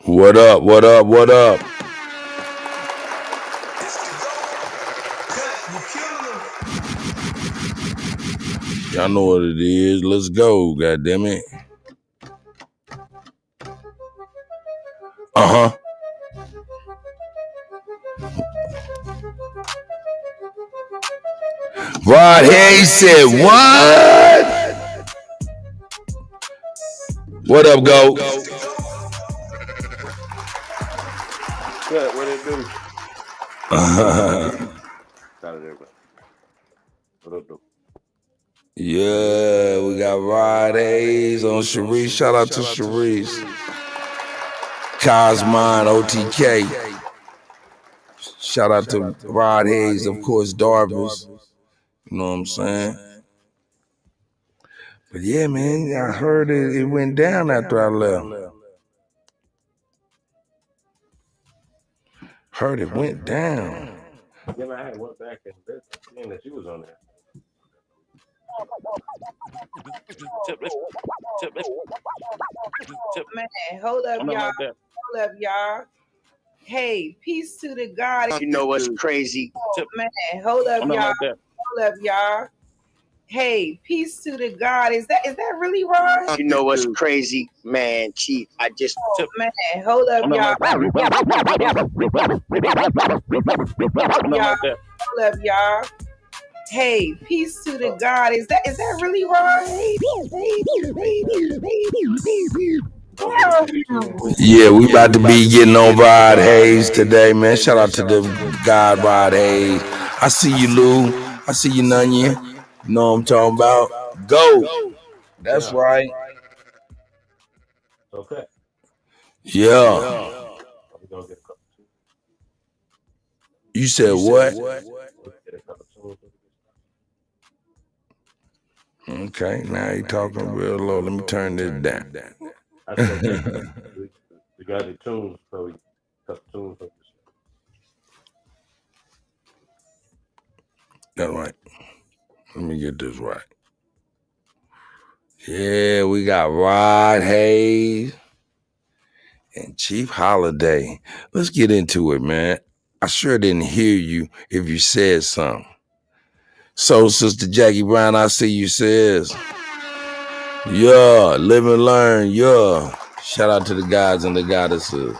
What up? What up? What up? Y'all know what it is. Let's go, goddammit. Uh-huh. Rod Hayes said, what? What up, Go? What it do? Yeah, we got Rod Hayes on Sharice. Shout out to Sharice. Cosmine, OTK. Shout out to Rod Hayes, of course, Darvis. You know what I'm saying? But yeah, man, I heard it went down after I left. Heard it went down. Yeah, I had went back and seeing that you was on there. Man, hold up, y'all. Hold up, y'all. Hey, peace to the God. You know what's crazy? Man, hold up, y'all. Hold up, y'all. Hey, peace to the God. Is that really wrong? You know what's crazy, man, Chief? I just man, hold up, y'all. Hold up, y'all. Hey, peace to the God. Is that really wrong? Yeah, we about to be getting on Rod Hayes today, man. Shout out to the God Rod Hayes. I see you, Lou. I see you, Nunya. You know what I'm talking about? Go. That's right. Okay. Yeah. You said what? Okay, now you're talking real low. Let me turn this down. We got the tunes, so we cut the tunes up. That's right. Let me get this right. Yeah, we got Rod Hayes and Chief Holiday. Let's get into it, man. I sure didn't hear you if you said something. So, Sister Jackie Brown, I see you says, yeah, live and learn, yeah. Shout out to the gods and the goddesses.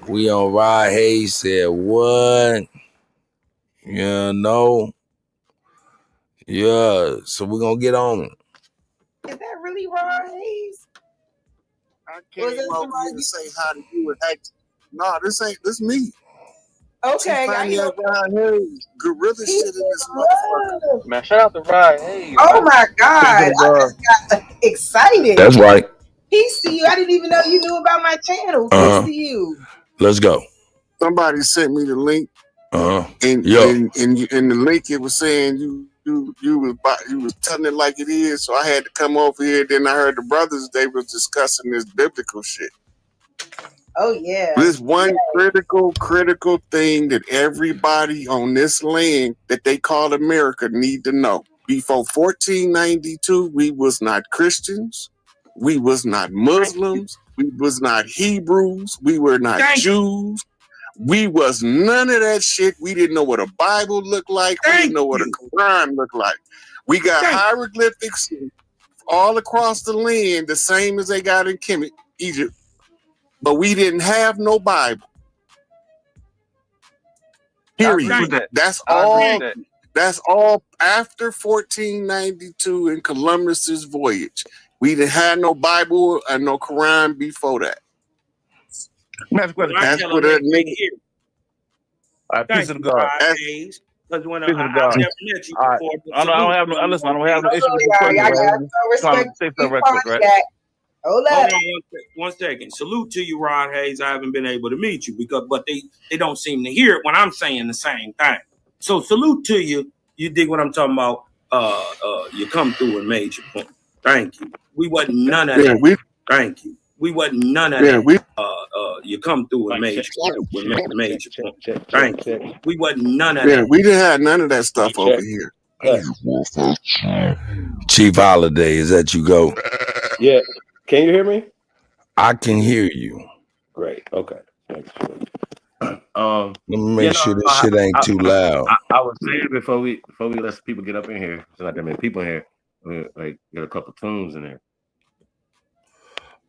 We on Rod Hayes said, what? Yeah, no. Yeah, so we're going to get on it. Is that really Rod Hayes? I came over here to say hi to you and act. No, this me. Okay, gorilla shit in this motherfucker. Man, shout out to Rod Hayes. Oh my God, I just got excited. That's right. Peace to you. I didn't even know you knew about my channel. Peace to you. Let's go. Somebody sent me the link. And in the link it was saying you was telling it like it is. So I had to come over here. Then I heard the brothers, they was discussing this biblical shit. Oh yeah. This one critical thing that everybody on this land that they call America need to know. Before 1492, we was not Christians. We was not Muslims. We was not Hebrews. We were not Jews. We was none of that shit. We didn't know what a Bible looked like. We didn't know what a Quran looked like. We got hieroglyphics all across the land, the same as they got in Kemet, Egypt. But we didn't have no Bible. Period. That's all. That's all after 1492 in Columbus's voyage. We didn't have no Bible and no Quran before that. That's what that nigga. Peace of God. Because when I never met you before. I don't have no issue with the Hold on one second. Salute to you, Rod Hayes. I haven't been able to meet you but they don't seem to hear it when I'm saying the same thing. So salute to you. You dig what I'm talking about? You come through and made your point. Thank you. We wasn't none of that. Thank you. We wasn't none of that. You come through and made your point. Thank you. We wasn't none of that. Yeah, we didn't have none of that stuff over here. Chief Holiday, is that you, Go? Yeah. Can you hear me? I can hear you. Great. Okay. Let me make sure this shit ain't too loud. I was saying before we let people get up in here, there's not that many people in here. We like get a couple tunes in there.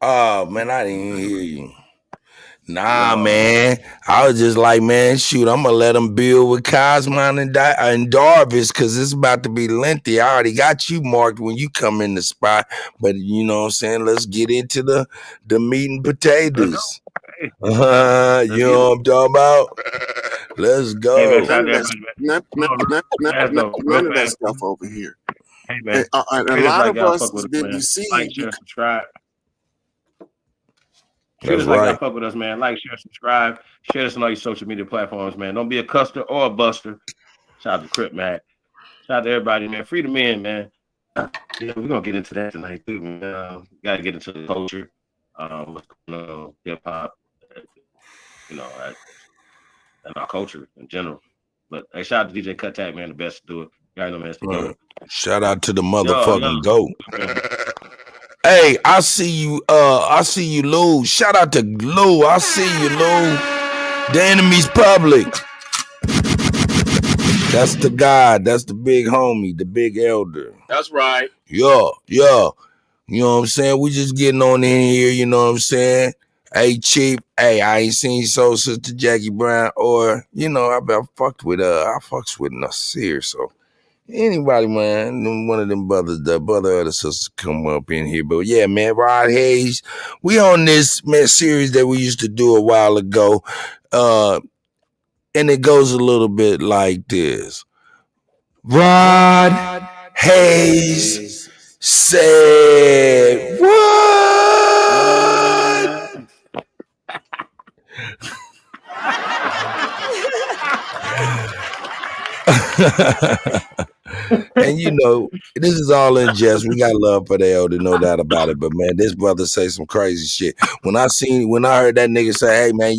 Oh man, I didn't even hear you. Nah, man. I was just like, man, shoot, I'm gonna let them build with Cosman and Darvis because it's about to be lengthy. I already got you marked when you come in the spot, but you know what I'm saying? Let's get into the meat and potatoes. You know what I'm talking about? Let's go. Hey, man, none of that stuff over here. Hey, man. And a lot of us has been deceived. Like, share, subscribe. That's like right. y'all fuck with us, man. Like, share, subscribe. Share us on all your social media platforms, man. Don't be a custer or a buster. Shout out to Crip Mac. Shout out to everybody, man. Free the men, man. We're gonna get into that tonight too, man. Gotta get into the culture. What's going on, hip hop, and our culture in general. But hey, shout out to DJ Kuttack, man, the best to do it. You already know, man, it's together. Shout out to the motherfucking GOAT. Hey, I see you, Lou. Shout out to Lou. I see you, Lou. The enemy's public. That's the guy. That's the big homie, the big elder. That's right. Yeah. You know what I'm saying? We just getting on in here, you know what I'm saying? Hey, Chief. Hey, I ain't seen Soul Sister Jackie Brown or, I fucked with Nasir, so. Anybody, man, one of them brothers, the brother or the sister come up in here. But yeah, man, Rod Hayes, we on this, man, series that we used to do a while ago. And it goes a little bit like this. Rod Hayes said what? And this is all in jest. We got love for the elder, no doubt about it. But man, this brother say some crazy shit. When I heard that nigga say, hey man,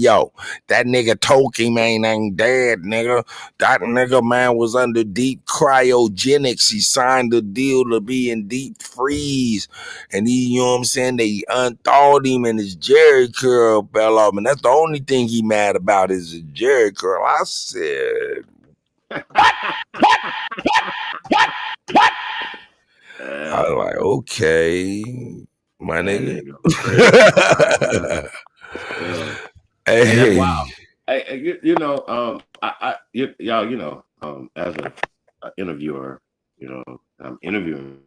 that nigga Toki, man, ain't dead, nigga. That nigga, man, was under deep cryogenics. He signed a deal to be in deep freeze. And he, you know what I'm saying? They unthawed him and his Jerry curl fell off. And that's the only thing he mad about is his Jerry curl. I said, what? I was like, okay, my nigga. Hey, wow. Hey, y'all, as an interviewer, I'm interviewing,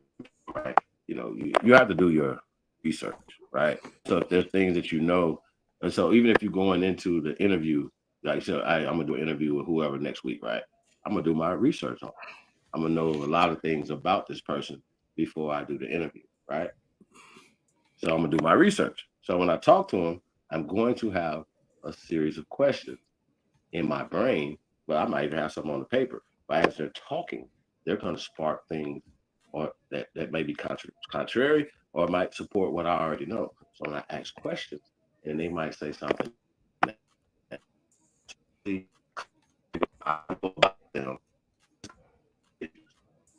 right? You have to do your research, right? So if there's things that and so even if you're going into the interview, like, so I'm gonna do an interview with whoever next week, right? I'm gonna do my research on it. I'm gonna know a lot of things about this person before I do the interview, right? So I'm gonna do my research. So when I talk to him, I'm going to have a series of questions in my brain, but I might even have something on the paper. But as they're talking, they're gonna spark things or that may be contrary or might support what I already know. So when I ask questions, and they might say something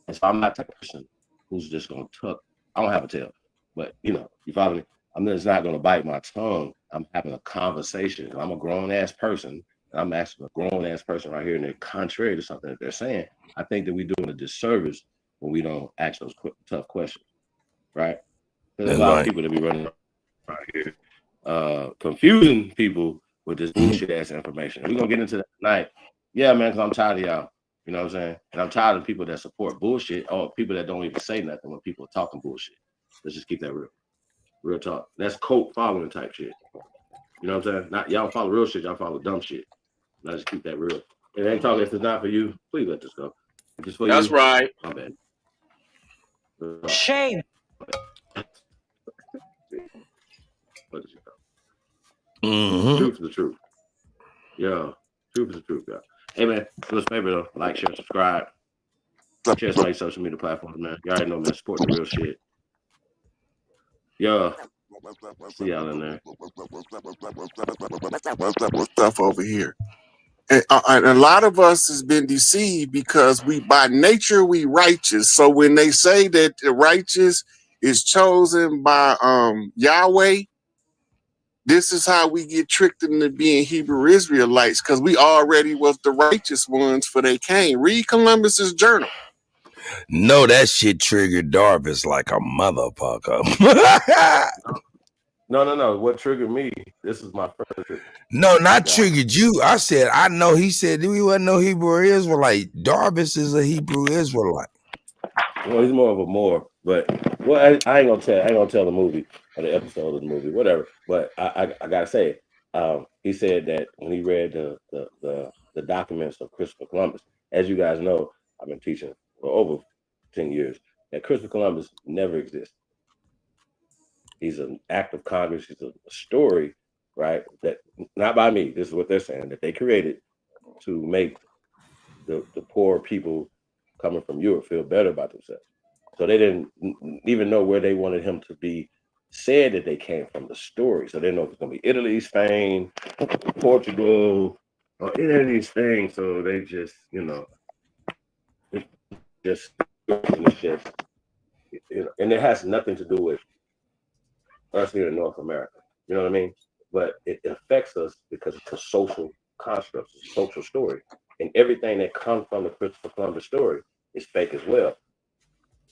and so I'm not the type of person who's just gonna tuck. I don't have a tail, but you follow me. I'm just not gonna bite my tongue. I'm having a conversation. I'm a grown ass person. And I'm asking a grown ass person right here, and they're contrary to something that they're saying. I think that we're doing a disservice when we don't ask those tough questions, right? There's a lot of people that be running right here, confusing people with this bullshit ass information. We're gonna get into that tonight. Yeah, man, because I'm tired of y'all. You know what I'm saying? And I'm tired of people that support bullshit or people that don't even say nothing when people are talking bullshit. Let's just keep that real. Real talk. That's cult following type shit. You know what I'm saying? Not y'all follow real shit, y'all follow dumb shit. Let's just keep that real. If it ain't talking, if it's not for you, please let this go. If it's for That's you, right. My bad. Shame. Let this go. Truth is the truth. Yeah. Truth is the truth, y'all. Hey man, do us a favor though. Like, share, subscribe. Share some social media platforms, man. You already know, man. Support the real shit. Yeah. See y'all in there. Stuff over here. And a lot of us has been deceived because we, by nature, we righteous. So when they say that the righteous is chosen by Yahweh, This is how we get tricked into being Hebrew Israelites, because we already was the righteous ones for they came. Read Columbus's journal. No, that shit triggered Darvis like a motherfucker. No. What triggered me? This is my first trigger. No, not triggered you. I said, I know. He said we wasn't no Hebrew Israelite. Darvis is a Hebrew Israelite. Well, he's more of a Moor, but well, I ain't gonna tell. I ain't gonna tell the movie or the episode of the movie, whatever. But I gotta say it. He said that when he read the documents of Christopher Columbus, as you guys know, I've been teaching for over 10 years that Christopher Columbus never existed. He's an act of Congress. He's a story, right? That not by me. This is what they're saying, that they created to make the poor people coming from Europe feel better about themselves. So they didn't even know where they wanted him to be said that they came from, the story. So they didn't know if it's going to be Italy, Spain, Portugal, or any of these things. So they just, it's just, and it has nothing to do with us here in North America. You know what I mean? But it affects us because it's a social construct, it's a social story. And everything that comes from the Christopher Columbus story is fake as well.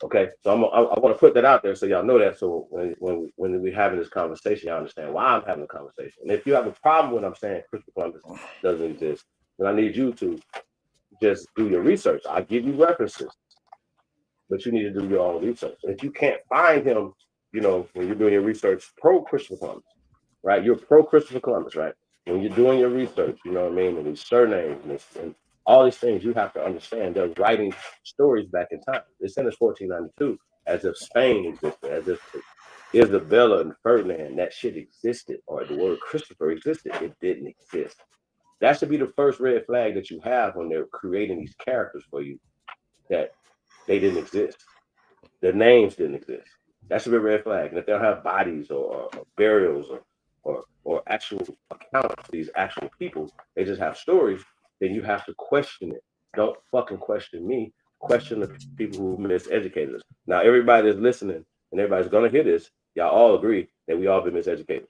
Okay, so I want to put that out there so y'all know that. So when we're having this conversation, y'all understand why I'm having a conversation. And if you have a problem with what I'm saying Christopher Columbus doesn't exist, then I need you to just do your research. I'll give you references, but you need to do your own research. And if you can't find him, when you're doing your research pro Christopher Columbus, right? You're pro Christopher Columbus, right? When you're doing your research, you know what I mean, and these surnames and all these things, you have to understand they're writing stories back in time. They sent us 1492 as if Spain existed, as if Isabella and Ferdinand, that shit existed, or the word Christopher existed. It didn't exist. That should be the first red flag that you have when they're creating these characters for you, that they didn't exist. Their names didn't exist. That should be a red flag. And if they don't have bodies or burials or actual accounts of these actual people, they just have stories, then you have to question it. Don't fucking question me. Question the people who miseducated us. Now, everybody that's listening and everybody's going to hear this, y'all all agree that we all been miseducated.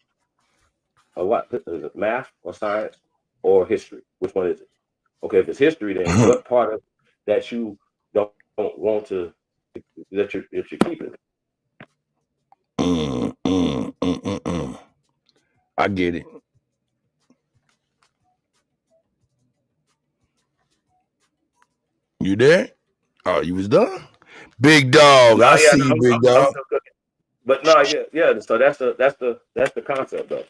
Or what? Is it math or science or history? Which one is it? Okay, if it's history, then what part of that you don't want to, that you're keeping? I get it. You there? Oh, you was done? Big dog. I see you, big dog. But no, yeah. So that's the concept, though.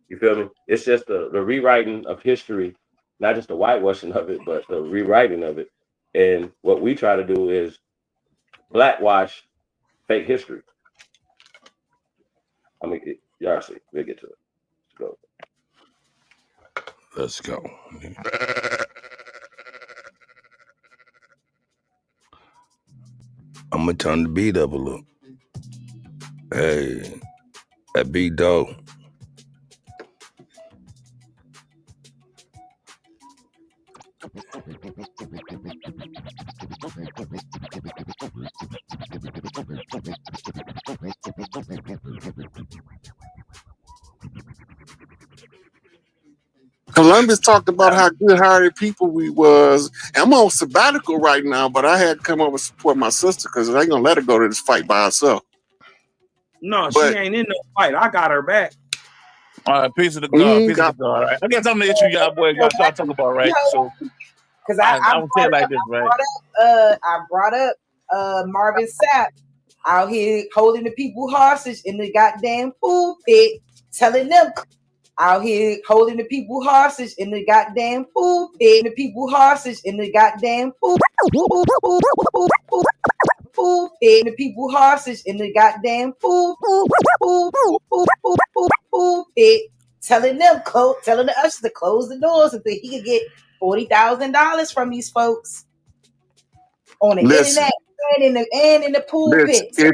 You feel me? It's just the rewriting of history, not just the whitewashing of it, but the rewriting of it. And what we try to do is blackwash fake history. I mean, y'all see, we'll get to it. Let's go. I'm gonna turn the beat up a little. Hey, that big dog. Columbus talked about how good-hearted people we was. I'm on sabbatical right now, but I had to come over and support my sister because I ain't gonna let her go to this fight by herself. No, she ain't in no fight. I got her back. All right, peace of the God, peace of the God. Right? I guess I'm the issue y'all boys got to talk about, right? So, because I would say it like this, right? I brought up Marvin Sapp out here holding the people hostage in the goddamn pulpit, telling them out here holding the people hostage in the goddamn pulpit, the people hostage in the goddamn pulpit, the people hostage in the goddamn pulpit, telling the ushers to close the doors so that he could get $40,000 from these folks on the internet and in the pulpit. So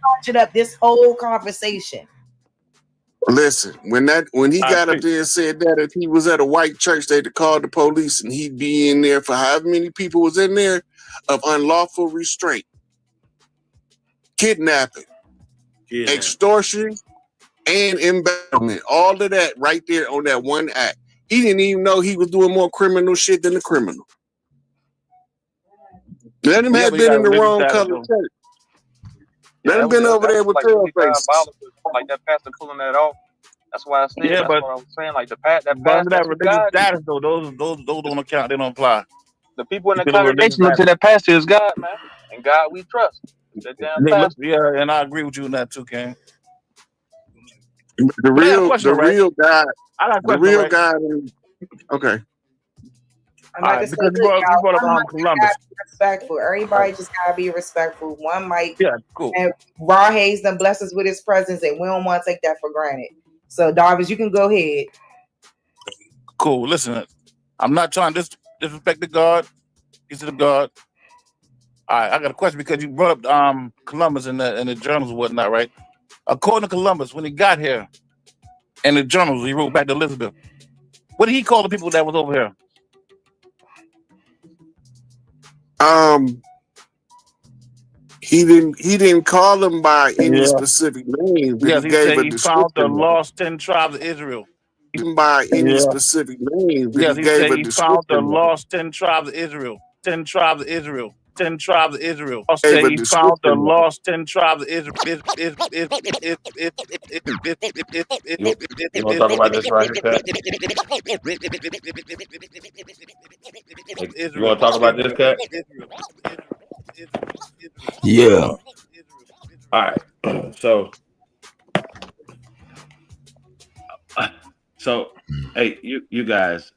conjured up this whole conversation. Listen, when he got up there and said that if he was at a white church, they'd call the police and he'd be in there for however many people was in there of unlawful restraint, kidnapping, extortion, and embezzlement. All of that right there on that one act. He didn't even know he was doing more criminal shit than the criminal. Let him have been in the wrong color shirt. Let him been over there with tail faces. Like that pastor pulling that off. That's why I said. Yeah, that's but what I was saying. Like that pastor. that religious status though, those don't account. They don't apply. The people in the congregation look to that pastor as God, man, and God we trust. That damn pastor. Yeah, and I agree with you on that too, King. The real guy. Okay. I'm about to say, because you brought up Columbus. Respectful. Everybody just gotta be respectful. One mic. Yeah, cool. And Raw Hayes done bless us with his presence, and we don't want to take that for granted. So, Darvis, you can go ahead. Cool. Listen, I'm not trying to disrespect the God. He's the God. All right, I got a question because you brought up Columbus in the journals and whatnot, right? According to Columbus, when he got here, in the journals, he wrote back to Elizabeth. What did he call the people that was over here? He didn't call them by any specific name, but he gave a description. He found the lost 10 tribes of Israel. By any specific name, but he gave a description. He found the lost 10 tribes of Israel. 10 tribes of Israel. 10 tribes of Israel. He found the lost 10 tribes of Israel. You want to talk about this right here, Cat? You want to talk about this, Cat? Yeah. All right. So, hey, you guys,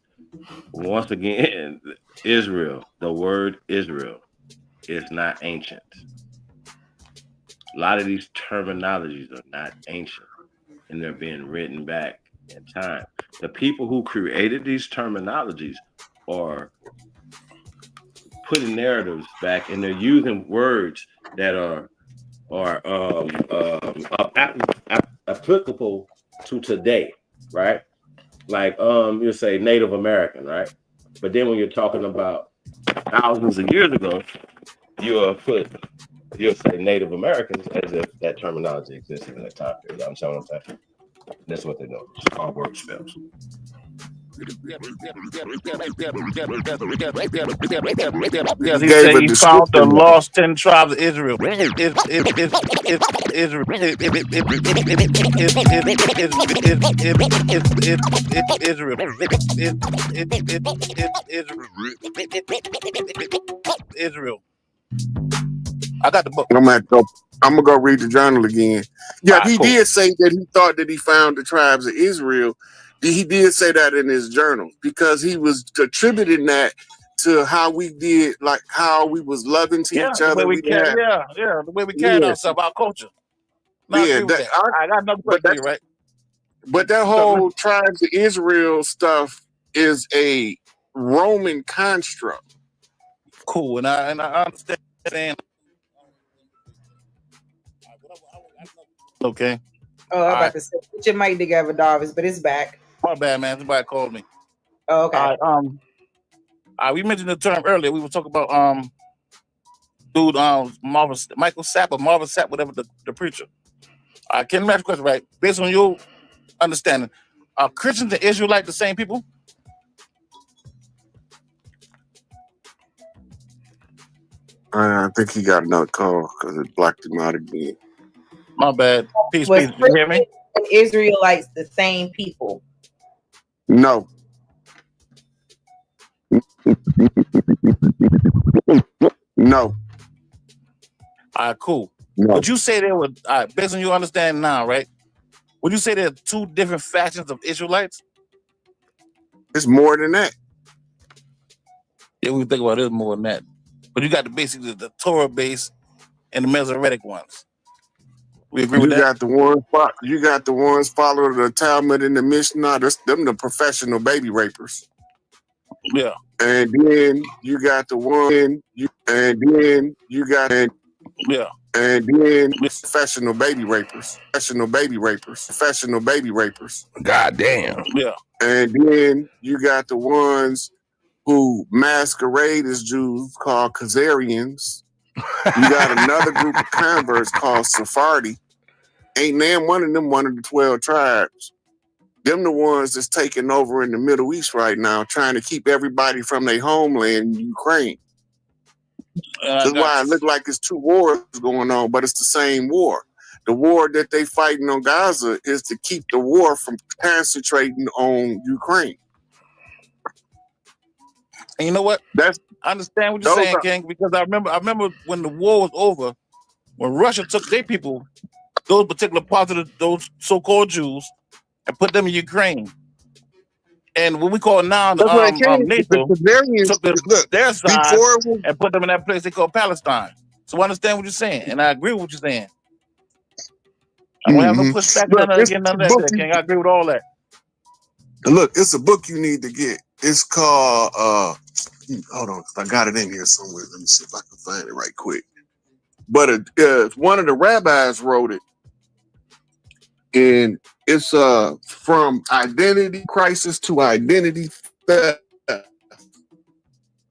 once again, Israel, the word Israel is not ancient. A lot of these terminologies are not ancient, and they're being written back in time. The people who created these terminologies are putting narratives back, and they're using words that are applicable to today, right? Like you say Native American, right? But then when you're talking about thousands of years ago, you'll say Native Americans as if that terminology existed in that time period. I'm saying. That's what they know. It's called word spells. Yes, he said he found the lost 10 tribes of Israel. Israel. I got the book. I'm gonna go read the journal again. Yeah, he did say that he thought that he found the tribes of Israel. He did say that in his journal because he was attributing that to how we did, like how we was loving to each other. The way we carried ourselves, our culture. No, I got another question for you, right? But that whole tribes of Israel stuff is a Roman construct. Cool, and I understand. Okay. Oh, I'm about to say, put your mic together, Darvis, but it's back. My bad, man. Somebody called me. Oh, okay. We mentioned the term earlier. We were talking about Michael Sapp or Marvin Sapp, whatever the preacher. Can I ask a question, right? Based on your understanding, are Christians and Israelites the same people? I think he got another call because it blocked him out again. My bad. Peace. You hear me? Israelites the same people? No. No. All right, cool. No. Would you say there were, based on your understanding now, right? Would you say there are two different factions of Israelites? It's more than that. Yeah, we think about it more than that. But you got the Torah base and the Masoretic ones. We agree with that? You got the ones following the Talmud and the Mishnah. Them the professional baby rapers. Yeah. And then you got the one. Professional baby rapers. Professional baby rapers. God damn. Yeah. And then you got the ones who masquerade as Jews called Khazarians. You got another group of converts called Sephardi, ain't damn one of them one of the 12 tribes. Them the ones that's taking over in the Middle East right now, trying to keep everybody from their homeland in Ukraine. That's why it look like it's two wars going on, but it's the same war. The war that they fighting on Gaza is to keep the war from concentrating on Ukraine. And you know what? I understand what you're saying, King, because I remember when the war was over, when Russia took their people, those particular parts of those so-called Jews, and put them in Ukraine. And what we call now NATO took their side and put them in that place they call Palestine. So I understand what you're saying, and I agree with what you're saying. I don't have no pushback none of that, King. I agree with all that. Look, it's a book you need to get. It's called hold on, I got it in here somewhere. Let me see if I can find it right quick. But one of the rabbis wrote it, and it's from identity crisis to identity theft.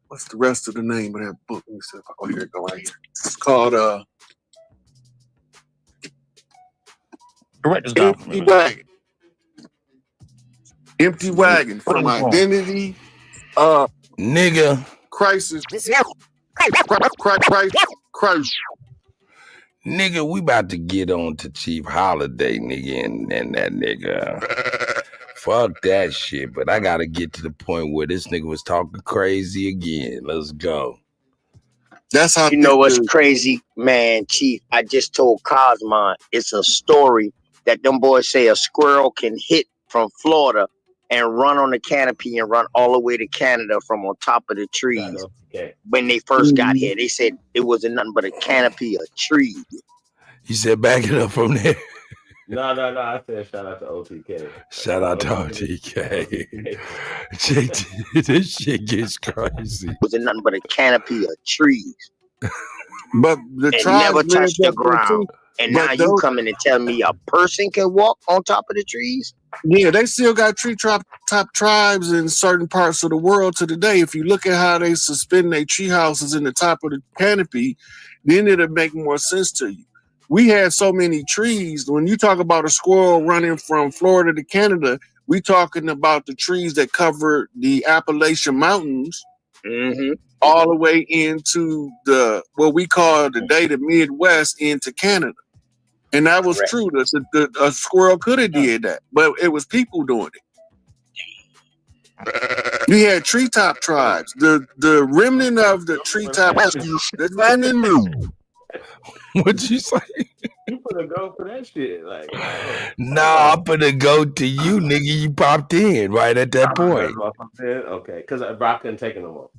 What's the rest of the name of that book? Let me see if I here it go right here. It's called Empty Wagon. Empty Wagon, from identity nigga crisis. Nigga, we about to get on to Chief Holiday, nigga, and that nigga. Fuck that shit, but I gotta get to the point where this nigga was talking crazy again. Let's go. That's how you know what's crazy, man, Chief. I just told Cosmon it's a story that them boys say a squirrel can hit from Florida and run on the canopy and run all the way to Canada from on top of the trees. When they first got here, they said it wasn't nothing but a canopy of trees. You said back it up from there. No. I said shout out to OTK. Shout out to OTK. This shit gets crazy. It wasn't nothing but a canopy of trees. But the tribes never touched the ground. And now you coming and tell me a person can walk on top of the trees? Yeah, they still got top tribes in certain parts of the world to today. If you look at how they suspend their tree houses in the top of the canopy, then it'll make more sense to you. We had so many trees. When you talk about a squirrel running from Florida to Canada, we talking about the trees that cover the Appalachian Mountains all the way into what we call today the Midwest into Canada. And that was true. A squirrel could have did that, but it was people doing it. We had treetop tribes. The remnant of the treetop. What'd you say? You put a go for that shit. Like, nah, I'm gonna go to you, nigga. You popped in right at that point. Okay, because I couldn't take it no more.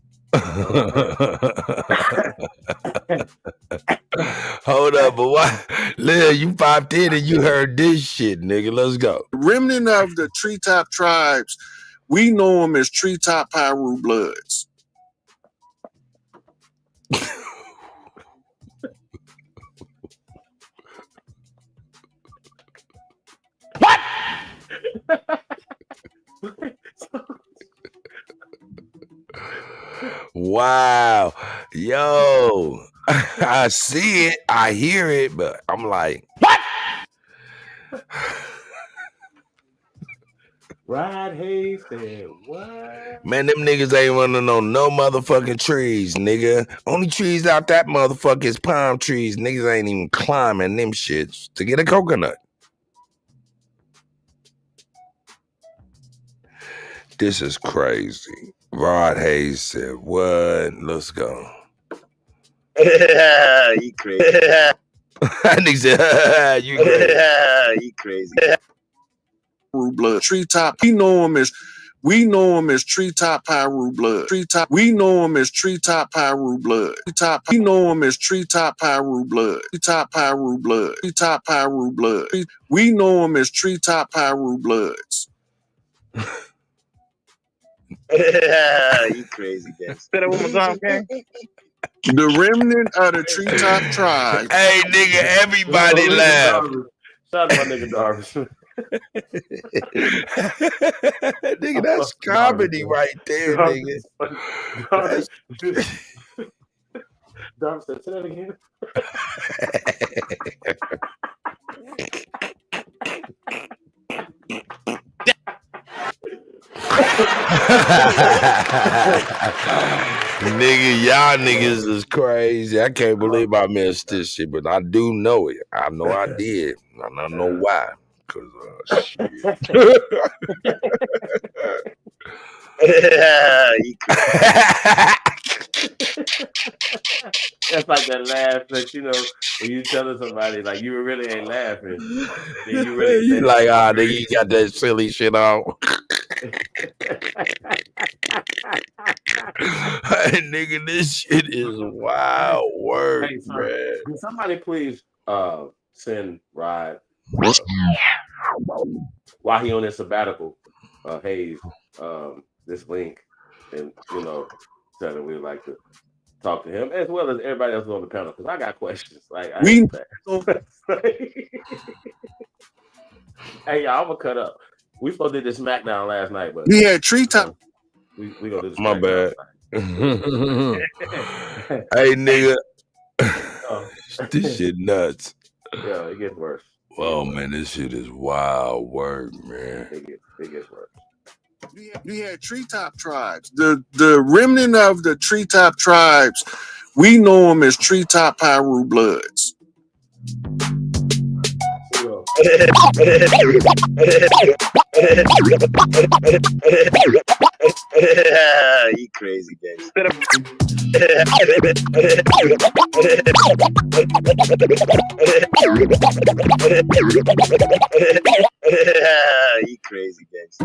Hold up, but why? Lil, you popped in and you heard this shit, nigga. Let's go. The remnant of the treetop tribes, we know them as treetop Pyru Bloods. What? Wow. Yo, I see it, I hear it, but I'm like, what? Rod Hayes said, what? Man, them niggas ain't running on no motherfucking trees, nigga. Only trees out that motherfucker is palm trees. Niggas ain't even climbing them shits to get a coconut. This is crazy. Rod Hayes said, what? Let's go. You crazy. Nigga said, you crazy. You crazy. Blood. Treetop. We know them as treetop Pyru Blood. We know them as treetop Pyru Blood. We know them as treetop Pyru Blood. Treetop Pyru Blood. Treetop Pyru Blood. We know them as treetop Pyru Bloods. You crazy, guys. Say that one more time, okay? The remnant of the treetop tribe. Hey, nigga, everybody laugh. Shout out to my nigga Darvish. Nigga, that's comedy right there, nigga. Darvish said, say that again. Nigga, y'all niggas is crazy. I can't believe I missed this shit, but I do know it. I know I did. I don't know why. Cause shit. That's like that laugh that when you telling somebody like you really ain't laughing, then you really you like nigga, you got that silly shit on. Hey, nigga, this shit is wild work, Hey, sir, man. can somebody please send Rod while he on his sabbatical, Hayes, this link, and tell him we'd like to talk to him as well as everybody else on the panel because I got questions. Like, hey, y'all, I'm gonna cut up. We supposed to do this SmackDown last night, but we had treetop. We gonna do this. My bad. Hey, nigga, this shit nuts. Yeah, it gets worse. Oh man, this shit is wild work, man. It gets worse. We had treetop tribes. The remnant of the treetop tribes, we know them as treetop Pyru bloods. You crazy guys. You crazy guys.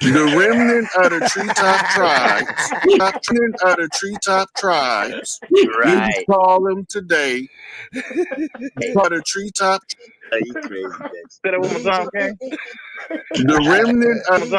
The remnant of the treetop tribes, right? We call them today. For the treetop. You crazy guys. The remnant of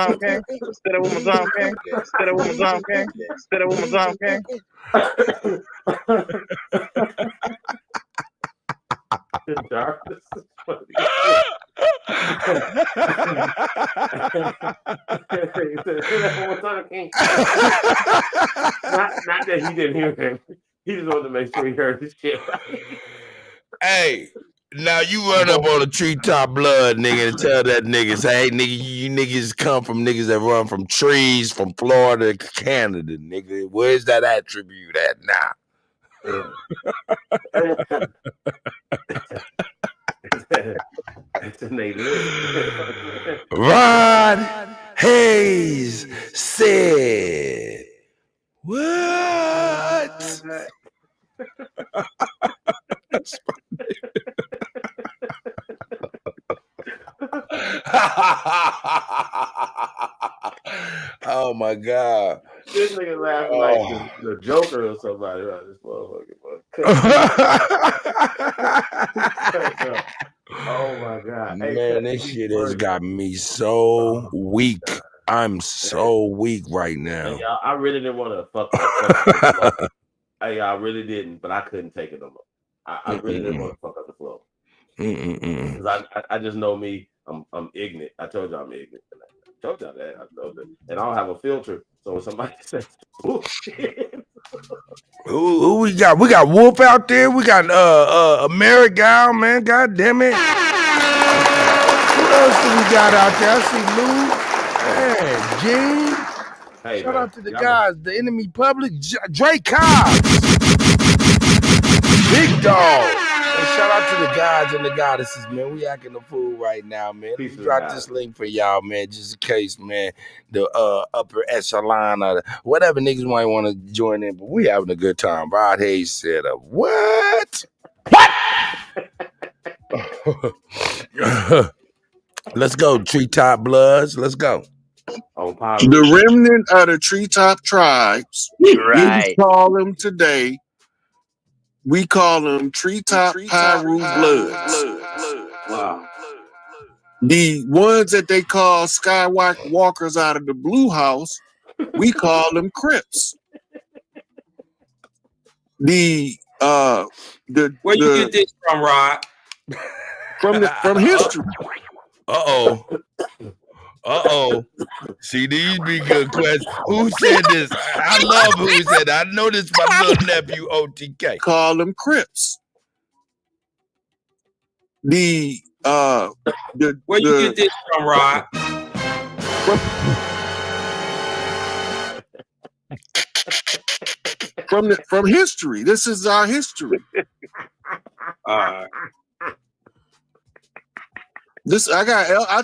Not that he didn't hear him. He just wanted to make sure he heard this shit right. Hey, now you run up on a treetop blood nigga and tell that nigga, say, hey nigga, you niggas come from niggas that run from trees from Florida to Canada, nigga. Where's that attribute at now? Rod Hayes said, what? That's oh my god! This nigga laughing like the Joker or somebody. Right? This motherfucker. Oh my god! Man, hey, this shit has got me so weak. I'm so weak right now. Hey, y'all, I really didn't want to fuck. Hey, I really didn't, but I couldn't take it no more. I really didn't want to fuck up the flow. Because I just know me. I'm ignorant. I told y'all I'm ignorant. I told y'all that. I know that. And I don't have a filter. So when somebody says bullshit. Who we got? We got Wolf out there. We got Amerigal, man. God damn it. Who else do we got out there? I see Lou. Man, Gene. Hey, shout out to the guys, the enemy public, Drake Cobb. Big dog. And shout out to the guys and the goddesses, man. We acting a fool right now, man. We dropped this link for y'all, man, just in case, man, the upper echelon or whatever niggas might want to join in. But we having a good time. Rod Hayes said, what? Let's go, Treetop Bloods. Let's go. The remnant of the treetop tribes, right? We call them today. We call them treetop Pyru bloods. Wow. The ones that they call skywalkers out of the blue house, we call them Crips. Where you get this from, Rod? From history. See, these be good questions. Who said this? I love who said that. I know this, my little nephew, OTK. Call them Crips. The remnant of the treetop tribes, we call them today. We call them treetop Pyru bloods. The ones that they call skywalkers out of the blue house, we call them Crips. The ones that they call skywalkers out of the blue house, we call them Crips. Call them Crips. Where you get this from, Rod? From history. This is our history. I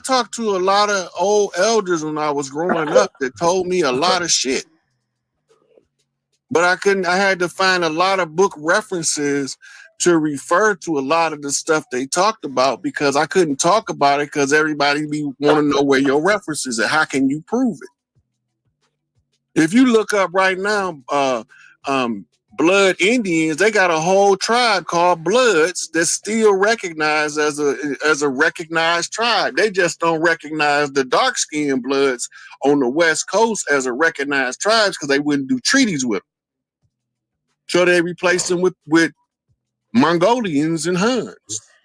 talked to a lot of old elders when I was growing up that told me a lot of shit. But I had to find a lot of book references to refer to a lot of the stuff they talked about, because I couldn't talk about it because everybody want to know where your references are. How can you prove it? If you look up right now, Blood Indians, they got a whole tribe called Bloods that's still recognized as a recognized tribe. They just don't recognize the dark-skinned Bloods on the West Coast as a recognized tribes because they wouldn't do treaties with them. So they replaced them with Mongolians and Huns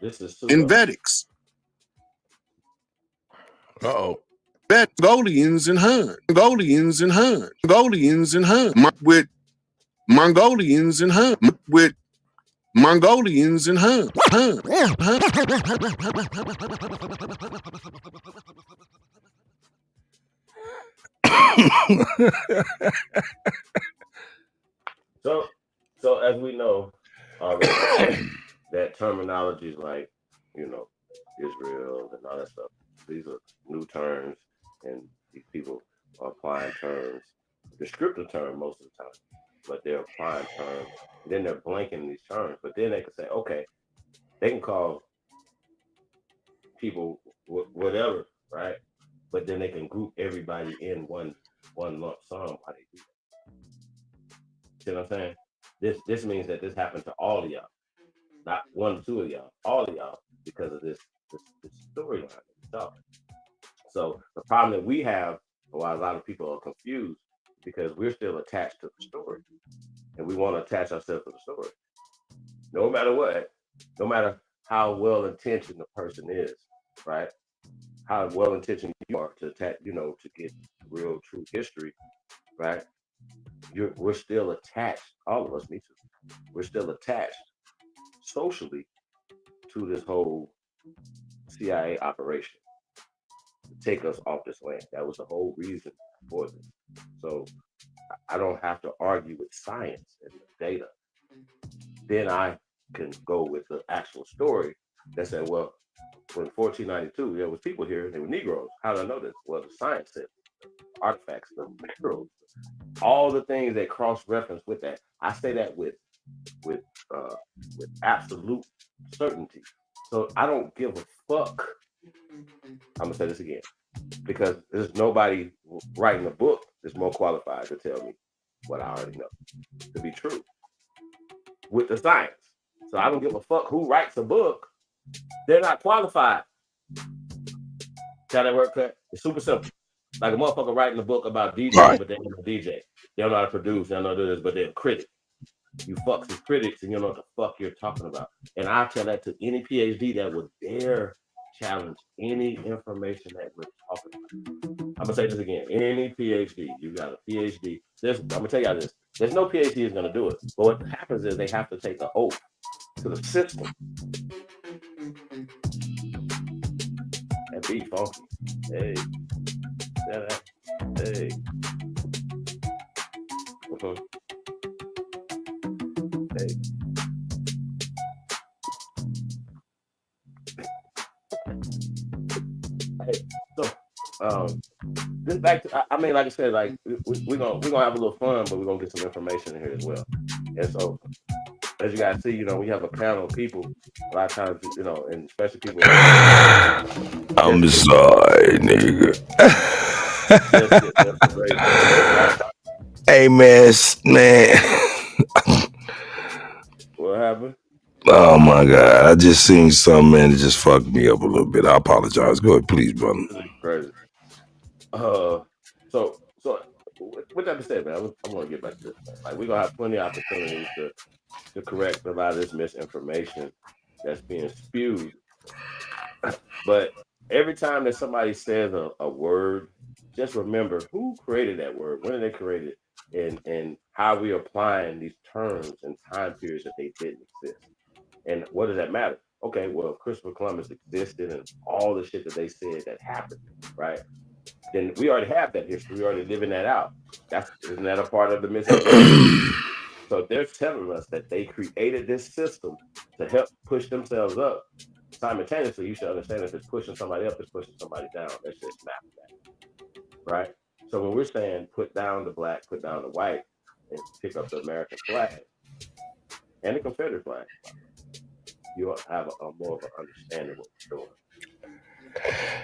and Vedics. Mongolians and Huns. Mongolians and Huns. Mongolians and Huns. With Mongolians and Huns. With Mongolians and Huns. So as we know already, that terminology is like, Israel and all that stuff. These are new terms, and these people are applying terms, descriptive term most of the time, but they're applying terms, and then they're blanking these terms. But then they can say, okay, they can call people whatever, right? But then they can group everybody in one lump sum. How they do that? See what I'm saying? This means that this happened to all of y'all, not one or two of y'all, all of y'all, because of this storyline. So the problem that we have, why a lot of people are confused, because we're still attached to the story, and we want to attach ourselves to the story. No matter what, no matter how well intentioned the person is, right? How well intentioned you are to attach, to get real, true history, right? We're still attached. All of us, me too. We're still attached socially to this whole CIA operation to take us off this land. That was the whole reason for this. So I don't have to argue with science and the data. Then I can go with the actual story that said, well, when 1492, there was people here, they were Negroes. How do I know this? Well, the science said, artifacts, the minerals, all the things that cross-reference with that. I say that with absolute certainty. So I don't give a fuck. I'm gonna say this again, because there's nobody writing a book that's more qualified to tell me what I already know to be true with the science. So I don't give a fuck who writes a book. They're not qualified. How that work, Cut? It's super simple. Like a motherfucker writing a book about DJing, right, but they don't know DJ. They don't know how to produce, they don't know how to do this, but they're a critic. You fuck some critics and you don't know what the fuck you're talking about. And I tell that to any PhD that would dare challenge any information that we're talking about. I'm gonna say this again. Any PhD, you got a PhD. I'm gonna tell y'all this. There's no PhD is gonna do it. But what happens is they have to take an oath to the system. That beat funky. Hey. Hey. Hey. Hey. So, this back to, I mean, like I said, like we're gonna have a little fun, but we're gonna get some information in here as well. And so, as you guys see, we have a panel of people. A lot of times, and especially people. I'm sorry, nigga. Hey, man. What happened? Oh my God! I just seen something, man. It just fucked me up a little bit. I apologize. Go ahead, please, brother. Crazy. So with that being said, man, I'm gonna get back to this. Man. Like we're gonna have plenty of opportunities to correct a lot of this misinformation that's being spewed. But every time that somebody says a word, just remember who created that word, when did they create it, and how we are applying these terms and time periods that they didn't exist. And what does that matter? okay, well, Christopher Columbus existed and all the shit that they said that happened, right? Then we already have that history. We already living that out. Isn't that a part of the misinformation? So they're telling us that they created this system to help push themselves up. Simultaneously, you should understand if it's pushing somebody up, it's pushing somebody down. That's just mathematics, right? So when we're saying put down the black, put down the white, and pick up the American flag and the Confederate flag, you'll have a more of an understanding of what we're doing.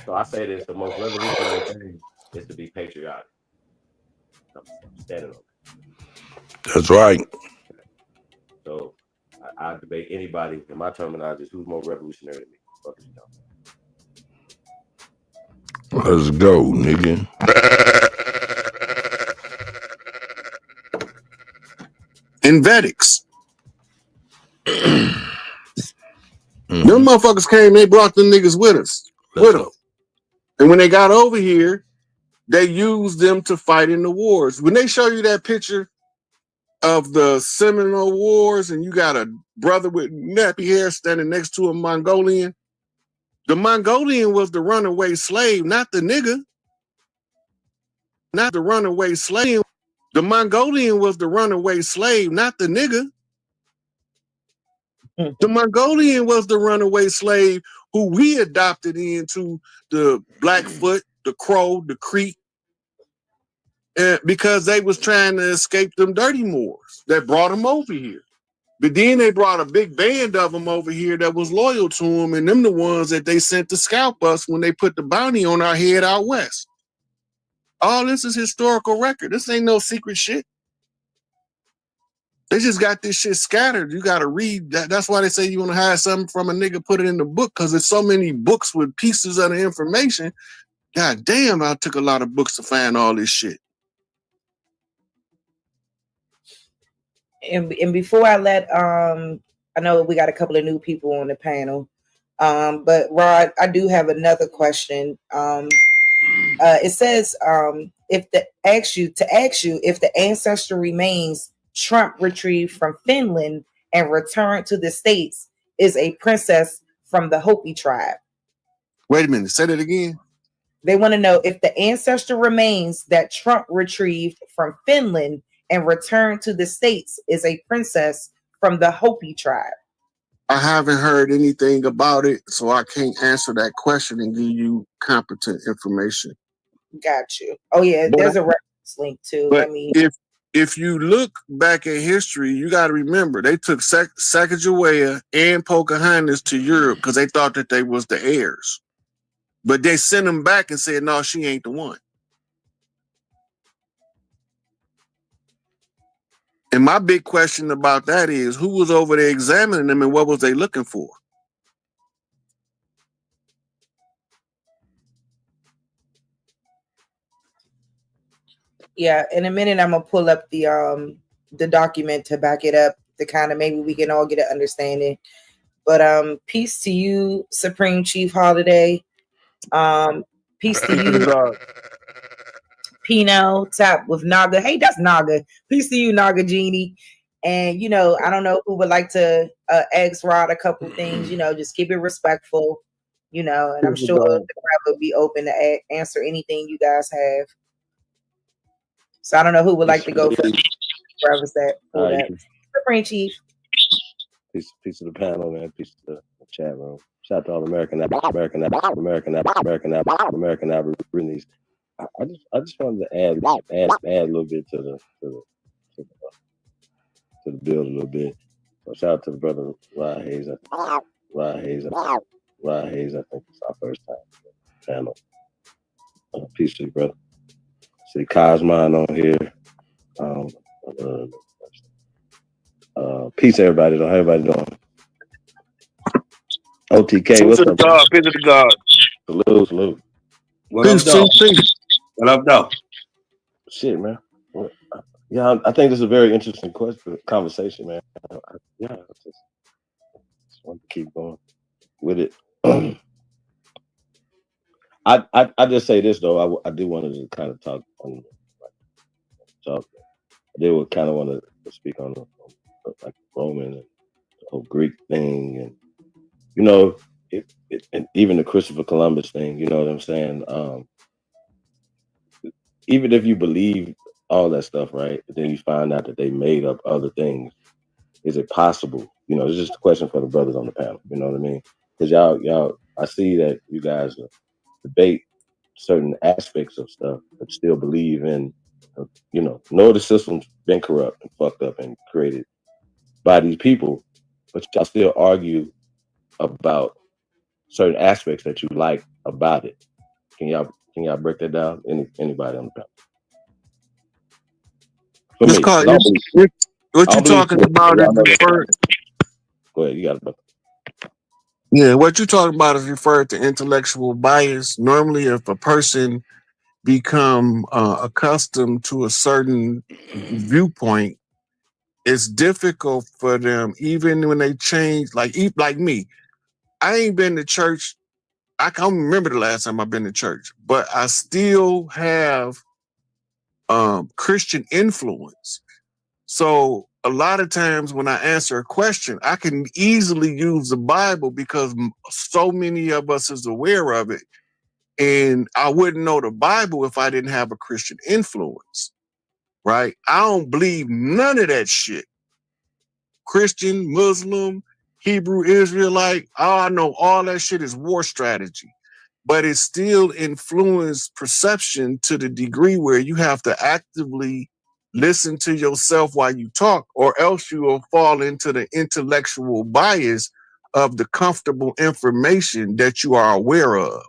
So I say this: the most revolutionary thing is to be patriotic. I'm standing on that. That's right. So I debate anybody in my terminology who's more revolutionary than me. Fuck is Let's go, nigga. Invetics. Them motherfuckers came, they brought them niggas with us. With them. And when they got over here, they used them to fight in the wars. When they show you that picture of the Seminole Wars and you got a brother with nappy hair standing next to a Mongolian, the Mongolian was the runaway slave, not the nigga. Not the runaway slave. The Mongolian was the runaway slave, not the nigga. The Mongolian was the runaway slave who we adopted into the Blackfoot, the Crow, the Creek, because they was trying to escape them dirty Moors that brought them over here. But then they brought a big band of them over here that was loyal to them, and them the ones that they sent to scalp us when they put the bounty on our head out west. All this is historical record. This ain't no secret shit. They just got this shit scattered. You got to read that. That's why they say you want to hide something from a nigga, put it in the book, because there's so many books with pieces of the information. God damn, I took a lot of books to find all this shit. And before I let I know we got a couple of new people on the panel, but Rod, I do have another question. It says if the ancestral remains Trump retrieved from Finland and returned to the States is a princess from the Hopi tribe. Wait a minute, say that again. They want to know if the ancestral remains that Trump retrieved from Finland and returned to the States is a princess from the Hopi tribe. I haven't heard anything about it, so I can't answer that question and give you competent information. Got you. Oh yeah, there's a reference link too. But if you look back at history, you got to remember they took Sacagawea and Pocahontas to Europe because they thought that they was the heirs. But they sent them back and said, no, she ain't the one. And my big question about that is, who was over there examining them and what was they looking for? Yeah, in a minute I'm gonna pull up the document to back it up to kind of maybe we can all get an understanding. But peace to you, Supreme Chief Holiday. Peace to you, Pino, tap with Naga. Hey, that's Naga. Peace to you, Naga Genie. And I don't know who would like to ask Rod a couple things. Just keep it respectful. And I'm sure the crowd will be open to answer anything you guys have. So I don't know who would like to go first. Wherever's that. Supreme Chief. Peace to the panel, man. Peace to the chat room. Shout out to all the American Aborigines. I just wanted to add a little bit to the bill a little bit. So shout out to the brother Rod Hayes. Rod Hayes, I think it's our first time panel. Peace to you, brother. See Cosmine on here. Peace, everybody. How everybody doing? OTK, what's up? Peace to the God. Salute. What up, though? What up, though? Shit, man. Yeah, I think this is a very interesting conversation, man. I just want to keep going with it. I just say this though. I do want to kind of talk on talk. I did kind of want to speak on like Roman and the whole Greek thing, and You know, and even the Christopher Columbus thing. You know what I'm saying? Even if you believe all that stuff, right? Then you find out that they made up other things. Is it possible? You know, it's just a question for the brothers on the panel. You know what I mean? Because y'all, I see that you guys debate certain aspects of stuff, but still believe in, know the system's been corrupt and fucked up and created by these people, but y'all still argue about certain aspects that you like about it. Can y'all break that down? Anybody on the panel? For It's me, called, because what I you don't believe talking shit, but about is y'all know that. referred. Go ahead, you got it. Yeah, what you talking about is referred to intellectual bias. Normally, if a person become accustomed to a certain viewpoint, it's difficult for them, even when they change. Like me, I ain't been to church. I can't remember the last time I've been to church, but I still have Christian influence. So a lot of times when I answer a question, I can easily use the Bible because so many of us is aware of it. And I wouldn't know the Bible if I didn't have a Christian influence, right? I don't believe none of that shit. Christian, Muslim, Hebrew, Israelite, I know all that shit is war strategy. But it still influences perception to the degree where you have to actively listen to yourself while you talk, or else you will fall into the intellectual bias of the comfortable information that you are aware of.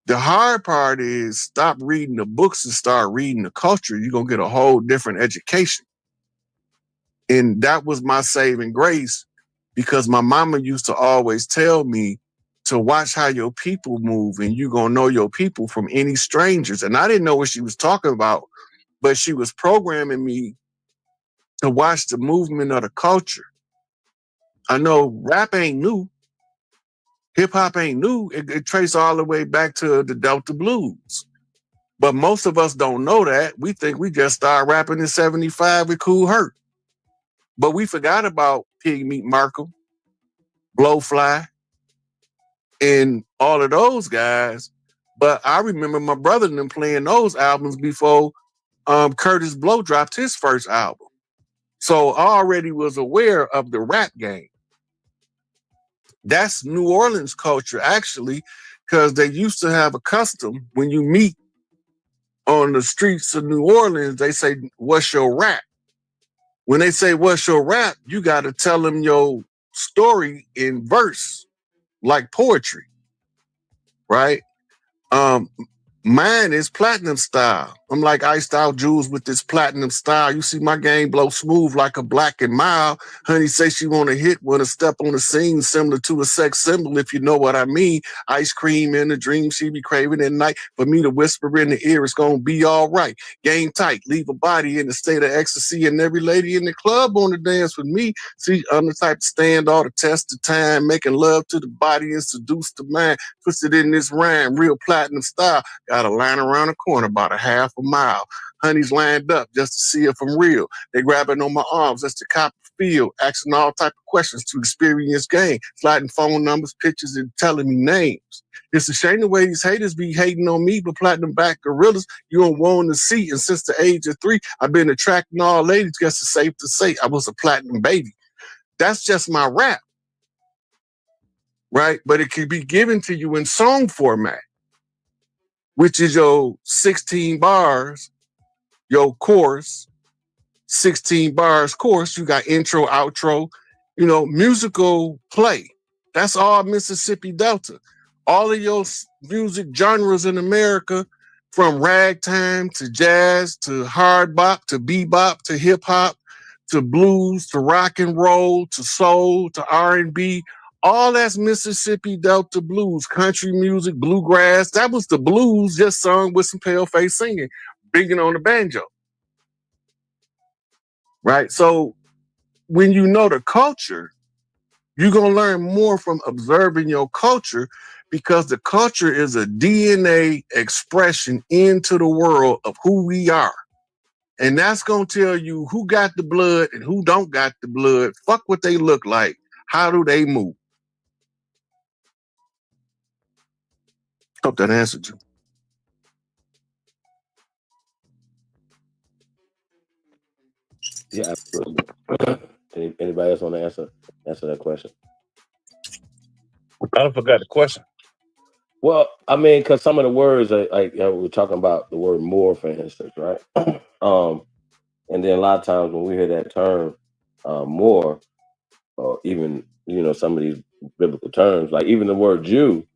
The hard part is stop reading the books and start reading the culture. You're going to get a whole different education. And that was my saving grace, because my mama used to always tell me to watch how your people move, and you're going to know your people from any strangers. And I didn't know what she was talking about, but she was programming me to watch the movement of the culture. I know rap ain't new. Hip hop ain't new. It traces all the way back to the Delta Blues. But most of us don't know that. We think we just started rapping in 75 with Kool Herc. But we forgot about Pig Meat Markham, Blowfly, and all of those guys. But I remember my brother and them playing those albums before Curtis Blow dropped his first album. So I already was aware of the rap game. That's New Orleans culture, actually, because they used to have a custom when you meet on the streets of New Orleans, they say, "What's your rap?" When they say, "What's your rap?" you got to tell them your story in verse, like poetry, right? Um, Mine is platinum style. I'm like Iced Out Jules with this platinum style. You see my game blow smooth like a Black and Mild. Honey say she want to hit when a step on the scene, similar to a sex symbol, if you know what I mean. Ice cream in the dream she be craving at night. For me to whisper in the ear, it's gonna be all right. Game tight, leave a body in the state of ecstasy, and every lady in the club on the dance with me. See, I'm the type to stand all the test of time, making love to the body and seduce the mind. Puts it in this rhyme, real platinum style. Got a line around the corner about a half a mile. Honey's lined up just to see if I'm real. They grabbing on my arms just to cop the feel, asking all type of questions to experience game, sliding phone numbers, pictures, and telling me names. It's a shame the way these haters be hating on me, but platinum back gorillas, you don't want to see. And since the age of 3, I've been attracting all ladies. Guess it's safe to say I was a platinum baby. That's just my rap, right? But it can be given to you in song format, which is your 16 bars, your chorus, 16 bars chorus. You got intro, outro, musical play. That's all Mississippi Delta. All of your music genres in America, from ragtime to jazz to hard bop to bebop to hip hop to blues to rock and roll to soul to R&B, all that's Mississippi Delta blues, country music, bluegrass. That was the blues just sung with some pale face singing, bringing on the banjo, right? So when you know the culture, you're going to learn more from observing your culture, because the culture is a DNA expression into the world of who we are. And that's going to tell you who got the blood and who don't got the blood. Fuck what they look like. How do they move? Hope that answered you. Yeah, absolutely. Anybody else want to answer that question? I forgot the question. Well, I mean, because some of the words, like we're talking about the word "more," for instance, right? And then a lot of times when we hear that term "more," or even some of these biblical terms, like even the word Jew,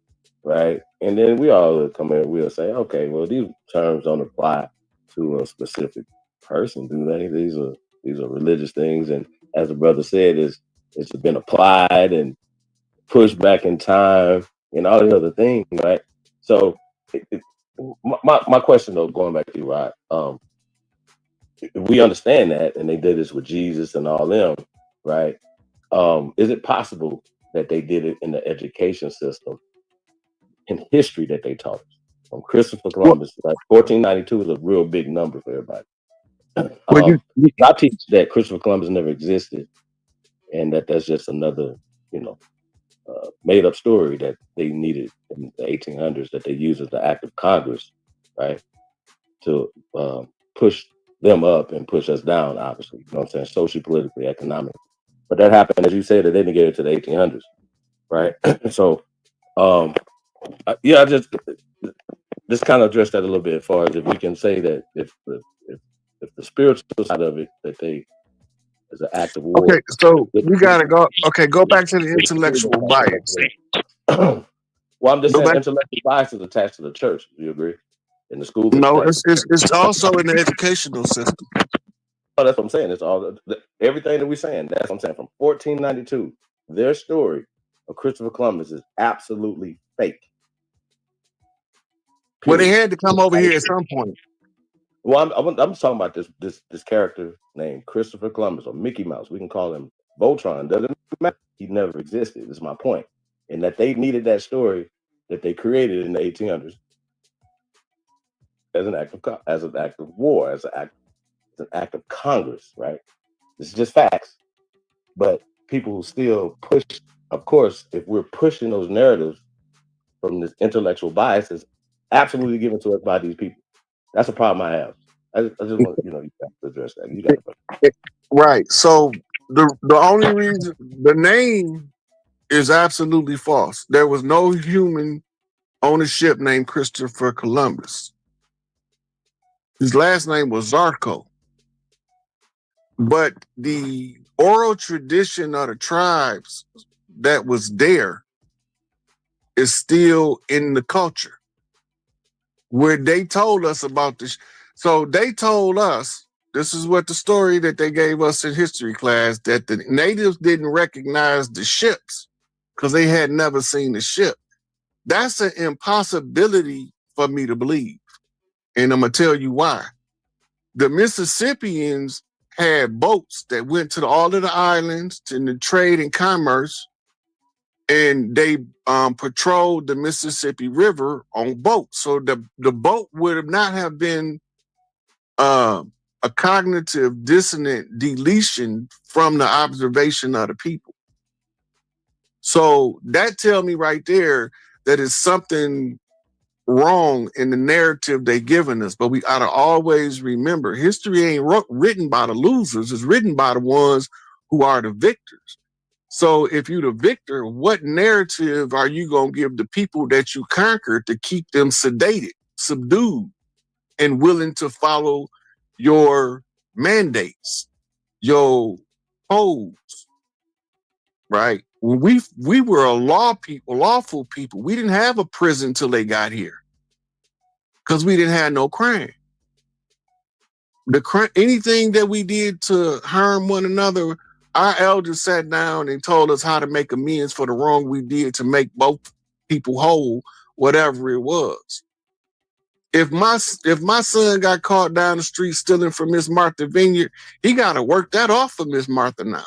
right? And then we all come in, we'll say, okay, well, these terms don't apply to a specific person, do they? These are religious things, and as the brother said, it's been applied and pushed back in time and all the other things, right? So, my question though, going back to you, Rod, we understand that, and they did this with Jesus and all them, right? Is it possible that they did it in the education system, in history that they taught us? From Christopher Columbus, like 1492 is a real big number for everybody. I teach that Christopher Columbus never existed, and that's just another, made up story that they needed in the 1800s that they used as the act of Congress, right, to push them up and push us down, obviously, you know what I'm saying, socially, politically, economically. But that happened, as you said, that they didn't get it to the 1800s, right? So, I just kind of address that a little bit as far as if we can say that if the spiritual side of it, that they is an act of war. Okay, so we gotta go. Okay, go back to the intellectual bias. Well, I'm just saying intellectual bias is attached to the church. Do you agree? In the school? No, it's also in the educational system. Oh, that's what I'm saying. It's all everything that we're saying. That's what I'm saying. From 1492, their story of Christopher Columbus is absolutely fake. Well, they had to come over here at some point. Well, I'm just talking about this character named Christopher Columbus, or Mickey Mouse. We can call him Voltron. Doesn't matter. He never existed. Is my point. And that they needed that story that they created in the 1800s as an act of war, as an act of Congress, right? This is just facts. But people still push. Of course, if we're pushing those narratives from this intellectual bias, is absolutely given to us by these people. That's a problem I have. I just want you have to address that. You got it. Right. So the only reason the name is absolutely false. There was no human on a ship named Christopher Columbus. His last name was Zarco. But the oral tradition of the tribes that was there is still in the culture. Where they told us about this. So they told us, this is what the story that they gave us in history class, that the natives didn't recognize the ships because they had never seen the ship. That's an impossibility for me to believe. And I'm going to tell you why. The Mississippians had boats that went to all of the islands in the trade and commerce, and they patrolled the Mississippi River on boats. So the boat would not have been a cognitive dissonant deletion from the observation of the people. So that tell me right there that it's something wrong in the narrative they given us. But we ought to always remember, history ain't written by the losers. It's written by the ones who are the victors. So if you're the victor, what narrative are you going to give the people that you conquered to keep them sedated, subdued, and willing to follow your mandates, your codes, right? We were a lawful people. We didn't have a prison till they got here because we didn't have no crime. Anything that we did to harm one another, our elders sat down and told us how to make amends for the wrong we did to make both people whole, whatever it was. If my son got caught down the street stealing from Miss Martha Vineyard, he got to work that off for Miss Martha now.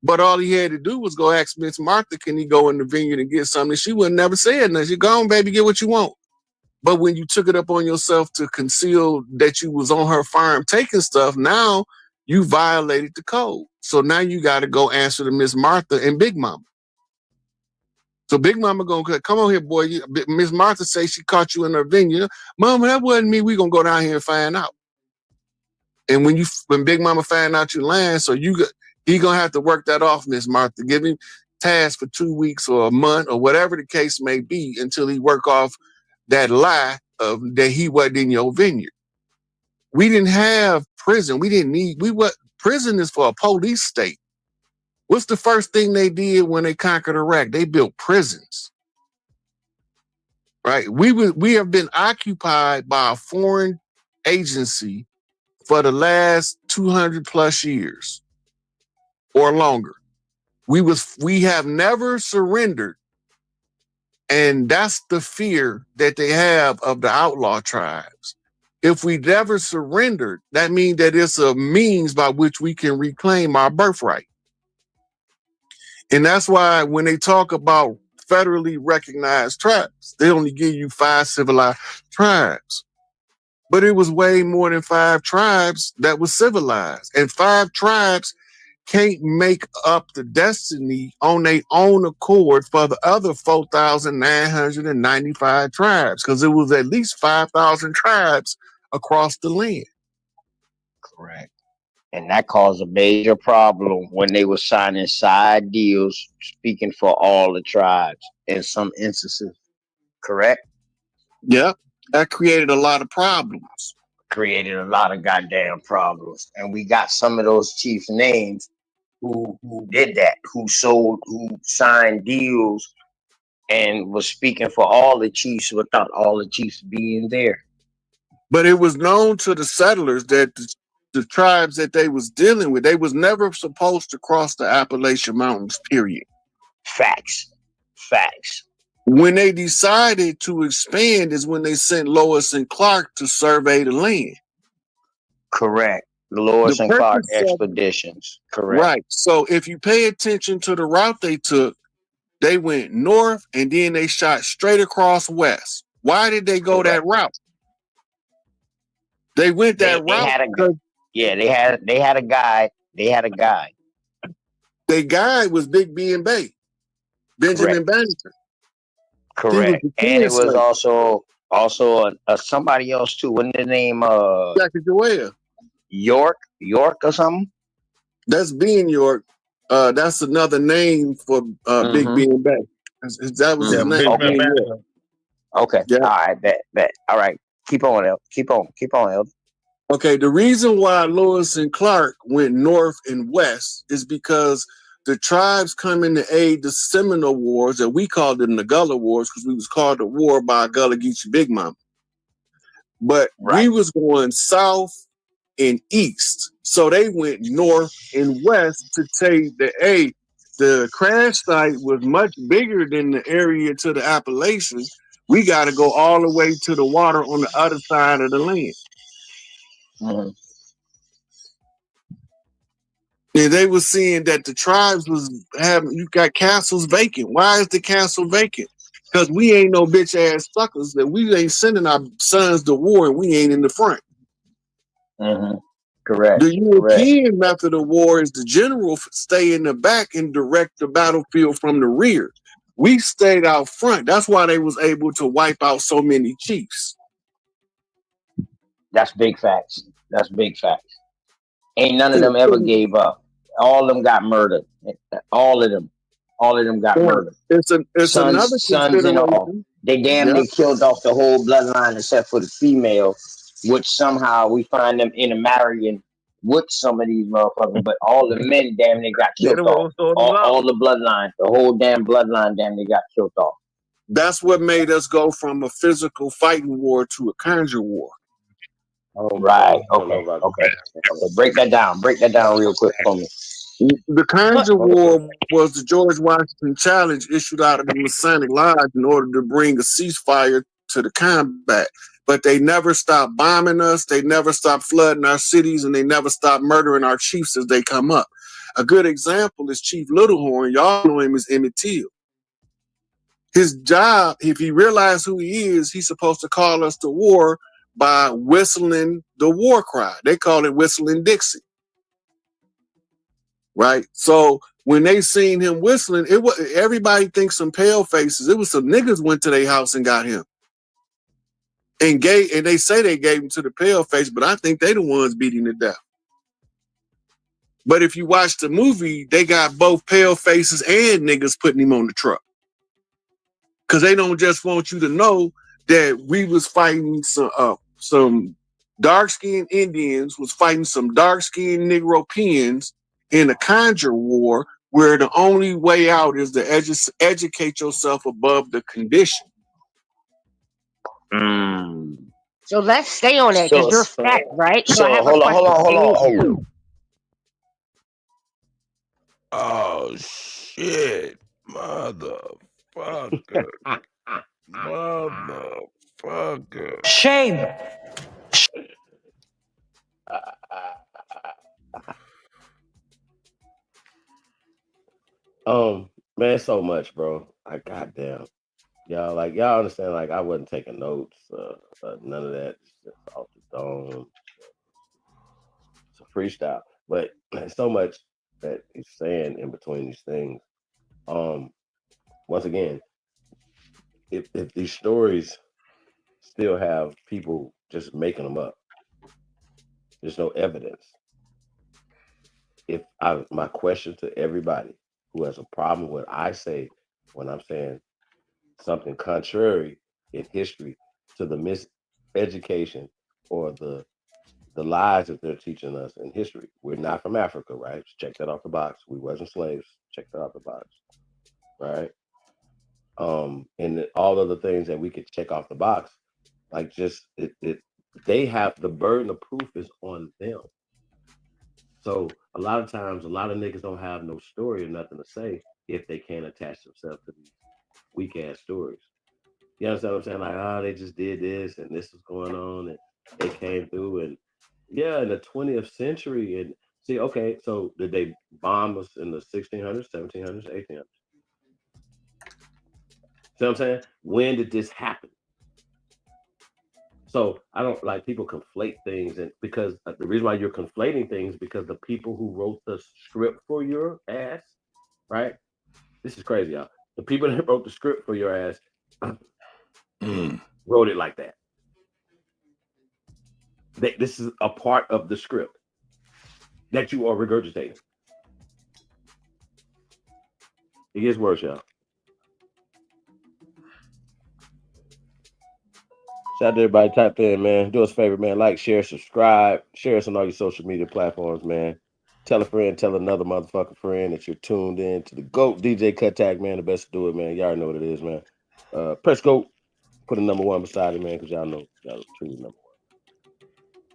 But all he had to do was go ask Miss Martha, can he go in the vineyard and get something? She would never say nothing. She go on, baby, get what you want. But when you took it up on yourself to conceal that you was on her farm taking stuff, now you violated the code. So now you got to go answer to Miss Martha and Big Mama. So Big Mama gonna come on here, boy. Miss Martha say she caught you in her vineyard. Mama, that wasn't me. We gonna go down here and find out. And when Big Mama find out you lying, so he gonna have to work that off, Miss Martha. Give him task for 2 weeks or a month or whatever the case may be until he work off that lie of that he wasn't in your vineyard. We didn't have prison. Prison is for a police state. What's the first thing they did when they conquered Iraq? They built prisons. Right? We have been occupied by a foreign agency for the last 200 plus years or longer. We have never surrendered. And that's the fear that they have of the outlaw tribes. If we never surrendered, that means that it's a means by which we can reclaim our birthright. And that's why when they talk about federally recognized tribes, they only give you 5 civilized tribes. But it was way more than 5 tribes that was civilized. And 5 tribes can't make up the destiny on their own accord for the other 4,995 tribes, because it was at least 5,000 tribes across the land. Correct. And that caused a major problem when they were signing side deals, speaking for all the tribes in some instances. Correct? Yep. That created a lot of problems. Created a lot of goddamn problems. And we got some of those chiefs' names who did that, who signed deals and was speaking for all the chiefs without all the chiefs being there. But it was known to the settlers that the tribes that they was dealing with, they was never supposed to cross the Appalachian Mountains, period. Facts. When they decided to expand is when they sent Lois and Clark to survey the land. Correct. The Lois and Clark expeditions. Correct. Right. So if you pay attention to the route they took, they went north and then they shot straight across west. Why did they go that route? They went that route. They had a guide. Their guide was Big B and Bay, Benjamin Banneker. Correct. And it was also somebody else too. What's the name? Jackie Joelle. York or something. That's being York. That's another name for Big B and Bay. That was his name. Okay. Yeah. All right. Bet. All right. Keep on, El. Keep on, El. Okay. The reason why Lewis and Clark went north and west is because the tribes come in to aid the Seminole Wars that we called them the Gullah Wars because we was called the war by Gullah Geechee Big Mama. But we was going south and east. So they went north and west to say that, hey, the crash site was much bigger than the area to the Appalachians. We got to go all the way to the water on the other side of the land. Mm-hmm. And they were seeing that the tribes you got castles vacant. Why is the castle vacant? Because we ain't no bitch ass suckers that we ain't sending our sons to war and we ain't in the front. Mm-hmm. Correct. The European method of war is the general stay in the back and direct the battlefield from the rear. We stayed out front. That's why they was able to wipe out so many chiefs. That's big facts. Ain't none of them ever gave up. All of them got murdered. All of them got murdered. It's another sons and all. They near killed off the whole bloodline except for the female, which somehow we find them intermarrying with some of these motherfuckers. But all the men damn near got killed off. All the bloodline, the whole damn bloodline damn near got killed off. That's what made us go from a physical fighting war to a conjure war. Oh, right. Okay. Break that down real quick for me. The conjure war was the George Washington challenge issued out of the Masonic Lodge in order to bring a ceasefire to the combat. But they never stopped bombing us. They never stopped flooding our cities, and they never stopped murdering our chiefs as they come up. A good example is Chief Littlehorn. Y'all know him as Emmett Till. His job, if he realized who he is, he's supposed to call us to war by whistling the war cry. They call it whistling Dixie. Right? So when they seen him whistling, it was everybody thinks some pale faces. It was some niggas went to their house and got him. And they say they gave him to the pale face, but I think they the ones beating to death. But if you watch the movie, they got both pale faces and niggas putting him on the truck. Cause they don't just want you to know that we was fighting some dark-skinned Indians was fighting some dark-skinned Negropeans in a conjure war where the only way out is to educate yourself above the condition. So let's stay on that because you're fact, right? So I have hold on. Oh shit, motherfucker. Motherfucker. Shame. Man, so much, bro. Like, goddamn. Y'all understand, like, I wasn't taking notes, none of that. It's just off the dome. It's a freestyle. But there's so much that he's saying in between these things. Once again, if these stories still have people just making them up, there's no evidence. My question to everybody who has a problem with what I say when I'm saying something contrary in history to the miseducation or the lies that they're teaching us in history. We're not from Africa, right? Check that off the box. We wasn't slaves. Check that off the box, right? And all of the things that we could check off the box, like just they have the burden of proof is on them. So a lot of times, a lot of niggas don't have no story or nothing to say if they can't attach themselves to these weak ass stories. You understand what I'm saying? Like, they just did this and this was going on and they came through and in the 20th century and see, okay, so did they bomb us in the 1600s, 1700s, 1800s? See what I'm saying? When did this happen? So I don't like people conflate things, and because the reason why you're conflating things because the people who wrote the script for your ass, right? This is crazy, y'all. The people that wrote the script for your ass wrote it like that. This is a part of the script that you are regurgitating. It gets worse, y'all. Shout out to everybody type in, man. Do us a favor, man. Like, share, subscribe. Share us on all your social media platforms, man. Tell a friend, tell another motherfucking friend that you're tuned in to the GOAT DJ Kuttack, man. The best to do it, man. Y'all already know what it is, man. Press GOAT. Put a number 1 beside it, man, because y'all know y'all truly number 1.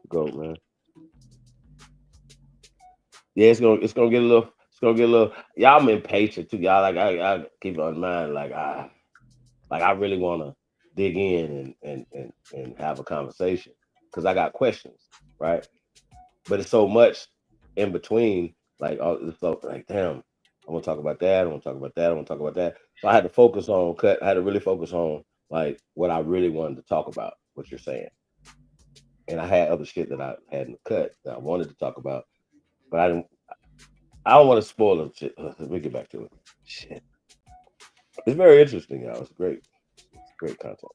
GOAT, man. Yeah, it's gonna get a little. Y'all been impatient too, y'all. Like I keep on mind, like I really want to dig in and have a conversation because I got questions, right? But it's so much in between, like damn, I want to talk about that. I want to talk about that. I want to talk about that. So I had to focus on I had to really focus on like what I really wanted to talk about, what you're saying. And I had other shit that I hadn't cut that I wanted to talk about, but I don't want to spoil it. Shit. Let me get back to it. Shit. It's very interesting, y'all. It's great. It's great content.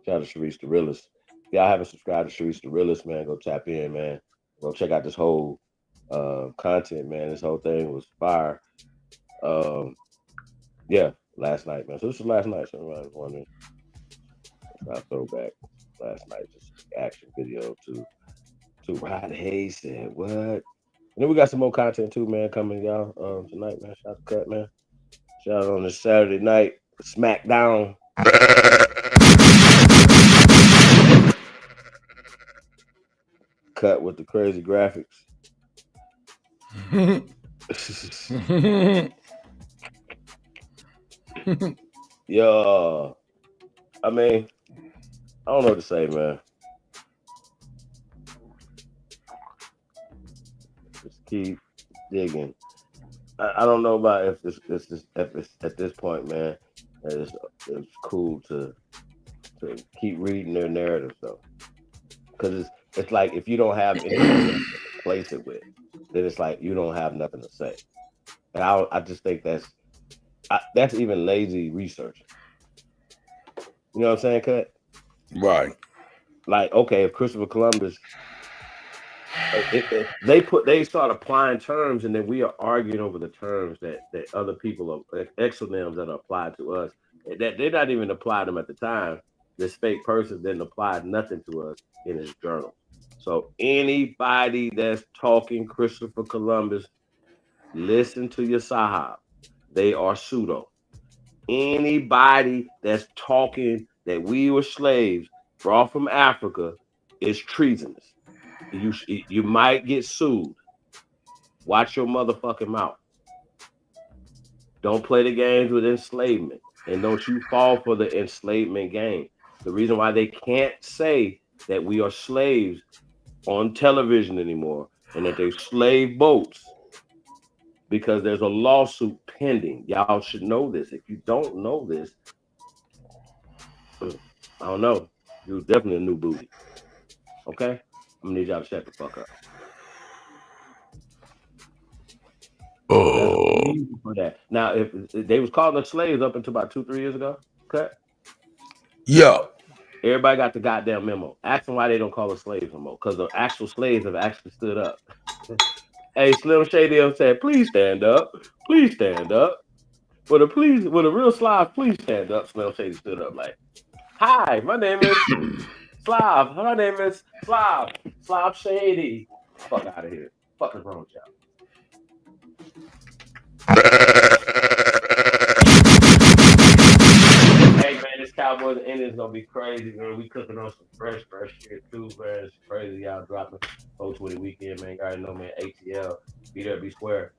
Shout out to Sharice the Realist. If y'all haven't subscribed to Sharice the Realist, man, go tap in, man. Go check out this whole content, man. This whole thing was fire. Last night, man. So this was last night. So I was wondering. It's not throwback. Last night, just action video to Rod Hayes said what? And then we got some more content too, man, coming y'all tonight, man. Shout out to Cut, man. Shout out on this Saturday night, SmackDown. Cut with the crazy graphics. Yo, I mean, I don't know what to say, man. Just keep digging. I don't know about if it's at this point, man. It's cool to keep reading their narrative though, because it's like if you don't have anything to replace it with, then it's like you don't have nothing to say. And I just think that's even lazy research. You know what I'm saying, Cut? Right. Like, okay, if Christopher Columbus, they start applying terms, and then we are arguing over the terms that other people are exonyms that are applied to us. That they're not even applied them at the time. This fake person didn't apply nothing to us in his journal. So anybody that's talking Christopher Columbus, listen to your Sahab. They are pseudo. Anybody that's talking that we were slaves brought from Africa is treasonous. You might get sued. Watch your motherfucking mouth. Don't play the games with enslavement, and don't you fall for the enslavement game. The reason why they can't say that we are slaves on television anymore and that they're slave boats, because there's a lawsuit pending. Y'all should know this. If you don't know this, I don't know. You're definitely a new booty. Okay? I'm gonna need y'all to shut the fuck up. Oh. For that. Now, if they was calling us slaves up until about 2-3 years ago, okay? Yeah. Everybody got the goddamn memo. Ask them why they don't call us slaves no more. Because the actual slaves have actually stood up. Hey, Slim Shady said, please stand up. Please stand up. With a real Slav, please stand up. Slim Shady stood up like, hi, my name is Slav. My name is Slav. Slav Shady. Fuck out of here. Fuck is wrong with y'all? Hey man, this Cowboys and Indians gonna be crazy, man. We cooking on some fresh shit too, man. It's crazy, y'all dropping 420 weekend, man. You already know, man. ATL, be there, be square.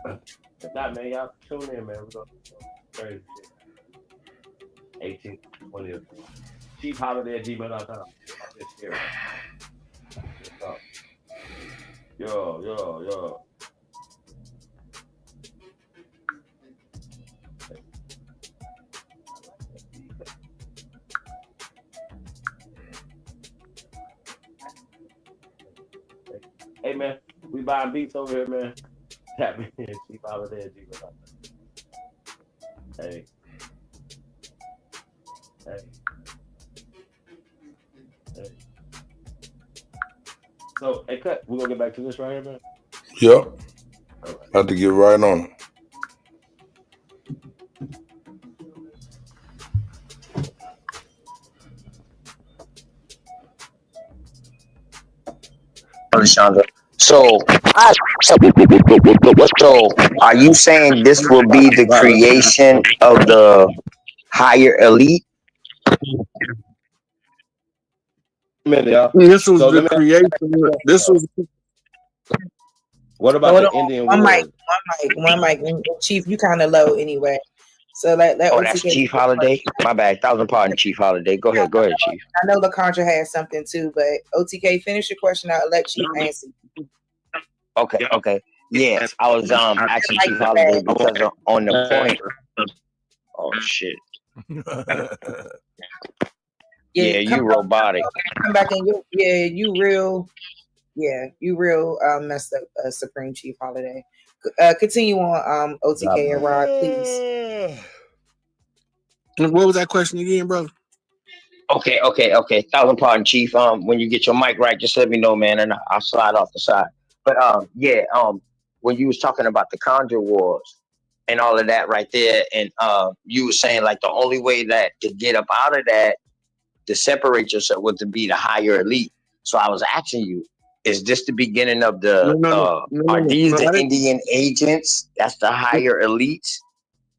If not, man, y'all tune in, man. We're gonna do crazy shit. 18th, 20th. Chiefholiday@gmail.com. Yo. Hey man, we buying beats over here, man. Tap me in, Chiefholiday@gmail.com. Hey. So, hey, Cut, we're gonna get back to this right here, man. Yep. Right. Have to get right on it. Alexandra. So are you saying this will be the creation of the higher elite? This was the creation. This was. What about the Indian Wars? One mic. Chief, you kind of low anyway. So let that's Chief Holiday. My bad. 1,000 pardon, Chief Holiday. Go ahead, Chief. I know LaContra has something too, but OTK, finish your question. I'll let Chief answer. Okay. Yes, I was asking Chief Holiday because on the point. Oh shit. Yeah, you robotic. Come back and you real messed up, Supreme Chief Holiday. Continue on, OTK and Rod, please. What was that question again, brother? Okay. 1,000 pardon, Chief. When you get your mic right, just let me know, man, and I'll slide off the side. But when you was talking about the Conjure Wars and all of that right there, and you were saying like the only way that to get up out of that, to separate yourself, was to be the higher elite. So I was asking you, is this the beginning of the? Are these the Indian agents? That's the higher elites.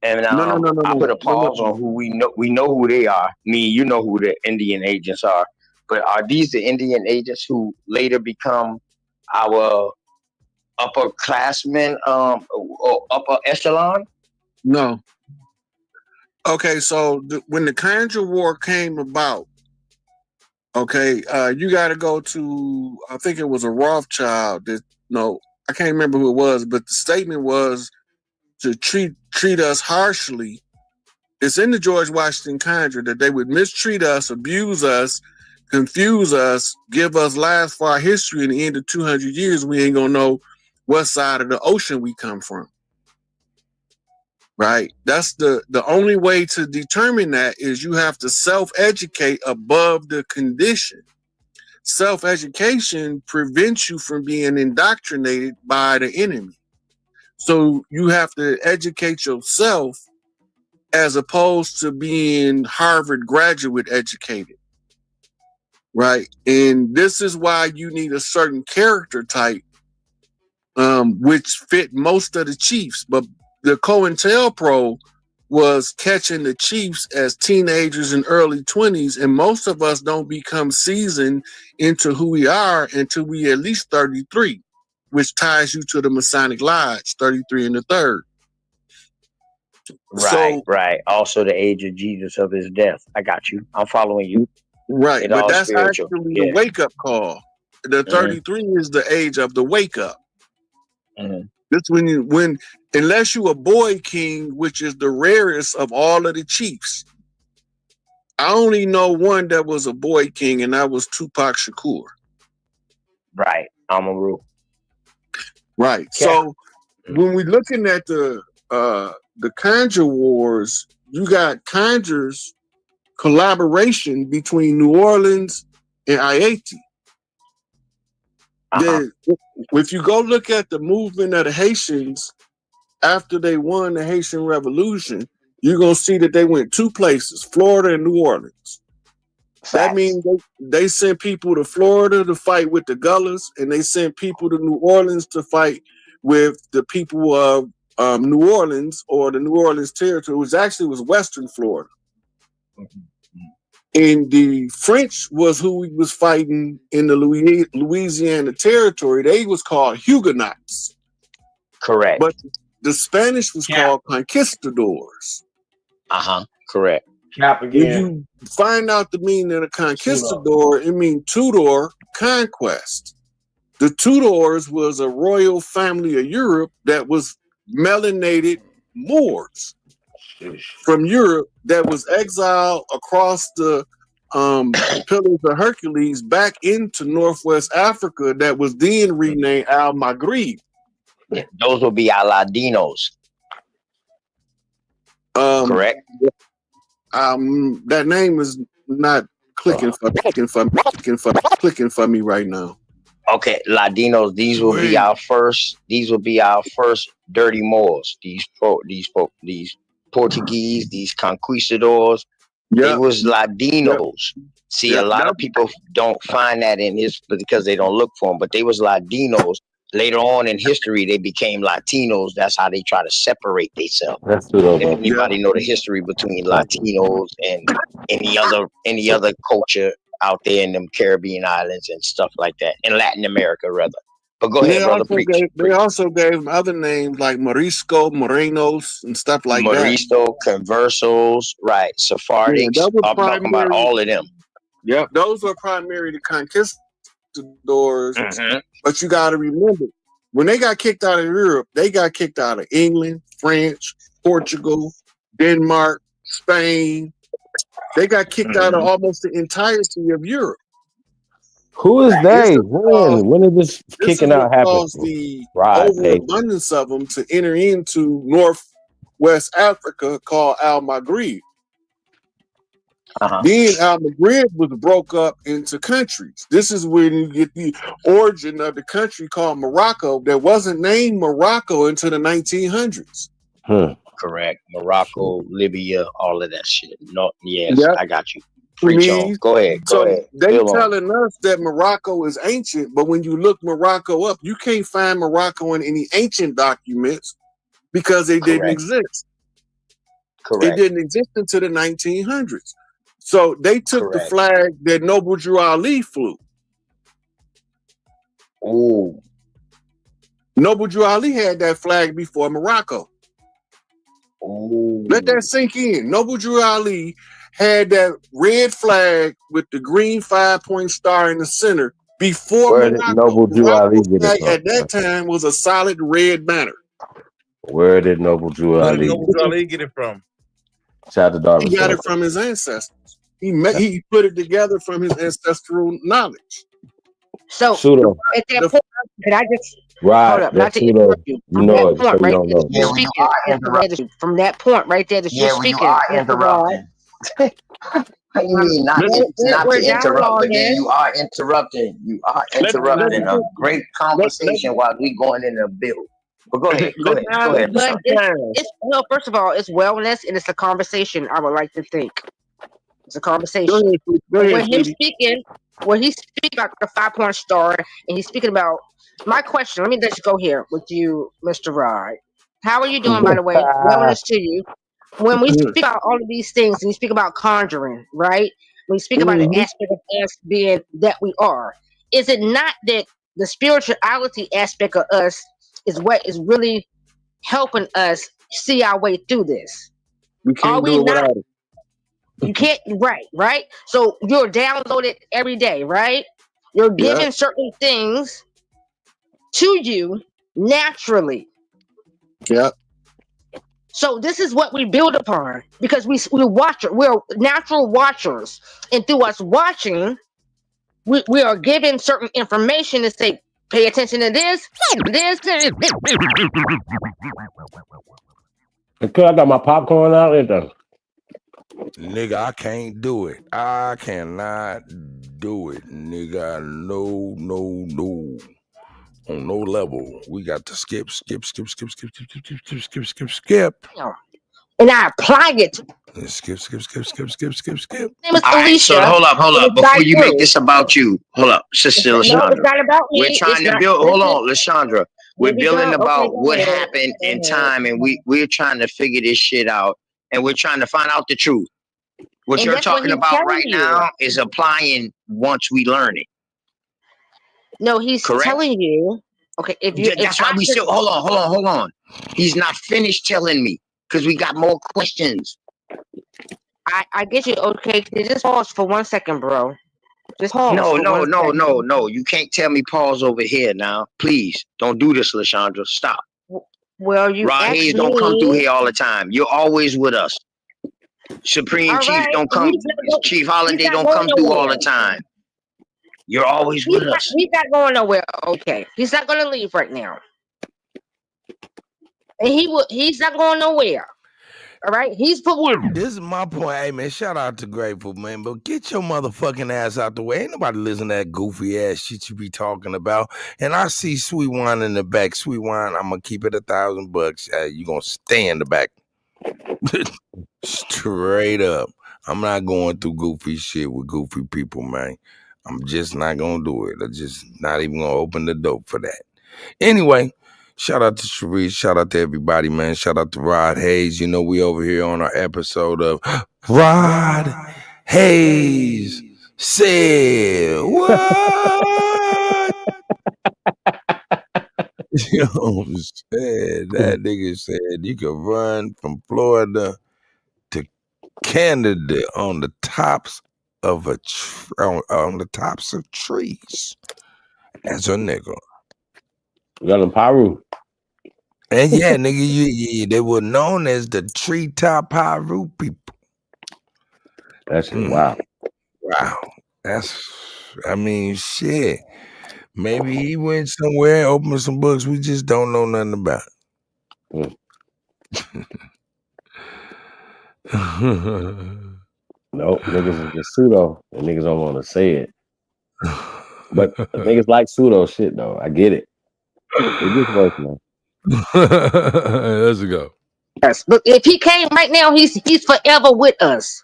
And I put a pause on who we know. We know who they are. Me, you know who the Indian agents are. But are these the Indian agents who later become our upperclassmen, or upper echelon? No. Okay, so when the Conjure War came about, okay, you got to go to, I think it was a Rothschild. I can't remember who it was, but the statement was to treat us harshly. It's in the George Washington Conjure that they would mistreat us, abuse us, confuse us, give us lies for our history. In the end of 200 years, we ain't gonna know what side of the ocean we come from. right? That's the only way to determine that is you have to self-educate above the condition. Self-education prevents you from being indoctrinated by the enemy. So you have to educate yourself as opposed to being Harvard graduate educated, right? And this is why you need a certain character type, which fit most of the Chiefs. But the COINTELPRO was catching the Chiefs as teenagers in early 20s, and most of us don't become seasoned into who we are until we at least 33, which ties you to the Masonic Lodge, 33 and the third. Right. Also the age of Jesus of his death. I got you. I'm following you. Right, but that's spiritual. Actually the wake-up call. The 33 is the age of the wake-up. That's when unless you a boy king, which is the rarest of all of the chiefs. I only know one that was a boy king, and that was Tupac Shakur. Right, Amaru. Right. Okay. So when we're looking at the Conjure Wars, you got Conjure's collaboration between New Orleans and Haiti. If you go look at the movement of the Haitians after they won the Haitian Revolution, you're going to see that they went two places, Florida and New Orleans. Facts. That means they sent people to Florida to fight with the Gullahs, and they sent people to New Orleans to fight with the people of New Orleans, or the New Orleans territory, which actually was Western Florida. And the French was who he was fighting in the Louisiana territory. They was called Huguenots. Correct. But the Spanish was called conquistadors. Correct. When you find out the meaning of a conquistador, it means Tudor conquest. The Tudors was a royal family of Europe that was melanated Moors from Europe that was exiled across the Pillars of Hercules back into Northwest Africa that was then renamed Al-Maghrib. Yeah, those will be Ladinos. Correct. That name is not clicking for me right now. Okay, Ladinos. These will be our first. These will be our first dirty Moors. These Portuguese, these conquistadors. They was Ladinos. See, a lot of people don't find that in history because they don't look for them. But they was Ladinos. Later on in history, they became Latinos. That's how they try to separate themselves. If anybody know the history between Latinos and any other culture out there in them Caribbean islands and stuff like that, in Latin America rather. But go ahead, brother. They also gave them other names like Morisco, Morenos, and stuff like that. Morisco, Conversos, right? Sephardics. I'm talking about all of them. Yep, those were primarily the conquistadors. But you got to remember, when they got kicked out of Europe, they got kicked out of England, France, Portugal, Denmark, Spain. They got kicked out of almost the entirety of Europe. Who is they? When did this kicking out happen? The overabundance of them to enter into Northwest Africa called Al-Maghrib. Then Al-Maghrib was broke up into countries. This is when you get the origin of the country called Morocco that wasn't named Morocco until the 1900s. Correct. Morocco, Libya, all of that shit. No, yes, I got you. Preach on. Go ahead. They telling us that Morocco is ancient, but when you look Morocco up, you can't find Morocco in any ancient documents because they didn't exist. It didn't exist until the 1900s. So they took the flag that Noble Drew Ali flew. Oh. Noble Drew Ali had that flag before Morocco. Oh. Let that sink in. Noble Drew Ali had that red flag with the green 5-point star in the center before Morocco. Noble Drew Ali get it from? At that time was a solid red banner. Where did Noble Drew Ali get it from? Shout out to Darby. He got it from his ancestors. He put it together from his ancestral knowledge. So at that point, can I just Right. Hold up, not That's to pseudo. interrupt you. You From know that it, so point you right don't there that know. you're speaking, from that point right there that you're speaking, Mr. Rod, What you mean not we're to interrupt, but then dialoguing. you are interrupting. You are Let interrupting a great let conversation while we going in the build. But go ahead, let Mr. But Sean. it's well, first of all, it's wellness and it's a conversation. I would like to think it's a conversation. Go And ahead, sweetie. when he's speaking about the 5-point star, and he's speaking about my question. Let me just go here with you, Mr. Rod. How are you doing, by the way? Wellness to you. When we speak about all of these things, and we speak about conjuring, right? When we speak about the aspect of us being that we are, is it not that the spirituality aspect of us is what is really helping us see our way through this? We Are can't we do it not? without it. You can't, right? So you're downloaded every day, right? You're Yeah. given certain things to you naturally. Yeah. So this is what we build upon because we're natural watchers, and through us watching, we are given certain information to say, pay attention to this. Okay, I got my popcorn out there. Nigga, I can't do it. I cannot do it, nigga. No. On no level. We got to skip. And I apply it. Skip. Name is All right, so Alicia. hold up. And it's Before you make through. this about you, hold up, Sister No, it's Lashandra. not about me. We're trying It's to not. build. Hold Listen, on, Lashandra. We're here we building go. about Okay, go what ahead. happened in time, and we're trying to figure this shit out, and we're trying to find out the truth. What And you're that's what talking he's about telling right you. now is applying once we learn it. No, he's Correct? telling you. Okay, That's why we still hold on. He's not finished telling me because we got more questions. I get you. Okay, just pause for 1 second, bro. Just pause. No. for 1 second. You can't tell me pause over here now. Please don't do this, Lashandra. Stop. Well, you Rod asked Hayes me. don't come through here all the time. You're always with us. Supreme All Chief right, don't come. Chief Holiday don't come through all the time. You're always with us. He's not going nowhere. Okay, he's not going to leave right now, and he's not going nowhere. All right, he's put one. This is my point. Hey, man, shout out to Grateful, man. But get your motherfucking ass out the way. Ain't nobody listening to that goofy ass shit you be talking about. And I see Sweet Wine in the back. Sweet Wine, I'm going to keep it $1,000. You going to stay in the back. Straight up. I'm not going through goofy shit with goofy people, man. I'm just not going to do it. I'm just not even going to open the door for that. Anyway, shout out to Sharice. Shout out to everybody, man. Shout out to Rod Hayes. You know, we over here on our episode of Rod Hayes Said What? You know what I'm saying? That nigga said you could run from Florida to Canada on the tops of on the tops of trees as a nigga. Got a Paru. And yeah, nigga, they were known as the treetop Pyru people. That's wow. I mean, shit. Maybe he went somewhere, opened some books we just don't know nothing about. Nope, niggas is just pseudo, and niggas don't want to say it. But niggas like pseudo shit though. I get it. It gets worse, man. Let's go. Yes, but if he came right now, he's forever with us.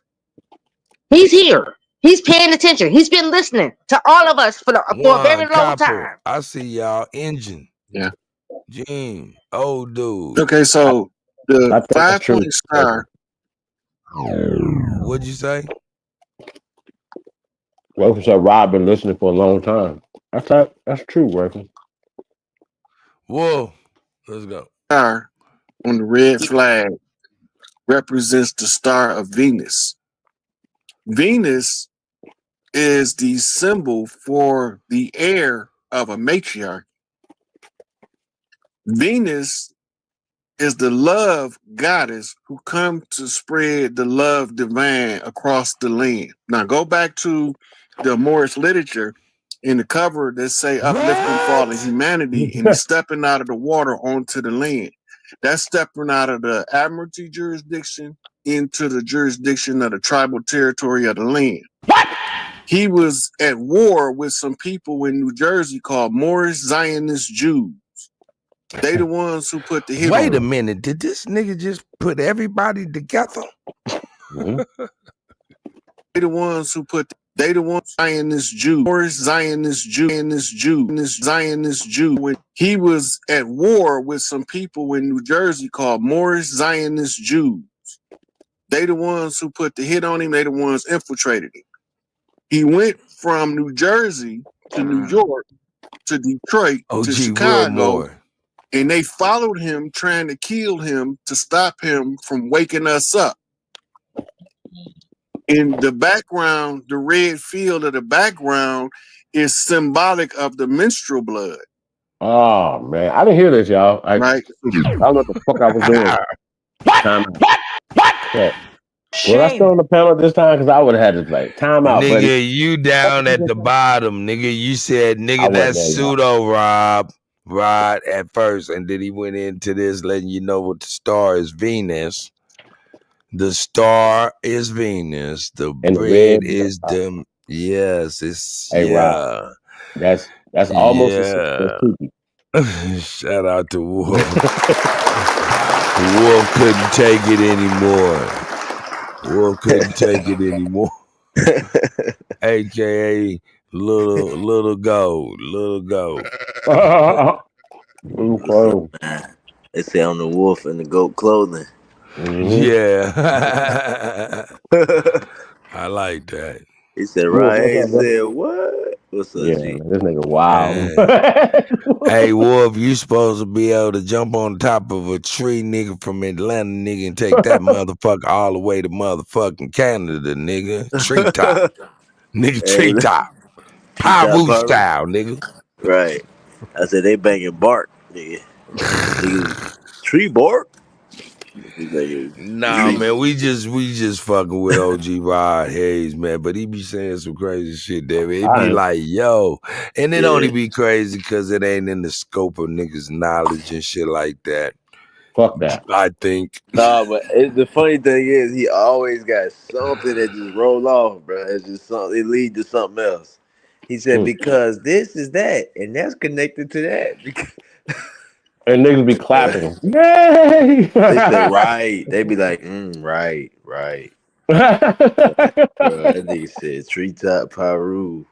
He's here. He's paying attention. He's been listening to all of us for a very long time. I see y'all. Engine. Yeah. Gene. Old dude. Okay, so the 5-point star. What'd you say? Well, said Rob been listening for a long time. That's true, Working. Whoa. Let's go. Star on the red flag represents the star of Venus. Venus is the symbol for the heir of a matriarch. Venus is the love goddess who come to spread the love divine across the land. Now go back to the Moorish literature in the cover that say uplifting fallen humanity, and he's stepping out of the water onto the land. That's stepping out of the admiralty jurisdiction into the jurisdiction of the tribal territory of the land. What? He was at war with some people in New Jersey called Moorish Zionist Jews. They the ones who put the hit on him. Wait a minute, did this nigga just put everybody together? They the ones who put. They the ones Zionist Jew, Moorish Zionist Jew, Zionist Jew. When he was at war with some people in New Jersey called Moorish Zionist Jews. They the ones who put the hit on him. They the ones infiltrated him. He went from New Jersey to New York to Detroit to Chicago, and they followed him trying to kill him to stop him from waking us up. In the background, the red field of the background is symbolic of the menstrual blood. Oh man, I didn't hear this, y'all. Right? I don't know what the fuck I was doing. What? Yeah. Was I still on the panel this time? Because I would have had to like time out. Nigga, buddy. you down at the bottom, nigga. You said, nigga, that's pseudo Rob at first, and then he went into this letting you know what the star is Venus. The star is Venus. The bread is the it's Rob, that's almost Shout out to Wolf. Wolf couldn't take it anymore. Wolf couldn't take it anymore. AKA little gold. They say I'm the wolf in the goat clothing. Yeah. I like that. He said, right? He said, what? What's up, G? This nigga wild. Hey, Wolf, you supposed to be able to jump on top of a tree, nigga, from Atlanta, nigga, and take that motherfucker all the way to motherfucking Canada, nigga. Treetop. Nigga, treetop. Pyro style, nigga. Right. I said, they banging bark, nigga. Tree bark? Nah, man, we just fucking with OG Rod Hayes, man. But he be saying some crazy shit there. It be like, yo, and it only be crazy because it ain't in the scope of niggas' knowledge and shit like that. Fuck that. I think. Nah, but the funny thing is, he always got something that just roll off, bro. It's just something. It lead to something else. He said because this is that, and that's connected to that. And niggas be clapping. Yay! They say right. They be like, right. Bro, that nigga said treetop Pyru.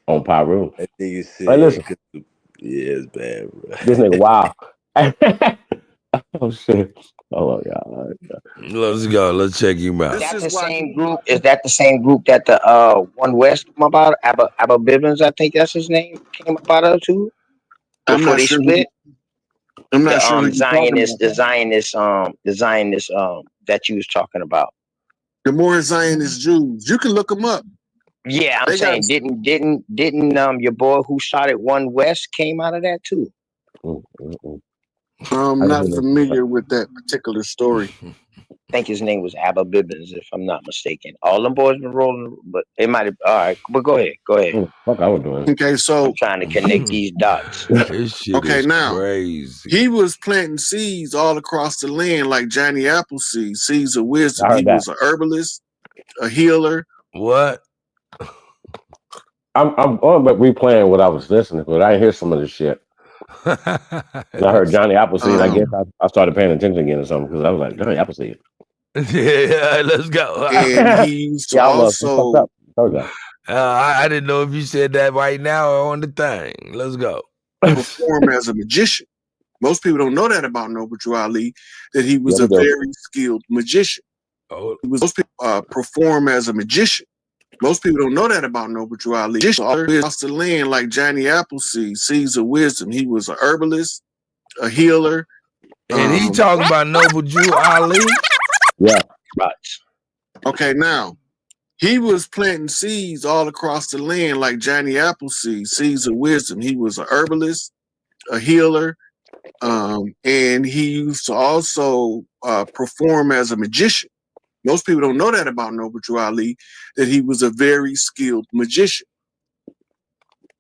On Pyru. That nigga said, hey, listen. Yeah, it's bad, bro. This nigga wow. Oh shit. Oh y'all. Let's go. Let's check him out. Is that the same group? Is that the same group that the One West came about? Abba Bibbins, I think that's his name, came up out of too. Before they split. I'm not sure. The Zionist that you was talking about. The more Zionist Jews, you can look them up. Yeah, I'm saying didn't your boy who started One West came out of that too? I'm not familiar with that particular story. I think his name was Abba Bibbins, if I'm not mistaken. All them boys been rolling, but it might have. All right, but go ahead. Fuck, I was doing. Okay, so I'm trying to connect these dots. This shit is crazy. He was planting seeds all across the land like Johnny Appleseed, seeds of wisdom. He was an herbalist, a healer. What? I'm on replaying what I was listening to, but I didn't hear some of the shit. And I heard Johnny Appleseed. I guess I started paying attention again or something because I was like, Johnny Appleseed. Yeah, let's go. And he used to also. I didn't know if you said that right now or on the thing. Let's go. Perform as a magician. Most people don't know that about Noble Drew Ali, that he was a very skilled magician. Most people perform as a magician. Most people don't know that about Noble Drew Ali. Across the land like Johnny Appleseed, seeds of wisdom. He was a herbalist, a healer. And he talking about Noble Drew Ali? Yeah. Right. Okay, now, he was planting seeds all across the land like Johnny Appleseed, seeds of wisdom. He was a herbalist, a healer, and he used to also perform as a magician. Most people don't know that about Noble Drew Ali, that he was a very skilled magician.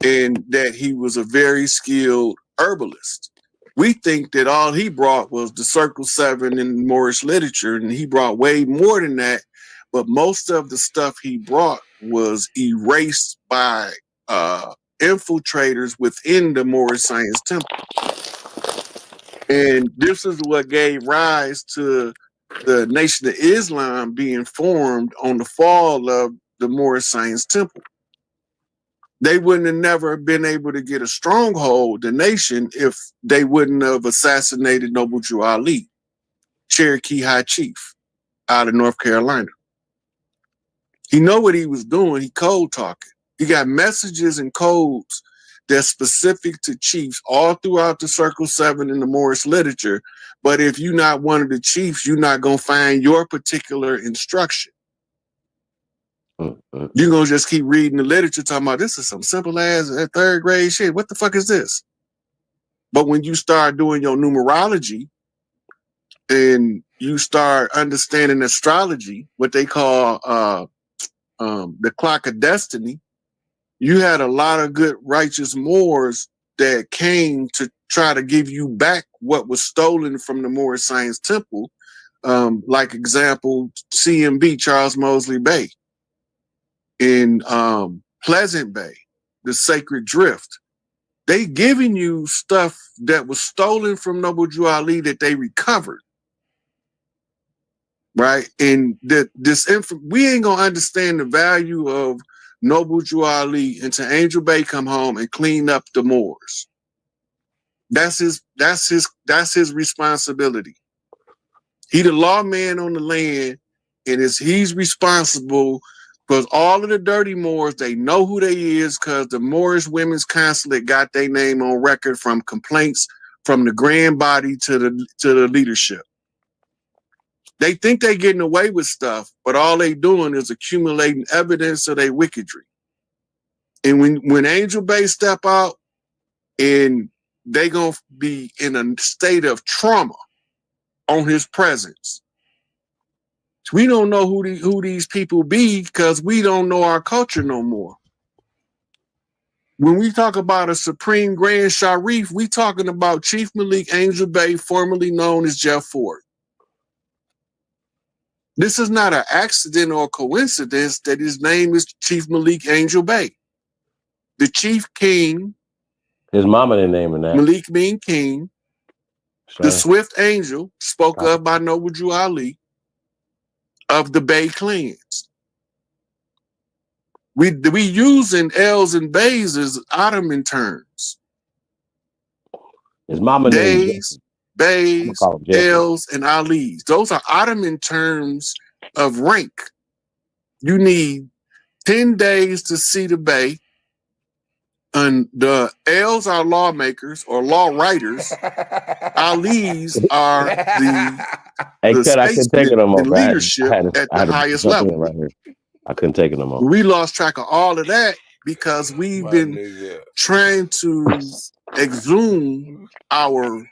and that he was a very skilled herbalist. We think that all he brought was the Circle 7 in Moorish literature, and he brought way more than that. But most of the stuff he brought was erased by infiltrators within the Moorish Science Temple. And this is what gave rise to the Nation of Islam being formed on the fall of the Moorish Science Temple. They wouldn't have never been able to get a stronghold, the nation, if they wouldn't have assassinated Noble Drew Ali, Cherokee High Chief out of North Carolina. He know what he was doing. He code talking. He got messages and codes that's specific to chiefs all throughout the Circle 7 in the Moorish literature. But if you're not one of the chiefs, you're not going to find your particular instruction. You're going to just keep reading the literature talking about this is some simple ass third grade shit. What the fuck is this? But when you start doing your numerology and you start understanding astrology, what they call the clock of destiny, you had a lot of good righteous Moors that came to try to give you back what was stolen from the Moorish Science Temple. Like example, CMB, Charles Mosley Bay. In Pleasant Bay, the Sacred Drift, they giving you stuff that was stolen from Noble Drew Ali that they recovered, right? And we ain't gonna understand the value of Noble Drew Ali until Angel Bay come home and clean up the Moors. That's his responsibility. He the lawman on the land, and he's responsible. Because all of the dirty Moors, they know who they is because the Moorish Women's Consulate got their name on record from complaints from the grand body to the leadership. They think they getting away with stuff, but all they doing is accumulating evidence of their wickedry. And when Angel Bay step out, and they gonna be in a state of trauma on his presence. We don't know who these people be because we don't know our culture no more. When we talk about a Supreme Grand Sharif, we talking about Chief Malik Angel Bay, formerly known as Jeff Ford. This is not an accident or coincidence that his name is Chief Malik Angel Bay. The Chief King, his mama didn't name him that. Malik mean King, the Swift Angel, spoke of by Noble Drew Ali, of the Bay clans. We using L's and Bays as Ottoman terms. His mama Days, Bays, L's, and Ali's. Those are Ottoman terms of rank. You need 10 days to see the Bay. And the L's are lawmakers or law writers. Ali's are the statesmen and leadership at the highest level. Right here. I couldn't take it no more. We lost track of all of that because we've been trying to exhume our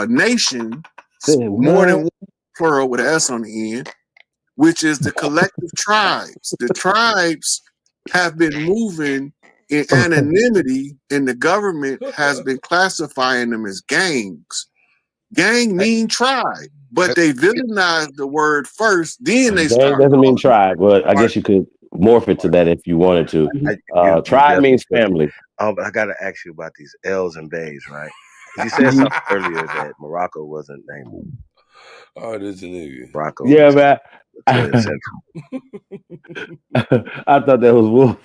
nation, more than one plural with an S on the end, which is the collective tribes. The tribes have been moving in anonymity, and the government has been classifying them as gangs. Gang mean tribe, but they villainized the word first, then they started. Doesn't mean tribe, but I guess you could morph it to that if you wanted to. Tribe means family. But I got to ask you about these L's and Bays, right? You said something earlier that Morocco wasn't named. Oh, this nigga. Morocco. Yeah, man. I thought that was Wolf.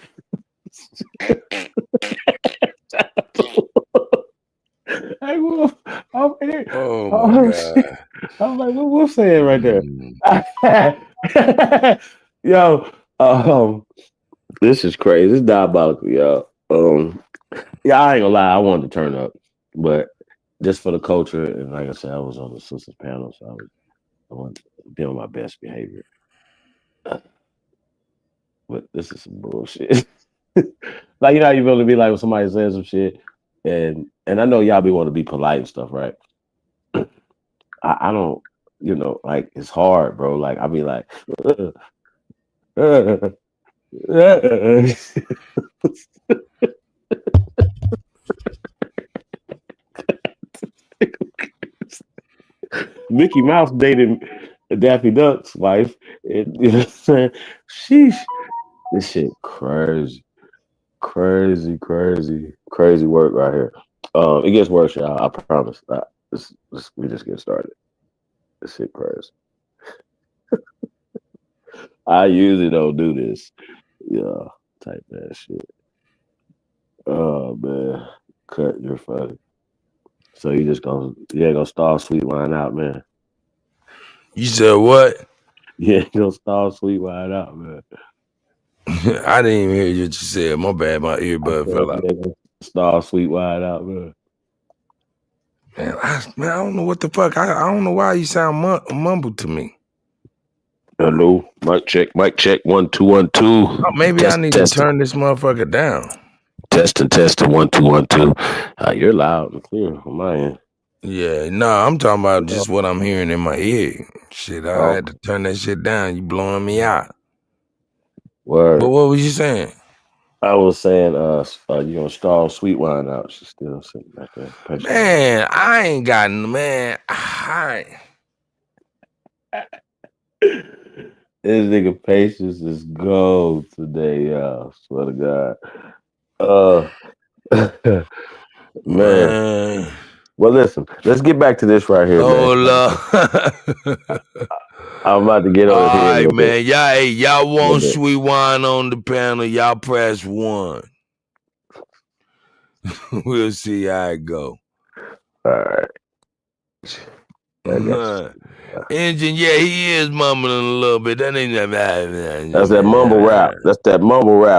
Hey, Wolf. Oh my God. I'm like, what Wolf saying right there? Yo, this is crazy. This is diabolical, y'all. Yeah, I ain't gonna lie. I wanted to turn up, but just for the culture, and like I said, I was on the sisters panel, so I wanted to be on my best behavior. But this is some bullshit. Like, you know how you really be like when somebody says some shit, and I know y'all be want to be polite and stuff, right? I don't, like, it's hard, bro. Like, I be like, Mickey Mouse dated Daffy Duck's wife. And, you know what I'm saying? Sheesh. This shit crazy. Crazy work right here. It gets worse, y'all. I promise. We just get started. This shit crazy. I usually don't do this. Yeah, type that shit. Oh man, cut. You're funny. So you ain't gonna stall Sweet Wine out, man. You said what? Yeah, gonna stall Sweet Wine out, man. I didn't even hear you said. My bad, my earbud fell out. Stall Sweet Wine out, man. Man, I don't know what the fuck. I don't know why you sound mumbled to me. Hello, mic check, 1 2 1 2. Oh, maybe I need to turn this motherfucker down. Testing 1 2 1 2. You're loud and clear on my end. Yeah, no, I'm talking about just what I'm hearing in my ear. Shit, I had to turn that shit down. You blowing me out. Word. But what was you saying? I was saying, you gonna stall Sweet Wine out. She's still sitting back there. Man, I ain't got This nigga patience is gold today, y'all. Swear to God. Man. Well, listen, let's get back to this right here, man. I'm about to get on all right, man. Y'all want Sweet Wine on the panel? Y'all press 1. We'll see how it go. All right. Engine, yeah, he is mumbling a little bit. That ain't That's that mumble rap.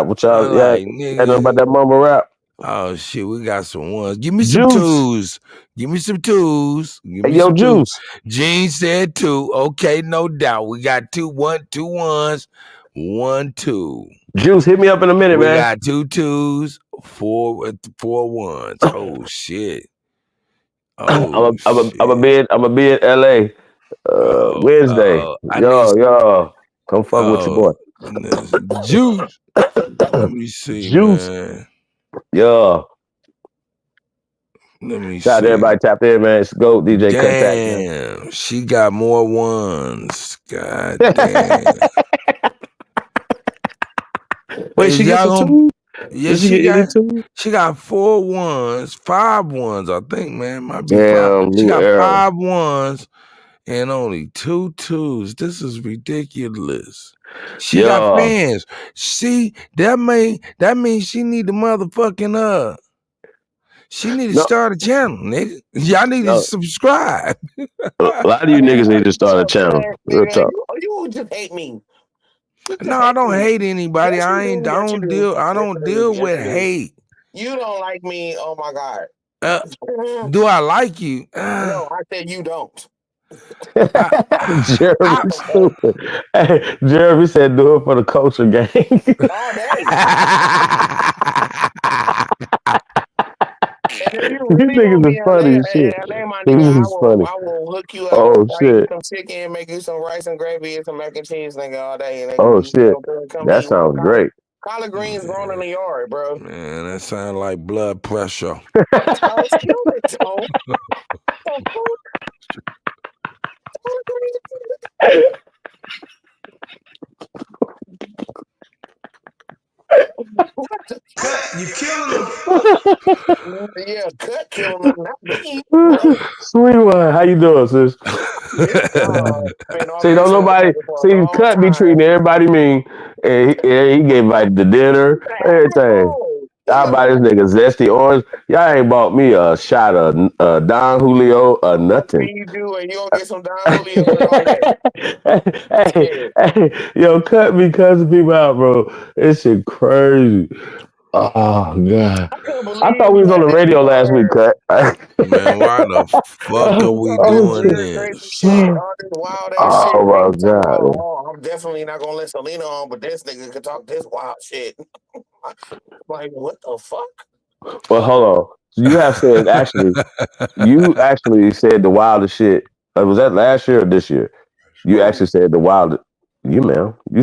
What y'all know about that mumble rap? Oh shit, we got some ones. Give me some twos. Give me some twos. Give me some Juice. Gene said 2. Okay, no doubt. We got 2 ones. 1 2. Juice, hit me up in a minute, man. We got 2 2s, 4 1s. Oh shit. I'm gonna be in LA Wednesday. Yo, come fuck with your boy. Juice. Let me see, Juice. man. Yo. Let me Shout out see. everybody tap in, man. It's go DJ Kuttack. Damn, she got more ones. God damn. Wait, she got some two? Yeah, she got 4 1s, 5 1s, I think, man. Might be 5. She got 5 1s and only 2 2s. This is ridiculous. She got fans. See, that means she need the motherfucking she need to start a channel, nigga. Y'all need to subscribe. A lot of you niggas need to start a channel. Real talk. You just hate me. No, I don't hate anybody. I don't deal with hate. You don't like me. Oh my God. Do I like you? No, I said you don't. Jeremy stupid. Hey, Jeremy said do it for the culture gang. All day. And if you really These niggas is funny as shit. I will hook you up. Oh shit. Some chicken, make you some rice and gravy and some mac and cheese, nigga, all day. Nigga, oh shit. That sounds great. Collard greens grown in the yard, bro. Man, that sounds like blood pressure. That's how it's killed, Tom. You killing them. Yeah, Cut killing them, not me. Sweet one, how you doing, sis? See, don't nobody Cut be treating everybody mean, and he gave like the dinner, everything. I buy this nigga zesty orange. Y'all ain't bought me a shot of Don Julio or nothing. You do, and you don't get some Don Julio and all that. hey, yo, cut me cussing people out, bro. This shit crazy. Oh God! I thought we was on the radio last week, Cut. Man, why the fuck are we doing this? Oh my God! I'm definitely not gonna let Selena on, but this nigga can talk this wild shit. Like, what the fuck? Well, hold on. You have said you actually said the wildest shit. Was that last year or this year? You actually said the wildest. You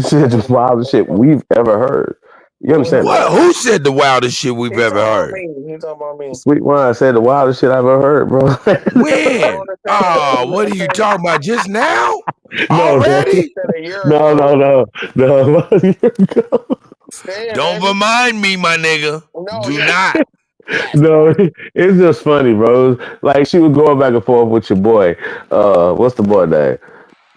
said the wildest shit we've ever heard. You understand What? that? Who said the wildest shit we've He ever talking about heard? me. He talking about me. Sweet Wine said the wildest shit I've ever heard, bro. When? On Oh, what are the you same, talking about? Just now? No, no, Already? said a year no, ago. no. A year ago. Stand, Don't baby. remind me, my nigga. No, Do yeah. not. No, it's just funny, bro. Like she was going back and forth with your boy. What's the boy name?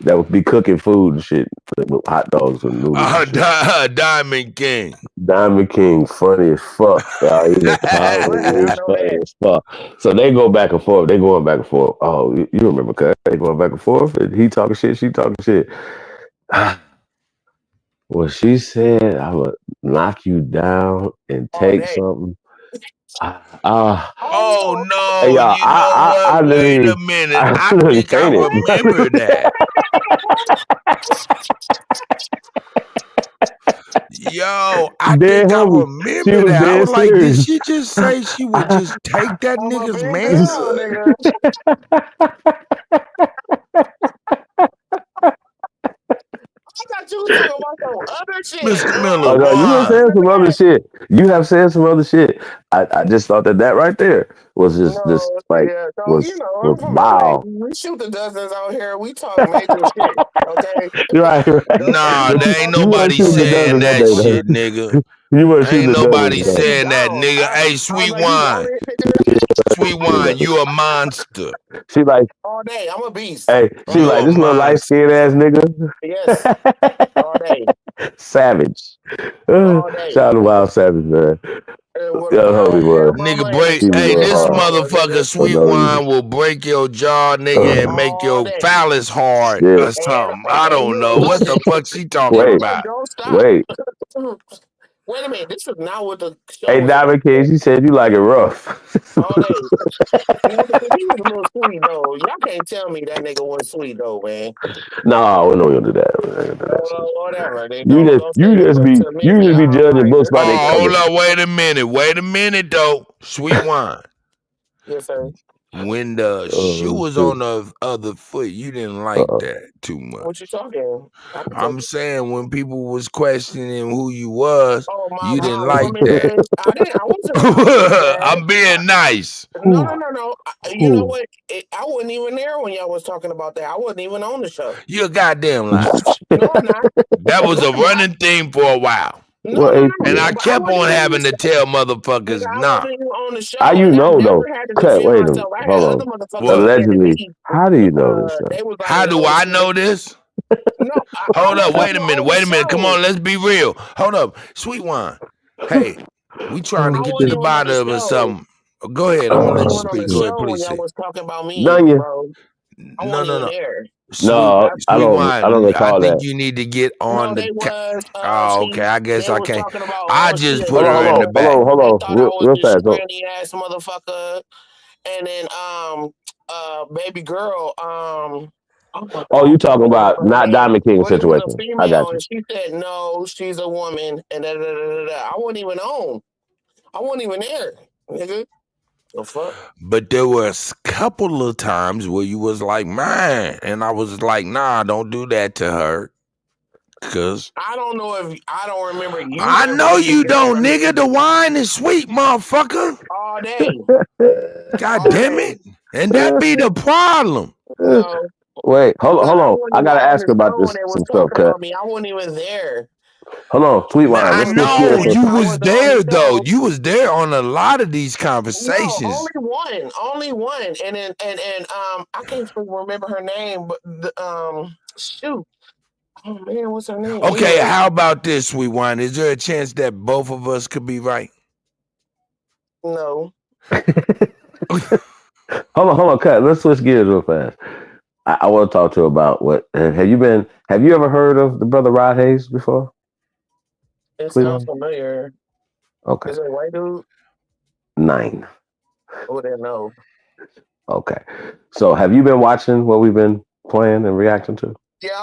That would be cooking food and shit with hot dogs and noodles and shit. Diamond King. Diamond King, funny as fuck. He was powerful. Really? I He's know funny that. as fuck. So they go back and forth. They going back and forth. Oh, you remember, cuz they going back and forth, and he talking shit, she talking shit. Well, she said, "I would knock you down and All take day. something." Oh Hey, no, y'all, you know what? I Wait a literally, minute. I I literally think I fainted. remember that. Yo, I Dead think I homie. She remember was that. I dead was like, did serious. she just say she would just take that I'm a nigga's big girl, manhood? nigga. I thought you was talking about some other shit. Mr. Oh Miller, no, you were why? saying some other shit. You have said some other shit. I just thought that right there was just No, like yeah. So you was know, I'm was from LA. wow. We shoot the dozens out here. We talk major shit. Okay. Right, right. Nah, Don't there ain't You weren't nobody shooting the saying dozens that that day, though. shit, nigga. You weren't shooting Ain't the nobody dozens, yeah, though. he's saying that, gone. nigga. Hey, I was sweet like, you wine. on it, nigga? Sweet wine, you a monster. She like, All day. I'm a beast. hey, she You like a this little light monster. skinned ass nigga. Yes. All day. Savage. All day. Shout out to Wild Savage, man. With Yeah, a homie long hair was. Nigga, mama and a break. He was Hey, straight going this hard. mama, nigga. motherfucker, For sweet no reason. wine, will break your jaw, nigga, and make All your day. phallus hard Yeah. or something. I And don't you know know what what? the fuck she talking You know Wait, what? about. Don't stop. wait. Wait a minute. This is not what the show Hey, was about. Diamond King, she said you like it rough. All day. You know, because he was a little sweet though. Y'all can't tell me that nigga wasn't sweet though, man. No, we don't do that. We don't do that shit. Whatever. They You don't just don't say you that. just But be to you me, just be I'm judging like, books this by their Oh, nigga. hold cover. up, wait a minute, though. Sweet wine. Yes, sir. When the shoe was Shit. on the other foot, you didn't like Uh-uh. that too much. What you talking? I can take I'm it. saying when people was questioning who you was, Oh, you my didn't like that. woman. I wasn't about that. I'm being nice. No. You know Ooh. what? I wasn't even there when y'all was talking about that. I wasn't even on the show. You're a goddamn lie. No, I'm not. That was No, a I'm not. running theme for a while. No, Well, no, hey, no. And I But I kept wasn't on even on the having to show. tell Nigga, motherfuckers, I nah. wasn't even on the how show, you and I know never though? had to Cut. defend Wait a minute. myself. I had Hold other on. motherfuckers Well, defending Allegedly, me. how do you know this? They was like, how do no, I it's know this? no. I Hold up, wasn't wait even a minute, on the Come show. on, let's be real. Hold up, sweet wine. Hey, we trying to I get to wasn't the even on the bottom of show. something. Go ahead, I I'm gonna wasn't let you even on speak. the Go ahead, show when please y'all say. was talking about me, None you. bro. I No, wasn't no, even no. there. Sweet, No, I sweet don't. I don't wine. I recall think that. you need to get No, on they the. was Oh, okay. Chief. I guess They I was can't. talking about I oh just shit. put her in the back. They thought I was real this fast. scranny ass motherfucker. And then baby girl, oh my Oh, god, you I can't talking remember about her not name. Diamond King But it was a situation? I female got you. and she said no, she's a woman and da da da da da. I wasn't even on. I wasn't even there, nigga. The fuck? But there was a couple of times where you was like, man, and I was like, nah, don't do that to her. Cause I don't know if I don't remember you I ever know you speaking up don't, for me nigga. The wine is sweet, motherfucker. all day. God All damn day. it. And that be the problem. No. Wait, hold Because I on. wasn't I even gotta on ask the her about show when this they was some stuff, talking cut. about me. I wasn't even there. Hold on, sweet wine. I Let's switch gears. know If you I was wasn't on the there though. show, You was there on a lot of these no, conversations. only one, and then and I can't remember her name, but shoot, oh man, what's her name? Okay, Anyway, how about this, sweet wine? Is there a chance that both of us could be right? no, Hold on, cut. Let's switch gears real fast. I want to talk to her about what have you ever heard of the brother Rod Hayes before? it Sweet sounds wine? familiar. Okay. Is it a white dude? 9. Oh, then no. Okay. So have you been watching what we've been playing and reacting to? Yeah,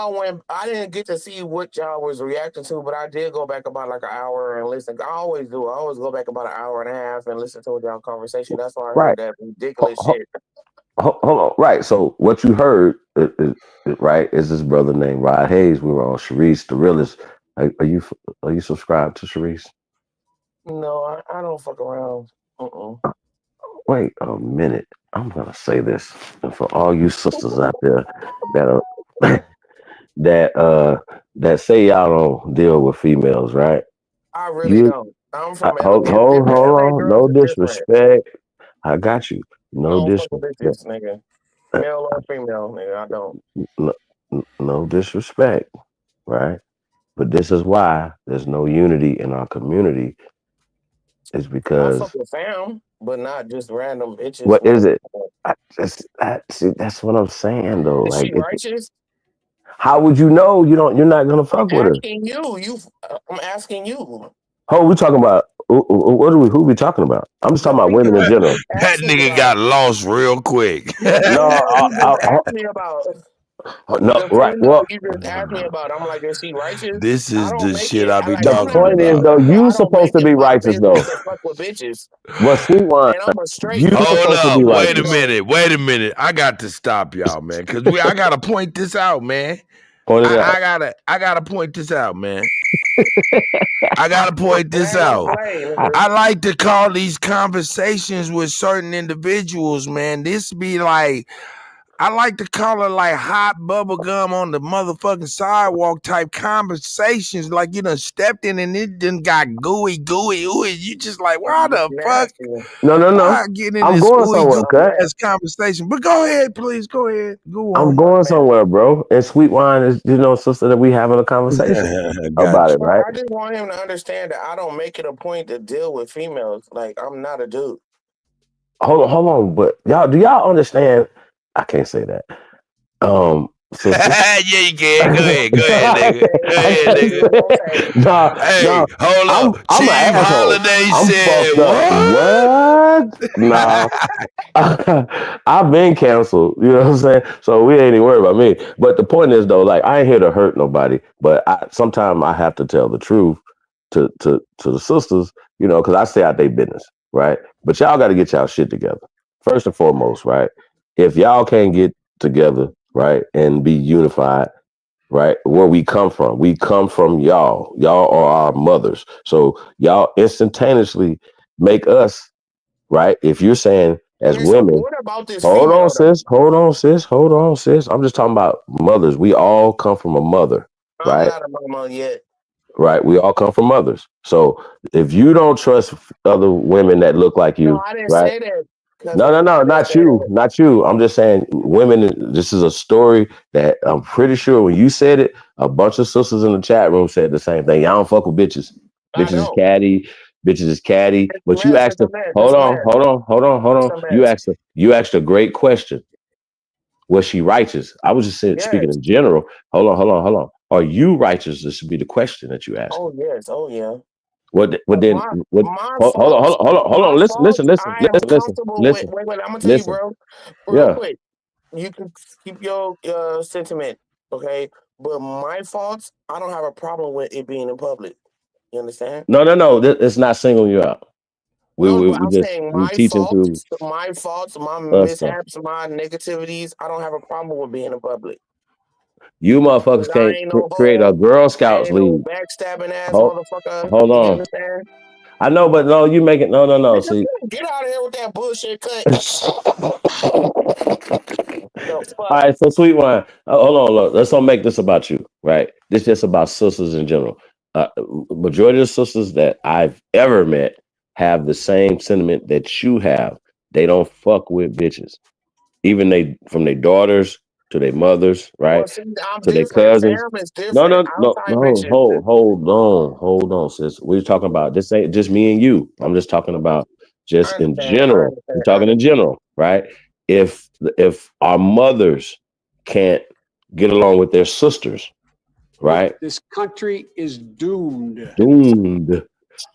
I didn't get to see what y'all was reacting to, but I did go back about like an hour and listen. I always do. I always go back about an hour and a half and listen to y'all conversation. That's why I heard Right. that ridiculous Hold shit. on. Right. So what you heard, right, is this brother named Rod Hayes. We were on Sharice, the realist. Are you subscribed to Sharice? No, I don't fuck around. Wait a minute. I'm gonna say this, and for all you sisters out there that are that say y'all don't deal with females, right? I really You don't. I'm from LA. hold It's different. LA on. girls No is different. disrespect. I got you. I No don't fuck with disrespect. bitches, nigga. Male or female, nigga. I don't. No, no disrespect, right? But this is why there's no unity in our community. Is I because fuck with fam, but not just random bitches. what is it? See, that's what I'm saying though. Is she Like, righteous? how would you know? You're not gonna I'm fuck with her. asking you. I'm asking you. Oh, we talking about who we talking about? I'm just talking The about women in female general. That ask me nigga about. got lost real quick. The No, female you just asked me about. no, The right. female Well, you just asked me about. I'm like, is she righteous? This I is don't the make shit it. I I be like. the I'm not talking a point is gay about. though, nigga. you I don't supposed make to it be my righteous though. business to fuck with bitches, But sweet wine, and I'm a straight you nigga. Hold supposed to be up. Wait a righteous. So minute. Wait a minute. I got to stop y'all, man. Cause I gotta point this out, man. Point it out. I gotta point this out, man. I gotta point this land your out. plane, nigga. I like to call these conversations with certain individuals, man. This be like, I like to call it like hot bubble gum on the motherfucking sidewalk type conversations. Like you done stepped in and it done got gooey. Ooey. You just like, why the fuck? Nasty. No. Why get in I'm this going ooey somewhere, gooey cut. ass conversation? But go ahead, please. Go ahead. Go I'm on. going somewhere, bro. And sweet wine is, sister, that we having a conversation about Gotcha. it, Bro, right? I just want him to understand that I don't make it a point to deal with females. Like, I'm not a dude. Hold on. But do y'all understand? I can't say that. Sister. Yeah, you can. Go ahead, nigga. Go ahead, nigga. No. Hey, hold up. I'm an Chief asshole. Holiday I'm said fucked up. What? Nah. I've been canceled. You know what I'm saying? So we ain't even worried about me. But the point is though, like I ain't here to hurt nobody. But sometimes I have to tell the truth to the sisters, because I stay out their business, right? But y'all got to get y'all shit together. First and foremost, right? If y'all can't get together, right, and be unified, right, where we come from y'all. Y'all are our mothers. So y'all instantaneously make us, right? If you're saying as Okay, so women, what about this hold female on, though? sis. I'm just talking about mothers. We all come from a mother, I'm right? not a mama yet. Right. We all come from mothers. So if you don't trust other women that look like No, you, I didn't right? say that, No, cousin. I didn't not say you, that. not you. I'm just saying, women. This is a story that I'm pretty sure when you said it, a bunch of sisters in the chat room said the same thing. Y'all don't fuck with bitches. I Bitches is don't. catty. Bitches is catty. It's a But you mess. asked It's a her. mess. It's Hold a on, mess. hold It's on. a mess. You asked a great question. Was she righteous? I was just speaking Yes. in general. Hold on. Are you righteous? This should be the question that you ask. Oh yes. Oh yeah. What But then? What? my Hold faults, on. my Listen. faults, I am comfortable with. Listen. Wait. I'm gonna tell you, Listen. bro. Real Yeah. quick. You can keep your sentiment, okay? But my faults, I don't have a problem with it being in public. You understand? No. It's not singling you out. No, but I'm saying We teaching through my faults, my us stuff. mishaps, my negativities. I don't have a problem with being in public. You Because motherfuckers I can't ain't no create a hoe. Girl I Scouts ain't no league. backstabbing ass Hold, motherfucker. hold You on. understand? I know, but no, you make it. No. Nigga, See. get out of here with that bullshit cut. The All fuck? right, so sweet wine. Hold on, look. Let's not make this about you, right? This is just about sisters in general. Majority of the sisters that I've ever met have the same sentiment that you have. They don't fuck with bitches, even from their daughters to their mothers, Well, right? see, I'm To their different. cousins. Fam is different. Outside bitches. Hold on, sis. We're talking about this ain't just me and you. I'm just talking about I just in understand. I general. We're understand. I talking in understand. general, right? If our mothers can't get along with their sisters, right? This country is doomed. Doomed,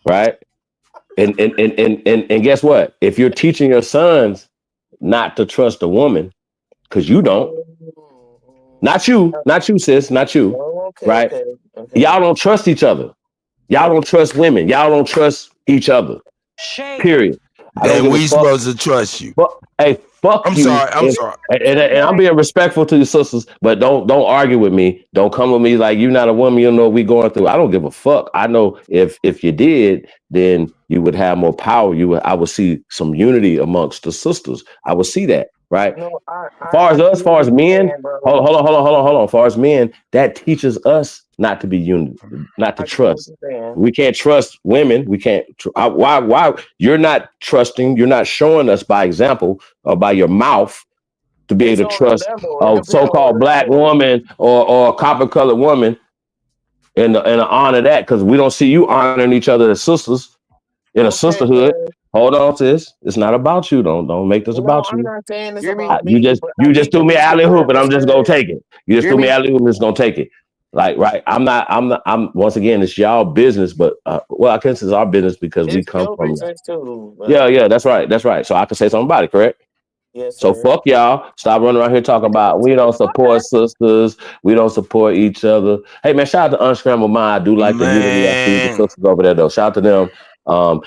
right? And guess what? If you're teaching your sons not to trust a woman, because you don't, not you, sis, not you, right? Okay. Y'all don't trust each other. Y'all don't trust women. Y'all don't trust each other. Shame. Period. I don't Then give a we fuck. supposed to trust you. But hey, Fuck I'm you. sorry. I'm sorry. And I'm being respectful to your sisters, but don't argue with me. Don't come with me like you're not a woman. You know what we going through. I don't give a fuck. I know if you did, then you would have more power. I would see some unity amongst the sisters. I would see that, right? No, As far as men, hold on. As far as men, that teaches us not to be unity, not to trust. We can't trust women. We can't. Why? You're not trusting. You're not showing us by example or by your mouth to be able to trust a so-called black woman or a copper-colored woman and honor that, because we don't see you honoring each other as sisters in a sisterhood. Hold on, sis. It's not about you. Don't make this about you. I'm not saying this about me. You just threw me alley hoop, and I'm just gonna take it. You just threw me alley hoop, and just gonna take it. Like, right? I'm once again, it's y'all business, but well, I guess it's our business because we come from. Yeah, that's right. So I can say something about it, correct? Yes, so fuck y'all. Stop running around here talking about we don't support sisters. We don't support each other. Hey man, shout out to Unscrambled Mind. I do like the unity I see the sisters over there though. Shout out to them.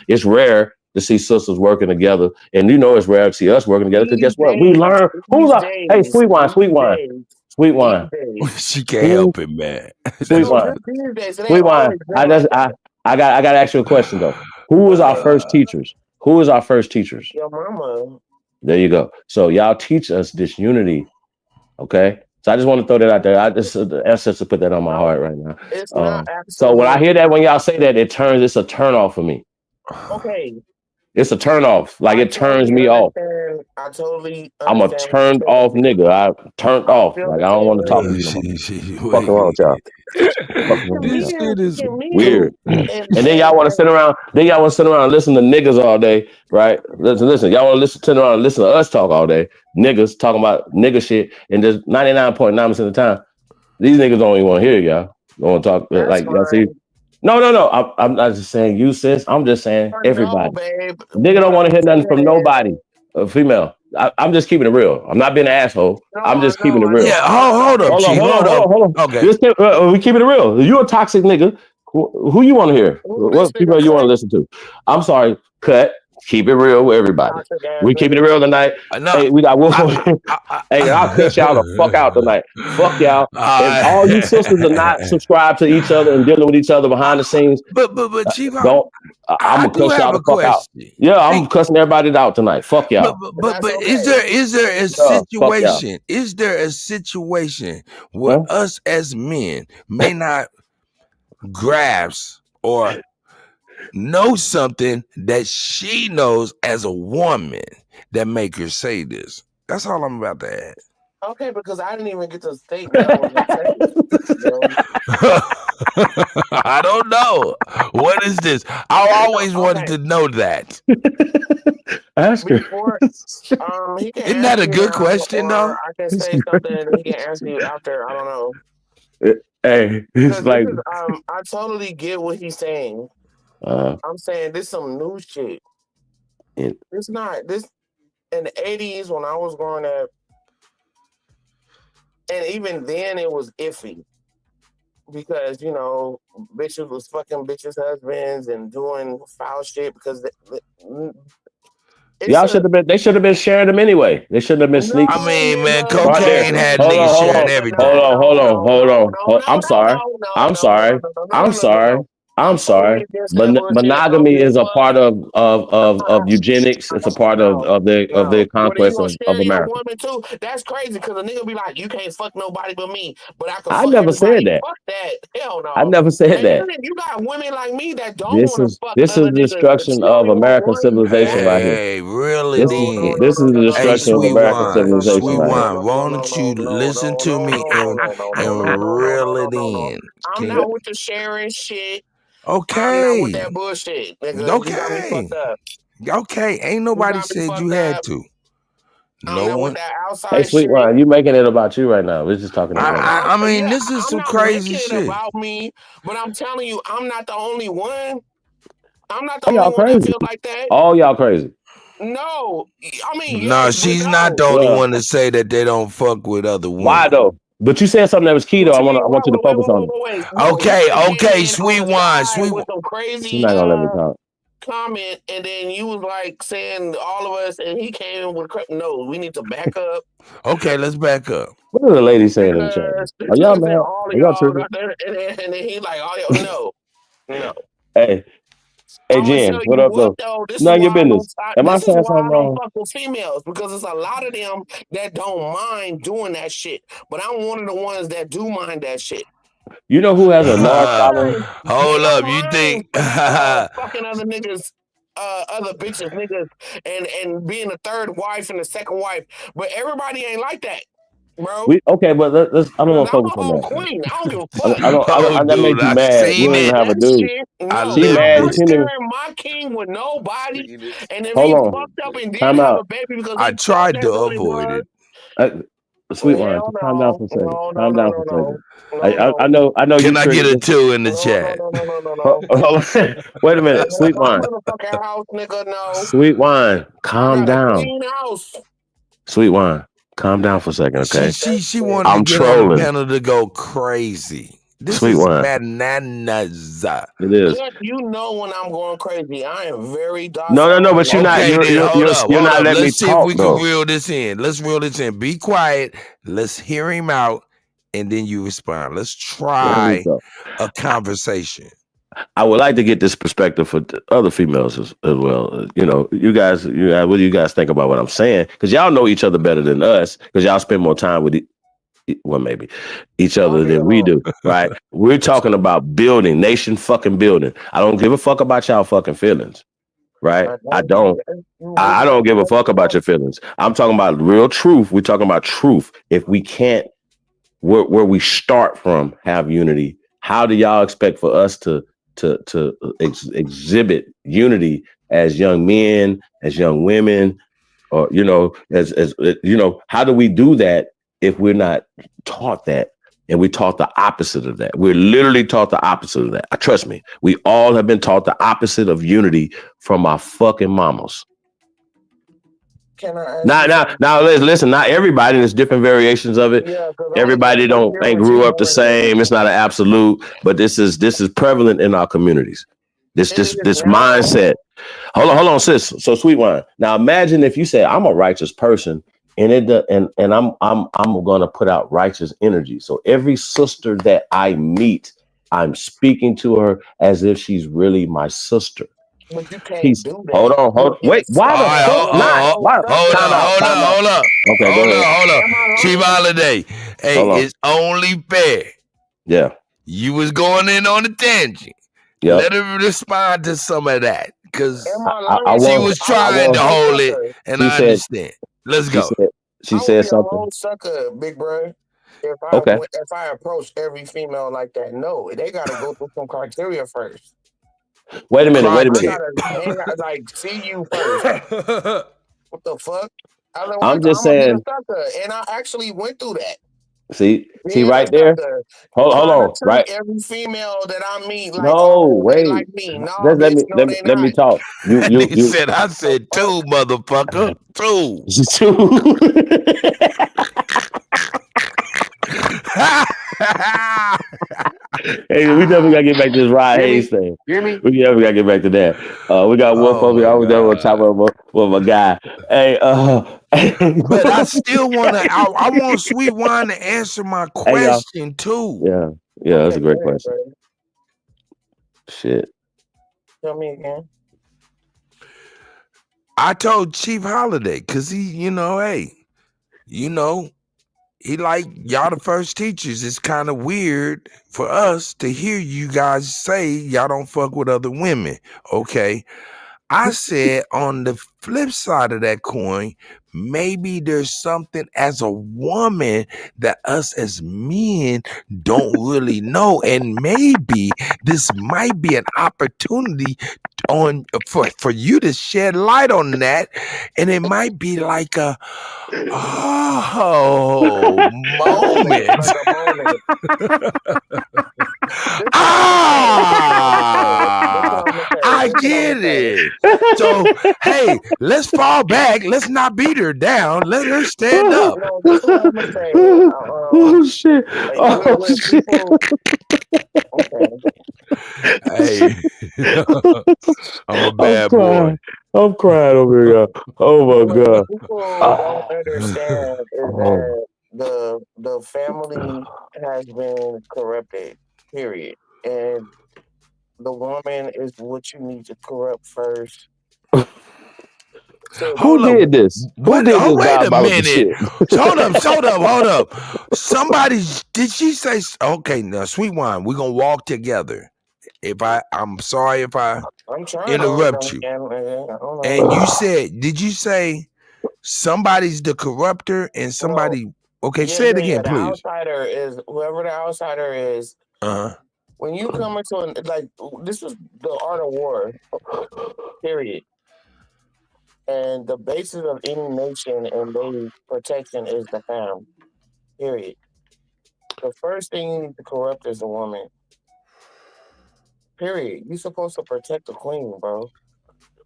It's rare to see sisters working together, and you know it's rare to see us working together because guess what? We learn. Hey, sweet wine. She can't help it, man. Sweet wine. I got to ask you a question though. Who was our first teachers? Your mama. There you go. So y'all teach us this unity, okay? So I just want to throw that out there. I just the essence to put that on my heart right now. It's not so when I hear that, when y'all say that, it's a turn off for me. Okay. It's a turn off. Like it turns me off. I totally. I'm a turned off nigga. I turned off. Like I don't want to talk to you no more. Fucking wrong with y'all. This shit is weird. And then y'all want to sit around. And listen to niggas all day, right? Listen. Y'all want to sit around and listen to us talk all day. Niggas talking about nigga shit, and just 99.9% of the time, these niggas don't even want to hear y'all. Don't want to talk like y'all see. No. I'm not just saying you, sis. I'm just saying everybody. Nigga don't want to hear nothing from nobody. A female. I'm just keeping it real. I'm not being an asshole. I'm just keeping it real. Yeah, hold up, Chief. Hold up. Okay. We keeping it real. You a toxic nigga. Who you want to hear? What people you want to listen to? I'm sorry. Cut. Keep it real with everybody. We keeping it real tonight. Hey, we got Wolf. Hey, I'll cut y'all the fuck out tonight. Fuck y'all. And all you sisters are not subscribed to each other and dealing with each other behind the scenes. But Chief, I'm gonna cuss y'all the fuck out. Yeah, I'm cussing everybody out tonight. Fuck y'all. But is there a situation? Is there a situation where us as men may not grasp or know something that she knows as a woman that make her say this? That's all I'm about to add. Okay, because I didn't even get to state what I was going to say. I don't know. What is this? I always wanted to know that. Ask her. Isn't that a good question, though? I can say something and he can answer you after. I don't know. Hey, it's like I totally get what he's saying. I'm saying this some new shit. It's not this in the 80s when I was growing up, and even then it was iffy because bitches was fucking bitches' husbands and doing foul shit because y'all should have been. They should have been sharing them anyway. They shouldn't have been sneaking. I mean, man, cocaine had niggas sharing everything. Hold on. I'm sorry. Monogamy is a part of eugenics. It's a part of the conquest of America. Woman too. That's crazy because a nigga be like, you can't fuck nobody but me. But I can. I never said that. Fuck that. Hell no. I never said that. You got women like me that don't want to fuck. This is the destruction of American civilization right here. Hey, really? This is the destruction of American civilization. Sweet wine, why don't you listen to me and reel it in? I'm not with the sharing shit. Okay. I'm not with that bullshit. Nigga. Okay. You got me fucked up. Okay. Ain't nobody said you had to. No one. Hey, sweet wine, you making it about you right now. We're just talking about. I mean, this is some crazy shit about me, but I'm telling you, I'm not the only one. I'm not the only one that feels like that. All y'all crazy. No, I mean, no, she's not the only one to say that they don't fuck with other women. Why though? But you said something that was key though. I want you to focus on it. Okay, sweet wine. She's not gonna let me talk. comment, and then you was like saying all of us, and he came in with no. We need to back up. Okay, let's back up. What are the ladies saying in the chat? Are y'all mad? All of Are y'all y'all, tripping? and then he like, oh no. Hey, Jen, what up, though? None of your business. Am I saying something wrong? Fuck with females, because it's a lot of them that don't mind doing that shit. But I'm one of the ones that do mind that shit. You know who has a large following? Hold up, you think fucking other niggas, other bitches, niggas, and being a third wife and a second wife, but everybody ain't like that, bro. Okay, but let's. I don't want to focus on that. Queen, I don't give a fuck. That makes you mad. We don't even have a dude. She mad. I'm sharing my king with nobody, and if he fucked up and didn't have a baby because I tried to avoid it. Sweet wine, just calm down for a second. Calm down for a second. I know. Can I get a 2 in the chat? Wait a minute, sweet wine. Sweet wine, calm down. Sweet wine, calm down for a second, okay? She wanted to get on the panel to go crazy. This Sweet is wine. Bananas. It is. You know when I'm going crazy, I am very docile. No, but you're not. You're not letting me Let's see talk, if we can reel this in. Let's reel this in. Be quiet. Let's hear him out, and then you respond. Let's try a conversation. I would like to get this perspective for other females as well. You know, you guys, what do you guys think about what I'm saying? Because y'all know each other better than us. Because y'all spend more time with maybe each other than we do, right? We're talking about building, nation fucking building. I don't give a fuck about y'all fucking feelings, right? I don't give a fuck about your feelings. I'm talking about real truth. We're talking about truth. If we can't, where we start from, have unity, how do y'all expect for us to exhibit unity as young men, as young women, or, you know, as you know, how do we do that if we're not taught that, and we taught the opposite of that? We're literally taught the opposite of that. Trust me, we all have been taught the opposite of unity from our fucking mamas. Now, listen. Not everybody. There's different variations of it. Everybody ain't grew up the same. It's not an absolute, but this is prevalent in our communities. This mindset. Hold on, sis. So, sweet wine. Now, imagine if you say, "I'm a righteous person," and I'm going to put out righteous energy. So every sister that I meet, I'm speaking to her as if she's really my sister. But you can't do that. Hold on. Wait, why the fuck not? Hold up. Okay, go ahead. Hold up. Chief Holiday. Hey, it's only fair. Yeah. You was going in on a tangent. Yeah. Let her respond to some of that, because she was trying to hold it, and I understand. Let's go. She said something. Whole sucker, big bro. If I approach every female like that, no, they gotta go through some criteria first. Wait a minute. I gotta like see you first. What the fuck? I'm just saying. And I actually went through that. See right there. Hold on. Right. Every female that I meet, like, wait. Like me. No, let me talk. You said, I said 2, motherfucker. 2. 2. Hey, we definitely gotta get back to this Rod Hayes thing. Hear me? We definitely gotta get back to that. We got one for me. I was there on top of a guy. Hey, but I still I want Sweet Wine to answer my question too. Yeah, that's a great question. Shit. Tell me again. I told Chief Holiday, because he, he like, y'all the first teachers. It's kind of weird for us to hear you guys say y'all don't fuck with other women. Okay. I said on the flip side of that coin, maybe there's something as a woman that us as men don't really know. And maybe this might be an opportunity for you to shed light on that. And it might be like a moment. I get it. So, hey, let's fall back. Let's not beat her down. Let her stand up. Oh, shit. Oh, shit. Okay. Hey, I'm a bad boy. I'm crying over here. Oh my What god. people don't understand is Oh. that the family has been corrupted, period. And the woman is what you need to corrupt first. So Who Hold up. did this? Who What? did Oh, this wait a diabolical minute. shit? Hold up. Somebody, did she say, okay, now, Sweet Wine, we're going to walk together. I'm sorry if I I'm trying to interrupt you. understand. I don't know. And you said, did you say somebody's the corruptor and No, somebody, okay, say it again, The please. outsider is whoever the outsider is. Uh-huh. When you come into this was the art of war, period. And the basis of any nation and their protection is the fam, period. The first thing you need to corrupt is a woman. Period. You're supposed to protect the queen, bro.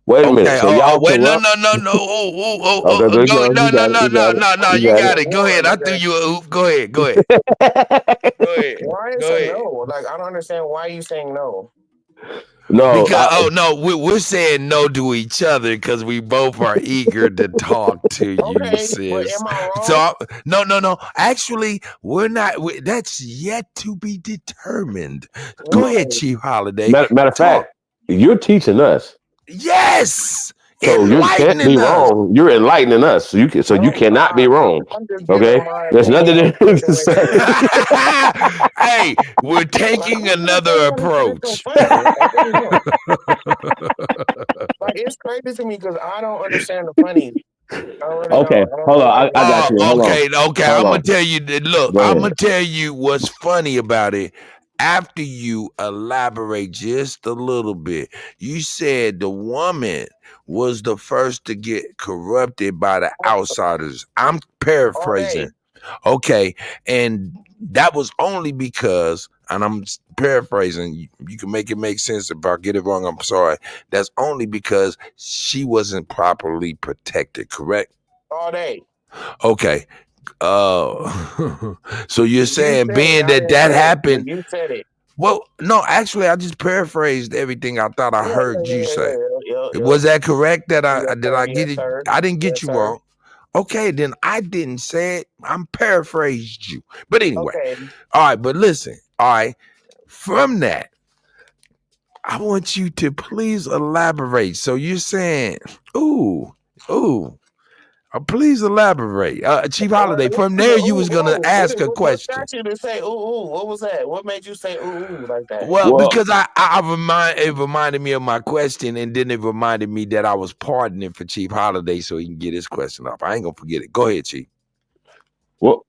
Wait a minute. Okay. So y'all Wait. No. corrupt? Oh. Okay, Go. No. You You got it. Go ahead. I threw you a hoop. Go ahead. got it. Why is a no? Like, I don't understand why you saying no. No, Because we're saying no to each other because we both are eager to talk to you, Okay, but sis. am I wrong? So no. Actually, we're not. That's yet to be determined. Go ahead, Chief Holiday. matter of fact, you're teaching us. Yes. So you can't be Enlightening us. wrong. You're enlightening us. So you cannot be wrong. I'm just Okay? giving my There's nothing opinion on to say. Hey, we're taking another approach. Like, it's crazy to me because I don't understand the funny. I really Okay, don't. hold on. I got you. Hold on. Okay. I'm gonna tell you. Look, Go I'm ahead. gonna tell you what's funny about it. After you elaborate just a little bit, you said the woman was the first to get corrupted by the outsiders. I'm paraphrasing. Okay, and that was only because, and I'm paraphrasing, you can make it make sense. If I get it wrong, I'm sorry. That's only because she wasn't properly protected, correct? All day. Okay. So you're saying being that happened. You said it. Well, no, actually, I just paraphrased everything I thought I heard you say. Was that correct? Did I get it? I didn't get you wrong. Okay, then I didn't say it. I'm paraphrased you. But anyway, all right, but listen, all right, from that, I want you to please elaborate. So you're saying, please elaborate. Chief Holiday, from there you was going to ask a question. What got you to say, ooh, what was that? What made you say, ooh, like that? Well, because it reminded me of my question, and then it reminded me that I was pardoning for Chief Holiday so he can get his question off. I ain't going to forget it. Go ahead, Chief. Well,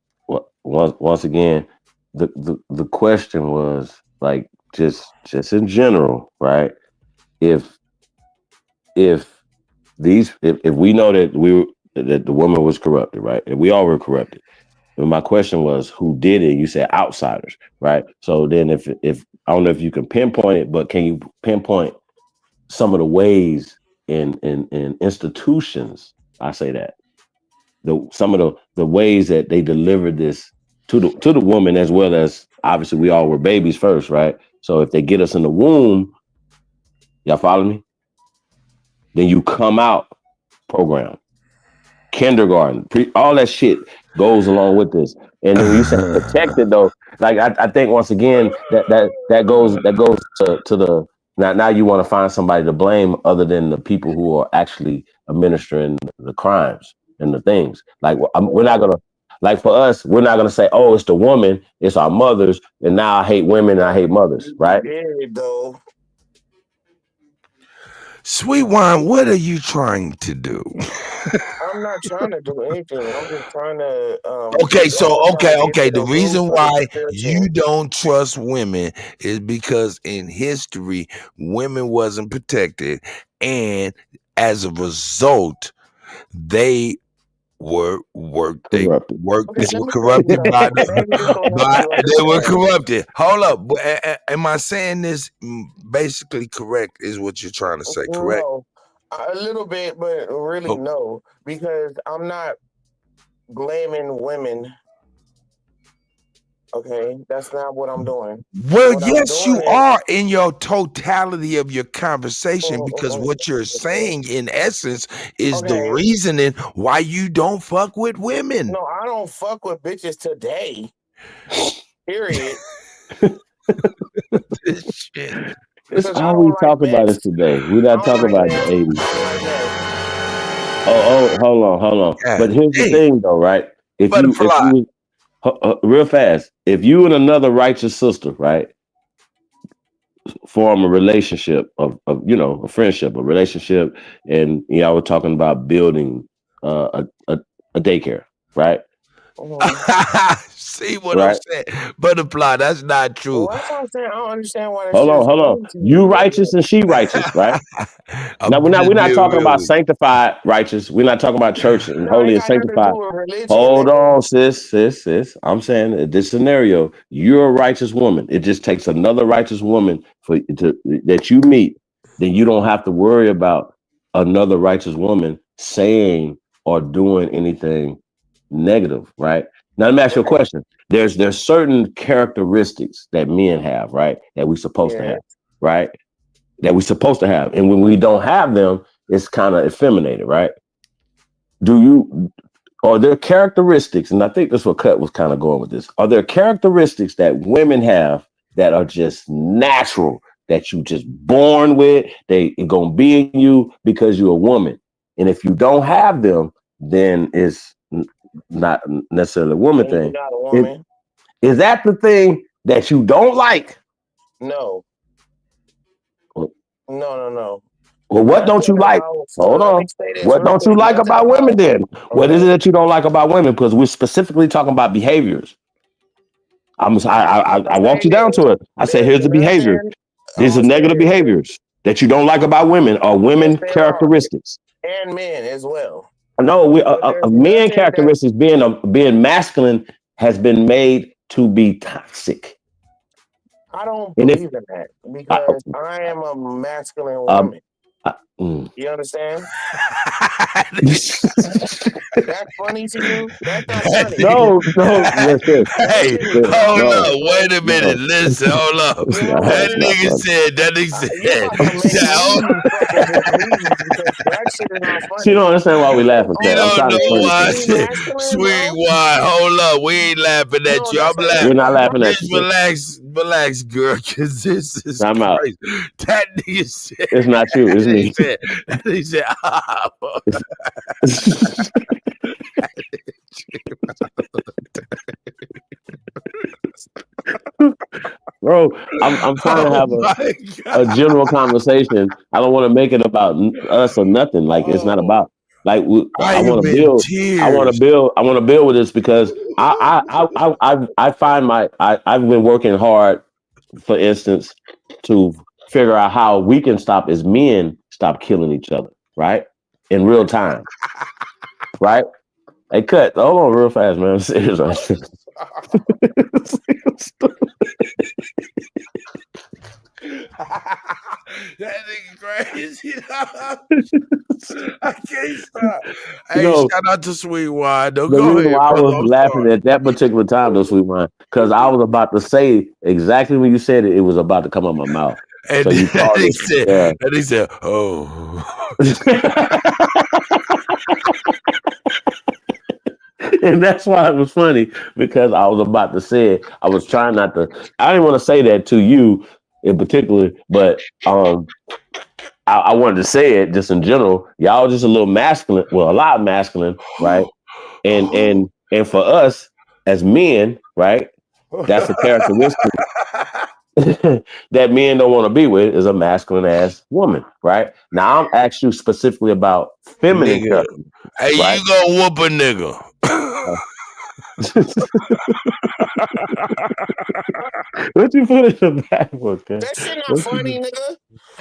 once again, the question was like just in general, right? If we know that that the woman was corrupted, right? And we all were corrupted. And my question was, who did it? You said outsiders, right? So then if I don't know if you can pinpoint it, but can you pinpoint some of the ways in institutions? I say that some of the ways that they delivered this to the woman, as well as obviously we all were babies first, right? So if they get us in the womb, y'all follow me? Then you come out program, kindergarten, all that shit goes along with this. And then when you say protected, though, like I think once again that goes to the now you want to find somebody to blame other than the people who are actually administering the crimes and the things. Like we're not gonna, like for us, we're not gonna say, oh, it's the woman, it's our mothers, and now I hate women and I hate mothers, right? Though. Sweet Wine, what are you trying to do? I'm not trying to do anything. I'm just trying to. Okay. The reason why you don't trust women is because in history, women wasn't protected, and as a result, they were corrupted by they were corrupted. Hold up, am I saying this basically correct? Is what you're trying to say correct? No, a little bit, but really no, because I'm not blaming women. Okay, that's not what I'm doing. Well, What I'm yes, doing you are in your totality of your conversation, because what you're is saying in essence is the okay. reasoning why you don't fuck with women. No, I don't fuck with bitches today. Period. This shit. It's Because I all we don't like talk about is mess. today. We're I not don't talking like about mess. the 80s. I don't like mess. Oh, hold on. God But here's the damn. thing, though, right? If Butterfly. you real fast, if you and another righteous sister, right, form a relationship of a friendship, a relationship, and y'all were talking about building a daycare, right? See what I'm Right. saying? Butterfly, that's not true. Well, that's what I'm saying. I don't understand why that Hold shit is on. funny to You you. righteous and she righteous, right? Now we're just not being talking real about with you. sanctified righteous. We're not talking about church and No, it holy and got nothing to do sanctified. with religion, Hold nigga. on, sis. I'm saying in this scenario, you're a righteous woman. It just takes another righteous woman that you meet. Then you don't have to worry about another righteous woman saying or doing anything negative, right? Now let me ask you a question. There's certain characteristics that men have, right? That we're supposed to Yeah. have, right? That we're supposed to have. And when we don't have them, it's kind of effeminated, right? Are there characteristics, and I think that's what Cut was kind of going with this. Are there characteristics that women have that are just natural, that you just born with? They gonna be in you because you're a woman. And if you don't have them, then it's not necessarily a woman And you're thing. not a woman. Is that the thing that you don't like? No. No. Well, what don't you like? Hold Let me on. say this What real don't you quick. like about women then? What is it Okay. that you don't like about women? Because we're specifically talking about behaviors. I walked you down to it. I said, There's here's the behavior. nothing. These I'm are gonna say negative this. behaviors that you don't like about women or Yes, women there are. characteristics. And men as well. No, there's men nothing characteristics being masculine has been made to be toxic. I don't And believe in that because I am a masculine woman. You understand? That's funny to you? That's not funny. No, listen. Hey, hold up. Wait a minute. Listen, hold up. That nigga said, You about to make me fucking just leave because that shit is not funny. She don't understand why we laughing, You Ted. I'm don't trying to know explain it why I to said, masculine, sweet bro? wine. Hold up. We ain't laughing at you. I'm laughing. We're not laughing at you, Bitch, relax, girl, because this is I'm out. crazy. That nigga said. It's not you, it's me. He said, Bro, I'm trying to have a general conversation. I don't want to make it about us or nothing. Like it's not about like I want to build. I want to build with this because I find I've been working hard, for instance, to figure out how we can stop as men stop killing each other, right? In real time. Right? Hey, Cut. Hold on real fast, man. I'm serious. That nigga crazy. I can't stop. Hey, shout out to Sweet Wine. Don't The go reason ahead, why I brother. was I'm laughing sorry. at that particular time, though, Sweet Wine, because I was about to say exactly when you said it, it was about to come out my mouth. And So you then he paused it. said, and he said, oh. And that's why it was funny, because I was about to say it. I was trying not to. I didn't want to say that to you in particular, but I wanted to say it just in general. Y'all just a little masculine, well, a lot masculine, right? And for us as men, right? That's a characteristic that men don't want to be with, is a masculine ass woman, right? Now I'm asking you specifically about feminine Nigga. character. Hey, right? you gonna whoop a nigga. What you put in the back for, okay? That shit not funny, nigga.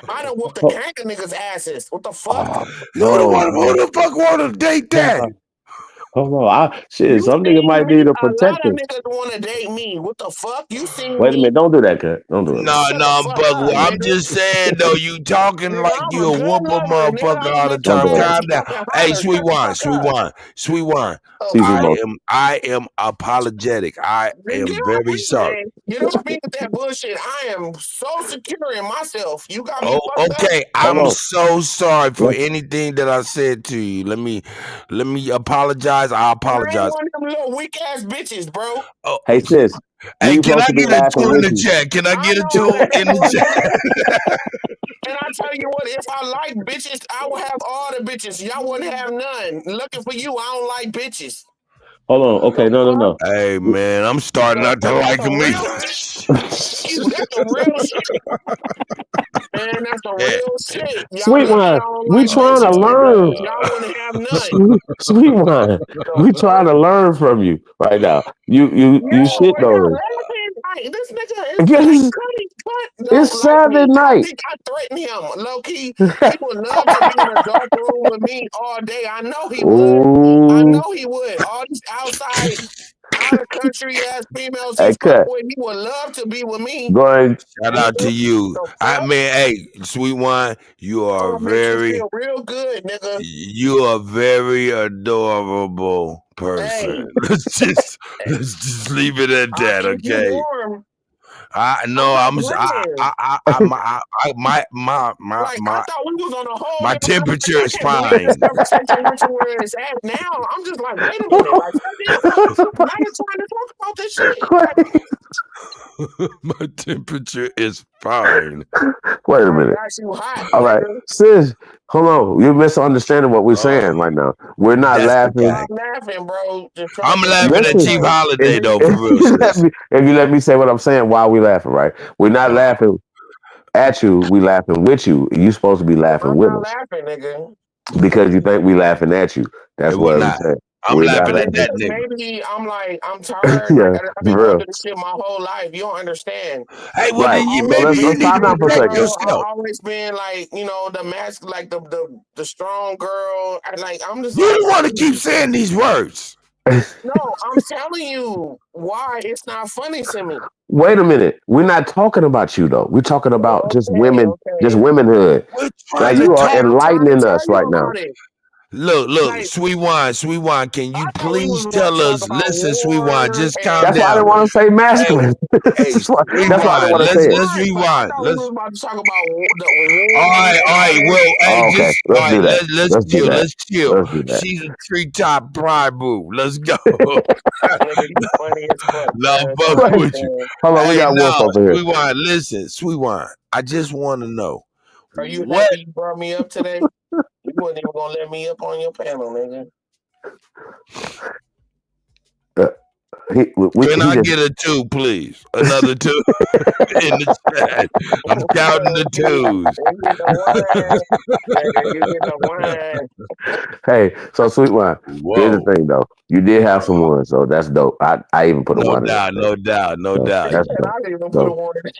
I done whooped a gang of niggas' asses. What the fuck? No, who the fuck want to date that? Hold on. You Some nigga see might me, need a a lot of protector. niggas want to date me. What the fuck? You see Wait a me? minute. Don't do that, cut. Don't do it, man. Shut the fuck but up, I'm nigga. just saying though, you talking Nigga, like I'm you a a good whooper lover, nigga. motherfucker I all can the make your Don't time. do it. ass Calm down. fucking Hey, holler. Shut the fuck up. sweet wine. Oh, Season fuck. mode. I am apologetic. I Nigga, am get off very me, sorry. man. Get off me with that bullshit. I am so secure in myself. You got me Oh, fucked up. okay. Hold I'm on. so sorry for Let's- anything that I said to you. Let me apologize. I And I ain't apologize. one of them little weak ass bitches, bro. Oh, Hey, sis. hey, We can supposed I to be get a laughing two in with the you. chat? Can I I get a know two that, in the chat? nigga. And I tell you what, if I like bitches, I will have all the bitches. Y'all wouldn't have none. Looking for you, I don't like bitches. Hold on. Okay. The fuck? No. Hey man, I'm starting The not to fuck? That's like some me. real shit. That's some real shit. Man, that's some Yeah. real shit. Y'all Sweet know I wine. don't We like trying to bitches, learn. nigga. Y'all wouldn't have none. Sweet wine. The We fuck? trying to learn from you right now. Yeah, You shit well, on y'all us. laughing like this nigga is like Yes, Cuddy Cut it's don't like Saturday me. I night. think I threatened him. Low key, he would love to be in a dark room with me all day. I know he would. I Ooh. know he would. All these outside, out of country ass females he Hey, fuck cut. with, he would love to be with me. Going. Shout out to Nigga, you. the I fuck? mean, hey, sweet wine, I'm gonna make you feel real good, nigga. you are very adorable person. Hey, Let's just leave it at I'll that, keep you okay? warm. I I'm no, not I'm playing. Like I thought we was on a whole my different temperature conversation. I is can't believe this fine. conversation went to where it's at now. I'm just like, wait a minute, like I'm not trying to talk about this shit. Like, My temperature is fine. Wait a I minute. got you hot, All right, nigga. sis. Hold on. You're misunderstanding what we're Oh, saying right now. We're not that's the laughing. Stop guy. laughing, bro. Just try I'm to laughing at Listen. Chief understand. Holiday though, for If real, sis. you let me say what I'm saying while we laughing, right? We're not laughing at you. We laughing with you. You supposed to be laughing I'm with not us laughing, nigga. because you think we laughing at you. That's And we're what I'm not. saying. I'm We're not laughing at Maybe, laughing. that cause nigga. maybe I'm tired. Like Yeah, I've been for going real. through this shit my whole life. You don't understand. Hey, well Right. then I So always maybe let's you been need to time like out for a that, protect second. bro. yourself. I always been like, the mask, like the strong girl. I'm just You like, don't want to keep please. saying these words. No, I'm telling you why it's not funny to me. Wait a minute. We're not talking about you though. We're talking about Oh, just okay, women, just okay. womenhood. We're Now trying to you are talk. I'm trying to enlightening tell us you right now. about it. Look, Like, sweet wine. Can I you thought we was please gonna tell talk us? about Listen, sweet wine, war just calm That's and why I down. didn't want to say Hey, masculine. hey, sweet That's why I didn't wine. want to say it. Let's right, but I rewind. thought we Let's was about to talk about the war all and all right. that. Well, hey, Oh, okay. just all Let's right. do that. Let's Let's do chill. that. Let's chill. Let's do that. She's a treetop pride boo. Let's go. Nigga, you funny as fuck, No, man. fuck Don't Wait. with you. understand. Hold on, we Hey, got Wolf no, over here. sweet wine. Listen, sweet wine. I just want to know Are you what. happy you brought me up today? You wasn't even gonna let me up on your panel, nigga. He Can I just get a 2, please? Another 2 in the chat. I'm counting the twos. You get the one, nigga. You get the one. hey. So sweet wine. Here's the Whoa. thing though. You did have some ones, so that's dope. I even put a No one in doubt, there. no doubt, no So doubt. that's And dope. I didn't even put a So one in.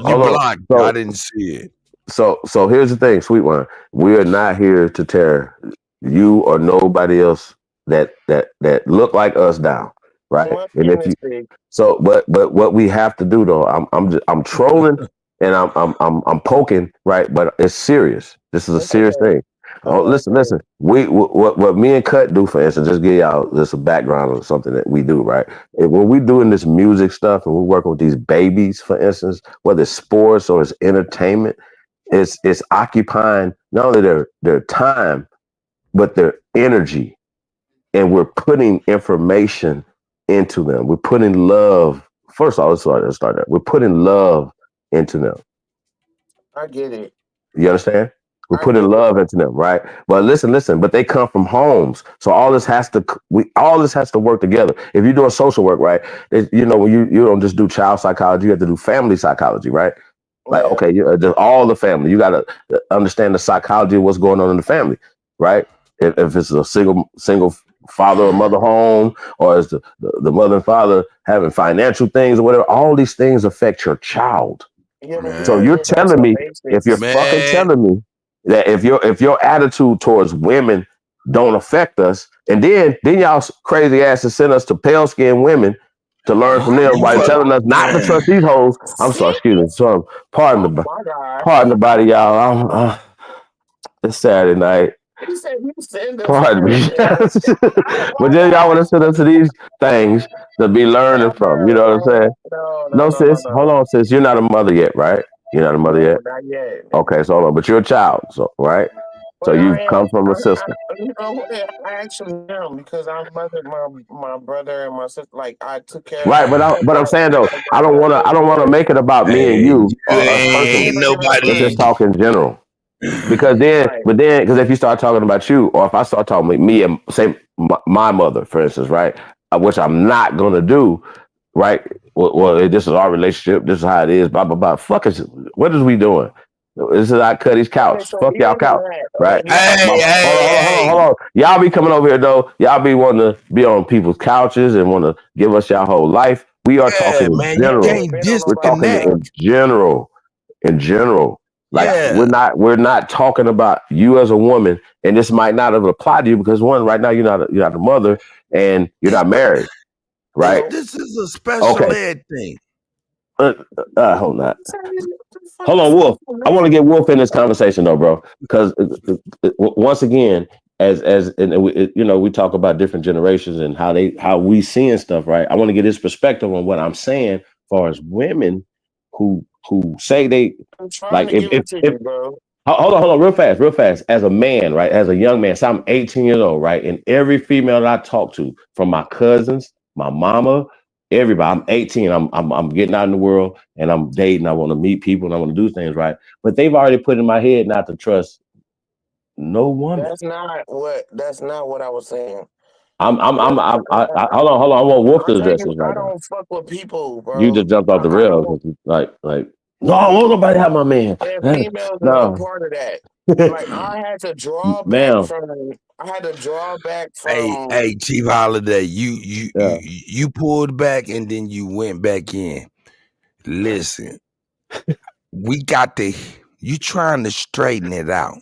You hold on. blocked. I So didn't see it. so here's the thing, sweet wine. We are not here to tear you or nobody else that look like us down, right? What And in if this you thing? so, but what we have to do though, I'm trolling and I'm poking, right? But it's serious. This is a serious Okay. thing. Oh, listen. What me and Cut do, for instance, just give y'all this a background of something that we do, right? When we doing this music stuff and we're working with these babies, for instance, whether it's sports or it's entertainment, it's occupying not only their time but their energy, and we're putting information into them. We're putting love. First of all, let's start that. We're putting love into them. I get it. You understand? We're I get putting it. love into them, right? But listen. But they come from homes, so all this has to work together. If you're doing social work, right? When you don't just do child psychology, you have to do family psychology, right? Like, Yeah. okay, all the family. You got to understand the psychology of what's going on in the family, right? If it's a single father or mother home, or is the mother and father having financial things or whatever, all these things affect your child. Yeah, but we So gotta Man, you're get down to telling the me, if you're basics. fucking man. telling me that if your attitude towards women don't affect us. And then y'all crazy asses send us to pale skinned women to learn from them while telling us not to trust these hoes. I'm sorry, excuse me. So pardon the body, y'all. It's Saturday night. He said you send us Pardon me. But then y'all want to send us to these things to be learning from. You know what I'm saying? No, sis. Hold on, sis. You're not a mother yet, right? You're not a mother yet? Not yet. Okay, so hold on. But you're a child, so right? So you've come from a sister. I actually am because I mothered my brother and my sister. Like I took care. Right, but I'm saying though, I don't wanna make it about me and you or us personally. Let's just talk in general. Because because if you start talking about you, or if I start talking with me and say my mother, for instance, right, which I'm not gonna do, right? Well, this is our relationship. This is how it is. Blah blah blah. Fuck is what is we doing? This is I Cuddy's couch. Fuck y'all couch, right? Hold on. Y'all be coming over here though. Y'all be wanting to be on people's couches and want to give us y'all whole life. We are talking in general. We're talking in general. In general. Like we're not talking about you as a woman, and this might not have applied to you because one, right now you're not a mother and you're not married, right? This is a special ed thing. Hold on, Wolf. I want to get Wolf in this conversation though, bro, because once again, we talk about different generations and how we seeing stuff, right? I want to get his perspective on what I'm saying, as far as women who say they like hold on, real fast. As a man, right? As a young man, so I'm 18 years old, right? And every female that I talk to, from my cousins, my mama, everybody, I'm 18. I'm getting out in the world and I'm dating. I want to meet people and I want to do things right. But they've already put in my head not to trust no woman. That's not what I was saying. Hold on. I want Wolf to address this right now. I don't fuck with people, bro. You just jumped off the rails, like. No, I won't nobody have my man. And females are no part of that. Like I had to draw back from. Hey, Chief Holiday, you pulled back and then you went back in. Listen, we got you trying to straighten it out,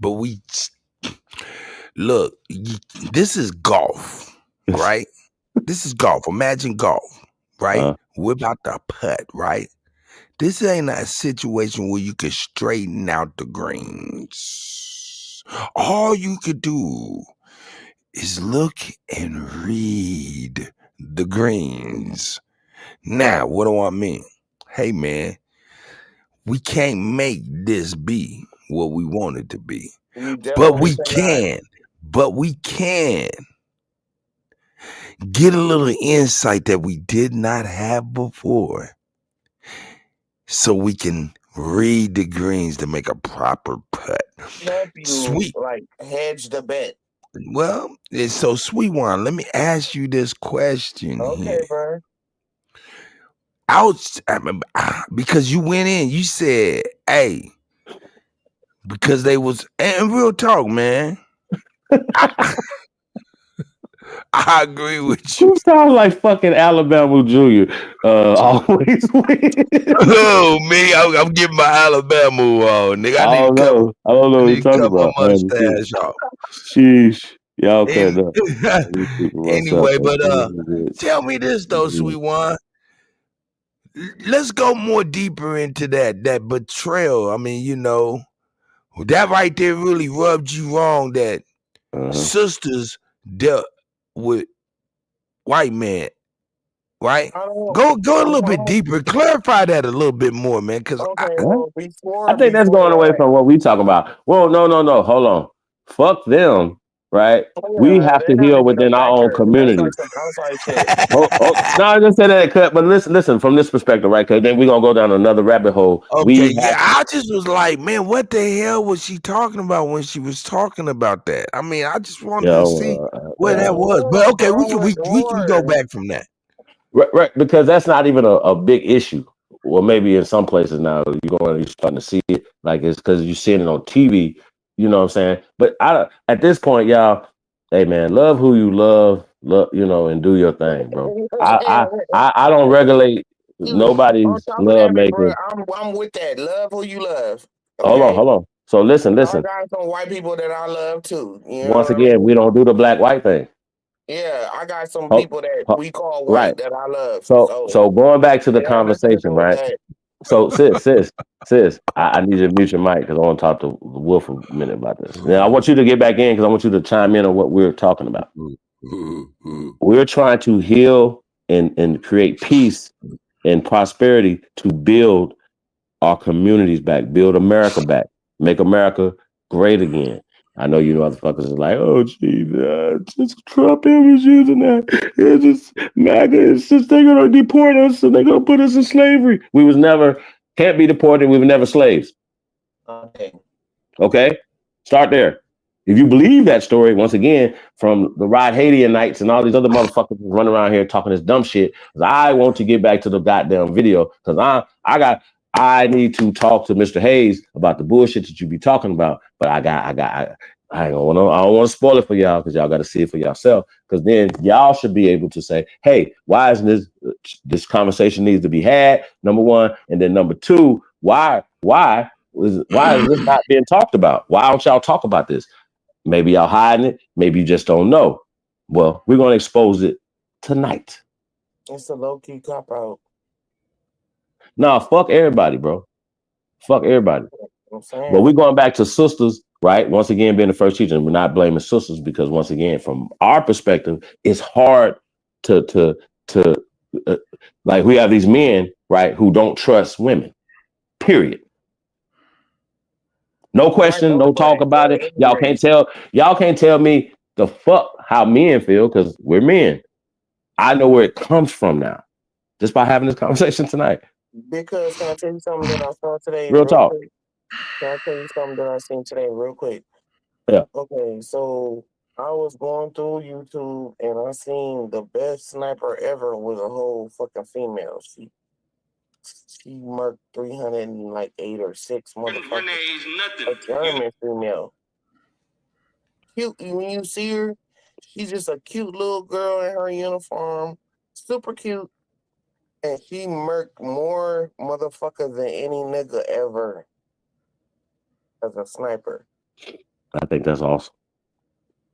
but look. This is golf, right? This is golf. Imagine golf, right? We're about to putt, right? This ain't a situation where you can straighten out the greens. All you could do is look and read the greens. Now, what do I mean? Hey, man, we can't make this be what we want it to be. But we can get a little insight that we did not have before. So we can read the greens to make a proper putt. Sweet, like hedge the bet. Well, so Sweet One, let me ask you this question. Okay, bro. Because you went in, you said, "Hey," because they was, and real talk, man. I agree with you. You sound like fucking Alabama Junior. Always win. Oh, me, I'm getting my Alabama on, nigga. I don't know what you're talking about. My mustache off. Sheesh. Y'all cut up. Anyway, but tell me this though, Sweet One. Let's go more deeper into that betrayal. I mean, that right there really rubbed you wrong. That sisters dealt with white men, right? Go a little bit deeper. Clarify that a little bit more, man. Because I think that's going away from what we talk about. Well, no. Hold on. Fuck them. Right, we have to heal within our own community. No, I just said that cut, but listen from this perspective, right? Because then we're gonna go down another rabbit hole. Okay, I just was like, man, what the hell was she talking about when she was talking about that? I mean, I just wanted to see what that was. But okay, we can go back from that. Right, because that's not even a big issue. Well, maybe in some places now you're starting to see it, like it's because you're seeing it on TV. You know what I'm saying? But at this point, y'all, hey man, love who you love, and do your thing, bro. I don't regulate nobody's love making. I'm with that. Love who you love. Okay? Hold on. So listen. I got some white people that I love too. You know Once what I again, mean? we don't do the black-white thing. Yeah, I got some Oh, people that we call right. white that I love. So going back to the it has nothing to conversation, do with right? that. So sis, I need you to mute your mic because I want to talk to Wolf a minute about this. Now I want you to get back in because I want you to chime in on what we're talking about. We're trying to heal and create peace and prosperity to build our communities back, build America back, make America great again. I know you motherfuckers is like, oh, gee, just Trump was using that. It's just MAGA. It's just they're gonna deport us and they're gonna put us in slavery. We was never can't be deported. We were never slaves. Okay, start there. If you believe that story, once again, from the Rod Hadianites and all these other motherfuckers running around here talking this dumb shit, I want to get back to the goddamn video because I need to talk to Mr. Hayes about the bullshit that you be talking about. But I don't want to spoil it for y'all because y'all got to see it for yourself. Because then y'all should be able to say, hey, why isn't this conversation needs to be had? Number one, and then number two, why is this not being talked about? Why don't y'all talk about this? Maybe y'all hiding it. Maybe you just don't know. Well, we're going to expose it tonight. It's a low-key cop-out. Nah, fuck everybody, bro. Fuck everybody. But we're going back to sisters, right? Once again, being the first teacher, and we're not blaming sisters because, once again, from our perspective, it's hard to like we have these men, right, who don't trust women. Period. No question, no talk about it. Y'all can't tell me the fuck how men feel because we're men. I know where it comes from now, just by having this conversation tonight. Because can I tell you something that I saw today? Real talk. Quick? Can I tell you something that I seen today, real quick? Yeah. Okay, so I was going through YouTube and I seen the best sniper ever was a whole fucking female. She murked 308 or 6 motherfuckers. A German female. Cute. When you see her, she's just a cute little girl in her uniform. Super cute. And she murked more motherfuckers than any nigga ever as a sniper. I think that's awesome.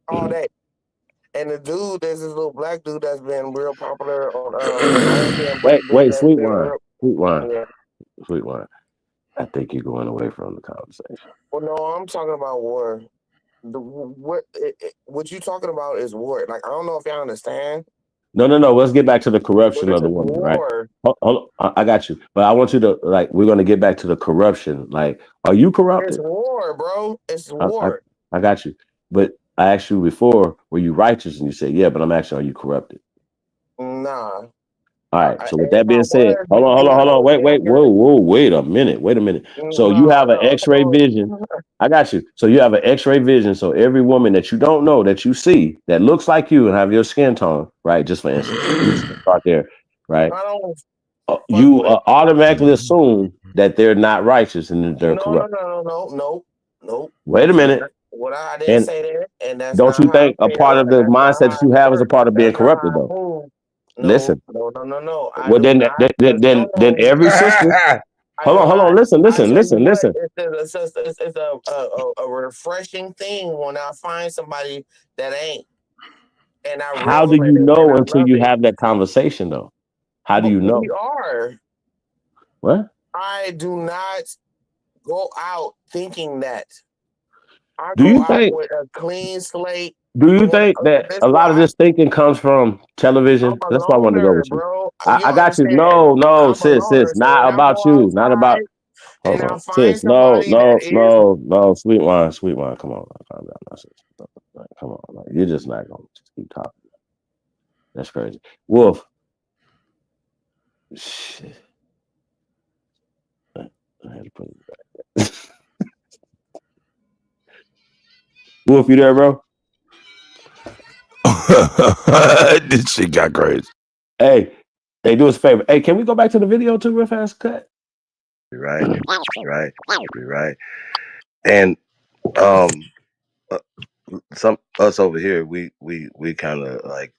All that. And the dude, there's this little black dude that's been real popular on Wait, sweet wine. Yeah. Sweet wine. I think you're going away from the conversation. Well, no, I'm talking about war. What you talking about is war. Like, I don't know if y'all understand. No. Let's get back to the corruption of the woman, right? Hold on, I got you. But I want you to, like, we're going to get back to the corruption. Like, are you corrupted? It's war, bro. It's war. I got you. But I asked you before, were you righteous? And you said, yeah, but I'm asking, are you corrupted? Nah. All right. So with that being said, hold on. Wait a minute. So you have an X-ray vision. I got you. So you have an X-ray vision. So every woman that you don't know that you see that looks like you and have your skin tone, right? Just for instance, start there, right? You automatically assume that they're not righteous and they're corrupt. No. Wait a minute. I didn't say that. And that's don't you think a part of the mindset that you have is a part of being corrupted, though? Listen. No. Well, then every sister. Hold on. Listen. It's a refreshing thing when I find somebody that ain't. And how do you know until you have that conversation, though? How do you know? We are. What? I do not go out thinking that. I do go you out think with a clean slate. Do you think that a lot of this thinking comes from television? That's why I wanted to go with you. Bro. I got you. No, sis, not about you. Not about. Hold on, sis. No, sweet wine. Come on, calm down, sis. Come on, you're just not gonna just keep talking. That's crazy, Wolf. Shit. I had to put it back. Wolf, you there, bro? This shit got crazy. Hey, do us a favor. Hey, can we go back to the video too real fast? Cut. Right. And some us over here, we kind of like,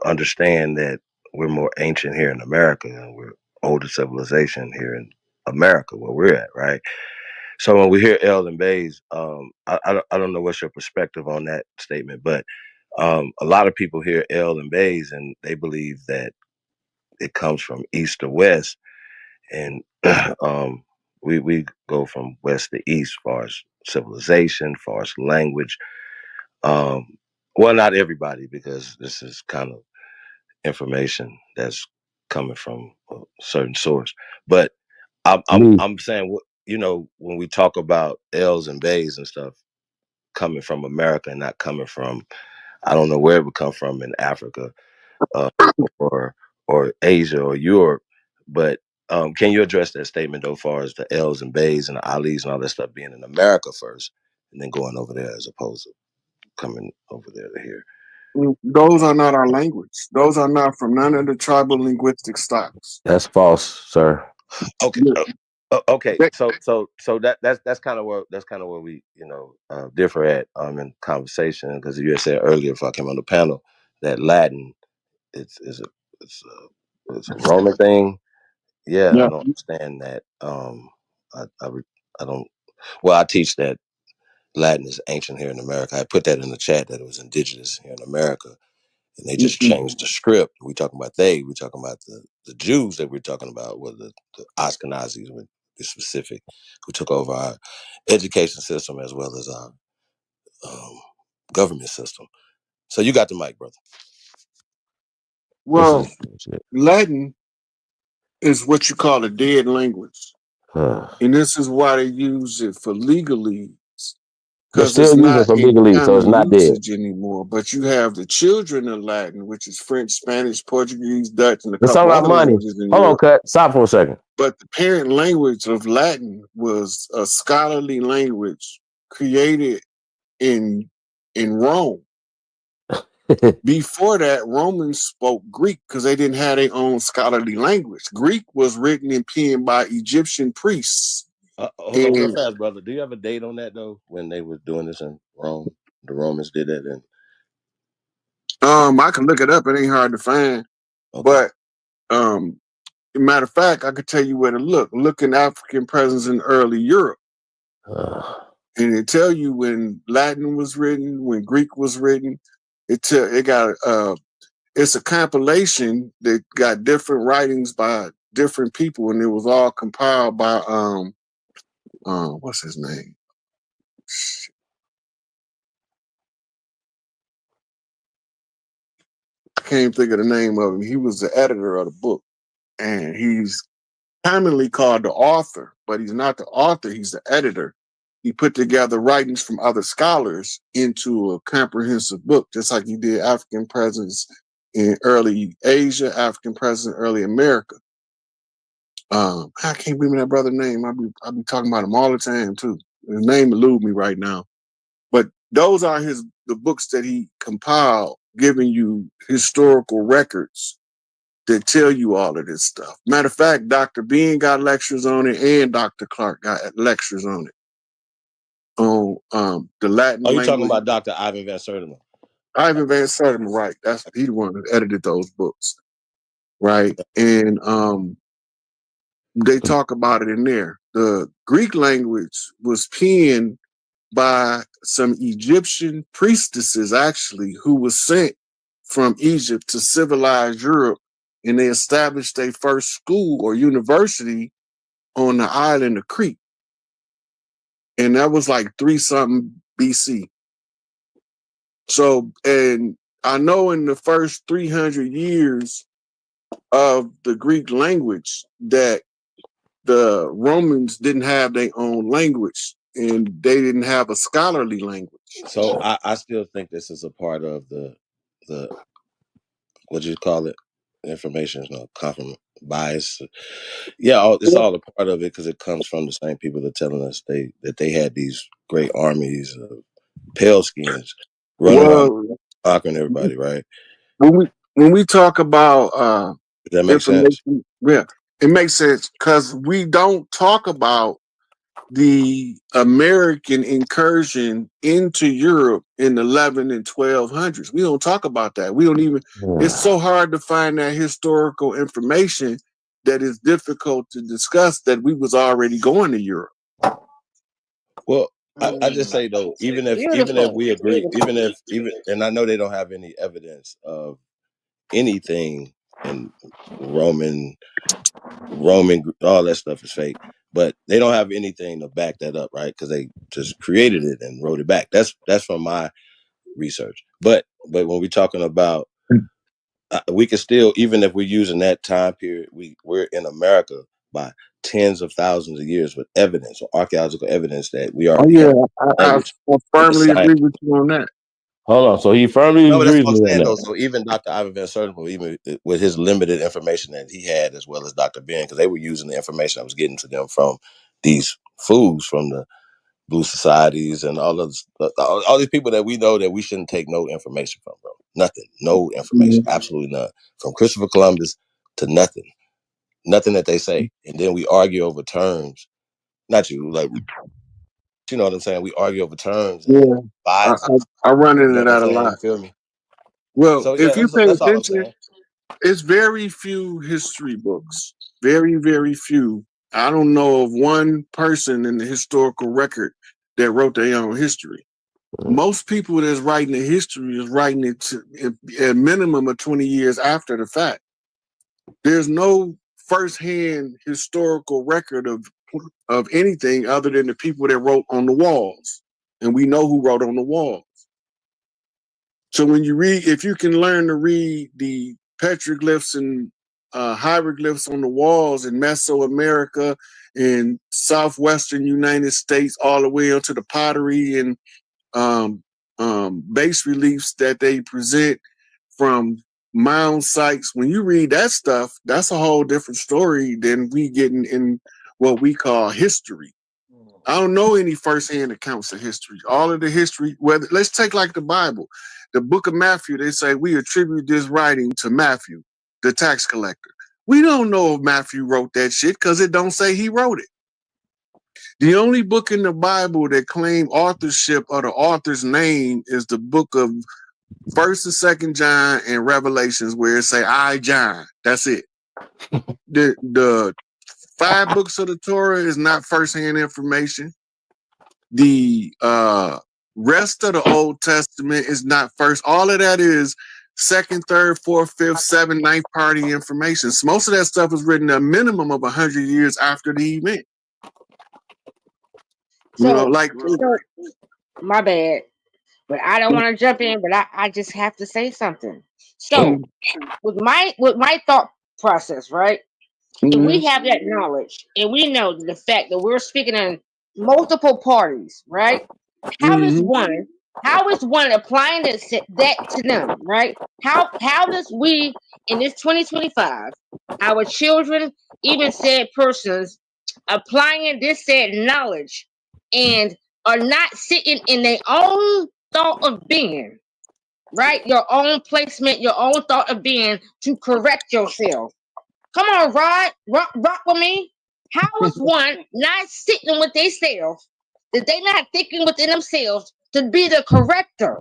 understand that we're more ancient here in America and we're older civilization here in America where we're at, right? So when we hear L and Bays, I don't know what's your perspective on that statement, but a lot of people hear L and Bays and they believe that it comes from east to west, and we go from west to east, as far as civilization, as far as language. Well, not everybody, because this is kind of information that's coming from a certain source, but I'm saying, you know, when we talk about L's and Bays and stuff coming from America and not coming from, I don't know where it would come from in Africa, uh, or Asia or Europe, but can you address that statement though, as far as the L's and Bays and the Ali's and all that stuff being in America first and then going over there as opposed to coming over there to here? Those are not our language. Those are not from none of the tribal linguistic stocks. That's false, sir. Okay. Yeah. Okay, so that's kind of where we, you know, differ at in conversation, because you had said earlier, if I came on the panel, that Latin it's a Roman thing. Yeah, Yeah. I don't understand that. I don't. Well, I teach that Latin is ancient here in America. I put that in the chat that it was indigenous here in America, and they just changed the script. We talking about we talking about the Jews that we're talking about, were the Ashkenazis, to be specific, who took over our education system as well as our government system. So you got the mic, brother. Well, Latin is what you call a dead language. And this is why they use it for legalese, They're because still it's using it not for in legalese, so it's common not dead. usage anymore. But you have the children of Latin, which is French, Spanish, Portuguese, Dutch, and a It's couple talking about other money. languages in Hold on, Europe. cut. Stop for a second. But the parent language of Latin was a scholarly language created in Rome. Before that, Romans spoke Greek because they didn't have their own scholarly language. Greek was written and penned by Egyptian priests. Hold on real fast, brother. Do you have a date on that though, when they were doing this in Rome? The Romans did that, and I can look it up. It ain't hard to find. Okay. But matter of fact, I could tell you where to look. Look in African presence in early Europe. And it tell you when Latin was written, when Greek was written. It's a compilation that got different writings by different people, and it was all compiled by what's his name? I can't think of the name of him. He was the editor of the book, and he's commonly called the author, but he's not the author, he's the editor. He put together writings from other scholars into a comprehensive book, just like he did African presence in early Asia, African presence in early America. I can't remember that brother's name. I'll be talking about him all the time too. His name eludes me right now. But those are the books that he compiled, giving you historical records that tell you all of this stuff. Matter of fact, Dr. Bean got lectures on it, and Dr. Clark got lectures on it. On the Latin language. Are you talking about Dr. Ivan Van Sertima? Ivan Van Sertima, right. That's he the one that edited those books. Right. And they talk about it in there. The Greek language was penned by some Egyptian priestesses, actually, who was sent from Egypt to civilize Europe, and they established their first school or university on the island of Crete. And that was like 3-something BC. So, and I know in the first 300 years of the Greek language that the Romans didn't have their own language, and they didn't have a scholarly language. So I still think this is a part of the what do you call it? Information, confirm bias. Yeah, it's all a part of it, because it comes from the same people that are telling us that they had these great armies of pale skins running around conquering everybody, right? When we talk about does that make sense? Yeah, it makes sense, because we don't talk about the American incursion into Europe in the 11 and 1200s. We don't talk about that. We don't even. It's so hard to find that historical information that is difficult to discuss that we was already going to Europe. Well, I just say though, even if we agree, and I know they don't have any evidence of anything in Roman, all that stuff is fake, but they don't have anything to back that up, right? Because they just created it and wrote it back. That's from my research. But when we're talking about, we can still, even if we're using that time period, we're in America by tens of thousands of years with evidence or archaeological evidence that we already have language. I firmly agree with you on that. Hold on. So he firmly No, but that's agrees what I'm with saying, though. that. So even Dr. Ivan Van Sertima, even with his limited information that he had, as well as Dr. Ben, because they were using the information I was getting to them from these fools, from the Blue Societies and all these people that we know that we shouldn't take no information from, bro. Nothing. No information. Absolutely none. From Christopher Columbus to nothing. Nothing that they say. And then we argue over terms. Not you, like, you know what I'm saying? We argue over terms and vibes. I run You into know what I'm that a saying? lot. You feel me? Well, So yeah, if you pay that's all I'm attention, saying. it's very few history books. Very, very few. I don't know of one person in the historical record that wrote their own history. Most people that's writing the history is writing it at minimum of 20 years after the fact. There's no firsthand historical record of anything other than the people that wrote on the walls. And we know who wrote on the walls. So when you read, if you can learn to read the petroglyphs and hieroglyphs on the walls in Mesoamerica and southwestern United States, all the way onto the pottery and bas reliefs that they present from mound sites, when you read that stuff, that's a whole different story than we getting in what we call history. I don't know any firsthand accounts of history. All of the history, whether let's take like the Bible, the book of Matthew, they say we attribute this writing to Matthew, the tax collector. We don't know if Matthew wrote that shit because it don't say he wrote it. The only book in the Bible that claim authorship or the author's name is the book of 1st and 2nd John and Revelations, where it say I John. That's it. The 5 books of the Torah is not firsthand information. The rest of the Old Testament is not first. All of that is 2nd, 3rd, 4th, 5th, 7th, 9th party information. So most of that stuff was written a minimum of 100 years after the event. So, you know, like my bad, but I don't want to jump in, but I just have to say something. So with my thought process, right? If we have that knowledge and we know the fact that we're speaking in multiple parties, right? How is one applying that to them, right? How does we in this 2025, our children, even said persons, applying this said knowledge and are not sitting in their own thought of being, right? Your own placement, your own thought of being to correct yourself. Come on, Rod, rock with me. How is one not sitting with themselves, that they not thinking within themselves to be the corrector?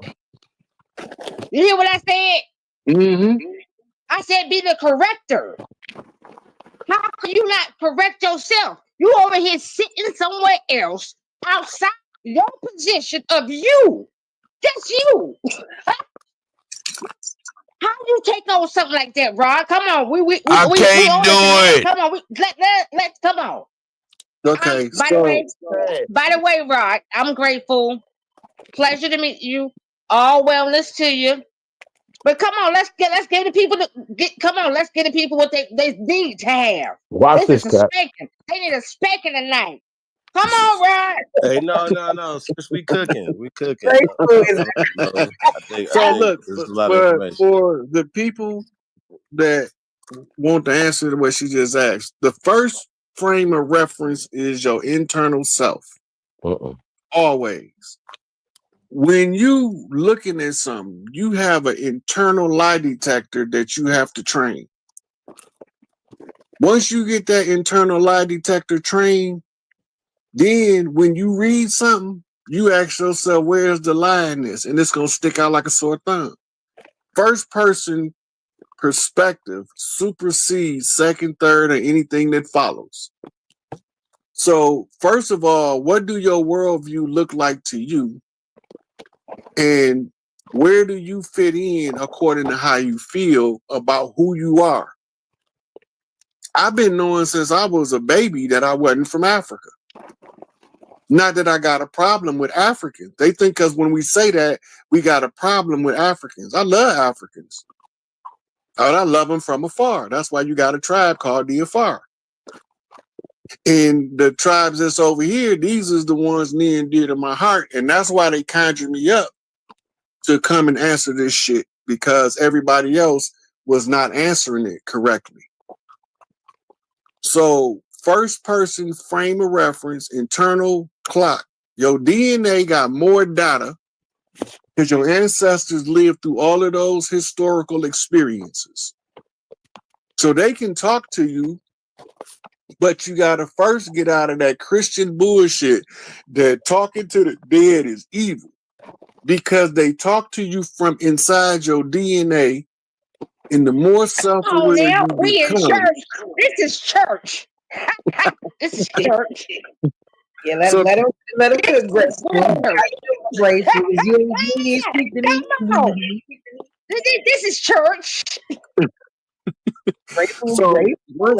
You hear what I said? Mm-hmm. I said be the corrector. How can you not correct yourself? You over here sitting somewhere else outside your position of you. Just you. How do you take on something like that, Rod? Come on, we I can't on do it. it. Come on, let's come on. Okay. By the way, Rod, I'm grateful. Pleasure to meet you. All wellness to you. But come on, let's get the people let's get the people what they need to have. Watch this, is a Cat. spanking. They need a spanking tonight. Come on, Rod. Hey, no. Since we cooking. I think look, there's a lot of information. for the people that want the answer to what she just asked, the first frame of reference is your internal self. Always. When you looking at something, you have an internal lie detector that you have to train. Once you get that internal lie detector trained, then when you read something, you ask yourself, where's the lie in this? And it's going to stick out like a sore thumb. First person perspective supersedes second, third, or anything that follows. So, first of all, what do your worldview look like to you? And where do you fit in according to how you feel about who you are? I've been knowing since I was a baby that I wasn't from Africa. Not that I got a problem with Africans. They think because when we say that, we got a problem with Africans. I love Africans. But I love them from afar. That's why you got a tribe called the Afar. And the tribes that's over here, these is the ones near and dear to my heart. And that's why they conjured me up to come and answer this shit, because everybody else was not answering it correctly. So, first person frame of reference, internal clock. Your DNA got more data because your ancestors lived through all of those historical experiences. So they can talk to you, but you got to first get out of that Christian bullshit that talking to the dead is evil, because they talk to you from inside your DNA. And the more self-aware now you we in become, church. This is church. This is church. Yeah, let him cook, Grateful. Grateful. You speak to me. Come on. This is church. Grateful, so grateful.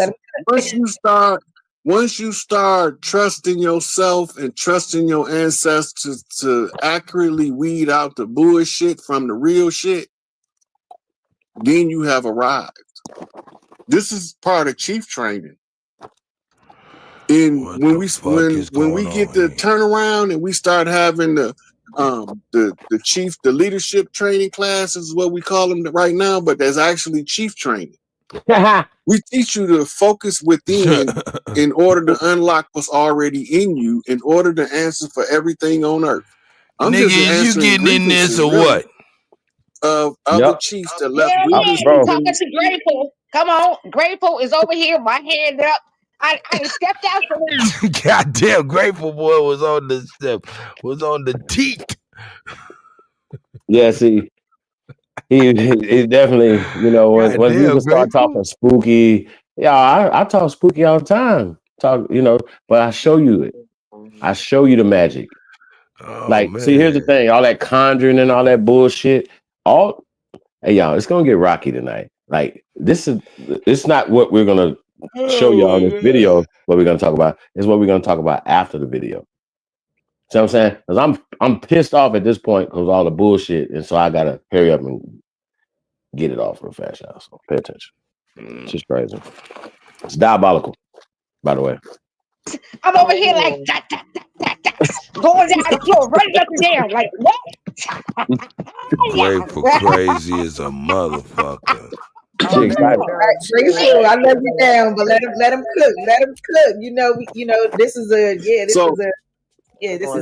once you start trusting yourself and trusting your ancestors to accurately weed out the bullshit from the real shit, then you have arrived. This is part of chief training. And when we get the turnaround and we start having the leadership training classes, is what we call them right now, but there's actually chief training. We teach you to focus within in order to unlock what's already in you, in order to answer for everything on earth. I'm Nigga, just is you getting in this or really, what? Of other chiefs that left Yeah, talking to Grateful. Come on, Grateful is over here, my hand up. I stepped out for him. Goddamn, Grateful Boy was on the teat. Yeah, see, he definitely, you know, when we can start talking spooky. Yeah, I talk spooky all the time. But I show you it. I show you the magic. See, here's the thing: all that conjuring and all that bullshit. Hey, y'all, it's gonna get rocky tonight. Like, it's not what we're gonna show y'all in this video. What we're gonna talk about is what we're gonna talk about after the video. See what I'm saying? Because I'm pissed off at this point because all the bullshit, and so I gotta hurry up and get it off real fast, y'all. So pay attention. It's just crazy. It's diabolical, by the way. I'm over here like going down the floor, running up and down, like what? Grateful crazy as a motherfucker. She excited. Grateful, I love you down, but let him cook. Let him cook. This is a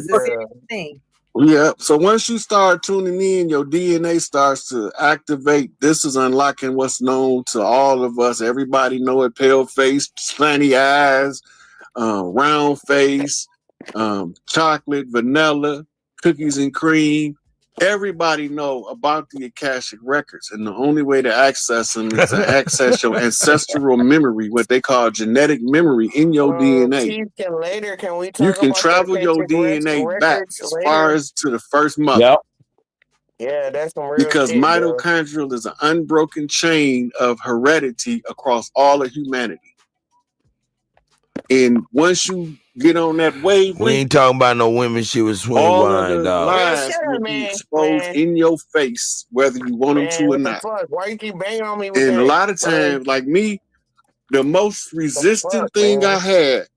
serious thing. Yeah. So once you start tuning in, your DNA starts to activate. This is unlocking what's known to all of us. Everybody know it: pale face, slanty eyes, round face, chocolate, vanilla, cookies and cream. Everybody know about the Akashic records, and the only way to access them is to access your ancestral memory, what they call genetic memory in your DNA. You can travel your DNA back as far as to the first mother. Yep. Yeah, that's some real because shit, mitochondrial is an unbroken chain of heredity across all of humanity. And once you get on that wave, we ain't talking about no women she was swing wine, dog. Lies will be exposed in your face, whether you want them to or not. Why you keep banging on me with and that? A lot of times, like me, the most resistant thing I had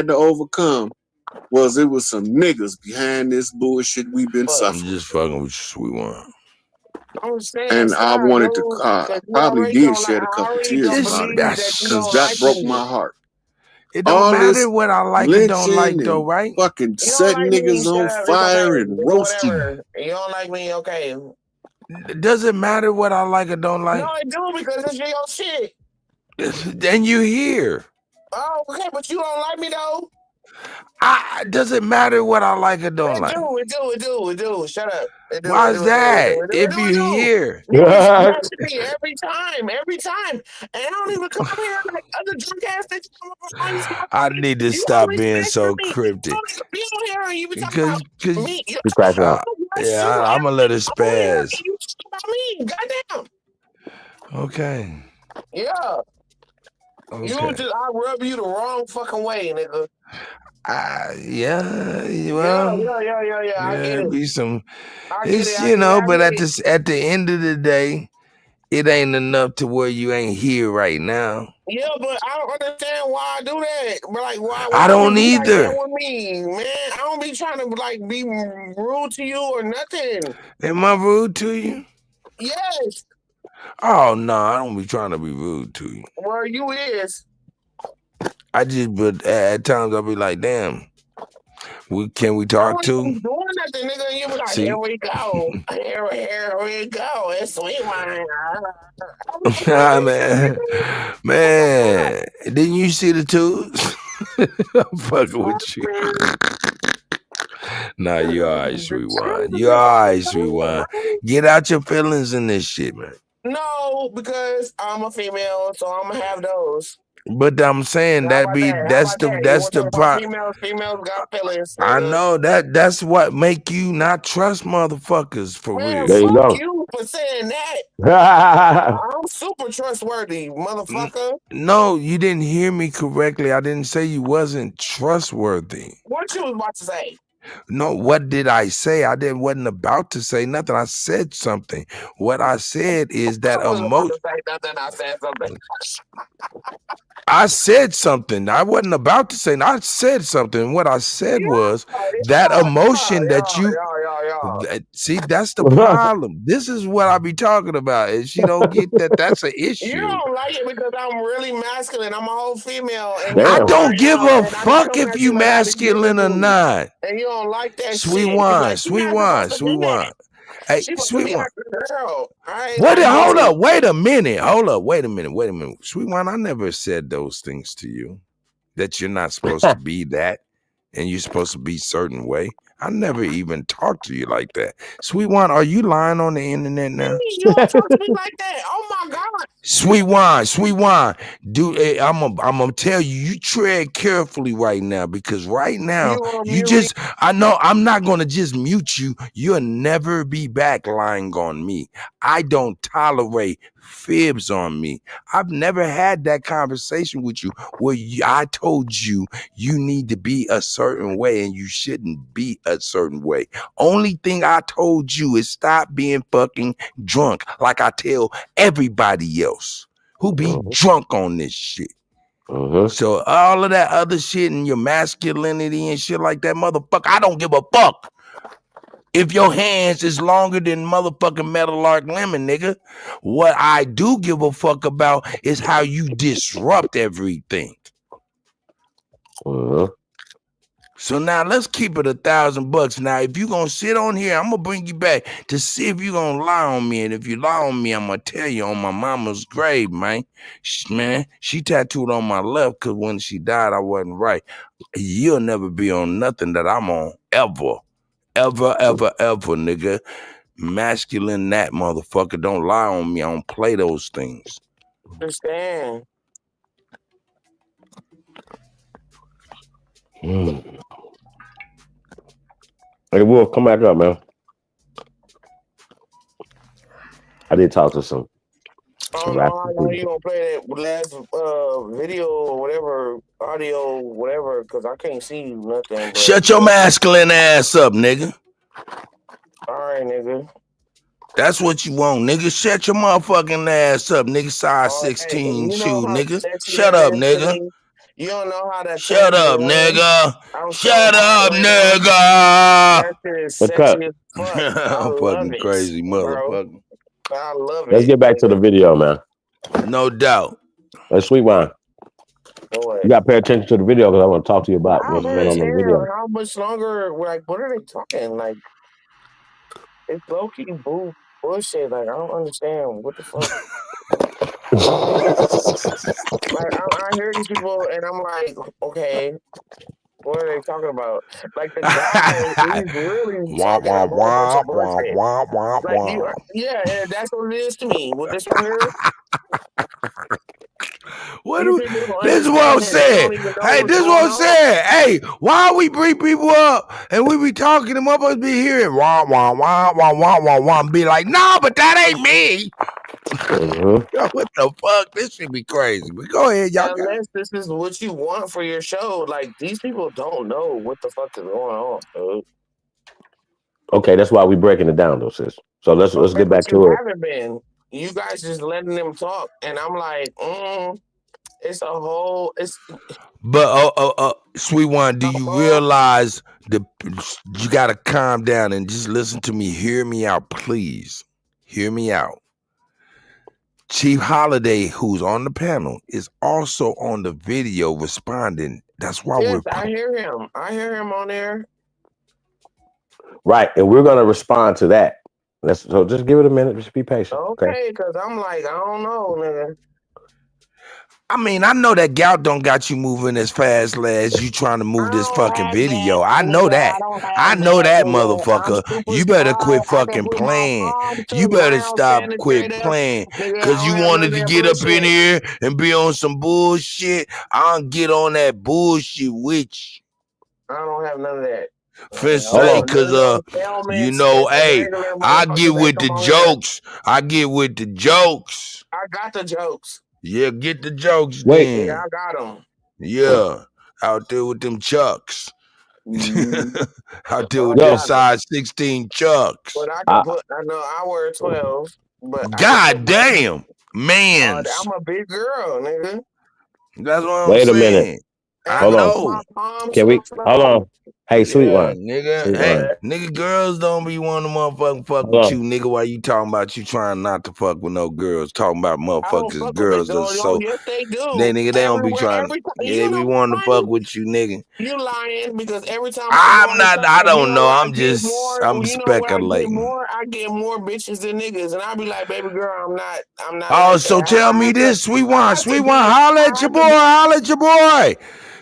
to overcome was it was some niggas behind this bullshit we've been suffering. I'm just fucking with you, sweet one. And I wanted to probably did shed a couple tears about it because that broke my heart. It don't matter what I like and don't like, though, right? Fucking setting niggas on fire and roasting. You don't like me, okay? Does it matter what I like or don't like? No, I do because it's your shit. Then you here. Oh, okay, but you don't like me though. Does it matter what I like or don't It like? do, it do, it do, it do. Shut up. It do, Why it is do, it do, it do, that? it do, it If do, you're it do. here, You be smashing me every time. And I don't even come up here like other drunk ass that you come up on these I motherfuckers. need to You stop always being smashing so me. You cryptic. don't even be on here and you be talking Because, about me. You, You cracking up. that's yeah, true. I'm gonna let it I'm on here and spaz. you talk about me. Goddamn. Okay. Yeah. Okay. You just, I rub you the wrong fucking way, nigga. Yeah. Well, Yeah. I get it. be some. I get It's it. but at the end of the day, it ain't enough to where you ain't here right now. Yeah, but I don't understand why I do that. But like, why I you don't be like that either. with me, man? I don't be trying to like be rude to you or nothing. Am I rude to you? Yes, Oh no, I don't be trying to be rude to you. well, you is. But at times I'll be like, damn, can we I talk don't to? even doing nothing, nigga. And you be like, See, here we go, here we go. It's sweet wine. man, didn't you see the twos? I'm fucking with you. Nah, you all right, sweet wine. You all right, sweet wine. Get out your feelings in this shit, man. No, because I'm a female, so I'm gonna have those. But I'm saying How about that? How about that? You that's want to the talk about part. females? Females got feelings, I nigga. know that's what make you not trust motherfuckers for Man, real. There you fuck go. you for saying that. I'm super trustworthy, motherfucker. No, you didn't hear me correctly. I didn't say you wasn't trustworthy. What you was about to say? No, what did I say? Wasn't about to say nothing. I said something. What I said is that I wasn't about to say nothing. I said something. I said something. I wasn't about to say. I said something. What I said was that emotion that you see. That's the problem. This is what I be talking about. And she don't get that. That's an issue. You don't like it because I'm really masculine. I'm a whole female. And I don't give a fuck if you masculine or not. And you don't like that Sweet shit. wine, Like, sweet wine, sweet wine. Hey, she supposed sweet to be wine. a girl. Hold up, wait a minute. Wait a minute. Sweet wine, I never said those things to you. That you're not supposed to be that and you're supposed to be a certain way. I never even talked to you like that. Sweet wine, are you lying on the internet now? You don't talk to me like that. Oh my God. Sweet wine. Dude, I'm gonna tell you, you tread carefully right now because right now I know I'm not gonna just mute you. You'll never be back lying on me. I don't tolerate fibs on me. I've never had that conversation with you where I told you you need to be a certain way and you shouldn't be a certain way. Only thing I told you is stop being fucking drunk like I tell everybody else who be drunk on this shit. So all of that other shit and your masculinity and shit like that, motherfucker, I don't give a fuck. If your hands is longer than motherfucking Metal Arc Lemon, nigga. What I do give a fuck about is how you disrupt everything. So now let's keep it $1,000. Now, if you gonna sit on here, I'm gonna bring you back to see if you gonna lie on me. And if you lie on me, I'm gonna tell you on my mama's grave, man. She tattooed on my left because when she died, I wasn't right. You'll never be on nothing that I'm on ever. Ever, nigga. Masculine that motherfucker. Don't lie on me. I don't play those things. Understand. Hey, Wolf, come back up, man. I did talk to some. I don't know how long you gonna play that last video or whatever, audio, whatever, because I can't see nothing. But... Shut your masculine ass up, nigga. All right, nigga. That's what you want, nigga. Shut your motherfucking ass up, nigga. Size 16 shoe, nigga. Shut up, nigga. You don't know how to shut up, nigga. Shut up, nigga. That is sexy as fuck. I'm fucking crazy, motherfucker. I love it. Let's get back to the video, man. No doubt. That's Sweet Wine. You got to pay attention to the video because I want to talk to you about what's going on in the video. How much longer? Like, what are they talking? Like, it's low-key bullshit. Like, I don't understand. What the fuck? Like, I hear these people, and I'm like, okay, What are they talking about? Like the guy, he's really Wah, talking a wah, whole bunch wah, of wah, bullshit. wah, wah, Like wah. and that's what it is to me. With this right here, What these do, people don't this is what I'm understand that they saying. don't even know Hey, what's this is what going I'm on. saying. Hey, why we bring people up and we be talking, them up us be hearing wah, wah, wah, wah, wah, wah, wah, and be like, no, but that ain't me. Yo, what the fuck? This should be crazy. But go ahead, y'all. Unless this is what you want for your show, like these people don't know what the fuck is going on, dude. Okay, that's why we breaking it down, though, sis. So let's get back But you to it. haven't been. You guys just letting them talk, and I'm like, it's a whole. But sweet one, do you realize you gotta calm down and just listen to me. Hear me out, please. Hear me out. Chief Holiday, who's on the panel, is also on the video responding. That's why Yes, I hear him. I hear him on there. Right, and we're gonna respond to that. So just give it a minute. Just be patient. Okay, because I'm like, I don't know, nigga. I mean, I know that gout don't got you moving as fast as you trying to move this fucking video. I know that. I know that, motherfucker. You better quit fucking playing. You better stop quit playing. Cause you wanted to get up in here and be on some bullshit. I'll get on that bullshit with you. I don't have none of that. Say, cause you know, hey, I get with the jokes. I get with the jokes. I got the jokes. Yeah, get the jokes Wait. then. Yeah, I got them. Yeah, out there with them chucks. Out there with Yo. them size 16 chucks. But I can put. I know I wear 12. But God damn, man. I'm a big girl, nigga. That's what I'm Wait saying. a minute. I know. Can we hold on? Hey, sweet one. Nigga. Sweet Hey, one. nigga, girls don't be wanting to motherfucking fuck with you, nigga. Why you talking about you trying not to fuck with no girls? Talking about motherfuckers, girls are so. Yes, they do. Nigga, they don't be trying. They be wanting to fuck with you, nigga. You lying because every time I'm not. I don't know. I'm just. I'm speculating. I get more bitches than niggas, and I be like, baby girl, I'm not. Oh, like so that. tell me this, sweet one, holla at your boy, holla at your boy.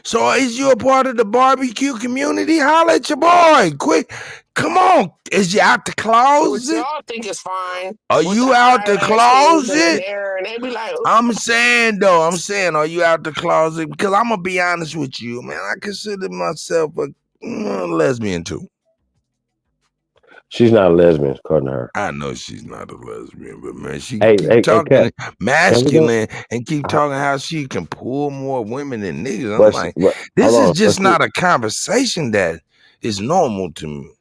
So is you a part of the barbecue community? Holla at your boy, quick. Come on, is you out the closet? Y'all think it's fine. Are you out the closet? And they be like, I'm saying, are you out the closet? Because I'm gonna be honest with you, man. I consider myself a lesbian too. She's not a lesbian, according to her. I know she's not a lesbian, but man, she keep talking masculine and keep talking how she can pull more women than niggas. I'm like, this is just not a conversation that is normal to me.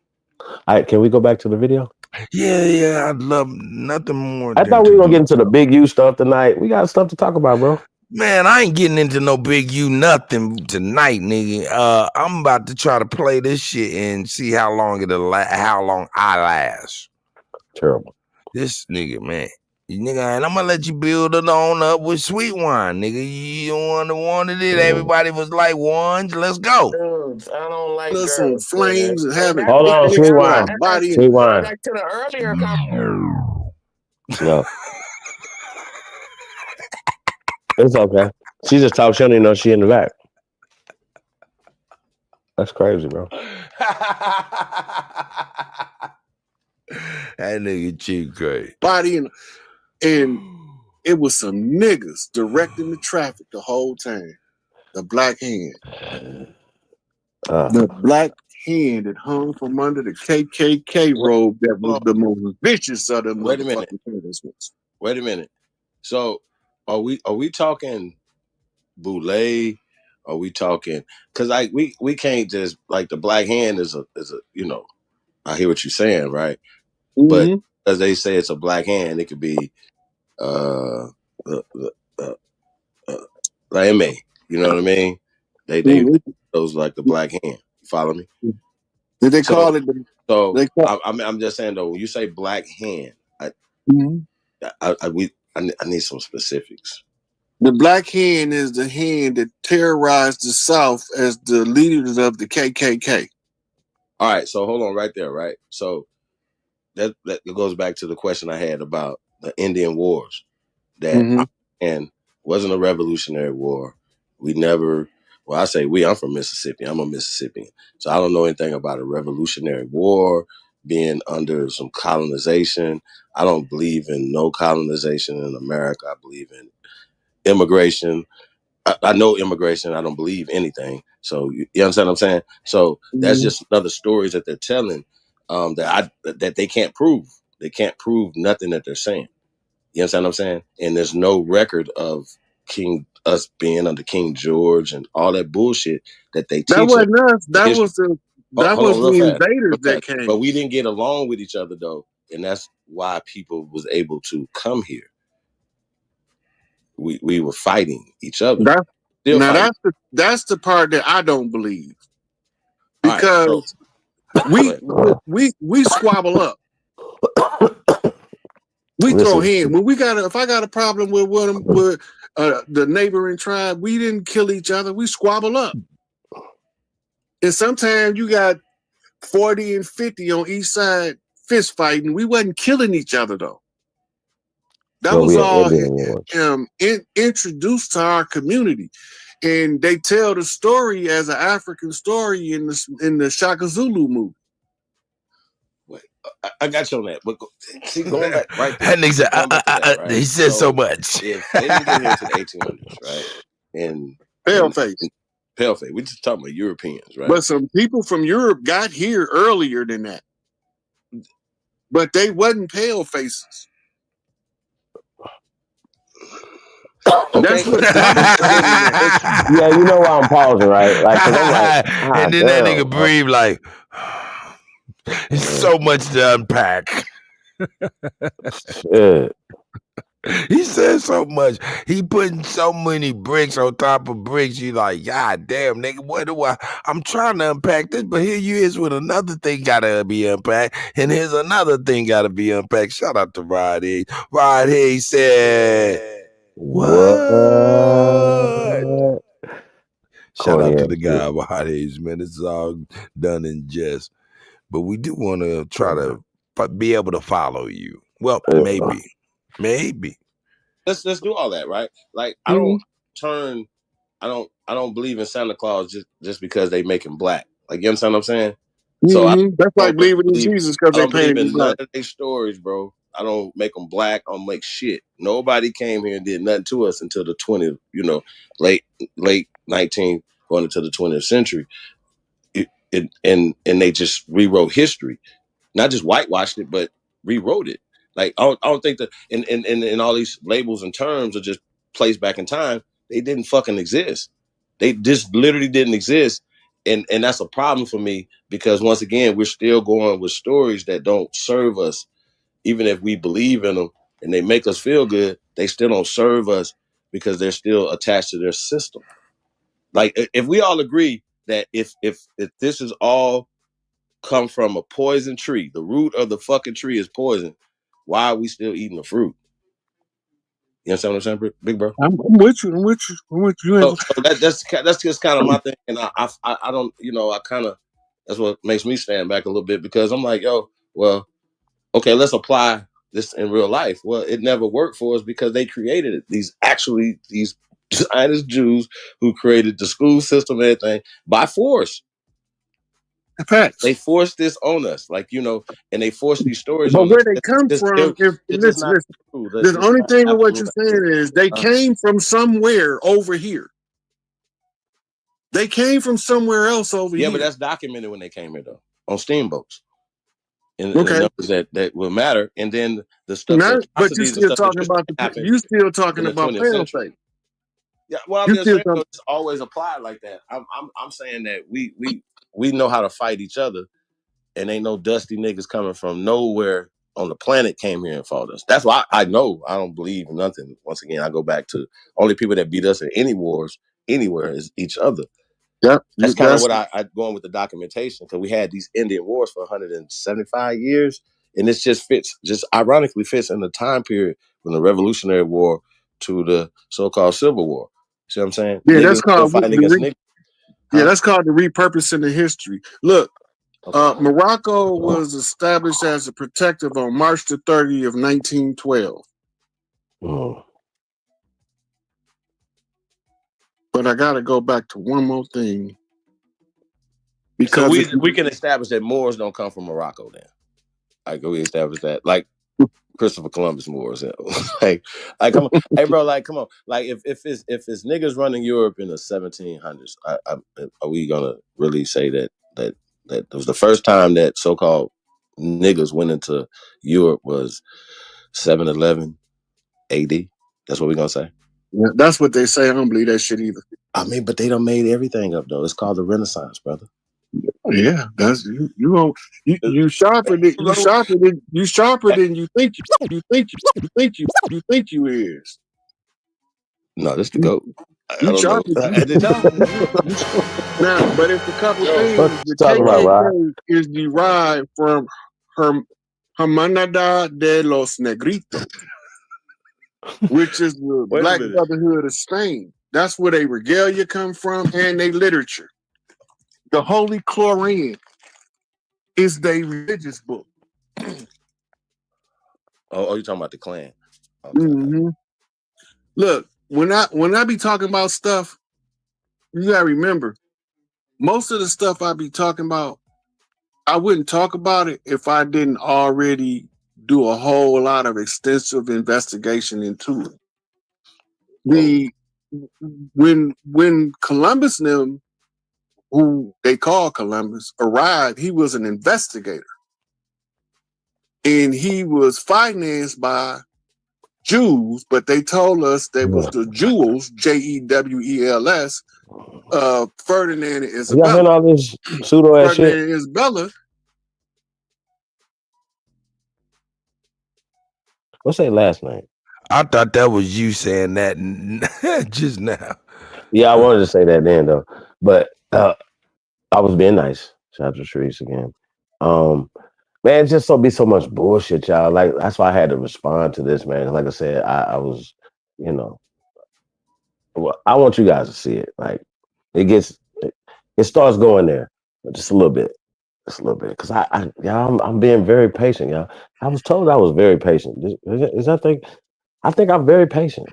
All right, can we go back to the video? Yeah, I'd love nothing more. I thought we were gonna get into the big U stuff tonight. We got stuff to talk about, bro. Man, I ain't getting into no big U nothing tonight, nigga. I'm about to try to play this shit and see how long how long I last. Terrible. This nigga, man. And I'm gonna let you build it on up with sweet wine, nigga. You wanted it. Everybody was like ones. Let's go. Dudes, I don't like some flames and having hold on, sweet wine. body. Sweet wine. Back to the earlier No. It's okay. She just talks. She don't even know she in the back. That's crazy, bro. That nigga cheap crazy. Body and it was some niggas directing the traffic the whole time. The black hand. The black hand that hung from under the KKK robe that was the most vicious of them. Wait a minute. So are we talking boule? Are we talking? Because we can't just like the black hand is a I hear what you're saying, right? Mm-hmm. But as they say, it's a black hand. It could be like MA. You know what I mean? They those like the black hand. You follow me? Did they call it? I'm just saying though. When you say black hand, I need some specifics. The black hand is the hand that terrorized the South as the leaders of the KKK. All right, so hold on right there, right? So that goes back to the question I had about the Indian Wars. That and wasn't a revolutionary war. We never Well, I say we. I'm from Mississippi. I'm a Mississippian, so I don't know anything about a Revolutionary War, being under some colonization. I don't believe in no colonization in America. I believe in immigration. I know immigration. I don't believe anything. So you understand what I'm saying? So that's just another stories that they're telling that they can't prove. They can't prove nothing that they're saying. You understand what I'm saying? And there's no record of us being under King George and all that bullshit that they That teach us. wasn't us. That was Hold on, the real fast. invaders that came. But we didn't get along with each other though, and that's why people was able to come here. We were fighting each other. That's the part that I don't believe, because we squabble up. We throw hands when if I got a problem with the neighboring tribe, we didn't kill each other. We squabble up, and sometimes you got 40 and 50 on each side fist fighting. We wasn't killing each other though. That was all introduced to our community, and they tell the story as an African story in the Shaka Zulu movie. Wait, I got you on that, but see, going back right there, he said so much. If they didn't get here to the 1800s, right, and Paleface, we just talking about Europeans, right? But some people from Europe got here earlier than that, but they wasn't pale faces. Okay. Yeah, you know why I'm pausing, right? Like, cause I'm like, and then that nigga breathe like, it's so much to unpack. Shit. He said so much. He putting so many bricks on top of bricks. You like, God damn, nigga, what do I'm trying to unpack this, but here you is with another thing gotta be unpacked, and here's another thing gotta be unpacked. Shout out to Rod Hayes. Rod Hayes said, what? Shout out to the guy Rod Hayes, man. This is all done in jest. But we do want to try to be able to follow you. Well, maybe. Let's do all that, right? Like I don't believe in Santa Claus just because they make him black. Like you understand what I'm saying? So that's like believing in Jesus because they painted him black. None of their stories, bro. I don't make them black. I don't make shit. Nobody came here and did nothing to us until the 20th, late 19th, going into the 20th century. And they just rewrote history, not just whitewashed it, but rewrote it. Like I don't think that and all these labels and terms are just placed back in time. They didn't fucking exist. They just literally didn't exist. And that's a problem for me because once again, we're still going with stories that don't serve us. Even if we believe in them and they make us feel good, they still don't serve us because they're still attached to their system. Like if we all agree that if this is all come from a poison tree, the root of the fucking tree is poison, why are we still eating the fruit? You understand what I'm saying, big bro? I'm with you. So that's just kind of my thing, and I don't, I kind of, that's what makes me stand back a little bit because I'm like, yo, well, okay, let's apply this in real life. Well, it never worked for us because they created it. These Zionist Jews who created the school system and everything by force. They forced this on us, and they forced these stories on us. But where they come from, the only thing of what you're saying is they came from somewhere over here. They came from somewhere else over here. Yeah, but that's documented when they came here, though, on steamboats. And the numbers that will matter. And then the stuff but you're still talking about pale-face. Yeah, well, I'm just saying it's always applied like that. I'm saying that we know how to fight each other, and ain't no dusty niggas coming from nowhere on the planet came here and fought us. That's why I know I don't believe in nothing. Once again, I go back to only people that beat us in any wars anywhere is each other. Yeah, that's kind of what I going with the documentation because we had these Indian wars for 175 years, and this just ironically fits in the time period from the Revolutionary War to the so-called Civil War. See what I'm saying? Yeah, that's called that's called the repurposing of history. Look, Morocco was established as a protective on March the 30th of 1912. But I gotta go back to one more thing. Because we can establish that Moors don't come from Morocco then. Like we establish that. Like Christopher Columbus Moors. like come on. Hey bro, like come on. Like if it's niggas running Europe in the 1700s, are we gonna really say that it was the first time that so-called niggas went into Europe was 711 AD? That's what we're gonna say. Yeah, that's what they say. I don't believe that shit either. I mean, but they done made everything up though. It's called the Renaissance, brother. Yeah, that's you sharper than you think you is. No, that's the GOAT. I don't sharper. Now, but it's a couple things. The KKK is derived from Hermandad de los Negritos, which is the Black Brotherhood of Spain. That's where they regalia come from and they literature. The Holy Koran is their religious book. Oh, you're talking about the Klan. Okay. Mm-hmm. Look, when I be talking about stuff, you gotta remember, most of the stuff I be talking about, I wouldn't talk about it if I didn't already do a whole lot of extensive investigation into it. When Columbus and them, who they call Columbus, arrived, he was an investigator. And he was financed by Jews, but they told us they was the Jewels, Jewels, Ferdinand and Isabella. Y'all heard all this pseudo ass shit? Ferdinand and Isabella. What's their last name? I thought that was you saying that just now. Yeah, I wanted to say that then though, but I was being nice. Shout out to Sharice again. Man, just be so much bullshit, y'all. Like that's why I had to respond to this, man. Like I said, I was, I want you guys to see it. Like it starts going there, but just a little bit, because I'm being very patient, y'all. I was told I was very patient. I think I'm very patient.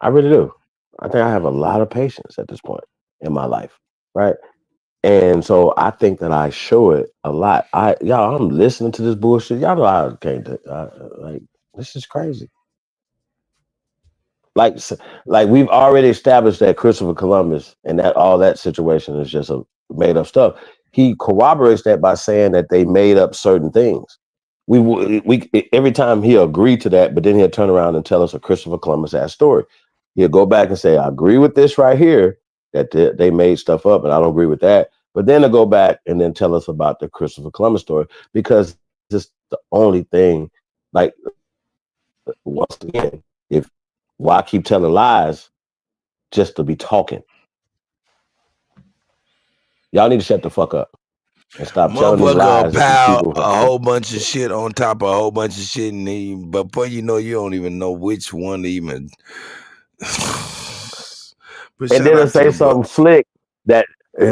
I really do. I think I have a lot of patience at this point in my life, right? And so I think that I show it a lot. I'm listening to this bullshit. Y'all know I can't. This is crazy. Like we've already established that Christopher Columbus and that all that situation is just a made up stuff. He corroborates that by saying that they made up certain things. We every time he'll agree to that, but then he'll turn around and tell us a Christopher Columbus ass story. He'll go back and say, I agree with this right here, that they made stuff up, and I don't agree with that. But then they'll go back and then tell us about the Christopher Columbus story, because it's the only thing, like, once again, why keep telling lies just to be talking? Y'all need to shut the fuck up and stop telling these lies. Motherfucker a whole bunch of shit on top of a whole bunch of shit, and but before you know, you don't even know which one to even. And then they'll say something slick that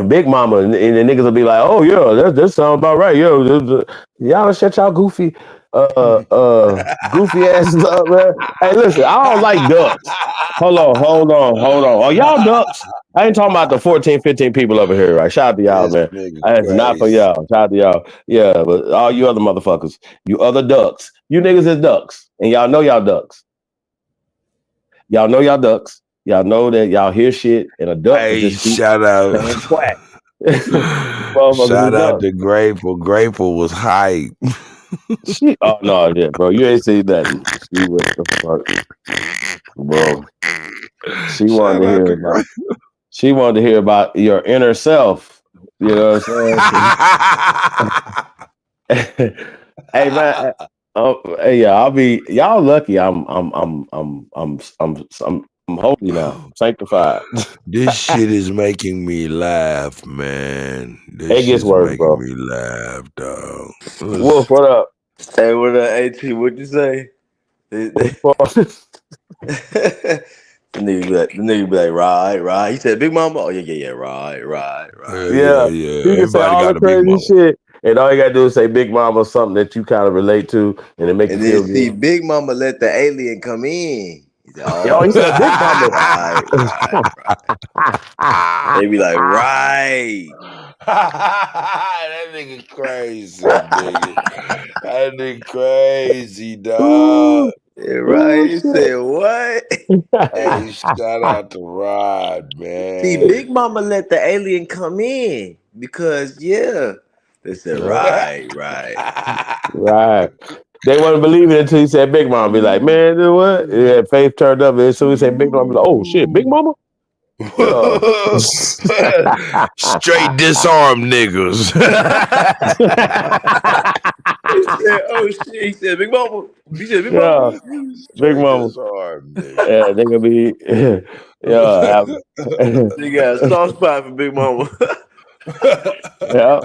Big Mama and the niggas will be like, "Oh yeah, that sounds about right." Yo, y'all shut y'all goofy asses up, man. Hey, listen, I don't like ducks. Hold on. Oh, y'all ducks? I ain't talking about the 14, 15 people over here, right? Shout out to y'all, man. It's not for y'all. Shout out to y'all. Yeah, but all you other motherfuckers, you other ducks, you niggas is ducks, and y'all know y'all ducks. Y'all know y'all ducks. Y'all know that y'all hear shit, and a duck just shout out. Quack. Shout out to Grateful. Grateful was hype. Oh no, yeah, bro, you ain't seen that. She was the fuck, bro. She wanted to hear about your inner self. You know what I'm saying? Hey man, I'll be y'all lucky. I'm holy now, sanctified. This shit is making me laugh, man. It gets worse, bro. Me laugh, dog. Wolf, what up? Hey, what up, AT? What'd you say? The nigga be like, right. He said, Big Mama. Oh yeah, right. Yeah. He can say all the crazy shit, and all you gotta do is say Big Mama, something that you kind of relate to, and it makes you feel good. See, Big Mama let the alien come in. Yo, he said Big Mama. Right. They be like, right. That nigga crazy, nigga. That nigga crazy, dog. Yeah, right. He said what? Hey, shout out to Rod, See, man. Big Mama let the alien come in because they said right. Right. They wasn't believing it until he said Big Mama. Be like, man, you know what? Yeah, Faith turned up. And so he said Big Mama. Be like, oh shit, Big Mama. Straight disarm niggas. He said, oh shit. He said Big Mama. He said Big Yeah, Mama. Big Mama. Disarm niggas. Yeah, they gonna be. Yeah, They got a soft spot for Big Mama. yeah.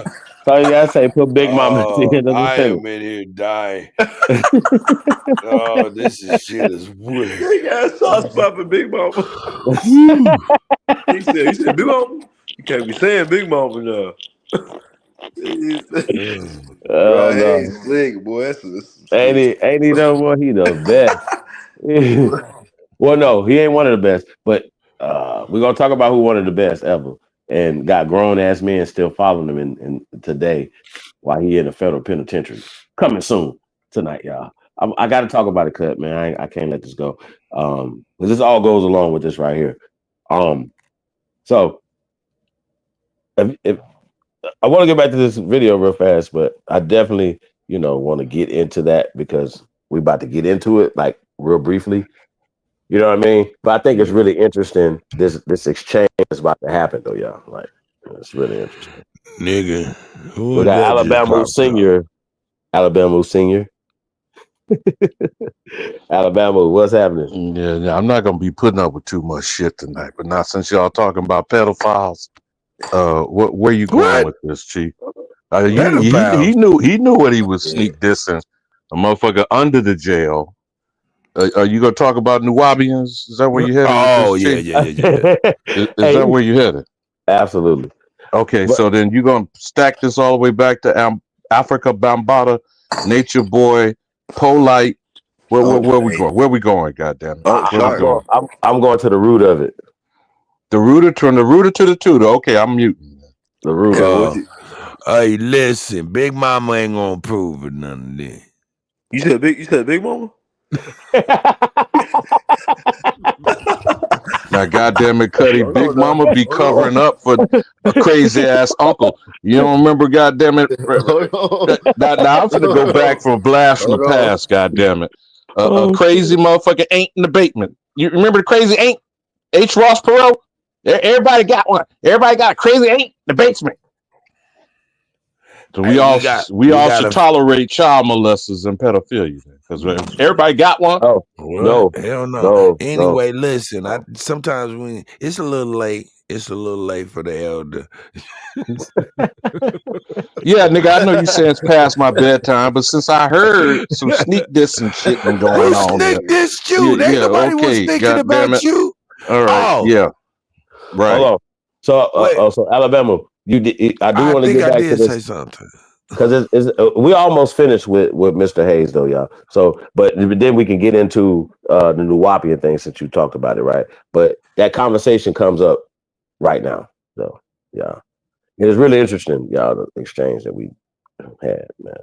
So you gotta say, put Big Mama at the end of the I sentence. am in here dying. Oh, this shit is weird. They got a soft spot for Big Mama. He said, Big Mama. You can't be saying Big Mama now. Oh Right, no, he's slick, boy. That's ain't he the one? He the best. Well, no, he ain't one of the best. But we're gonna talk about who one of the best ever, and got grown ass men still following him in today, while he in a federal penitentiary. Coming soon tonight, y'all. I got to talk about it, Cut, man. I can't let this go. Because this all goes along with this right here. So if I want to get back to this video real fast, but I definitely, want to get into that because we about to get into it like real briefly. You know what I mean? But I think it's really interesting. This exchange is about to happen, though, y'all. Like, it's really interesting. Nigga, who We got Alabama Senior. Alabama Senior. Alabama, what's happening? Yeah, I'm not gonna be putting up with too much shit tonight. But now, since y'all talking about pedophiles, where you going with this, Chief? He knew what he was sneak dissing a motherfucker under the jail. Are you gonna talk about Nuwabians? Is that where you headed? Oh, with this, yeah. Is that where you headed? Absolutely. Okay, so then you're gonna stack this all the way back to Africa Bambata, Nature Boy, Polite. Where we going? Where we going? Goddamn it! I'm going to the root of it. The rooter to the tutor. Okay, I'm muting. The rooter. Hey, listen, Big Mama ain't gonna prove it none of this. You said Big Mama? Now, goddamn it, Cuddy, Big Mama be covering up for a crazy ass uncle. You don't remember, goddamn it? Now I'm finna go back for a blast from the past. Goddamn it, a crazy motherfucker ain't in the basement. You remember the crazy ain't? H. Ross Perot? Everybody got one. Everybody got a crazy ain't in the basement. So we all should tolerate child molesters and pedophilia because everybody got one. Oh no, hell no. No. Anyway, listen. Sometimes when it's a little late, for the elder. Yeah, nigga, I know you saying it's past my bedtime, but since I heard some sneak diss and shit going on, sneak diss you? Ain't nobody was thinking about you. All right, yeah, right. Hold on. So Alabama, I do want to get back to this. Say something. Because we almost finished with Mr. Hayes though, y'all. So, but then we can get into the Nuwapian thing since you talked about it, right? But that conversation comes up right now. So, yeah, it is really interesting, y'all, the exchange that we had, man.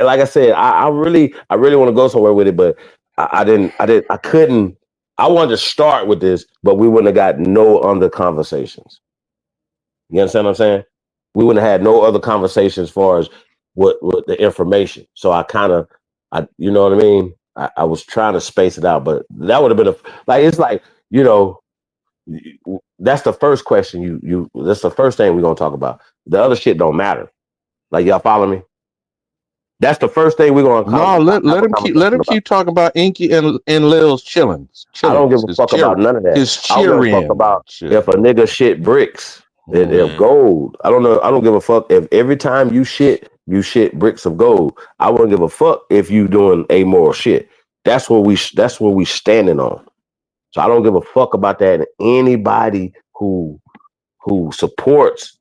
Like I said, I really want to go somewhere with it, but I couldn't. I wanted to start with this, but we wouldn't have got no other conversations. You understand what I'm saying? We wouldn't have had no other conversations as far as what the information. So I you know what I mean? I was trying to space it out, but that would have been it's like, that's the first question that's the first thing we're gonna talk about. The other shit don't matter. Like, y'all follow me? That's the first thing we're gonna let him keep talking about Inky and Lil's chillings. I don't give a fuck about none of that. I don't give a fuck about if a nigga shit bricks. If gold, I don't know. I don't give a fuck if every time you shit bricks of gold. I wouldn't give a fuck if you doing amoral shit. That's what we standing on. So I don't give a fuck about that. And anybody who supports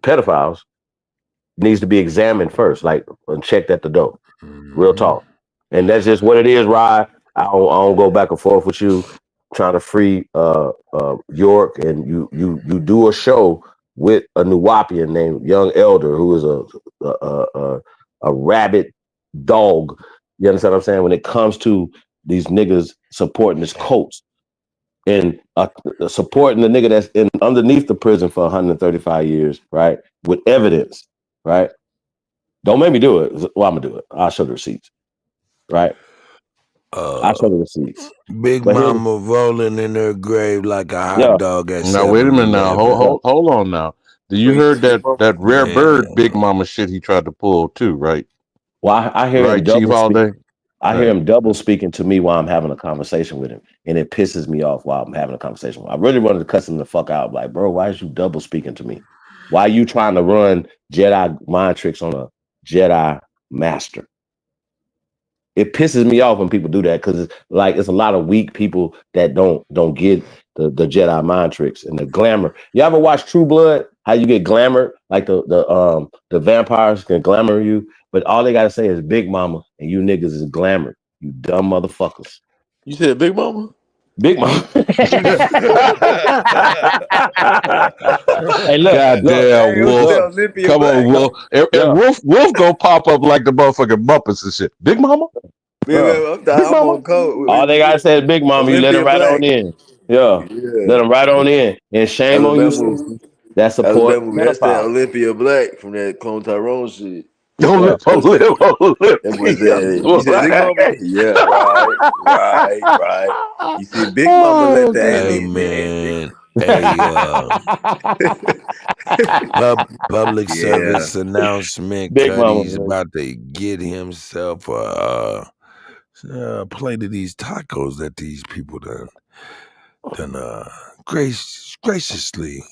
pedophiles needs to be examined first, like and checked at the door. Real talk. And that's just what it is, Rod. I don't go back and forth with you trying to free York, and you do a show with a Nuwapian named Young Elder, who is a rabid dog. You understand what I'm saying? When it comes to these niggas supporting this cult and supporting the nigga that's underneath the prison for 135 years, right? With evidence, right? Don't make me do it. Well, I'm gonna do it. I'll show the receipts, right? I'll show the receipts. Big But Mama rolling in her grave like a hot yeah. dog at Now wait a minute. Now 7-Eleven. hold on. Now, you heard that rare bird Big Mama shit he tried to pull too, right? Well, I hear him Right, Chief double Holiday. speaking. I hear him double speaking to me while I'm having a conversation with him, and it pisses me off while I'm having a conversation. I really wanted to cuss him the fuck out. Like, bro, why is you double speaking to me? Why are you trying to run Jedi mind tricks on a Jedi master? It pisses me off when people do that because it's a lot of weak people that don't get the Jedi mind tricks and the glamour. You ever watch True Blood? How you get glamored? Like the vampires can glamour you, but all they gotta say is Big Mama, and you niggas is glamored. You dumb motherfuckers. You said Big Mama? Big Mama. Hey, look, Goddamn Wolf. Come on, Wolf. And Wolf gonna pop up like the motherfucking Muppets and shit. Big Mama? I'm on code. All they gotta say is Big Mama. You let him right on in. Yeah. Let him right on in. And shame on you, sister. That support. That's that Olympia Black from that Clone Tyrone shit. Olympia That boy said, you said Big Mama? Yeah, right. You see, Big Mama let that Hey man, public service announcement. Big Cuddy's Mama, about to get himself a plate of these tacos that these people done graciously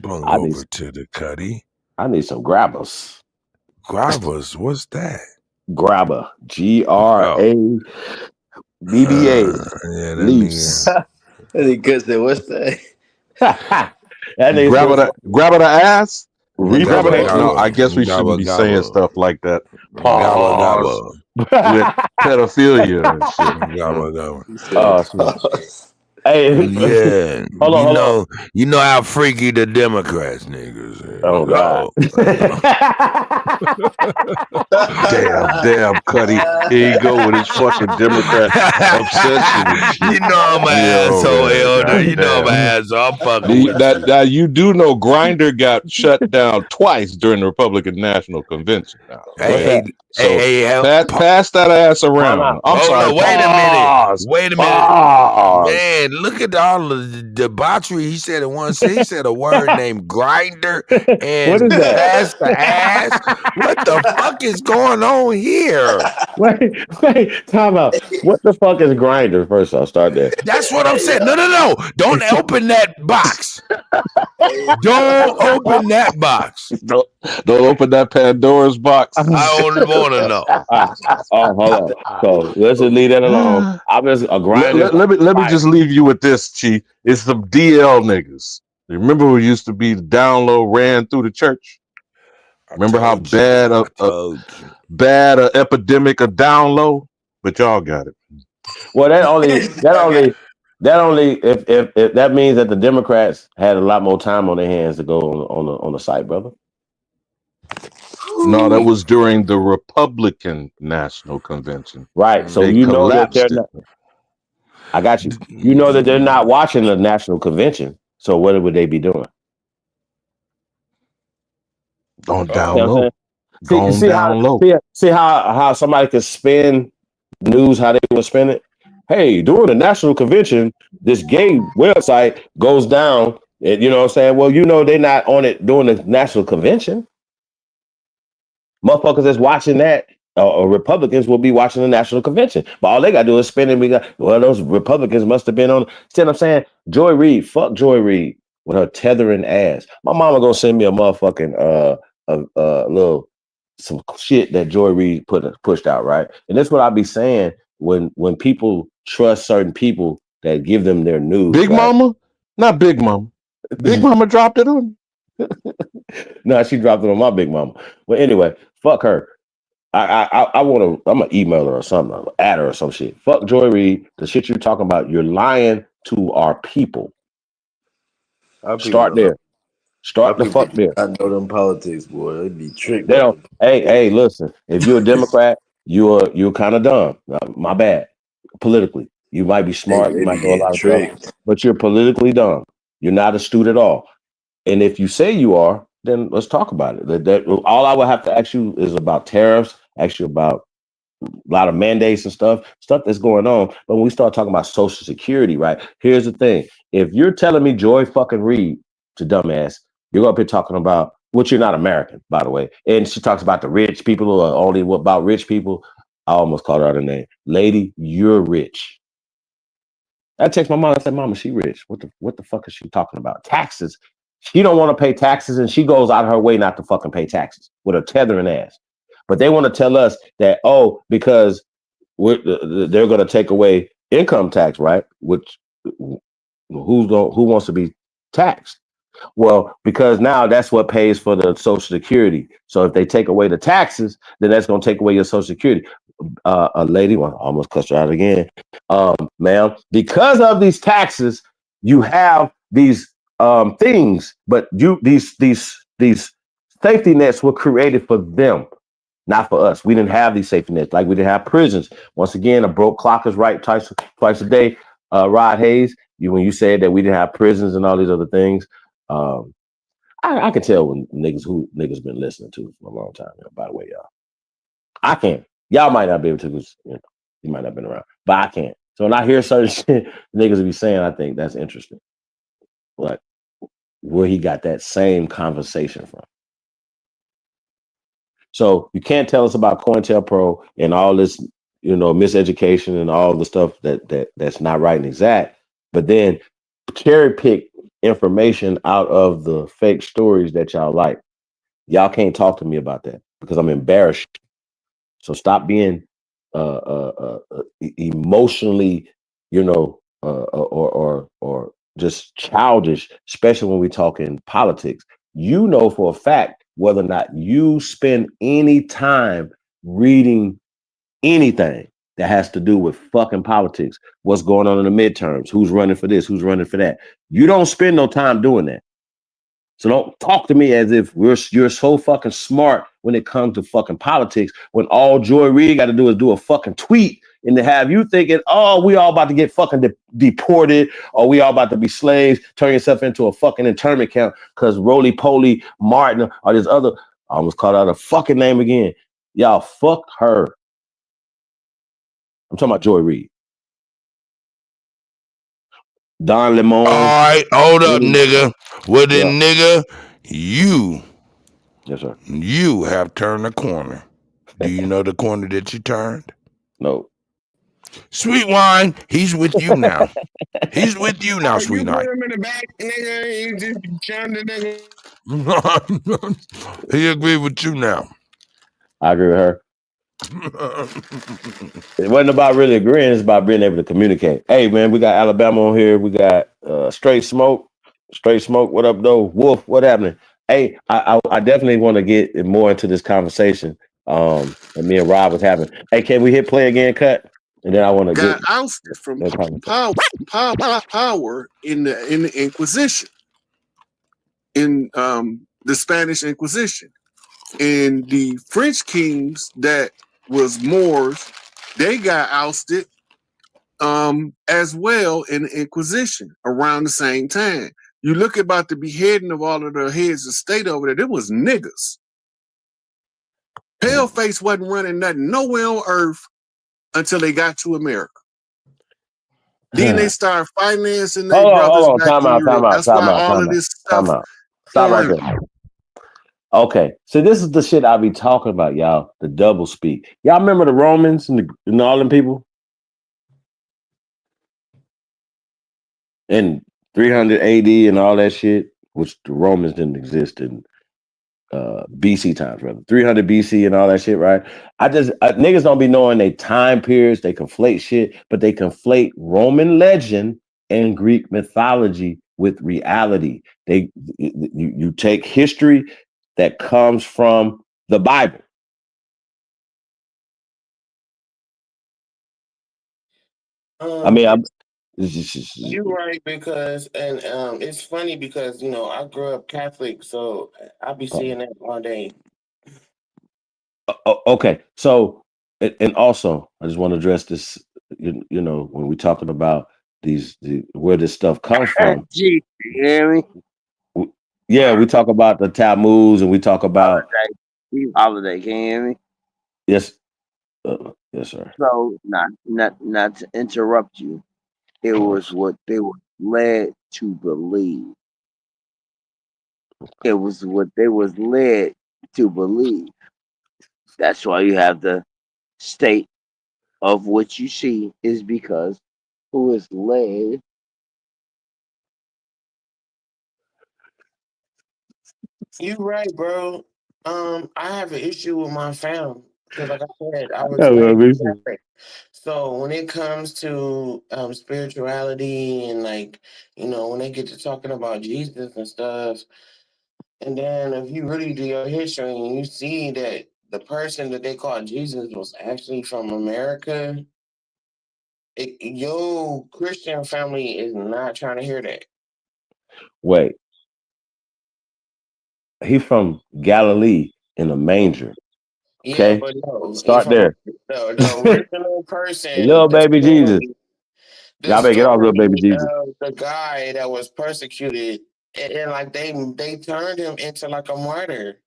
brung over to the Cuddy. I need some grabbers. Grabbers, what's that? Grabber, GRABBA. Yeah, that Leaves. That nigga said, what's that? Grab the ass. No, I guess we shouldn't be saying stuff like that. Gabba. With pedophilia and shit. Hey, yeah, hold on. You know how freaky the Democrats niggas is. Oh God! damn, Cuddy. Here you go with his fucking Democrat obsession. You know I'm an asshole, Elder. You know I'm an asshole. I'm fucking with you. Now you do know Grindr got shut down twice during the Republican National Convention. Now, pass that ass around. I'm sorry. Wait a minute. Man, look at all the debauchery. He said it once. He said a word named grinder and what is that? pass the ass. What the fuck is going on here? Wait, time out. What the fuck is Grindr? First, I'll start there. That's what I'm saying. No. Don't open that box. Don't open that box. Don't open that Pandora's box. I don't want to know. Hold on. So let's just leave that alone. I'm just a Grindr. Let me just leave you with this, Chief. It's some DL niggas. Remember who used to be the down low ran through the church? Remember how bad a epidemic of down low? But y'all got it. Well, that only if that means that the Democrats had a lot more time on their hands to go on the site, brother. No, that was during the Republican National Convention. Right. So they you know that they're not. I got you. You know that they're not watching the National Convention. So what would they be doing? On down low. See how somebody could spin news how they would spin it? Hey, during the National Convention, this gay website goes down. And, you know what I'm saying? Well, you know they're not on it during the National Convention. Motherfuckers that's watching that, Republicans will be watching the National Convention. But all they got to do is spin it. Those Republicans must have been on. See what I'm saying? Joy Reid, fuck Joy Reid with her tethering ass. My mama gonna send me a motherfucking little some shit that Joy Reid pushed out, right? And that's what I be saying when people trust certain people that give them their news. Big Mama? Not Big Mama. Big Mama dropped it on. No, she dropped it on my Big Mama. Well, anyway, fuck her. I want to. I'm gonna email her or something, I'm gonna add her or some shit. Fuck Joy Reid. The shit you're talking about, you're lying to our people. Our people Start don't know. there. Our Start the people fuck do there. not know them politics, boy. They be tricked They by don't. them. Hey, listen. If you're a Democrat, you're kind of dumb. My bad. Politically, you might be smart. You They might be know a getting lot of stuff, tricked. but you're politically dumb. You're not astute at all. And if you say you are, then let's talk about it. All I would have to ask you is about tariffs. Ask you about a lot of mandates and stuff that's going on. But when we start talking about Social Security, right? Here's the thing: if you're telling me Joy fucking Reid, to dumbass, you're up here talking about which you're not American, by the way, and she talks about the rich people or only about rich people. I almost called her out her name, lady. You're rich. I text my mom. I said, "Mama, she rich. What the fuck is she talking about? Taxes? She don't want to pay taxes, and she goes out of her way not to fucking pay taxes with a tethering ass. But they want to tell us that because they're going to take away income tax, right? Which who wants to be taxed? Well, because now that's what pays for the Social Security. So if they take away the taxes, then that's going to take away your Social Security. A lady, well, I almost cussed her out again, ma'am. Because of these taxes, you have these things, but these safety nets were created for them, not for us. We didn't have these safety nets, like we didn't have prisons. Once again, a broke clock is right twice a day. Rod Hayes, when you said that we didn't have prisons and all these other things, I can tell when niggas been listening to for a long time. By the way, y'all, I can. Y'all might not be able to, because you might not have been around, but I can't. So when I hear certain shit niggas be saying, I think that's interesting. Like where he got that same conversation from. So you can't tell us about COINTELPRO and all this, miseducation and all the stuff that's not right and exact, but then cherry pick information out of the fake stories that y'all like. Y'all can't talk to me about that because I'm embarrassed. So stop being emotionally, or just childish, especially when we talk in politics. You know for a fact whether or not you spend any time reading anything that has to do with fucking politics, what's going on in the midterms, who's running for this, who's running for that. You don't spend no time doing that. So don't talk to me as if you're so fucking smart when it comes to fucking politics, when all Joy Reid got to do is do a fucking tweet and to have you thinking, oh, we all about to get fucking deported, or we all about to be slaves, turn yourself into a fucking internment camp because Roly Poly Martin or this other, I almost called out a fucking name again. Y'all fuck her. I'm talking about Joy Reid. Don Lemon. All right, hold up, nigga. Well then, nigga, you Yes, sir. You have turned a corner. Do you know the corner that you turned? No. Sweet wine, he's with you now. He's with you now, Oh, sweet you put wine. him in the back, nigga. You just shunned the nigga. He agreed with you now. I agree with her. It wasn't about really agreeing, it's about being able to communicate. Hey man, we got Alabama on here. We got Straight Smoke. Straight Smoke, what up though? Wolf, what happening? Hey, I definitely want to get more into this conversation. And me and Rob was having. Hey, can we hit play again, cut? And then I want to Got get ousted from power in the Inquisition, in the Spanish Inquisition. And the French kings that was Moors, they got ousted as well in the Inquisition around the same time. You look about the beheading of all of the heads of state over there, there was niggas. Paleface wasn't running nothing nowhere on earth until they got to America. Then they started financing their brothers back in Europe. That's why all of this stuff. Stop right there. Okay, so this is the shit I be talking about, y'all. The double speak. Y'all remember the Romans and all them people? In 300 AD and all that shit, which the Romans didn't exist in BC times, rather 300 BC and all that shit, right? Niggas don't be knowing they time periods. They conflate shit, but they conflate Roman legend and Greek mythology with reality. You take history that comes from the Bible, I mean, I'm. You're right because, and it's funny because I grew up Catholic, so I be seeing that all day. Okay, so and also, I just want to address this. When we're talking about where this stuff comes from. Gee, you hear me? Yeah, we talk about the taboos, and we talk about Holiday, can you hear me? yes, yes, sir. So not to interrupt you. It was what they were led to believe. It was what they was led to believe. That's why you have the state of what you see is because who is led. You right, bro. I have an issue with my family because, like I said, I was raised Catholic. So when it comes to spirituality and when they get to talking about Jesus and stuff, and then if you really do your history and you see that the person that they called Jesus was actually from America, your Christian family is not trying to hear that. Wait, he from Galilee in a manger. Okay, Yeah, but no, start there. the original person, Little baby Jesus. the Y'all better get off little baby story Jesus. of the guy that was persecuted, and like they turned him into like a martyr.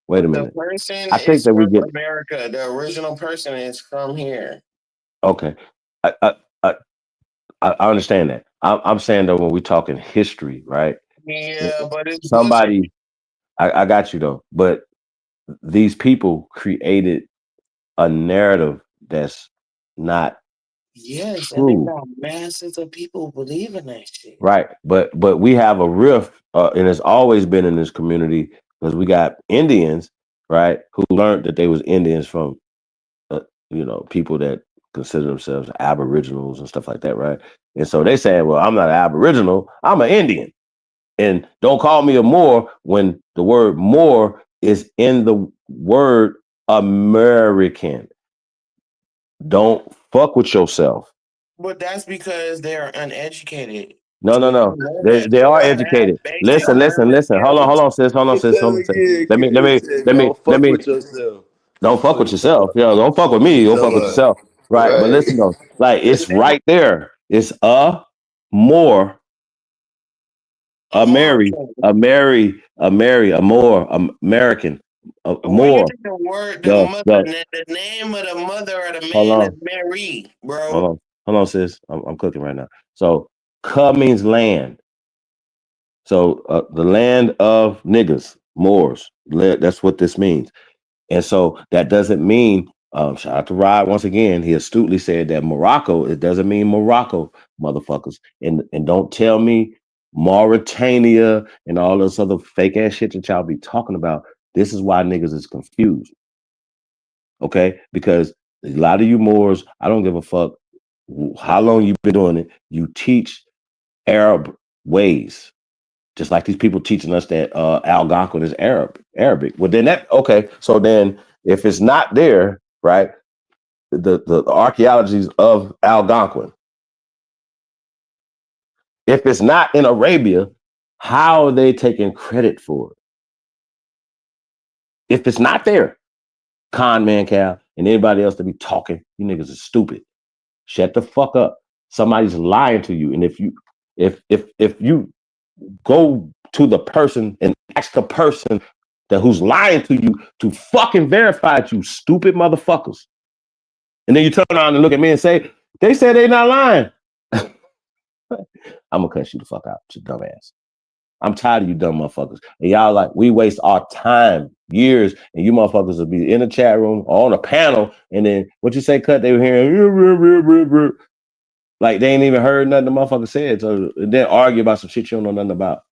Wait a The minute. person I think is that we from get America. The original person is from here. okay. I I I, I understand that. I'm saying though when we talking history, right? Yeah, but it's bullshit. Somebody, I got you though, but these people created a narrative that's not Yes, and they true. got masses of people believing that shit. Right, but we have a rift, and it's always been in this community because we got Indians, right, who learned that they was Indians from, people that consider themselves Aboriginals and stuff like that, right? And so they saying, "Well, I'm not an Aboriginal, I'm an Indian, and don't call me a Moor when the word Moor is in the word American. Don't fuck with yourself." But that's because they're uneducated. No, no, They no. don't know They that. they They are don't have educated. basic Listen, listen, urban listen. Hold skills. on, sis. Hold on, sis. Hold on, sis. Again, Let me, let me, he said, let me, don't let fuck me. with yourself. Don't fuck What with you talking yourself. about? Yeah, don't fuck with What me. you Don't fuck talking with about? yourself. Right. But Right. listen though, like it's right there. It's more, a Mary, a more American, a When you more. take the word, The the. the name of the mother of the Hold man is on, Mary, hold bro. on, hold on, sis. I'm cooking right now. So, "Ka" means land. So the land of niggas, Moors. That's what this means. And so that doesn't mean, shout out to Rod once again. He astutely said that Morocco, it doesn't mean Morocco, motherfuckers. And don't tell me Mauritania and all this other fake ass shit that y'all be talking about. This is why niggas is confused. Okay? Because a lot of you Moors, I don't give a fuck how long you've been doing it. You teach Arab ways. Just like these people teaching us that Algonquin is Arabic. Well, then okay. So then, if it's not there, right? The archaeologies of Algonquin. If it's not in Arabia, how are they taking credit for it? If it's not there, con man, Cal, and anybody else to be talking, you niggas are stupid. Shut the fuck up. Somebody's lying to you, and if you go to the person and ask the person that who's lying to you to fucking verify it, you stupid motherfuckers. And then you turn around and look at me and say, they said they not lying. I'm gonna cuss you the fuck out, you dumbass. I'm tired of you dumb motherfuckers. And y'all like, we waste our time, years, and you motherfuckers will be in the chat room or on a panel, and then what you say, cut, they were hearing, like they ain't even heard nothing the motherfucker said. So then argue about some shit you don't know nothing about.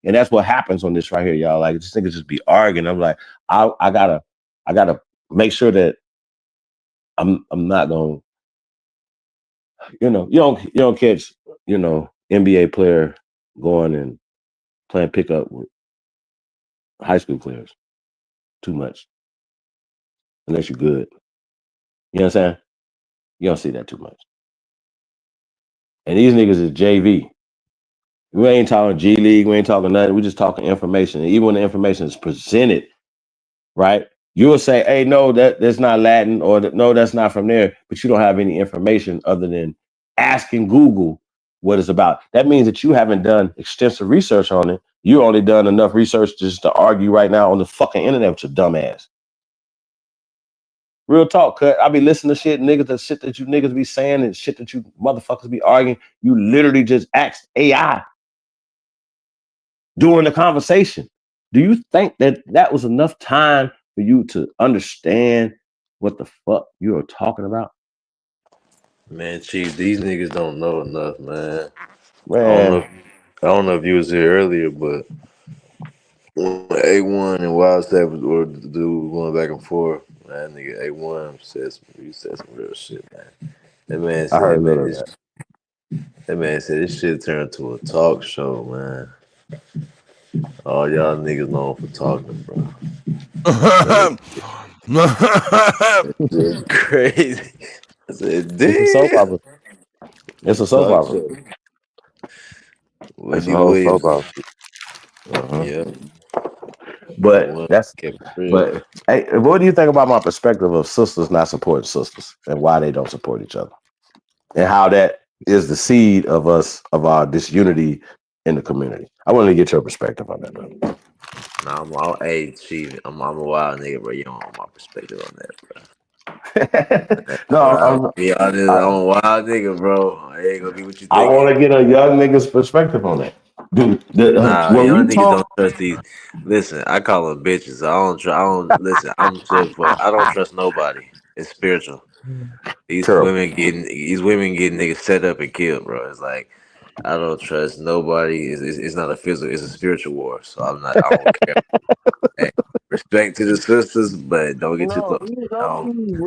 And that's what happens on this right here, y'all. Like, just niggas just be arguing. I'm like, I gotta make sure that I'm not gonna, you don't catch, NBA player going and playing pickup with high school players too much, unless you're good. You know what I'm saying? You don't see that too much. And these niggas is JV. We ain't talking G League. We ain't talking nothing. We just talking information. And even when the information is presented, right? You'll say, hey, no, that's not Latin, or no, that's not from there. But you don't have any information other than asking Google what it's about. That means that you haven't done extensive research on it. You only done enough research just to argue right now on the fucking internet with your dumb ass. Real talk, cut. I be listening to shit, niggas, the shit that you niggas be saying and shit that you motherfuckers be arguing. You literally just asked AI during the conversation. Do you think that was enough time for you to understand what the fuck you are talking about? Man, Chief, these niggas don't know enough, man. Man, I don't know if you was here earlier, but when A1 and Wild Savage or the dude going back and forth, man, that nigga A1 said some real shit, man. That man I heard said, a little of that. That man said this shit turned to a talk show, man. All y'all niggas known for talking, bro. It's crazy. I said, damn. It's a soap opera. It's a soap opera. Show. It's a whole soap opera. Yeah. But hey, what do you think about my perspective of sisters not supporting sisters and why they don't support each other? And how that is the seed of our disunity in the community. I want to get your perspective on that, bro. Nah, Chief, I'm a wild nigga, bro. You don't know my perspective on that, bro. No, I'm a wild nigga, bro. I ain't gonna be what you think. I want to get a young nigga's perspective on that. Dude, young niggas don't trust these. Listen, I call them bitches. Listen, I don't trust nobody. It's spiritual. These women getting niggas set up and killed, bro. It's like I don't trust nobody. It's not a physical. It's a spiritual war. So I don't care. Hey, respect to the sisters, but don't get too close.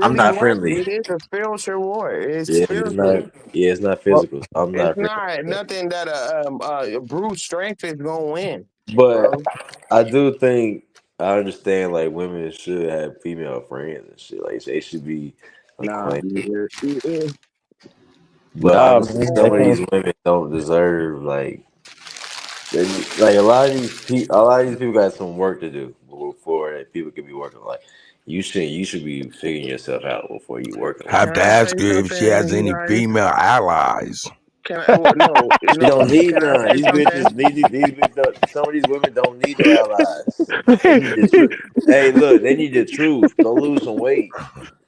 I'm not friendly. It is a spiritual war. It's spiritual. It's not physical. So I'm not. It's not nothing that a brute strength is gonna win. But I do think I understand like women should have female friends and shit. Like they should be acquainted. But some of these women don't deserve like a lot of these people got some work to do before people can be working. Like you should be figuring yourself out before you work. Have to ask her if she has any female allies. No, you don't need none. These bitches some of these women don't need no allies. They need the truth. Hey, look, they need the truth. Go lose some weight.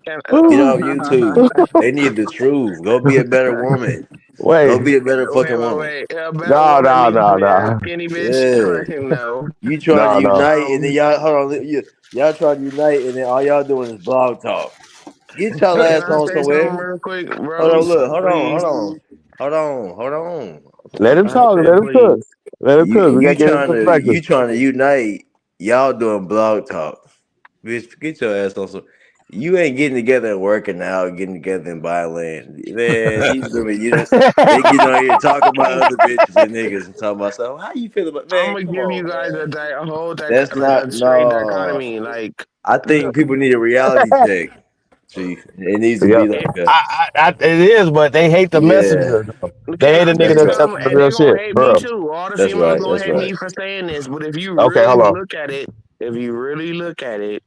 Get off YouTube. They need the truth. Go be a better woman. Go be a better fucking woman. No. Skinny bitch. Yeah. No. You trying to unite and then y'all hold on. Y'all trying to unite and then all y'all doing is blog talk. Get y'all ass on somewhere. Real quick, bro? Hold on, look. Hold on. Let him talk. Let him cook. Let him cook. We gotta get his perspective. You trying to unite? Y'all doing blog talk, bitch. Get your ass on some. You ain't getting together and working out, getting together and buying land. Man, these women, they get on here talking about other bitches and niggas and talking about something. How you feel about? Man, I'm gonna give you guys a whole that's not straight dichotomy. Like I think people need a reality check. Chief, it needs to be like it is, but they hate the messenger. They hate a nigga that tells them the real shit. Hate me too. All the females gonna hate me for saying this, but if you really look at it,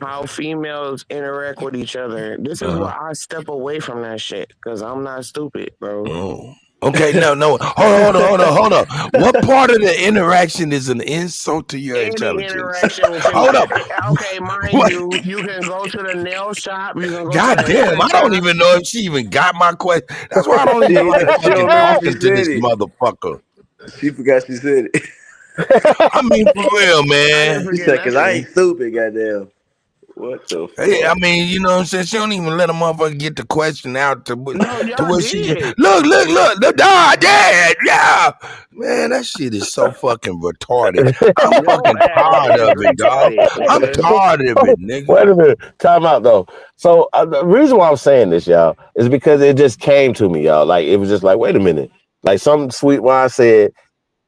how females interact with each other, this is why I step away from that shit because I'm not stupid, bro. Oh. Okay, no. Hold on. What part of the interaction is an insult to your intelligence? Hold up. Okay, mind you, you can go to the nail shop. You can go God damn, I don't even know if she even got my question. That's why I don't even like fucking talking to this motherfucker. She forgot she said it. I mean, for real, man. She said, because I ain't stupid, goddamn. What the fuck? Hey, I mean, you know what I'm saying? She don't even let a motherfucker get the question out to where she get. Look. Yeah. Man, that shit is so fucking retarded. I'm fucking tired of it, dog. I'm tired of it, nigga. Wait a minute. Time out, though. So the reason why I'm saying this, y'all, is because it just came to me, y'all. Like, it was just like, wait a minute. Like, some sweet wine said,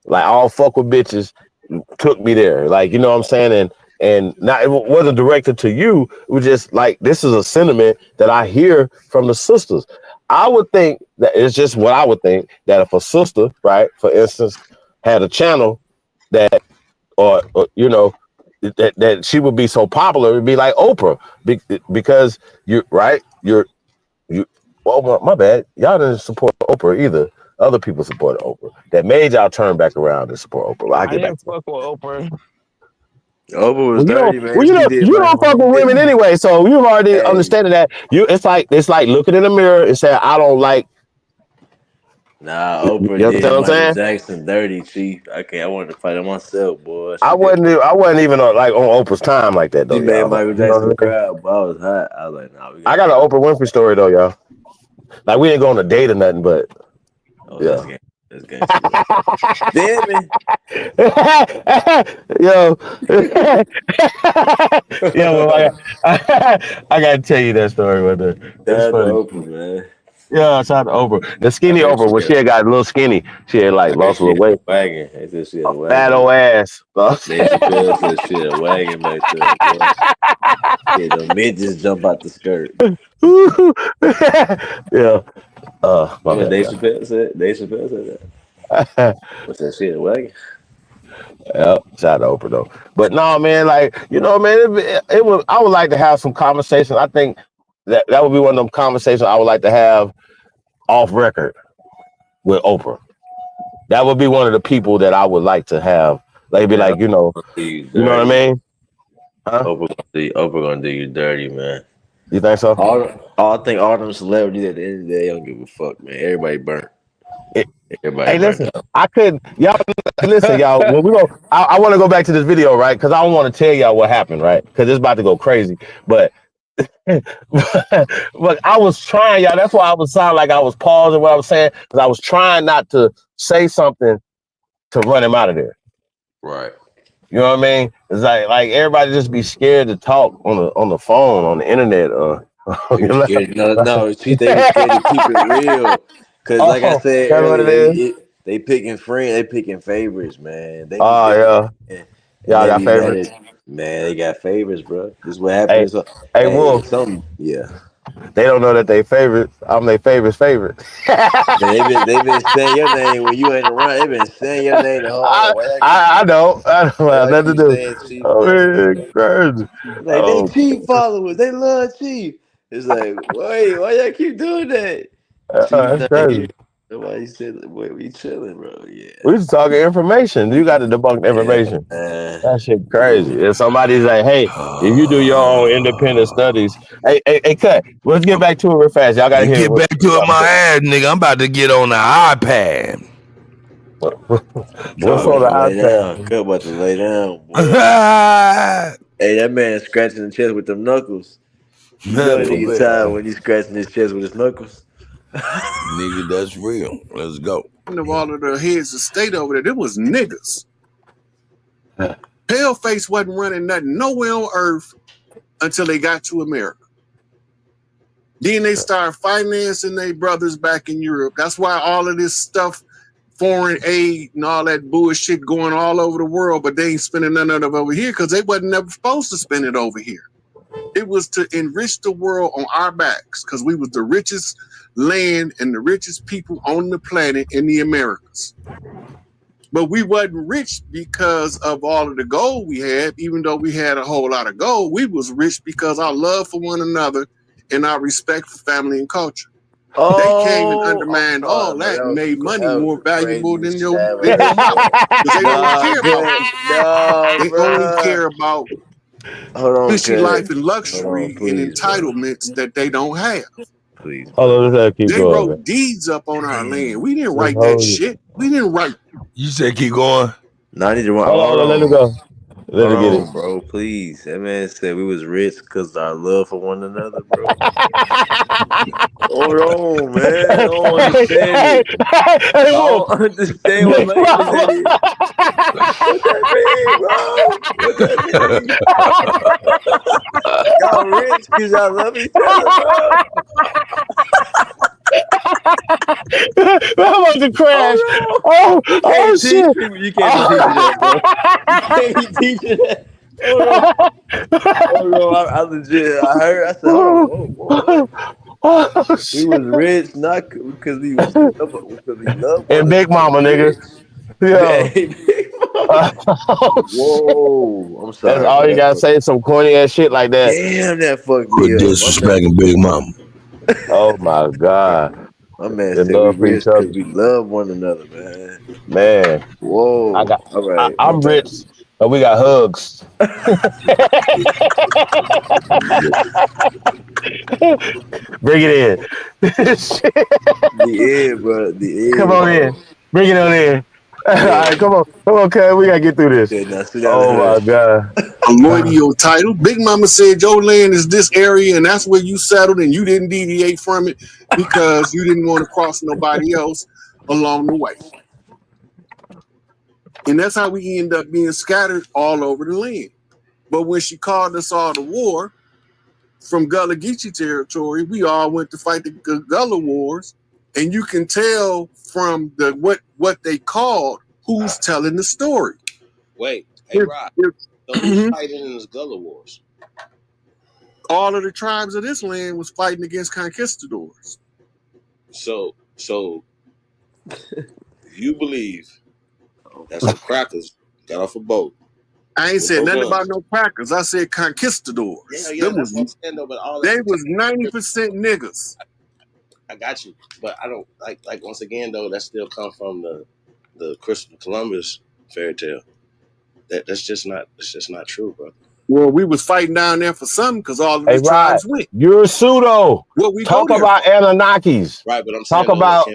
like, all fuck with bitches took me there. Like, you know what I'm saying? And now it wasn't directed to you. It was just like, this is a sentiment that I hear from the sisters. I would think that it's just what I would think that if a sister, right, for instance, had a channel that, or you know, that she would be so popular, it'd be like Oprah, because you right, you. Well, my bad, y'all didn't support Oprah either. Other people supported Oprah. That made y'all turn back around and support Oprah. I didn't fuck with Oprah. Oprah was dirty, man. You She did don't fuck with women anyway, so you already understanding that. It's like looking in the mirror and saying, I don't like. Nah, Oprah You did understand what I'm Michael saying? Jackson dirty, Chief. I wanted to fight him myself, boy. I wasn't even like on Oprah's time like that though. She made Y'all. Michael You know Jackson what I mean? cry, but I was hot. I was like, nah, I got an Oprah Winfrey story though, y'all. Like we didn't go on a date or nothing, but yeah. That's gangster. Damn it. Yo, I gotta tell you that story with her. It's funny. Oprah, man. Yeah, shout out to Oprah. The skinny Oprah, when she had got a little skinny, she had like lost a little weight. Wagon. They said she had a wagon. Fat old ass. Dave Chappelle said she had a wagon back there. Yeah, the midgets jump out the skirt. Yeah. Dave Chappelle said that. What's that shit? A wagon? Yeah, shout out to Oprah though. But no, man, like, you know, man, it would. I would like to have some conversations. I think that would be one of them conversations I would like to have off record with Oprah. That would be one of the people that I would like to have. Like, be like, you know what I mean? Huh? Oprah gonna do you dirty, man. You think so? I think all them celebrities at the end of the day don't give a fuck, man. Everybody burnt. Hey, listen, I couldn't. Y'all listen, y'all. When we go, I want to go back to this video, right? Because I don't want to tell y'all what happened, right? Because it's about to go crazy. But I was trying, y'all. That's why I was sounding like I was pausing what I was saying, because I was trying not to say something to run him out of there. Right. You know what I mean? It's like everybody just be scared to talk on the phone, on the internet. No, see, they be scared to keep it real. Because like I said earlier, they picking friends, they picking favorites, man. Y'all got favorites? Man, they got favorites, bro. This is what happens. Hey, Wolf. They don't know that they favorites. I'm their favorite. Man, they been saying your name when you ain't around. They been saying your name the whole time. I don't have nothing to do. Crazy. Like, they Chief followers. They love Chief. It's like, wait, why y'all keep doing that? That's crazy. Nobody said, "Boy, we chilling, bro." Yeah, we just talking information. You got to debunk the information. That shit crazy. If somebody's like, "Hey, if you do your own independent studies," hey, cut. Let's get back to it real fast. Y'all got to get back to it, my ass, nigga. I'm about to get on the iPad. What's on the iPad? Cut about to lay down, boy. Hey, that man scratching the chest with them knuckles. You know he tired when he's scratching his chest with his knuckles. Nigga, that's real. Let's go. Of all of the heads of state over there, it was niggas. Paleface wasn't running nothing nowhere on earth until they got to America. Then they started financing their brothers back in Europe. That's why all of this stuff, foreign aid and all that bullshit going all over the world, but they ain't spending none of it over here because they wasn't never supposed to spend it over here. It was to enrich the world on our backs because we was the richest land and the richest people on the planet in the Americas. But we wasn't rich because of all of the gold we had, even though we had a whole lot of gold. We was rich because our love for one another and our respect for family and culture. They came and undermined all that and made money more valuable than your mouth. Because they don't care about they only care about cushy life and luxury and entitlements that they don't have. Please. They wrote deeds up on our land. We didn't write that shit. We didn't write. You said keep going? No, I need to run. Hold on, let it go. Let it get it. Bro, please. That man said we was rich because our love for one another, bro. Hold on, man. I don't understand it. I don't understand what language that is. What that mean, bro? What that mean? Y'all rich because y'all love each other, bro. I'm about to crash. Oh shit. You can't be teaching that, bro. You can't be teaching that. Hold on. I legit, I heard, I said, hold on. We was rich, not because we was because we loved one and Big another. Mama, nigga. Man, Yeah. Big Mama. Whoa, I'm That's sorry, all bro. you gotta say. Some corny ass shit like that. Damn, that fucked Quit me up. My man, disrespecting Big Mama. Oh my god. my man They said we love for each rich other. because we love one another, man. Man, Whoa. All right, my I'm bad. rich, but we got hugs. Bring it in. The end, bro. The Come end, on in. bro. Bring it on in. All Yeah. right, come on, cuz. We gotta get through this. Yeah, now sit down and Oh my hush. god. Allodial title. Big Mama said your land is this area and that's where you settled and you didn't deviate from it because you didn't want to cross nobody else along the way. And that's how we end up being scattered all over the land. But when she called us all to war from Gullah Geechee territory, we all went to fight the Gullah Wars. And you can tell from the what they called who's telling the story. Wait, hey Rob. So who's fighting in the Gullah Wars? All of the tribes of this land was fighting against conquistadors. So you believe that some crackers got off a boat? I ain't said nothing about no crackers. I said conquistadors. Yeah, that's what I'm saying though. But all they that was 90% niggas. I got you, but I don't like once again though. That still come from the Christopher Columbus fairy tale. That's just not true, bro. Well, we was fighting down there for something because all of the tribes went. You're a pseudo. What we talk go there about for? Anunnakis. Right, but I'm talk saying about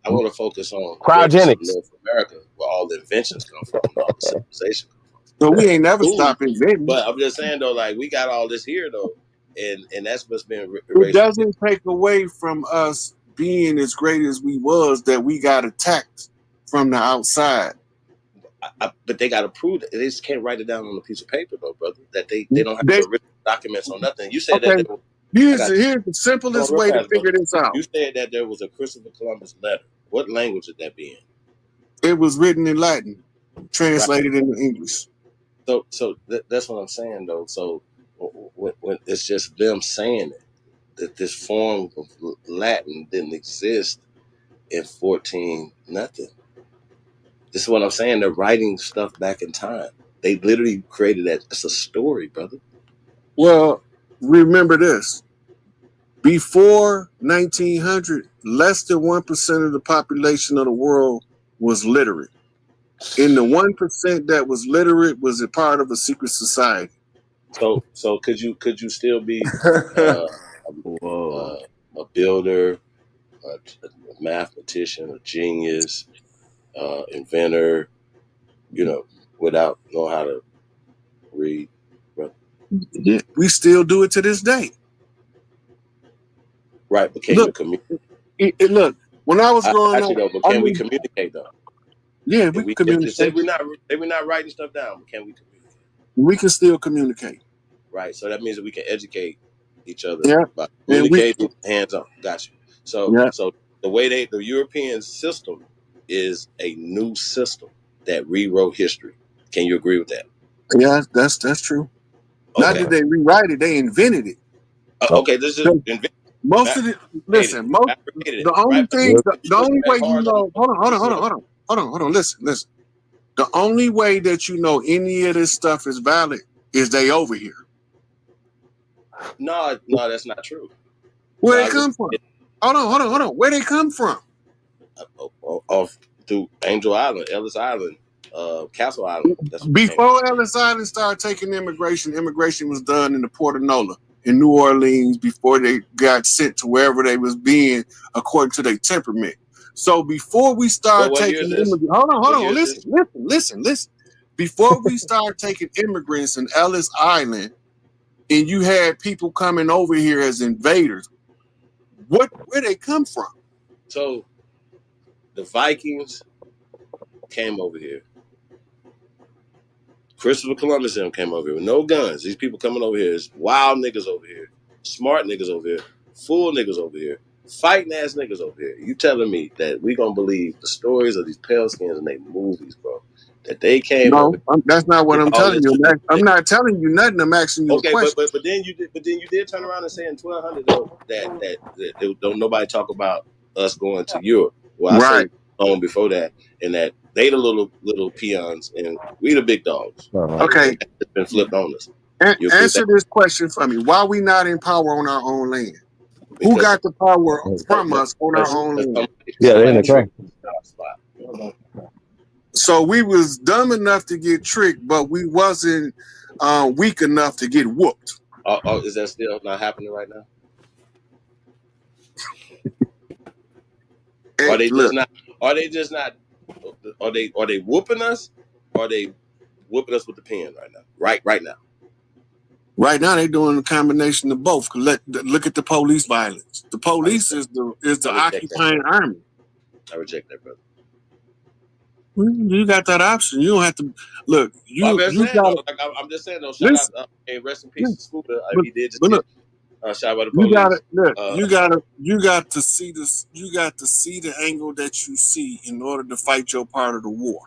I want to focus on cryogenics. North America, where all the inventions come from, and all the civilization come from. So we ain't never stopped inventing. But I'm just saying though, like we got all this here though, and that's what's been It erased. doesn't take away from us being as great as we was that we got attacked from the outside. But they got to prove it. They just can't write it down on a piece of paper, though, brother. That they don't have the original documents on nothing. You said that. Here's the simplest way to figure this out. You said that there was a Christopher Columbus letter. What language would that be in? It was written in Latin, translated into English. So that's what I'm saying, though. So when it's just them saying it, that this form of Latin didn't exist in 14 nothing. This is what I'm saying. They're writing stuff back in time. They literally created that. It's a story, brother. Well, remember this. Before 1900, less than 1% of the population of the world was literate. And the 1% that was literate was a part of a secret society. So could you still be a builder, a mathematician, a genius, inventor, without knowing how to read? Yeah, we still do it to this day. Right, but can you communicate? Look, when I was growing up, but can we communicate though? Yeah, we can communicate. Say we're not writing stuff down, but can we communicate? We can still communicate. Right, so that means that we can educate each other by Yeah. communicating hands-on. Got you. So the way the European system is a new system that rewrote history. Can you agree with that? Yeah, that's true. Okay. Not that they rewrite it, they invented it. Okay, this is most of the the only thing, the only way you know. Hold on. Listen. The only way that you know any of this stuff is valid is they over here. No, that's not true. Where they come from? Hold on. Where they come from? Off through Angel Island, Ellis Island, Castle Island. Before Ellis Island started taking immigration was done in the Port of Nola in New Orleans before they got sent to wherever they was being according to their temperament. So before we start taking immigrants, hold on, listen. Before we start taking immigrants in Ellis Island, and you had people coming over here as invaders, where they come from? So the Vikings came over here. Christopher Columbus and them came over here with no guns. These people coming over here is wild niggas over here, smart niggas over here, fool niggas over here, fighting ass niggas over here. You telling me that we gonna believe the stories of these pale skins and they movies, bro? that they came up No, with. that's not what I'm All telling this you. shit. I'm not telling you nothing. I'm asking you a Okay, question. but then you did turn around and say in 1200 though that don't nobody talk about us going to Europe. Well, I Right. say long before that, and that they the little peons and we the big dogs. Okay. It's been flipped on us. You agree with Answer that? this question for me. Why we not in power on our own land? Who Because got the power from us on our own land? somebody tricked our spot. So we was dumb enough to get tricked, but we wasn't weak enough to get whooped. Is that still not happening right now? Are they just not? Are they just not? Are they whooping us? Or are they whooping us with the pen right now? Right now. Right now, they're doing a combination of both. Look at the police violence. The police is the occupying army. I reject that, brother. You got that option. You don't have to look. I'm just saying though. Shout out, and rest in peace to Scooter. He did just get shot by the police. You got to see this. You got to see the angle that you see in order to fight your part of the war.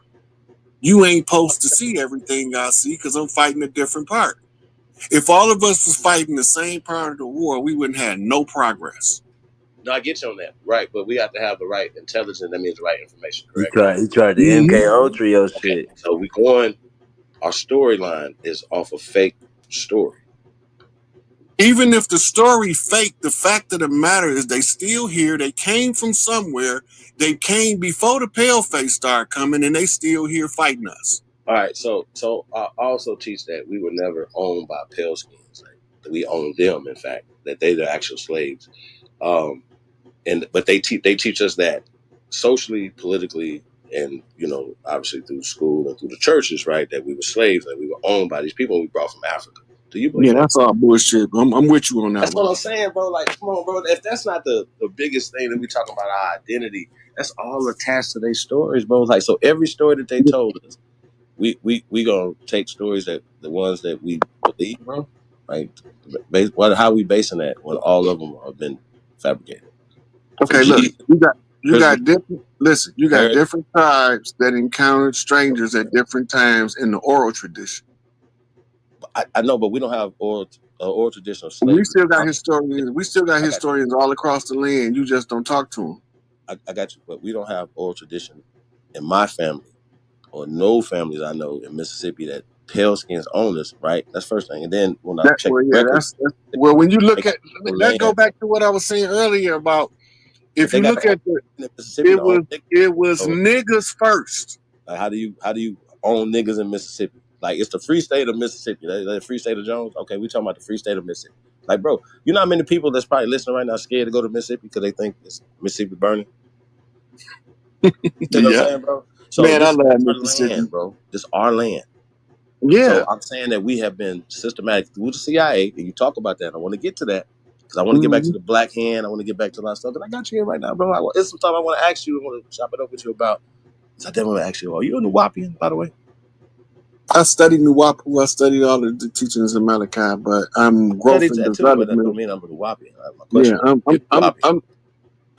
You ain't supposed to see everything I see because I'm fighting a different part. If all of us was fighting the same part of the war, we wouldn't have no progress. No, I get you on that, right? But we have to have the right intelligence. That means the right information, correct? He tried the MK Ultra your shit. So we going. Our storyline is off a fake story. Even if the story fake, the fact of the matter is they still here. They came from somewhere. They came before the paleface started coming, and they still here fighting us. All right, so I also teach that we were never owned by pale skins. Like, we own them, in fact, that they're the actual slaves. But they teach us that socially, politically, and obviously through school and through the churches, right? That we were slaves, that we were owned by these people we brought from Africa. Do you believe? Yeah, that's all bullshit. I'm with you on that. That's what I'm saying, bro. Like, come on, bro. If that's not the biggest thing that we talk about our identity, that's all attached to their stories, bro. Like, so every story that they told us, we gonna take stories that the ones that we believe, bro. Like, how we basing that when all of them have been fabricated? Okay, look, you got different. Listen, you got different tribes that encountered strangers at different times in the oral tradition. I know, but we don't have oral tradition of slavery. We still got historians. We still got historians all across the land. You just don't talk to them. I got you, but we don't have oral tradition in my family or no families I know in Mississippi that pale skins own us, right? That's first thing. And then when I check records, when you look at let's go back to what I was saying earlier about if you look at it was niggas first. Like, how do you own niggas in Mississippi? Like, it's the free state of Mississippi. The free state of Jones. Okay, we talking about the free state of Mississippi. Like, bro, you know how many people that's probably listening right now scared to go to Mississippi because they think it's Mississippi burning? You know what I'm saying, bro? So man, this I love Mississippi, land, bro. This is our land. Yeah. So I'm saying that we have been systematic through the CIA, and you talk about that. I want to get to that because I want to get back to the black hand. I want to get back to a lot of stuff. And I got you here right now, bro. It's some time I want to ask you. I want to chop it up with you about. So I definitely want to ask you, are you a Nuwaubian, by the way? I studied Nuwaubu. I studied all of the teachings of Malachi, but I'm growth and development. Too, but that don't mean I'm a Nuwaubian.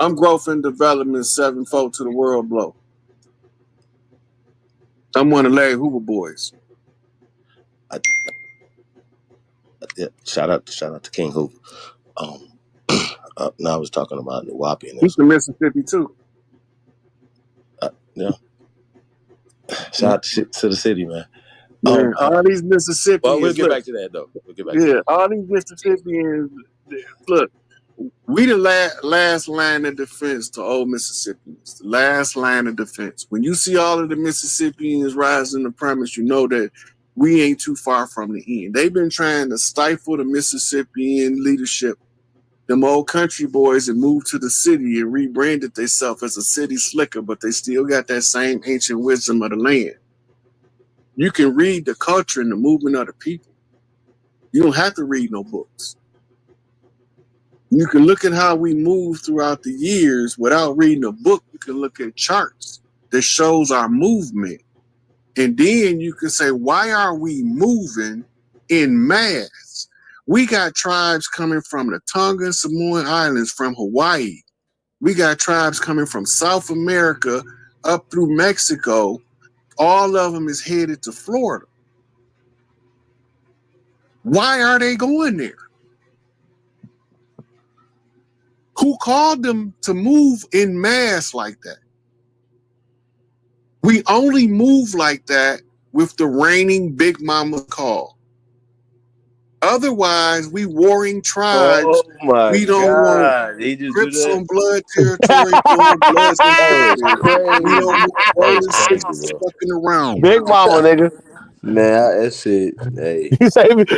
I'm growth and development 7-4 to the world blow. I'm one of Larry Hoover boys. Shout out to King Hoover. Now I was talking about Nuwaubian. He's from Mississippi too. Yeah. Shout out to the city, man. All these Mississippians. Well, we'll get back to that though. All these Mississippians. Look, we the last line of defense to old Mississippians. The last line of defense. When you see all of the Mississippians rising to premise, you know that we ain't too far from the end. They've been trying to stifle the Mississippian leadership. Them old country boys that moved to the city and rebranded themselves as a city slicker, but they still got that same ancient wisdom of the land. You can read the culture and the movement of the people. You don't have to read no books. You can look at how we move throughout the years without reading a book. You can look at charts that shows our movement. And then you can say, why are we moving in mass? We got tribes coming from the Tonga and Samoan Islands, from Hawaii. We got tribes coming from South America up through Mexico, all of them is headed to Florida. Why are they going there? Who called them to move in mass like that? We only move like that with the reigning Big Mama call. Otherwise, we warring tribes. Oh my We don't God! want He just do Crips that. on blood territory, throwing bloods and That was territory. We don't crazy. want That was brothers crazy, sisters bro. fucking around. Big Mama, nigga. Man, that shit. Hey,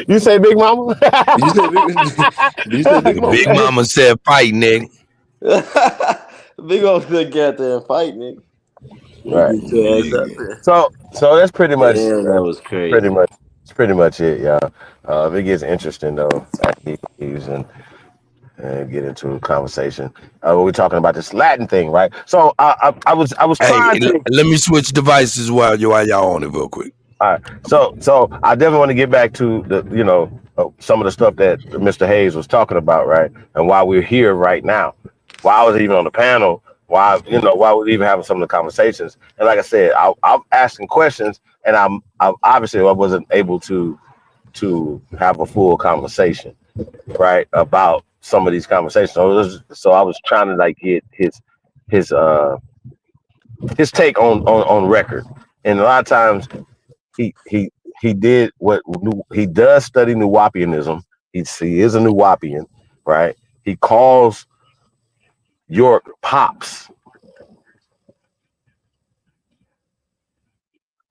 You say Big Mama? did you say big? Did you say Big The Mama? Big Mama said fight, nigga. Big old good cat there and fight, nigga. Right. Get your ass out there. So that's pretty much Damn, that was pretty crazy. much it, y'all. If it gets interesting though, after he leaves and get into a conversation. We're talking about this Latin thing, right? So I was Hey, trying to let me switch devices while y'all on it real quick. all right. So I definitely want to get back to the some of the stuff that Mr. Hayes was talking about, right? And why we're here right now. Why I was even on the panel, why we're even having some of the conversations. And like I said, I'm asking questions, and I'm obviously I wasn't able to have a full conversation, right, about some of these conversations. So I was trying to like get his take on record. And a lot of times he did what he does study Nuwapianism. He is a Nuwapian, right? He calls York Pops.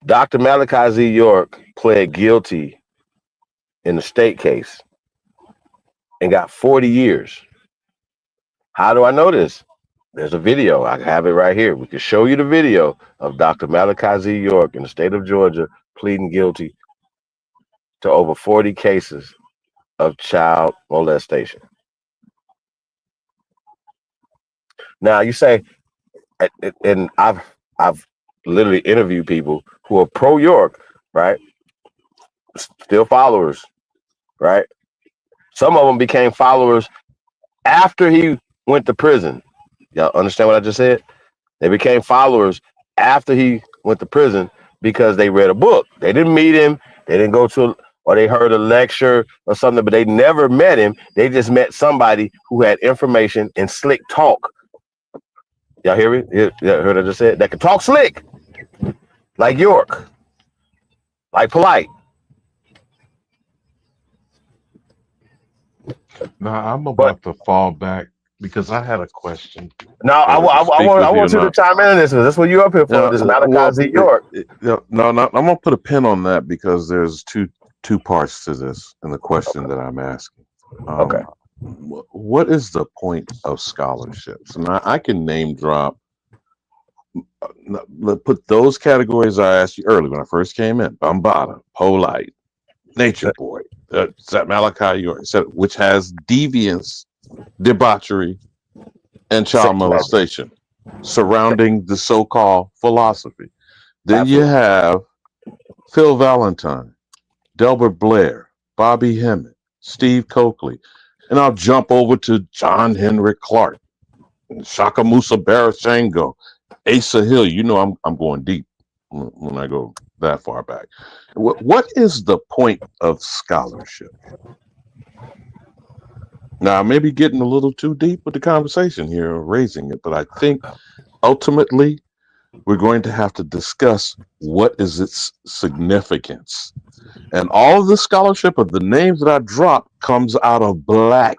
Dr. Malachi Z. York pled guilty in the state case and got 40 years. How do I know this? There's a video. I have it right here. We can show you the video of Dr. Malachi Z. York in the state of Georgia pleading guilty to over 40 cases of child molestation. Now you say, and I've literally interviewed people who are pro York, right? Still followers, right? Some of them became followers after he went to prison. Y'all understand what I just said? They became followers after he went to prison because they read a book. They didn't meet him. They didn't go to, or they heard a lecture or something, but they never met him. They just met somebody who had information and slick talk. Y'all hear me? Yeah, heard what I just said? That could talk slick, like York, like polite. Now I'm about to fall back because I had a question. Now I want you to chime in on this. That's what you're up here for. Yeah, This Malachi Z. York. No, I'm gonna put a pin on that because there's two parts to this and the question that I'm asking. Okay. What is the point of scholarships? And I can name drop. Put those categories I asked you earlier when I first came in: Bambata, Polite, Nature Boy, Malachi York, which has deviance, debauchery, and child molestation surrounding the so-called philosophy. Then you have Phil Valentine, Delbert Blair, Bobby Hemmett, Steve Coakley, and I'll jump over to John Henry Clark, Shaka Musa Barashango, Asa Hill. You know I'm going deep when I go that far back. What is the point of scholarship? Now, I may be getting a little too deep with the conversation here, raising it, but I think ultimately we're going to have to discuss what is its significance. And all of the scholarship of the names that I dropped comes out of Black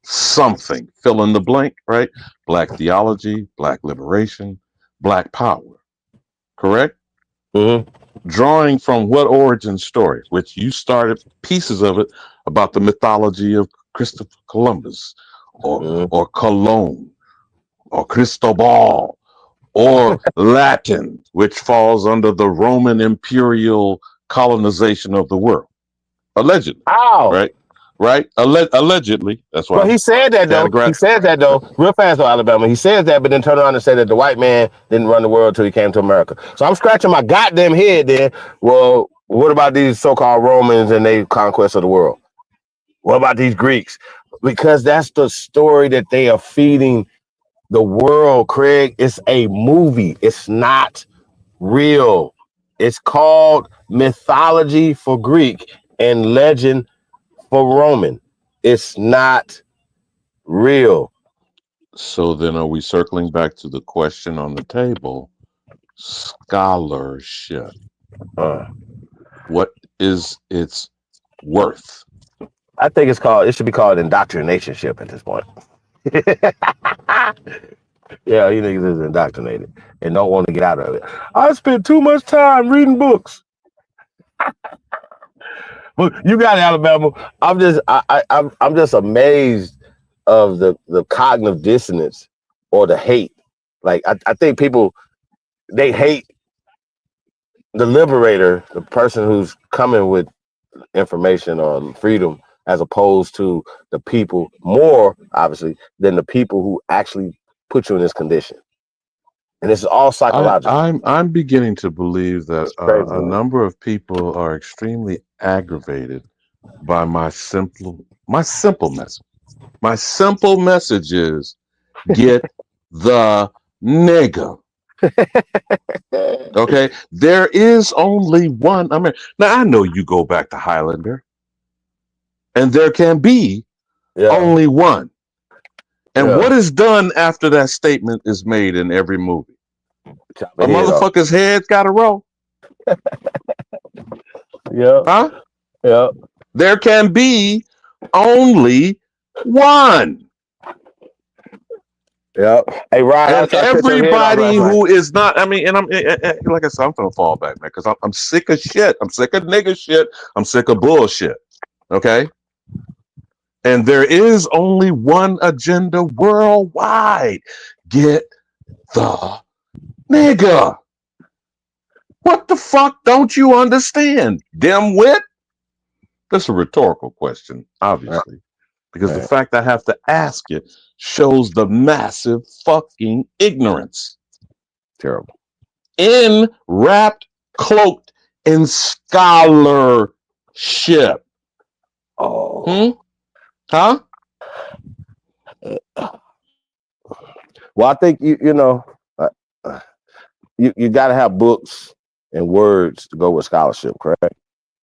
something. Fill in the blank, right? Black theology, Black liberation, Black power. Correct? Mm-hmm. Drawing from what origin story, which you started pieces of it about the mythology of Christopher Columbus or Cologne or Cristobal or Latin, which falls under the Roman imperial colonization of the world. Allegedly. Ow. Right? Allegedly. That's why. Well, he said that though. He said that though, real fast, though, Alabama. He says that, but then turn around and say that the white man didn't run the world till he came to America. So I'm scratching my goddamn head then. Well, what about these so-called Romans and their conquest of the world? What about these Greeks? Because that's the story that they are feeding the world, Craig. It's a movie. It's not real. It's called mythology for Greek and legend for Roman. It's not real. So then are we circling back to the question on the table? Scholarship. What is its worth? I think it should be called indoctrinationship at this point. Yeah, you niggas is indoctrinated and don't want to get out of it. I spent too much time reading books. But you got it, Alabama. I'm just amazed of the cognitive dissonance or the hate. Like I think people they hate the liberator, the person who's coming with information or freedom, as opposed to the people more obviously than the people who actually put you in this condition. And this is all psychological. I'm beginning to believe that Crazy, a man. number of people are extremely aggravated by my simple message. My simple message is get the nigga. Okay, there is only one. I mean, now I know you go back to Highlander, and there can be only one. And what is done after that statement is made in every movie? A motherfucker's head's got to roll. Yeah. Huh? Yeah. There can be only one. Yeah. Hey, Ryan, and everybody who is not, I mean, and I'm like I said, I'm gonna fall back, man, because I'm sick of shit. I'm sick of nigga shit. I'm sick of bullshit. Okay. And there is only one agenda worldwide. Get the nigga. What the fuck don't you understand, dimwit? That's a rhetorical question, obviously, because the fact I have to ask it shows the massive fucking ignorance. Terrible. Wrapped, cloaked in scholarship. Oh. Huh? Well, I think you got to have books and words to go with scholarship, correct?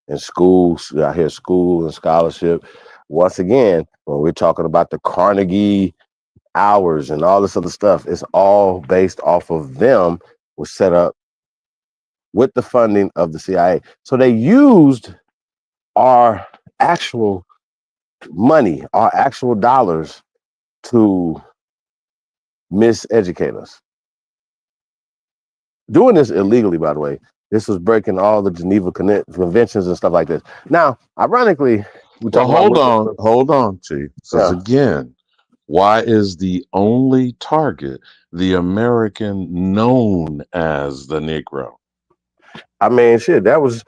In schools, I hear school and scholarship. Once again, when we're talking about the Carnegie hours and all this other stuff, it's all based off of them was set up with the funding of the CIA. So they used our actual money, our actual dollars to miseducate us. Doing this illegally, by the way. This was breaking all the Geneva conventions and stuff like this. Now, ironically, we talk about hold on, Chief. Because again, why is the only target the American known as the Negro? I mean, shit, we was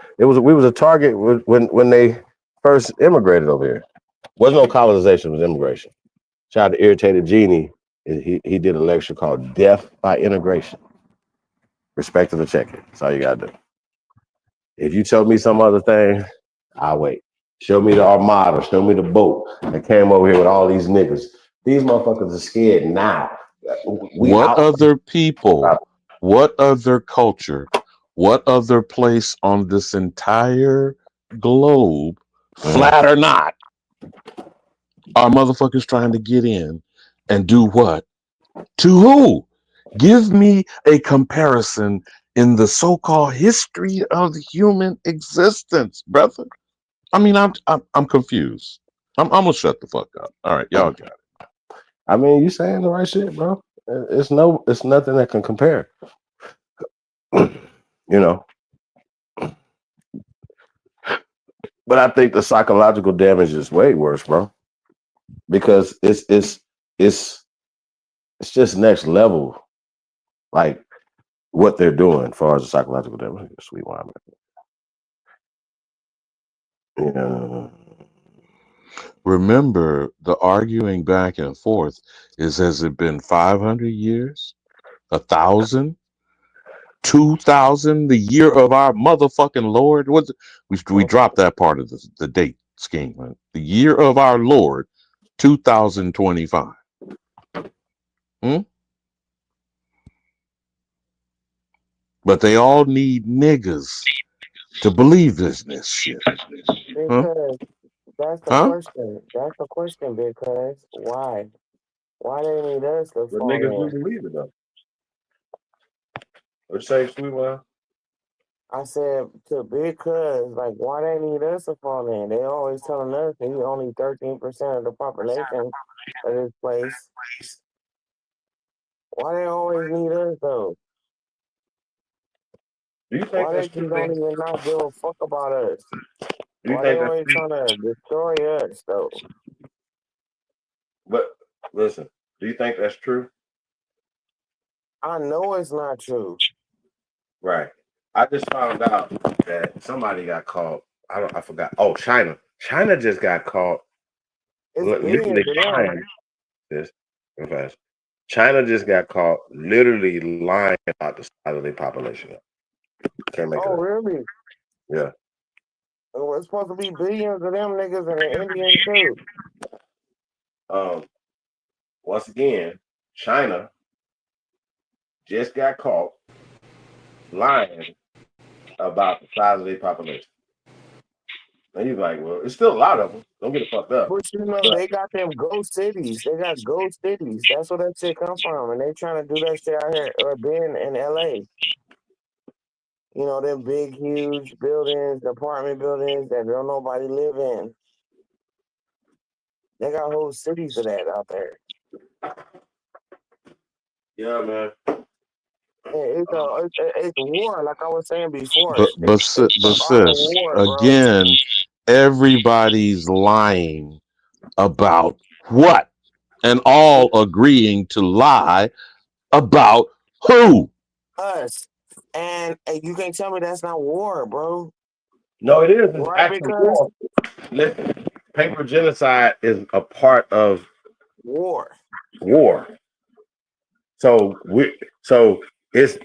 a target when they first immigrated over here. Wasn't no colonization, it was immigration. Shout out to Irritated Genie. He did a lecture called Death by Integration. Respect to the check it. That's all you gotta do. If you tell me some other thing, I'll wait. Show me the armada, show me the boat that came over here with all these niggas. These motherfuckers are scared now. What other people, what other culture, what other place on this entire globe, flat or not, are motherfuckers trying to get in and do what? To who? Give me a comparison in the so-called history of human existence, brother. I mean, I'm confused. I'm gonna shut the fuck up. All right, y'all got it. I mean, you saying the right shit, bro. It's nothing that can compare. But I think the psychological damage is way worse, bro. Because it's just next level, like what they're doing as far as the psychological damage. Sweet wine, man. Yeah. Remember, the arguing back and forth has it been 500 years, 1,000, 2,000, the year of our motherfucking Lord? We dropped that part of the date scheme. Right? The year of our Lord, 2025. but they all need niggas to believe this shit. Because that's the Huh? question. That's the question, because why? Why they need us to The fall niggas in? we believe it though. What you say, Sweetwell? I said because like why they need us to fall in? They always telling us that he's only 13% of the population of this place. Why they always need us though? Do you think Why that's they true? don't even not give a fuck about us? Do you Why they think that's always true? trying to destroy us though? But listen, do you think that's true? I know it's not true. Right. I just found out that somebody got caught. I forgot. Oh, China. China just got caught. It's Literally billions of them. lying. This. Okay. China just got caught literally lying about the size of their population. Can't make it Oh up. really? Yeah. It's supposed to be billions of them niggas and the Indians too. Once again, China just got caught lying about the size of their population. And he's like, well, it's still a lot of them. Don't get it fucked up. But you know, they got them ghost cities. They got ghost cities. That's where that shit come from. And they trying to do that shit out here or been in LA. You know, them big, huge buildings, apartment buildings that don't nobody live in. They got whole cities of that out there. Yeah, man. It's war, like I was saying before. But It's art of sis, war, bro. again, everybody's lying about what? And all agreeing to lie about who? Us. And you can't tell me that's not war, bro. No, it is. It's Right, actual because war. Listen, paper genocide is a part of war. So it's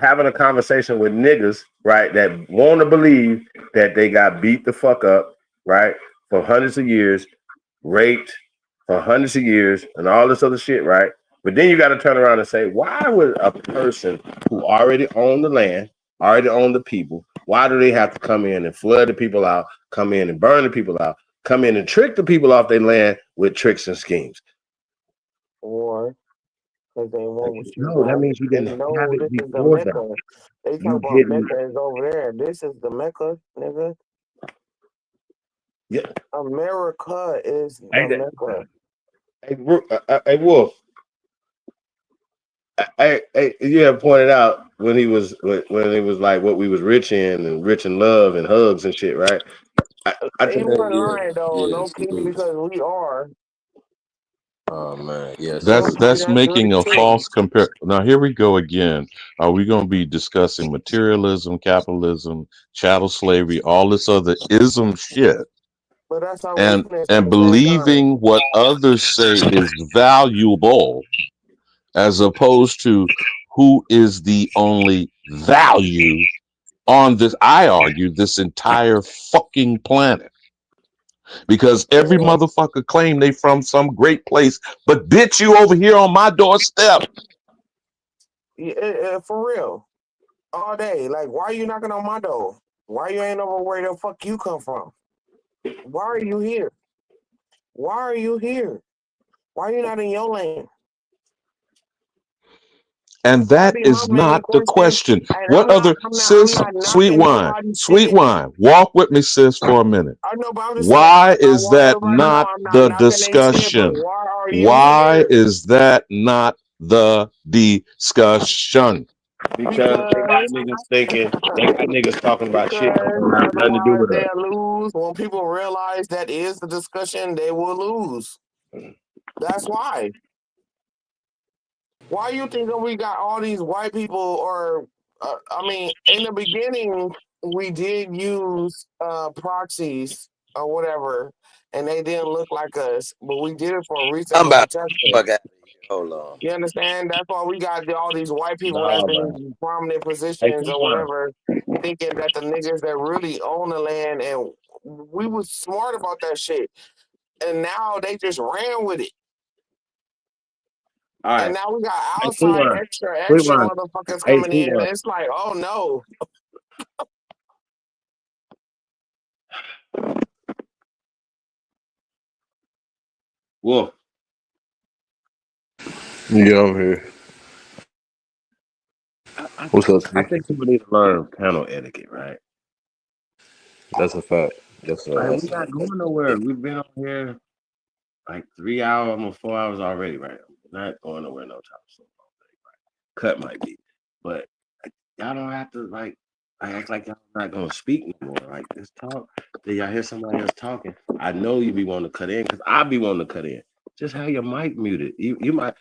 having a conversation with niggas, right, that want to believe that they got beat the fuck up, right, for hundreds of years, raped for hundreds of years, and all this other shit, right? But then you got to turn around and say, why would a person who already owned the land, already owned the people, why do they have to come in and flood the people out, come in and burn the people out, come in and trick the people off their land with tricks and schemes? War. Because they won't shoot No, that right. means you They didn't know have it this is the before Mecca. that. They talk You about didn't. Mecca is over there. This is the Mecca, nigga. Yeah. America is the Mecca. Hey, Wolf. You have pointed out when he was like what we was rich in love and hugs and shit, right? He wasn't lying though, no key, because we are. Oh man, yes. No key, That's that's making really a true. false compare. Now here we go again. Are we going to be discussing materialism, capitalism, chattel slavery, all this other ism shit, But that's our and weakness at the same time. believing what others say is valuable, as opposed to who is the only value on this? I argue this entire fucking planet. Because every motherfucker claim they from some great place, but bitch, you over here on my doorstep. Yeah, for real. All day. Like, why are you knocking on my door? Why you ain't over where the fuck you come from? Why are you here? Why are you here? Why are you not in your lane? And that is not the question. What other sis, sweet wine, walk with me, sis, for a minute. I know, but I'm just saying, Why I is want that everybody to know not I'm not the knocking their shit, but discussion? why are you Why here? is that not the discussion? Because they got niggas thinking, they got niggas talking about shit that don't have nothing to do with us. They'll lose. When people realize that is the discussion, they will lose. That's why. Why you think that we got all these white people? Or I mean, in the beginning, we did use proxies or whatever, and they didn't look like us, but we did it for research I'm and about to protection. fuck out of here. Hold on. You understand? That's why we got all these white people that's in prominent positions or whatever, thinking that the niggas that really own the land, and we was smart about that shit. And now they just ran with it. All right. And now we got Hey, outside extra motherfuckers Hey, coming in. It's like, oh no. Wolf. Yeah, I'm here. What's up, I Steve? think people need to learn panel etiquette, right? That's a fact. That's Like, that's we're not going nowhere. We've been on here like 3 hours, almost 4 hours already, right? We're not going nowhere no time soon. Cut might be, but y'all don't have to like act like y'all not gonna speak no more. Like, just talk. Then y'all hear somebody else talking. I know you be wanting to cut in because I be wanting to cut in. Just have your mic muted. You might.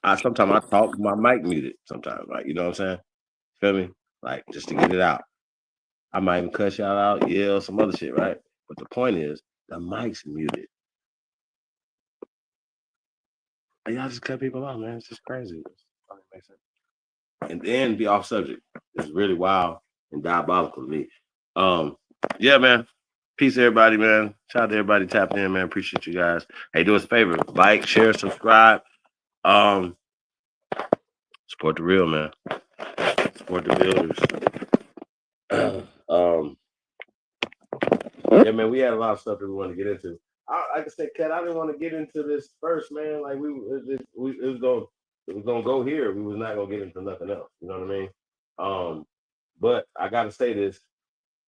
I sometimes I talk my mic muted. Sometimes, like, you know what I'm saying? Feel me? Like, just to get it out. I might even cuss y'all out, yell, some other shit, right? But the point is, the mic's muted. And y'all just cut people off, man. It's just crazy. And then be off subject. It's really wild and diabolical to me. Yeah, man. Peace, everybody, man. Shout out to everybody tapped in, man. Appreciate you guys. Hey, do us a favor. Like, share, subscribe. Support the real, man. Support the builders. Yeah, man, we had a lot of stuff that we want to get into. Like I said, Kat, I didn't want to get into this first, man. Like, it was gonna go here. We was not gonna get into nothing else. You know what I mean? But I gotta say this,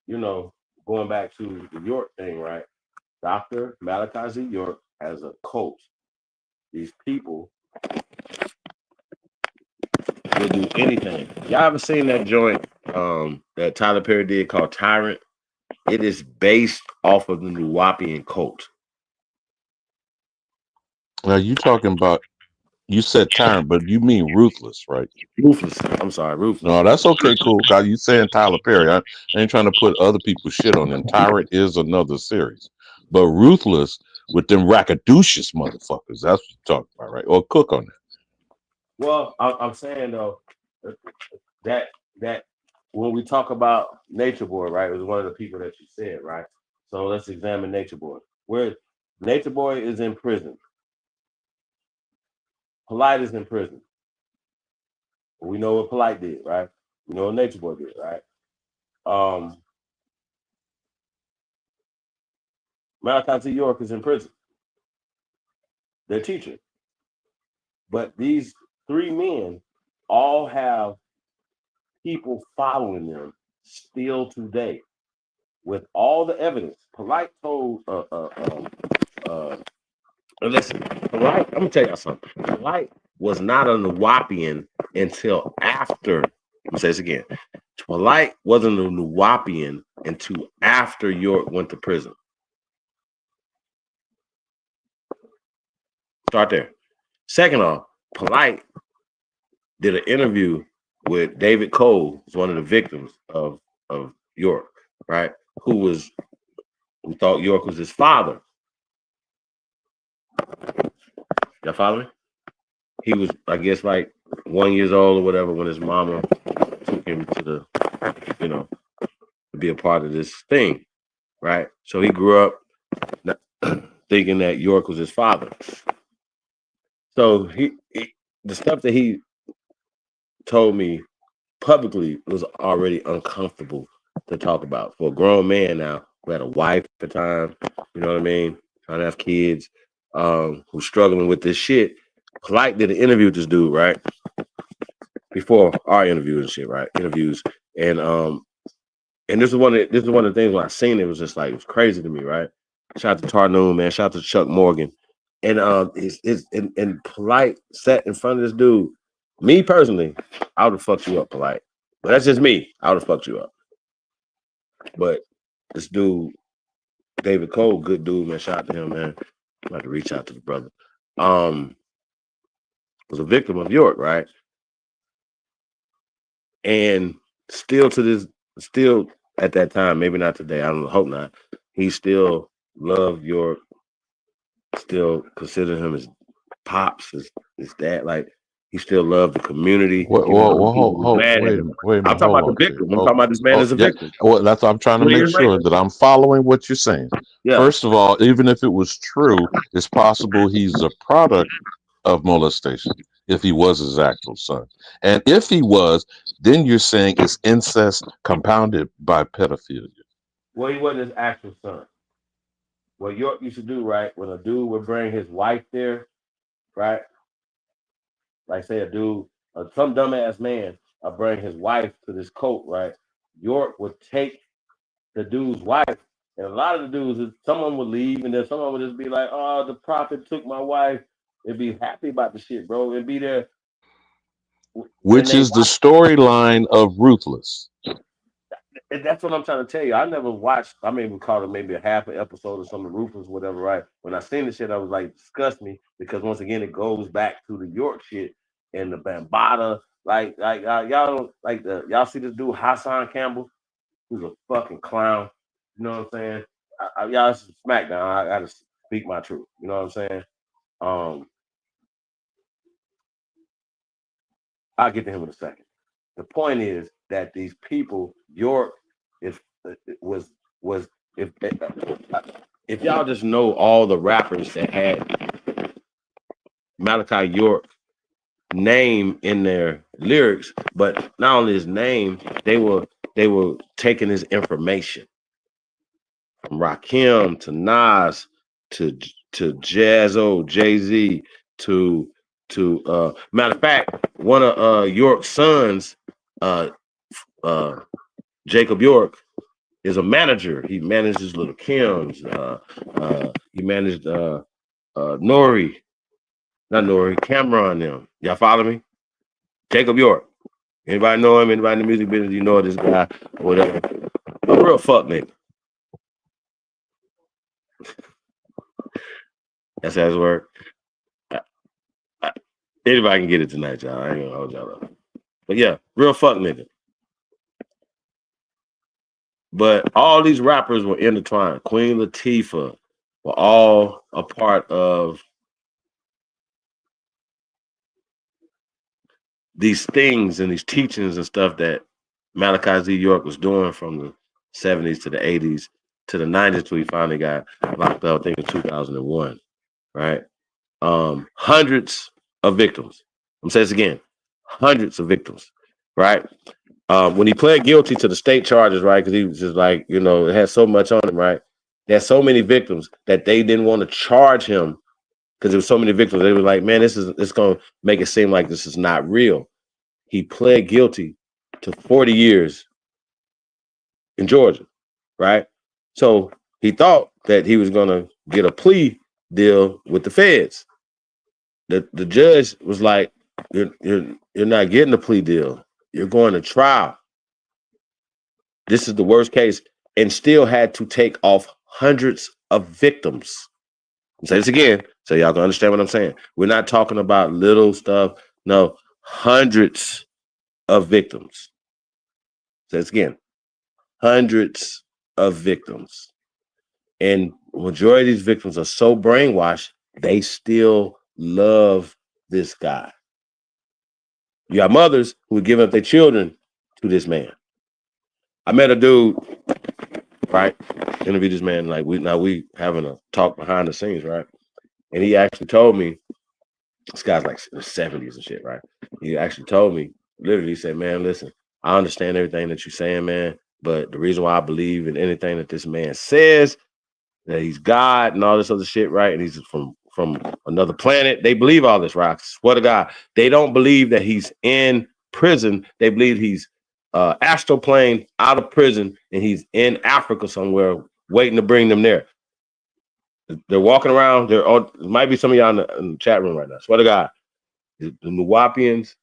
you know, going back to the York thing, right? Dr. Malachi Z. York has a cult. These people will do anything. Y'all ever seen that joint that Tyler Perry did called Tyrant? It is based off of the Nuwapian cult. Now you talking about, you said tyrant, but you mean ruthless, right? Ruthless. I'm sorry, ruthless. No, that's okay, cool. God, you saying Tyler Perry. I ain't trying to put other people's shit on them. Tyrant is another series. But ruthless with them rackadocious motherfuckers. That's what you're talking about, right? Or Cook on that. Well, I'm saying though that when we talk about Nature Boy, right, it was one of the people that you said, right? So let's examine Nature Boy. Where Nature Boy is in prison. Polite is in prison. We know what Polite did, right? We know what Nature Boy did, right? Malachi Z. York is in prison. Their teacher. But these three men all have people following them still today with all the evidence. Polite told listen, Polite, I'm gonna tell y'all something. Polite was not a Nuwapian until after, let me say this again. Polite wasn't a Nuwapian until after York went to prison. Start there. Second off, Polite did an interview with David Cole, who's one of the victims of York, right? Who thought York was his father. Y'all follow me? He was, I guess, like 1 year old or whatever when his mama took him to the, you know, to be a part of this thing, right? So he grew up thinking that York was his father. So the stuff that he told me publicly was already uncomfortable to talk about for a grown man now who had a wife at the time, you know what I mean, trying to have kids, who's struggling with this shit. Polite did an interview with this dude, right? Before our interview and shit, right? Interviews. And this is one of the things when I seen it was just like, it was crazy to me, right? Shout out to Tarnoon, man. Shout out to Chuck Morgan. And and Polite sat in front of this dude. Me personally, I would have fucked you up, Polite. But that's just me. I would have fucked you up. But this dude, David Cole, good dude, man. Shout out to him, man. I'm about to reach out to the brother. Was a victim of York, right? And still at that time, maybe not today, I don't hope not. He still loved York, still considered him as pops, his dad. Like, he still loved the community. Wait a minute. I'm talking about the victim. I'm talking about this man as a victim. Well, that's I'm trying to make sure that I'm following what you're saying. Yeah. First of all, even if it was true, it's possible he's a product of molestation. if he was his actual son. And if he was, then you're saying it's incest compounded by pedophilia. Well, he wasn't his actual son. What York used to do, right, when a dude would bring his wife there, right? Like say a dude, some dumbass man, bring his wife to this coat, right? York would take the dude's wife, and a lot of the dudes, someone would leave, and then someone would just be like, "Oh, the prophet took my wife." They'd be happy about the shit, bro. It'd be there. Which is the storyline of Ruthless. That's what I'm trying to tell you. I never watched. I maybe caught it maybe a half an episode of some of Rufus, whatever. Right when I seen the shit, I was like, disgust me, because once again, it goes back to the York shit and the Bambaataa. Y'all don't like y'all see this dude Hassan Campbell, who's a fucking clown. You know what I'm saying? Y'all, this is SmackDown. I gotta speak my truth. You know what I'm saying? I'll get to him in a second. The point is that these people, York, was if y'all just know all the rappers that had Malachi York name in their lyrics, but not only his name, they were taking his information from Rakim to Nas to Jazzo, Jay-Z to matter of fact, one of York's sons, Jacob York, is a manager. He manages Little Kim's. He managed Nori, not Nori, Cameron them. Y'all follow me? Jacob York. Anybody know him? Anybody in the music business? You know this guy or whatever. A real fuck nigga. That's how it works. Anybody can get it tonight, y'all. I ain't gonna hold y'all up. But yeah, real fuck nigga. But all these rappers were intertwined. Queen Latifah were all a part of these things and these teachings and stuff that Malachi Z. York was doing from the 70s to the 80s to the 90s till he finally got locked up, I think in 2001, right? Hundreds of victims. I'm saying this again, hundreds of victims, right? When he pled guilty to the state charges, right, because he was just like, you know, it had so much on him, right? There had so many victims that they didn't want to charge him because there was so many victims. They were like, man, it's going to make it seem like this is not real. He pled guilty to 40 years in Georgia, right? So he thought that he was going to get a plea deal with the feds. The judge was like, you're not getting a plea deal. You're going to trial. This is the worst case, and still had to take off hundreds of victims. I'll say this again, so y'all can understand what I'm saying. We're not talking about little stuff. No, hundreds of victims. Say this again, hundreds of victims. And majority of these victims are so brainwashed, they still love this guy. You got mothers who would give up their children to this man. I met a dude, right? Interviewed this man, like we having a talk behind the scenes, right? And he actually told me, this guy's like in the 70s and shit, right? He actually told me, literally said, man, listen, I understand everything that you're saying, man, but the reason why I believe in anything that this man says, that he's God and all this other shit, right? And he's from another planet. They believe all this, right? I swear to God. They don't believe that he's in prison. They believe he's astral plane out of prison and he's in Africa somewhere waiting to bring them there. They're walking around. There might be some of y'all in the chat room right now. I swear to God. The Nuwapians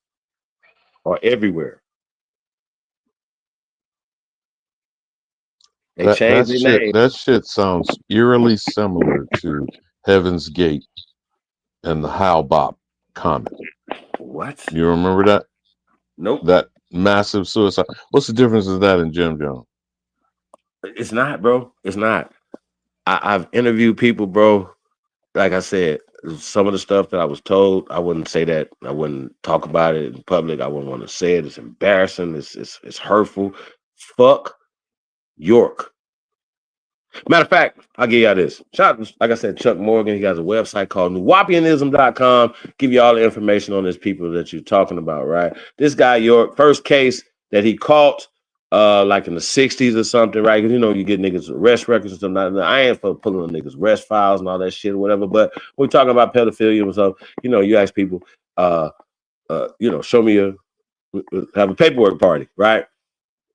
are everywhere. That shit sounds eerily similar to Heaven's Gate and the How Bop comic. What? You remember that? Nope. That massive suicide. What's the difference of that in Jim Jones? It's not, bro. It's not. I've interviewed people, bro. Like I said, some of the stuff that I was told, I wouldn't say that. I wouldn't talk about it in public. I wouldn't want to say it. It's embarrassing. It's hurtful. Fuck York. Matter of fact, I'll give y'all this. Like I said, Chuck Morgan, he has a website called newwapianism.com. Give you all the information on these people that you're talking about, right? This guy, York, first case that he caught, like in the 60s or something, right? Because, you know, you get niggas arrest records and stuff. Now, I ain't for pulling on niggas arrest files and all that shit or whatever, but we're talking about pedophilia and stuff. You know, you ask people, you know, show me have a paperwork party, right?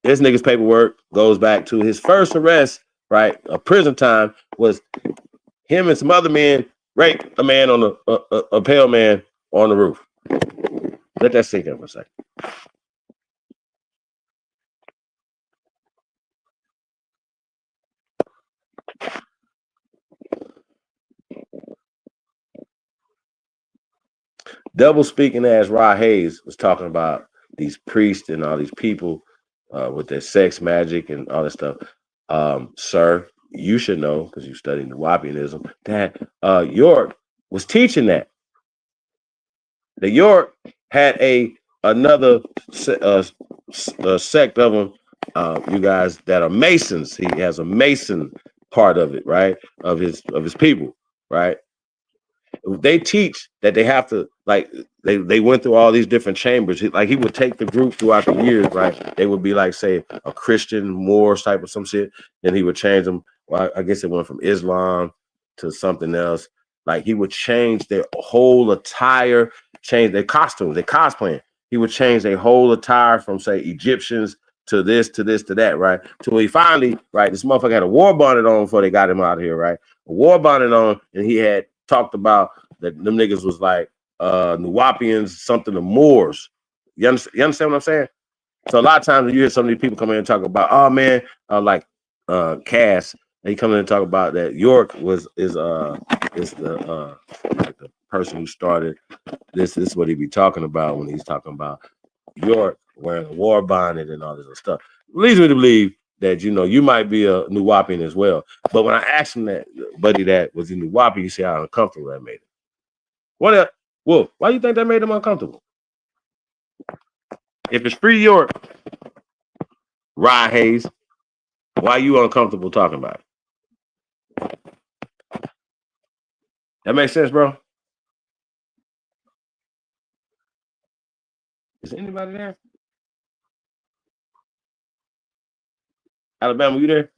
This nigga's paperwork goes back to his first arrest, right? A prison time was him and some other men raped a man on a pale man on the roof. Let that sink in for a second. Double speaking ass Rod Hayes was talking about these priests and all these people with their sex magic and all that stuff. Sir, you should know because you studied Nuwapianism that York was teaching that. That York had another sect of them, you guys, that are Masons. He has a Mason part of it, right? Of his people, right? They teach that they have to, like, they went through all these different chambers. He would take the group throughout the years, right? They would be like, say, a Christian Moors type of some shit. Then he would change them. Well, I guess it went from Islam to something else. Like, he would change their whole attire, change their costumes, their cosplaying. He would change their whole attire from, say, Egyptians to this, to this, to that, right? Till he finally, right, this motherfucker had a war bonnet on before they got him out of here, right? A war bonnet on, and he had talked about that them niggas was like Nuwapians, something the Moors. You understand what I'm saying? So a lot of times when you hear some of these people come in and talk about, oh man, like Cass, he come in and talk about that York is the like the person who started this. This is what he be talking about when he's talking about York wearing a war bonnet and all this other stuff. Leads me to believe that, you know, you might be a Nuwapian as well. But when I asked him that, buddy, that was he Nuwapian, you see how uncomfortable that made him. What? Wolf, why do you think that made him uncomfortable? If it's free York, Rod Hayes, why are you uncomfortable talking about it? That makes sense, bro? Is anybody there? Alabama, you there?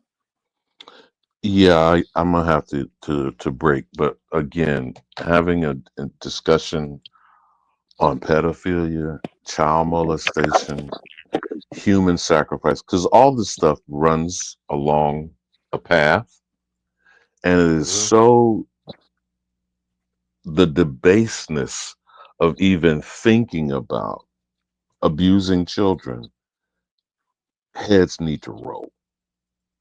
Yeah, I'm gonna have to break. But again, having a discussion on pedophilia, child molestation, human sacrifice, because all this stuff runs along a path, and it is so the debaseness of even thinking about abusing children, heads need to roll.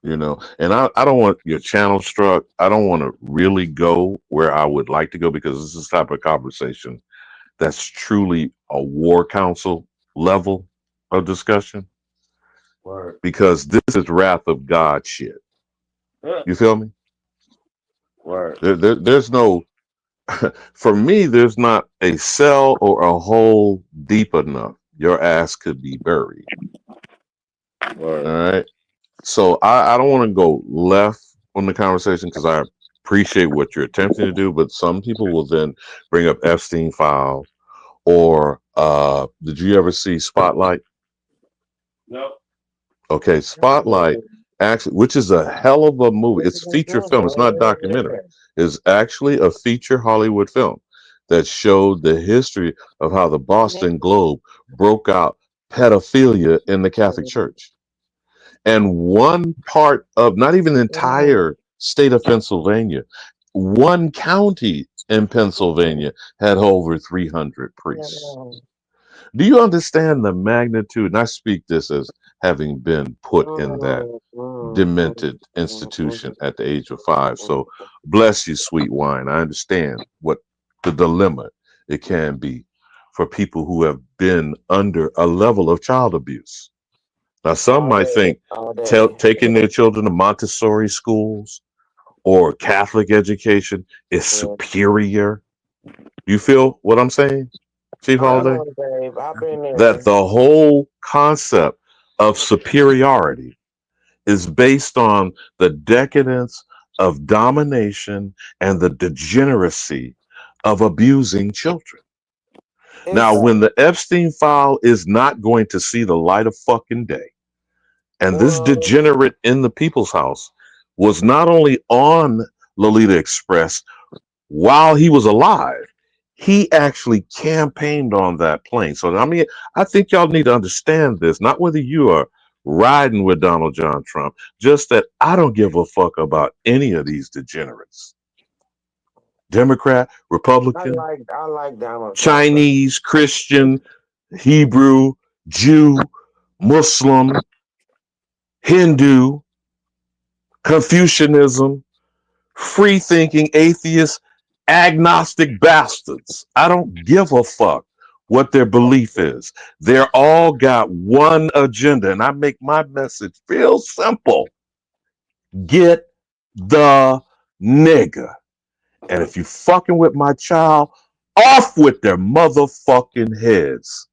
You know, and I don't want your channel struck. I don't want to really go where I would like to go because this is the type of conversation that's truly a war council level of discussion. Word. Because this is wrath of God shit. You feel me? Word. There's no, for me, there's not a cell or a hole deep enough your ass could be buried. Word. All right. So I don't want to go left on the conversation because I appreciate what you're attempting to do, but some people will then bring up Epstein file or did you ever see Spotlight? No. Okay, Spotlight actually, which is a hell of a movie. It's a feature film. It's not a documentary. It's actually a feature Hollywood film that showed the history of how the Boston Globe broke out pedophilia in the Catholic Church. And one part of, not even the entire state of Pennsylvania, one county in Pennsylvania had over 300 priests. Do you understand the magnitude? And I speak this as having been put in that demented institution at the age of 5. So bless you, sweet wine. I understand what the dilemma it can be for people who have been under a level of child abuse. Now, some might think taking their children to Montessori schools or Catholic education is superior. You feel what I'm saying, Chief Holiday? That the whole concept of superiority is based on the decadence of domination and the degeneracy of abusing children. Now, when the Epstein file is not going to see the light of fucking day, and this degenerate in the People's House was not only on Lolita Express while he was alive, he actually campaigned on that plane. So, I mean, I think y'all need to understand this, not whether you are riding with Donald John Trump, just that I don't give a fuck about any of these degenerates. Democrat, Republican, I like Donald Trump. Chinese, Christian, Hebrew, Jew, Muslim, Hindu, Confucianism, free-thinking, atheist, agnostic bastards. I don't give a fuck what their belief is. They're all got one agenda, and I make my message real simple. Get the nigga. And if you fucking with my child, off with their motherfucking heads.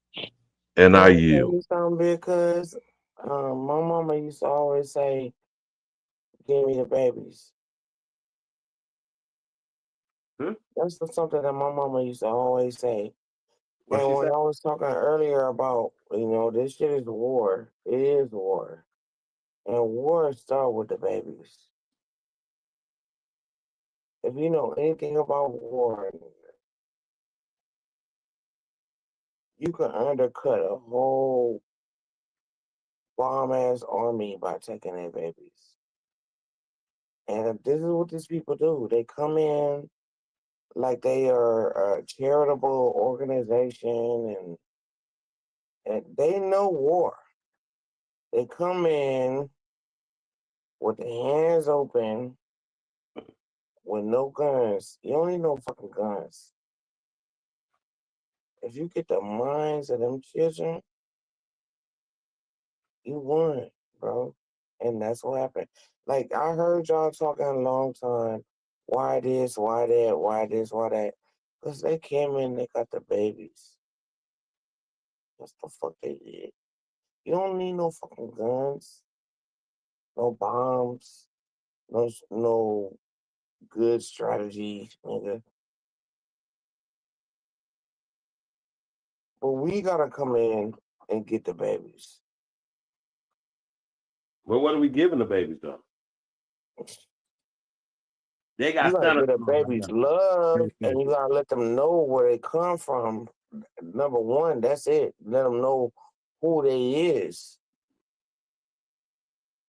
And I yield. Because my mama used to always say, "Give me the babies." That's something that my mama used to always say. And when I was talking earlier about, this shit is war. It is war. And war starts with the babies. If you know anything about war, you can undercut a whole bomb-ass army by taking their babies. And this is what these people do. They come in like they are a charitable organization, and they know war. They come in with their hands open, with no guns. You don't need no fucking guns. If you get the minds of them children, you won, bro. And that's what happened. Like, I heard y'all talking a long time. Why this, why that, why this, why that? Because they came in, they got the babies. That's the fuck they did. You don't need no fucking guns, no bombs, no good strategy, nigga. But we gotta come in and get the babies. Well, what are we giving the babies though? They got you gotta get the babies love, and you gotta let them know where they come from. Number one, that's it. Let them know who they is.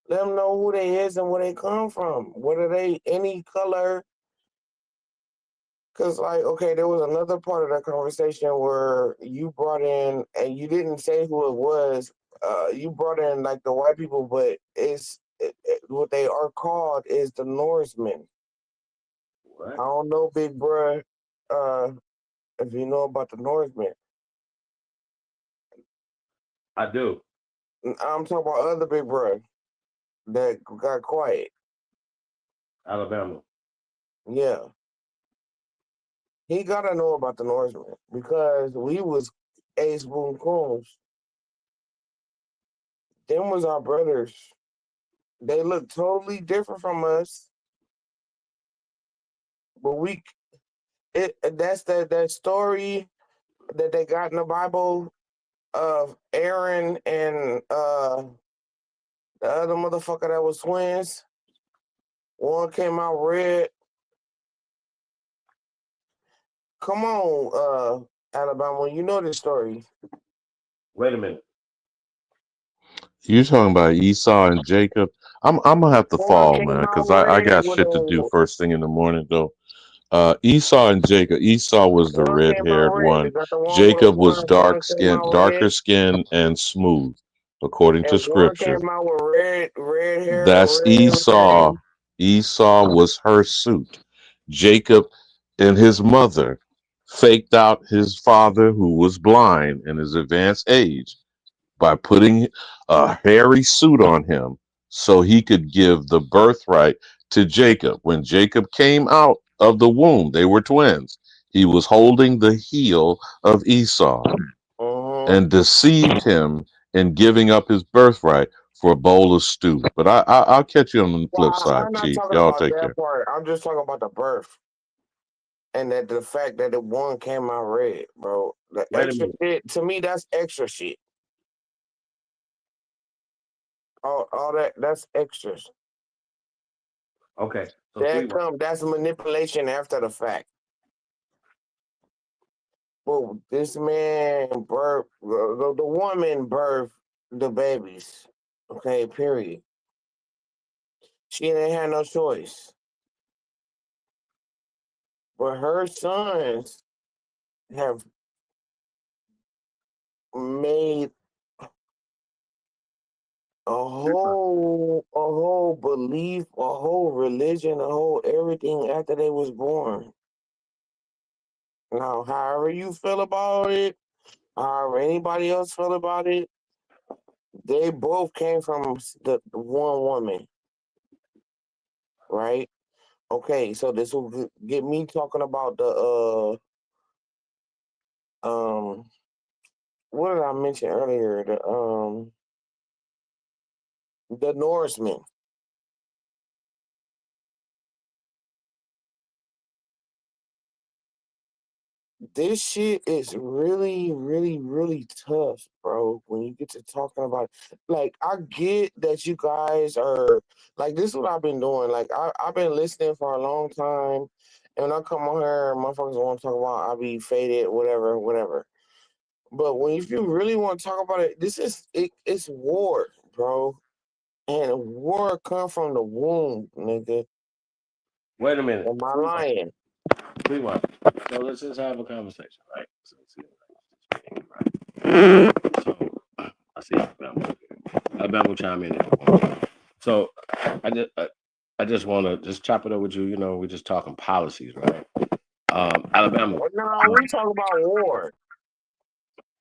Let them know who they is and where they come from. Whether they any color. Because, like, okay, there was another part of that conversation where you brought in, and you didn't say who it was. You brought in, like, the white people, but what they are called is the Norsemen. What? I don't know, big bruh, if you know about the Norsemen. I do. I'm talking about other big bruh that got quiet. Alabama. Yeah. He gotta know about the Norsemen because we was Ace Boom Coons. Them was our brothers. They look totally different from us. But that's that story that they got in the Bible of Aaron and the other motherfucker that was twins. One came out red. Come on, Alabama, you know this story. Wait a minute. You talking about Esau and Jacob? I'm gonna have to fall, man, because I got shit to do first thing in the morning though. Esau and Jacob. Esau was the red-haired one. Jacob was darker skin and smooth, according to scripture. One came out with red hair. That's Esau. Esau was her suit. Jacob and his mother faked out his father, who was blind in his advanced age, by putting a hairy suit on him so he could give the birthright to Jacob. When Jacob came out of the womb, they were twins. He was holding the heel of Esau and deceived him in giving up his birthright for a bowl of stew. But I'll catch you on the flip Well, side, I'm not Chief. talking Y'all about take care. that part. I'm just talking about the birth and that the fact that the one came out red, bro. The Wait a extra minute. shit, to me, that's extra shit. All that's extras. Okay. So That's manipulation after the fact. Well, this man birthed the woman birthed the babies. Okay, period. She didn't have no choice. But her sons have made a whole belief, a whole religion, a whole everything after they was born. Now, however you feel about it, however anybody else feel about it, they both came from the one woman, right? Okay, so this will get me talking about the what did I mention earlier? The Norsemen. This shit is really, really, really tough, bro. When you get to talking about, like, I get that you guys are like, this is what I've been doing. Like, I've been listening for a long time, and when I come on here, motherfuckers want to talk about, I be faded, whatever, whatever. But if you really want to talk about it, it's war, bro, and war come from the womb, nigga. Wait a minute. Am I lying? Rewind. So let's just have a conversation, right? So I see Alabama will chime in. So I just want to just chop it up with you. You know, we're just talking policies, right? Alabama. No, we talk about war.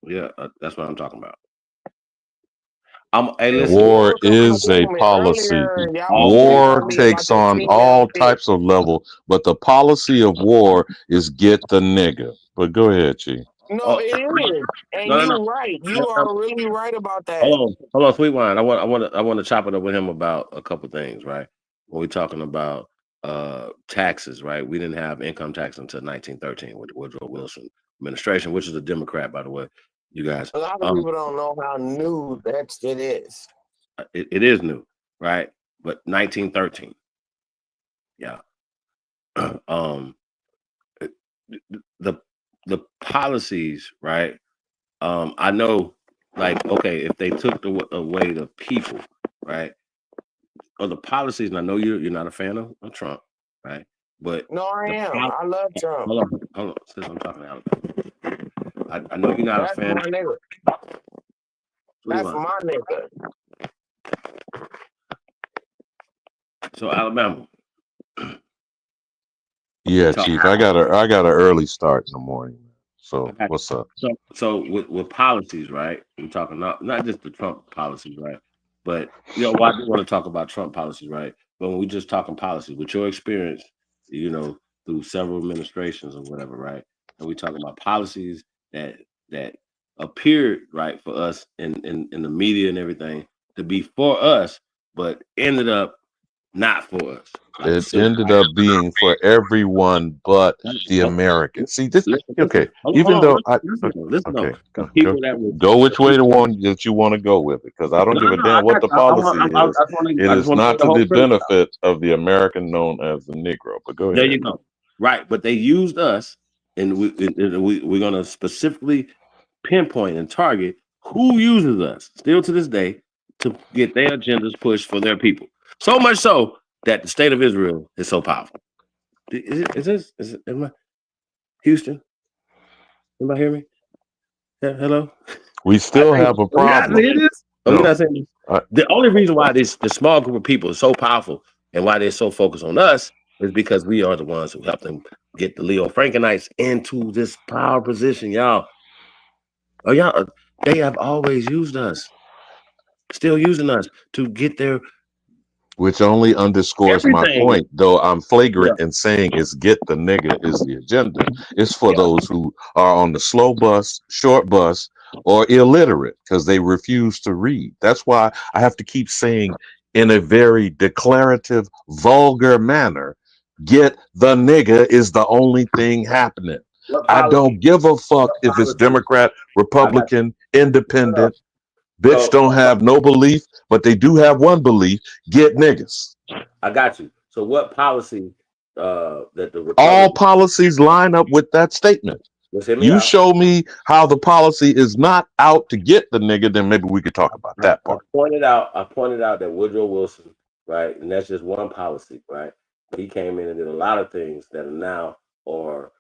Yeah, that's what I'm talking about. War is a policy. War takes on all types of level, but the policy of war is get the nigga. But go ahead, Chief. No, it is, and you're right. You are really right about that. Hold on, Sweet Wine. I want to chop it up with him about a couple things, right? When we're talking about taxes, right? We didn't have income tax until 1913 with the Woodrow Wilson administration, which is a Democrat, by the way. You guys, a lot of people don't know how new that shit is. It is new, right? But 1913, yeah. The policies, right? I know, like, okay, if they took away the people, right, or the policies, and I know you're not a fan of Trump, right? But no, I am. I love Trump. Hold on, since I'm talking out. I know you're not a fan. My nigga. That's my nigga. So Alabama. Yeah, Chief. I got an early start in the morning. So what's up? So with policies, right? We're talking not just the Trump policies, right? But why do you want to talk about Trump policies, right? But when we just talking policies, with your experience, through several administrations or whatever, right? And we talking about policies that appeared right for us in the media and everything to be for us, but ended up not for us. It ended up being for everyone but the American. See this? Okay, even though go which way the one that you want to go with it, because I don't give a damn what the policy is. It is not to the benefit of the American known as the Negro. But go ahead. There you go. Right, but they used us, and we're gonna specifically pinpoint and target who uses us still to this day to get their agendas pushed for their people. So much so that the state of Israel is so powerful. Am I Houston? Anybody hear me? Yeah, hello? We still have a problem. The only reason why the small group of people is so powerful and why they're so focused on us is because we are the ones who helped them get the Leo Frankenites into this power position, y'all. They have always used us, still using us to get their. Which only underscores my point, though I'm flagrant in saying it's get the nigga is the agenda. It's for those who are on the slow bus, short bus, or illiterate because they refuse to read. That's why I have to keep saying in a very declarative, vulgar manner, get the nigga is the only thing happening. I don't give a fuck if it's Democrat, Republican, Independent. Bitch don't have no belief, but they do have one belief: get niggas. I got you. So what policy that the Republicans, all policies line up with that statement? You show me how the policy is not out to get the nigga, then maybe we could talk about that part. I pointed out that Woodrow Wilson, right, and that's just one policy, right? He came in and did a lot of things that are now or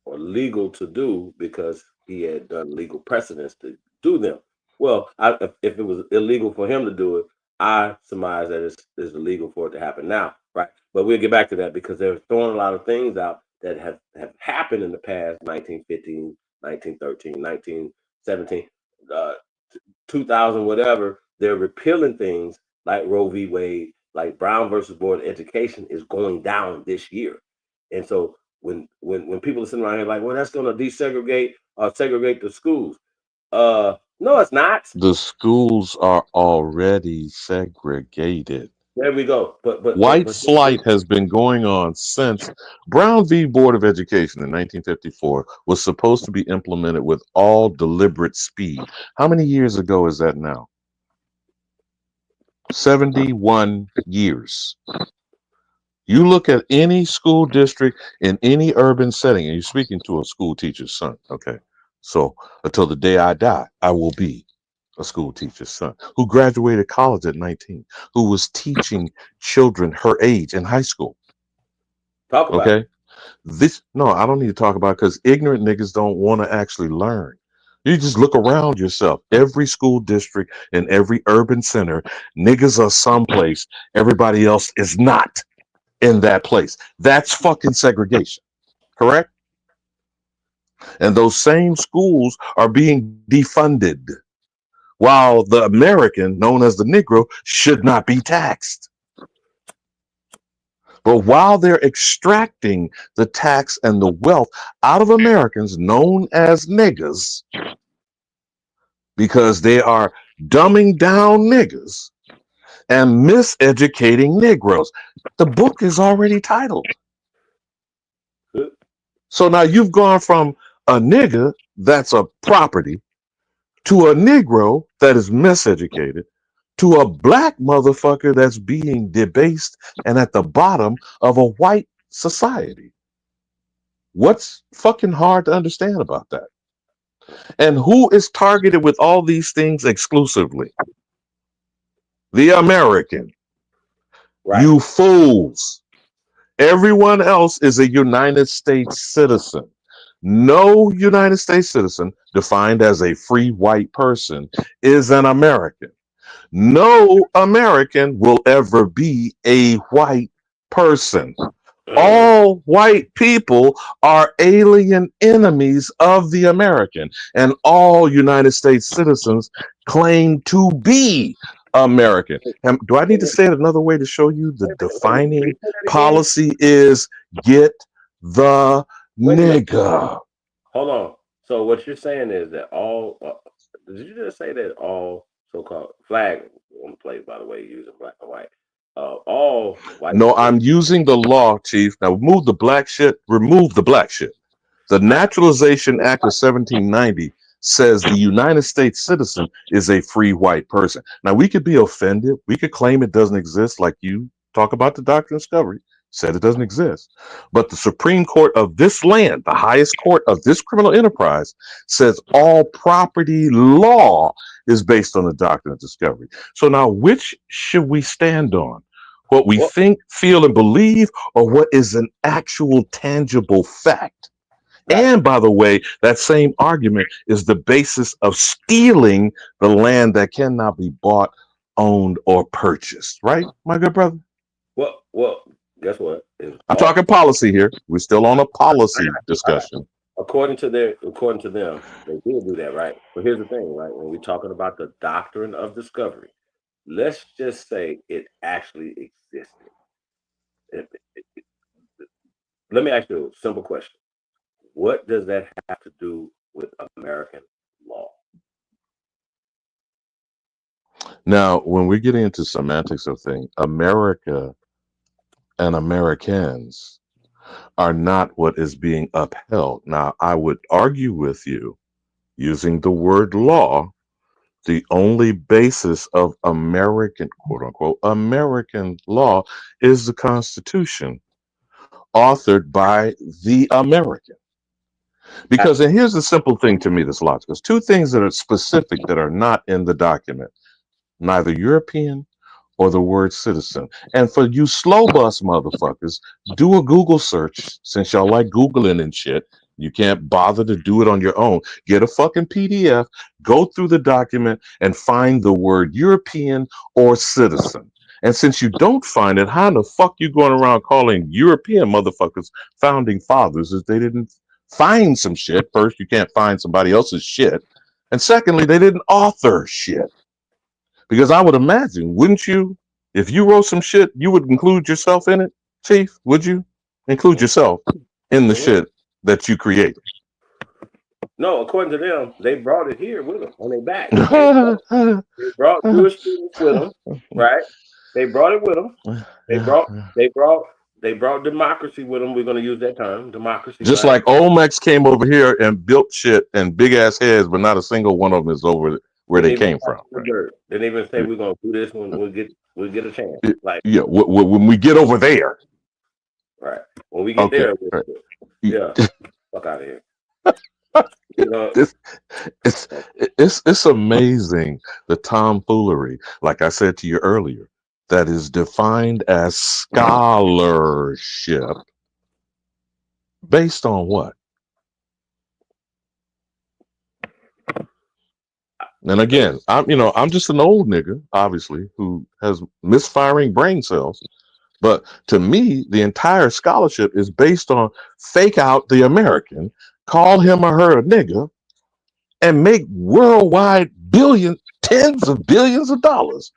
legal to do because he had done legal precedents to do them. Well, if it was illegal for him to do it, I surmise that it's illegal for it to happen now, right? But we'll get back to that because they're throwing a lot of things out that have happened in the past, 1915, 1913, 1917, 2000, whatever. They're repealing things like Roe v. Wade, like Brown versus Board of Education is going down this year. And so when people are sitting around here like, well, that's going to desegregate or segregate the schools. No, it's not. The schools are already segregated. There we go. But white flight has been going on since Brown v. Board of Education in 1954 was supposed to be implemented with all deliberate speed. How many years ago is that now? 71 years. You look at any school district in any urban setting, and you're speaking to a school teacher's son, okay? So until the day I die, I will be a school teacher's son who graduated college at 19, who was teaching children her age in high school. Talk about okay? No, I don't need to talk about it because ignorant niggas don't want to actually learn. You just look around yourself. Every school district and every urban center, niggas are someplace. Everybody else is not in that place. That's fucking segregation. Correct? And those same schools are being defunded, while the American, known as the Negro, should not be taxed. But while they're extracting the tax and the wealth out of Americans known as niggas, because they are dumbing down niggas and miseducating Negroes, the book is already titled. So now you've gone from a nigga that's a property to a Negro that is miseducated to a black motherfucker that's being debased and at the bottom of a white society. What's fucking hard to understand about that? And who is targeted with all these things exclusively? The American. Right. You fools. Everyone else is a United States citizen. No United States citizen, defined as a free white person, is an American. No American will ever be a white person. All white people are alien enemies of the American, and all United States citizens claim to be American. And do I need to say it another way to show you the defining policy is get the nigga? Hold on. So what you're saying is that all, did you just say that all so-called flag on the plate, by the way, using black and white, all white? No, I'm using the law, Chief. Now remove the black shit. Remove the black shit. The Naturalization Act of 1790 says the United States citizen is a free white person. Now we could be offended. We could claim it doesn't exist, like you talk about the doctrine of discovery. Said it doesn't exist. But the Supreme Court of this land, the highest court of this criminal enterprise, says all property law is based on the doctrine of discovery. So now which should we stand on? What we think, feel, and believe, or what is an actual tangible fact? And by the way, that same argument is the basis of stealing the land that cannot be bought, owned, or purchased. Right, my good brother? Well, guess what? I'm talking policy here. We're still on a policy discussion. According to them, they did do that, right? But here's the thing, right? When we're talking about the doctrine of discovery, let's just say it actually existed. Let me ask you a simple question. What does that have to do with American law. Now, when we're getting into semantics of things, America and Americans are not what is being upheld. Now, I would argue with you using the word law. The only basis of American, quote unquote, American law is the Constitution, authored by the American. Because, and here's the simple thing to me that's logical. There's two things that are specific that are not in the document, neither European or the word citizen. And for you slow bus motherfuckers, do a Google search since y'all like Googling and shit. You can't bother to do it on your own. Get a fucking PDF, go through the document, and find the word European or citizen. And since you don't find it, how the fuck you going around calling European motherfuckers founding fathers if they didn't find some shit? First, you can't find somebody else's shit. And secondly, they didn't author shit. Because I would imagine, wouldn't you, if you wrote some shit, you would include yourself in it, Chief? Would you include yourself in the shit that you created? No, according to them, they brought it here with them on their back. They brought Jewish students with them, right? They brought it with them. They brought democracy with them. We're going to use that term, democracy. Just right? like Olmecs came over here and built shit and big ass heads, but not a single one of them is over where they came from. Right? They didn't even say we're going to do this when we get a chance. Like yeah, when we get over there. Right. When we get there, right. Yeah. Fuck out of here. You know, it's amazing the tomfoolery, like I said to you earlier, that is defined as scholarship based on what? And again, I'm just an old nigga, obviously, who has misfiring brain cells. But to me, the entire scholarship is based on fake out the American, call him or her a nigga, and make worldwide tens of billions of dollars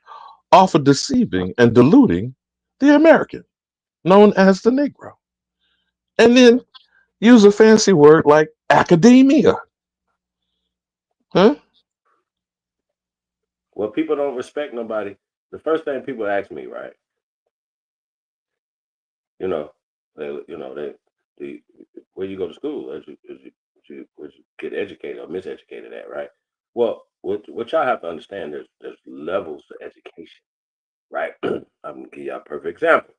off of deceiving and deluding the American, known as the Negro. And then use a fancy word like academia. Huh? Well, people don't respect nobody. The first thing people ask me, right? Where you go to school, where you get educated or miseducated at, right? Well, what y'all have to understand, there's levels to education, right? I'm gonna give you a perfect example,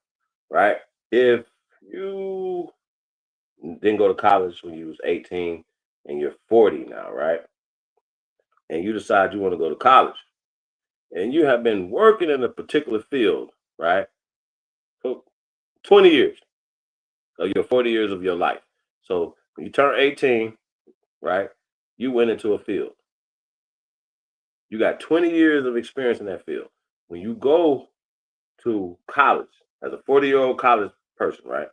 right? If you didn't go to college when you was 18 and you're 40 now, right? And you decide you want to go to college, and you have been working in a particular field, right? For 20 years of your 40 years of your life. So when you turn 18, right, you went into a field. You got 20 years of experience in that field. When you go to college as a 40-year-old college person, right,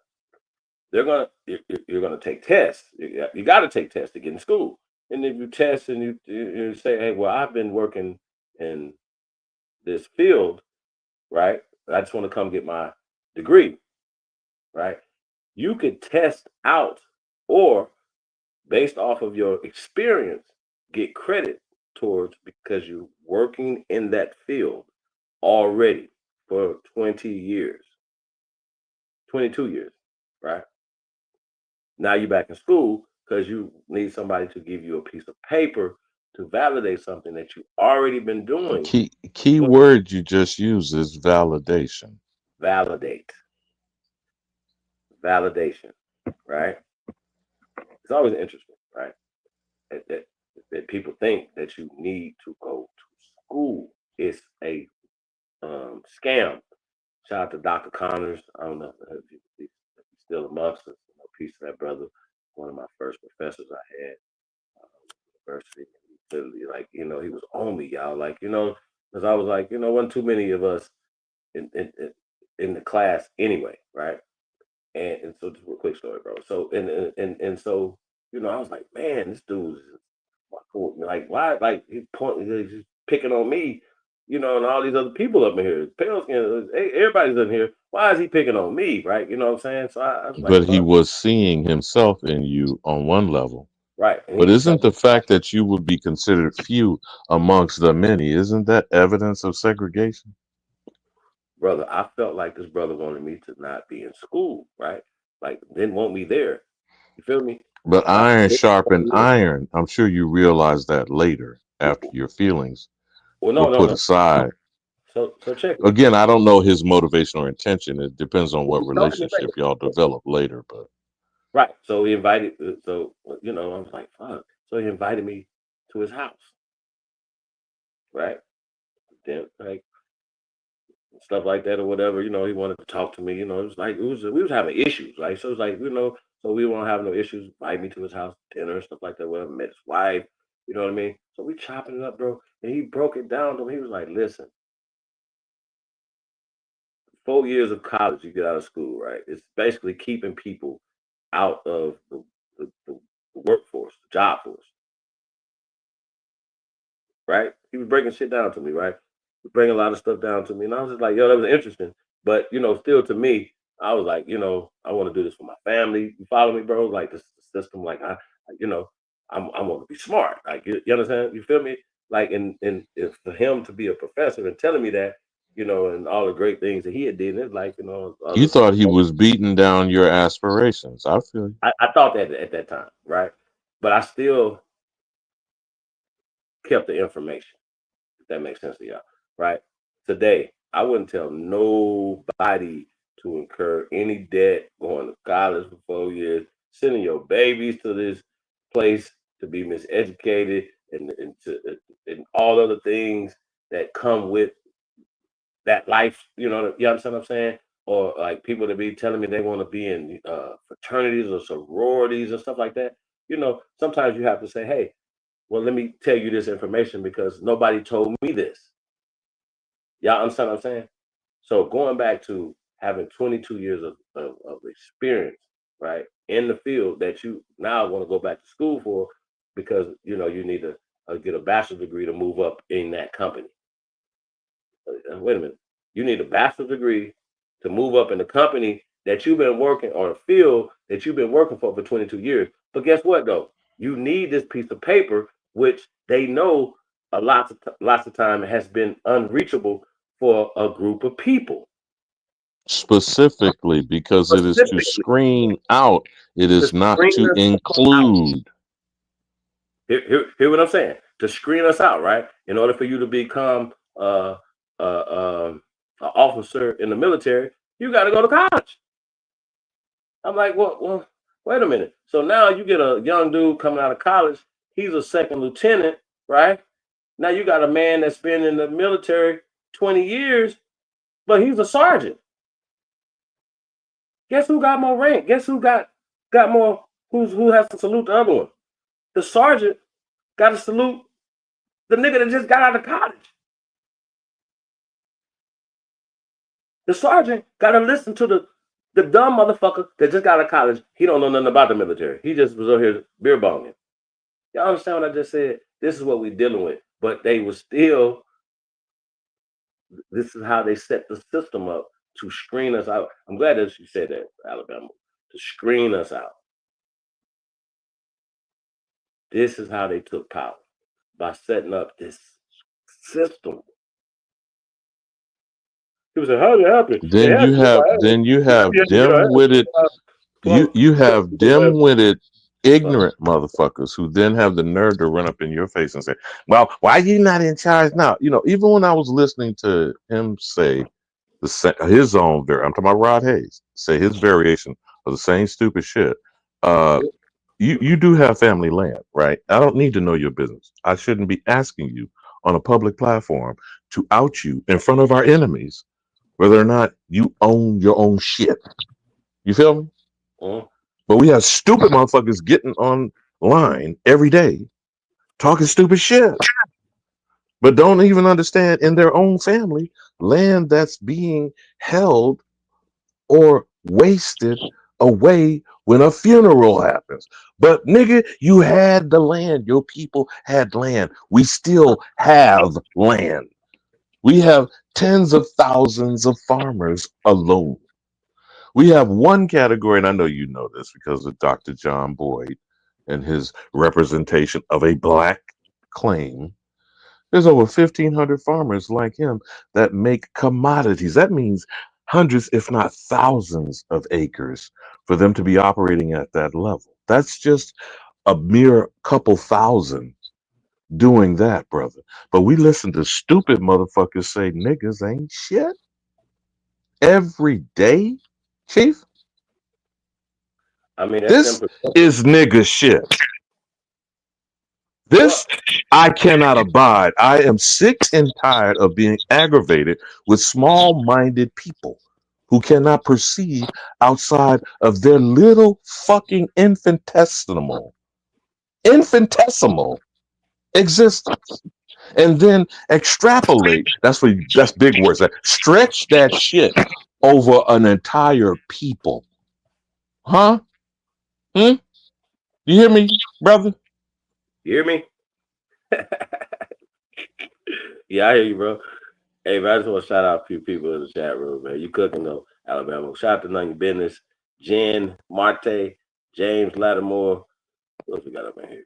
you're gonna take tests. You got to take tests to get in school. And if you test and you say, hey, well, I've been working in this field, right? I just want to come get my degree, right? You could test out, or based off of your experience, get credit towards because you're working in that field already for 20 years, 22 years, right? Now you're back in school because you need somebody to give you a piece of paper to validate something that you've already been doing. Key word you just used is validation. Validation, right? It's always interesting, right? That people think that you need to go to school. It's a scam. Shout out to Dr. Connors. I don't know if he's still amongst us. Peace to that brother. One of my first professors I had university. Literally, like, he was on me, y'all. Like, because I was like, wasn't too many of us in the class anyway, right? And so just a quick story, bro. So and so, I was like, man, this dude is like, why? Like, he's picking on me, and all these other people up in here. Everybody's in here. Why is he picking on me, right? You know what I'm saying? So I was like, but he was seeing himself in you on one level. Right. And he But was isn't telling the me, fact that you would be considered few amongst the many, isn't that evidence of segregation? brother, I felt like this brother wanted me to not be in school, right? Like didn't want me there. You feel me? But Like iron didn't want sharpened me there. iron. I'm sure you realize that later after your feelings Well, were no, no, put no. aside. So check it. Again, I don't know his motivation or intention. It depends on Well, what he told me, relationship y'all develop later. But right. So he invited. So I was like, fuck. So he invited me to his house, right? Then like stuff like that or whatever. He wanted to talk to me. It was like we was having issues, right? So it was like so we won't have no issues. Invite me to his house, dinner and stuff like that. Whatever. Met his wife. You know what I mean? So we chopping it up, bro. And he broke it down to me. He was like, listen, 4 years of college, you get out of school, right? It's basically keeping people out of the workforce, the job force, right? He was breaking shit down to me, right? He was bringing a lot of stuff down to me, and I was just like, yo, that was interesting. But still to me, I was like, I want to do this for my family. You follow me, bro? Like this system, like you know, I want to be smart. Like you understand? You feel me? Like and if for him to be a professor and telling me that, and all the great things that he had did, it's like you other. thought he was beating down your aspirations. I feel you. I thought that at that time, right? But I still kept the information. If that makes sense to y'all, right? Today, I wouldn't tell nobody to incur any debt going to college for 4 years, sending your babies to this place to be miseducated and all other things that come with that life. You understand what I'm saying? Or like people to be telling me they want to be in fraternities or sororities and stuff like that. Sometimes you have to say, hey, well, let me tell you this information because nobody told me this. Y'all understand what I'm saying? So going back to having 22 years of experience, right, in the field that you now want to go back to school for because you need to get a bachelor's degree to move up in that company. Wait a minute. You need a bachelor's degree to move up in the company that you've been working or the field that you've been working for 22 years. But guess what though? You need this piece of paper, which they know lots of time has been unreachable for a group of people. Specifically because it is to Specifically, screen out. It to is not screen to us out. include. Hear what I'm saying? To screen us out, right? In order for you to become an officer in the military, you got to go to college. I'm like, well, wait a minute. So now you get a young dude coming out of college. He's a second lieutenant, right? Now you got a man that's been in the military 20 years, but he's a sergeant. Guess who got more rank? Guess who got more? Who has to salute the other one? The sergeant got to salute the nigga that just got out of college. The sergeant got to listen to the dumb motherfucker that just got out of college. He don't know nothing about the military. He just was over here beer bonging. Y'all understand what I just said? This is what we're dealing with. But they were still, this is how they set the system up to screen us out. I'm glad that you said that, Alabama, to screen us out. This is how they took power, by setting up this system. People say, how did it happen? It Then had you to be have by accident. then you You might have be able to get our ass dim-witted plumb you have people's ass. dim-witted ignorant motherfuckers who then have the nerve to run up in your face and say, well, why are you not in charge now? Even when I was listening to him say his own I'm talking about Rod Hayes, say his variation of the same stupid shit. You do have family land, right? I don't need to know your business. I shouldn't be asking you on a public platform to out you in front of our enemies whether or not you own your own shit. You feel me? Uh-huh. But we have stupid motherfuckers getting online every day talking stupid shit, but don't even understand in their own family land that's being held or wasted away when a funeral happens. But nigga, you had the land. Your people had land. We still have land. We have tens of thousands of farmers alone. We have one category, and I know you know this because of Dr. John Boyd in his representation of a black claim. There's over 1,500 farmers like him that make commodities. That means hundreds, if not thousands, of acres for them to be operating at that level. That's just a mere couple thousand doing that, brother. But we listen to stupid motherfuckers say niggas ain't shit every day, Chief. I mean, that's This simple. is nigga shit. This I cannot abide. I am sick and tired of being aggravated with small minded people who cannot perceive outside of their little fucking infinitesimal existence. And then extrapolate. That's big words. Stretch that shit over an entire people. Huh? Hmm? You hear me, brother? You hear me? Yeah, I hear you, bro. Hey, man, I just want to shout out a few people in the chat room, man. You cooking though, Alabama. Shout out to None Your Business, Jen, Marte, James Lattimore. What else we got up in here?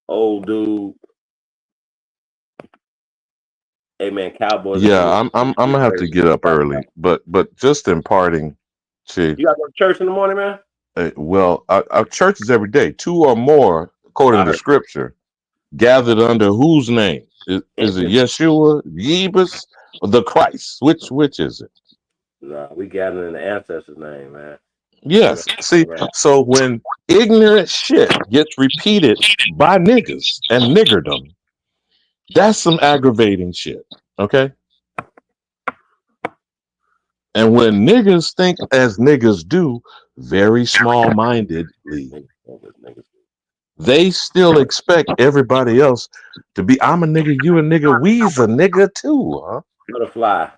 Old dude. Hey man, Cowboys. Yeah, I'm gonna have to get up early, but just imparting, Chief. You got to go to church in the morning, man? Well, our church is every day. Two or more, according to Scripture, gathered under whose name? Is it Yeshua, Yebus, or the Christ? Which is it? Nah, we gathered in the ancestors' name, man. Yes. See, so when ignorant shit gets repeated by niggas and niggerdom, that's some aggravating shit. Okay. And when niggas think as niggas do, very small mindedly, they still expect everybody else to be, I'm a nigga, you a nigga, we's a nigga too, huh? Butterfly.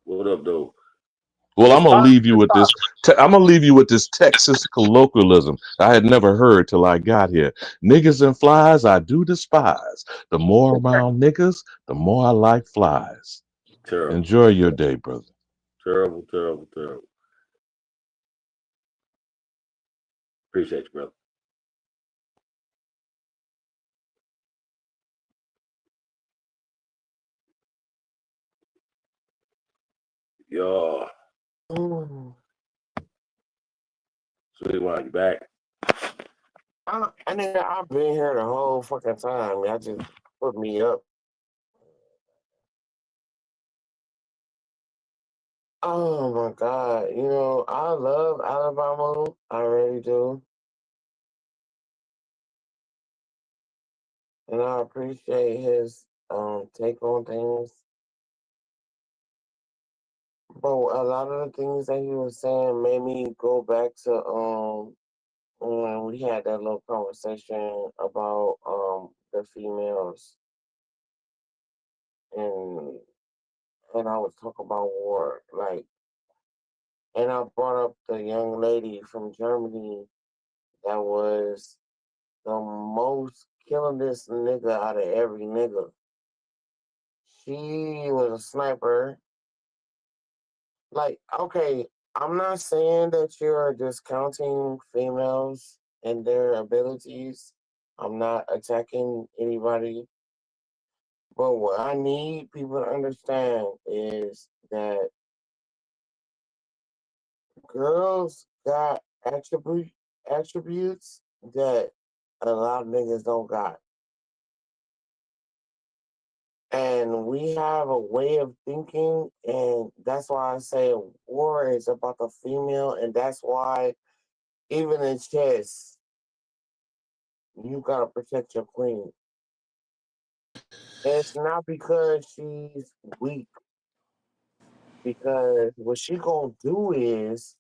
What up, dude? Well, I'm gonna leave you with this. I'm gonna leave you with this Texas colloquialism I had never heard till I got here. Niggas and flies, I do despise. The more around niggas, the more I like flies. Terrible. Enjoy your day, brother. Terrible, terrible, terrible. Appreciate you, brother. Yo. Sweet one, you back? I've been here the whole fucking time. Y'all just put me up. Oh my God. You know, I love Alabama. I really do. And I appreciate his take on things. But a lot of the things that he was saying made me go back to when we had that little conversation about the females and I was talking about war, like, and I brought up the young lady from Germany that was the most killingest nigga out of every nigga. She was a sniper. Like, okay, I'm not saying that you're discounting females and their abilities. I'm not attacking anybody. But what I need people to understand is that girls got attributes that a lot of niggas don't got. And we have a way of thinking, and that's why I say war is about the female, and that's why even in chess, you gotta protect your queen. It's not because she's weak, because what she gonna do is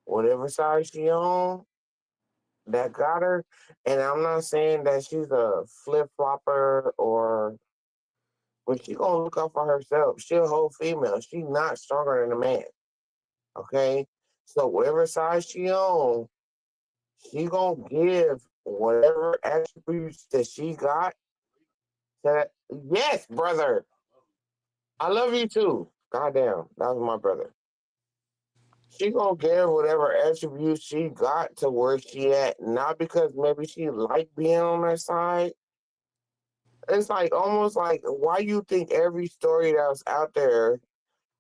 whatever side she on, that got her. And I'm not saying that she's a flip flopper but she gonna look out for herself. She a whole female. She not stronger than a man. Okay, so whatever side she on, she gonna give whatever attributes that she got. Yes, brother. I love you too. Goddamn, that was my brother. she gonna give whatever attributes she got to where she at, not because maybe she like being on her side. It's like almost like why you think every story that's out there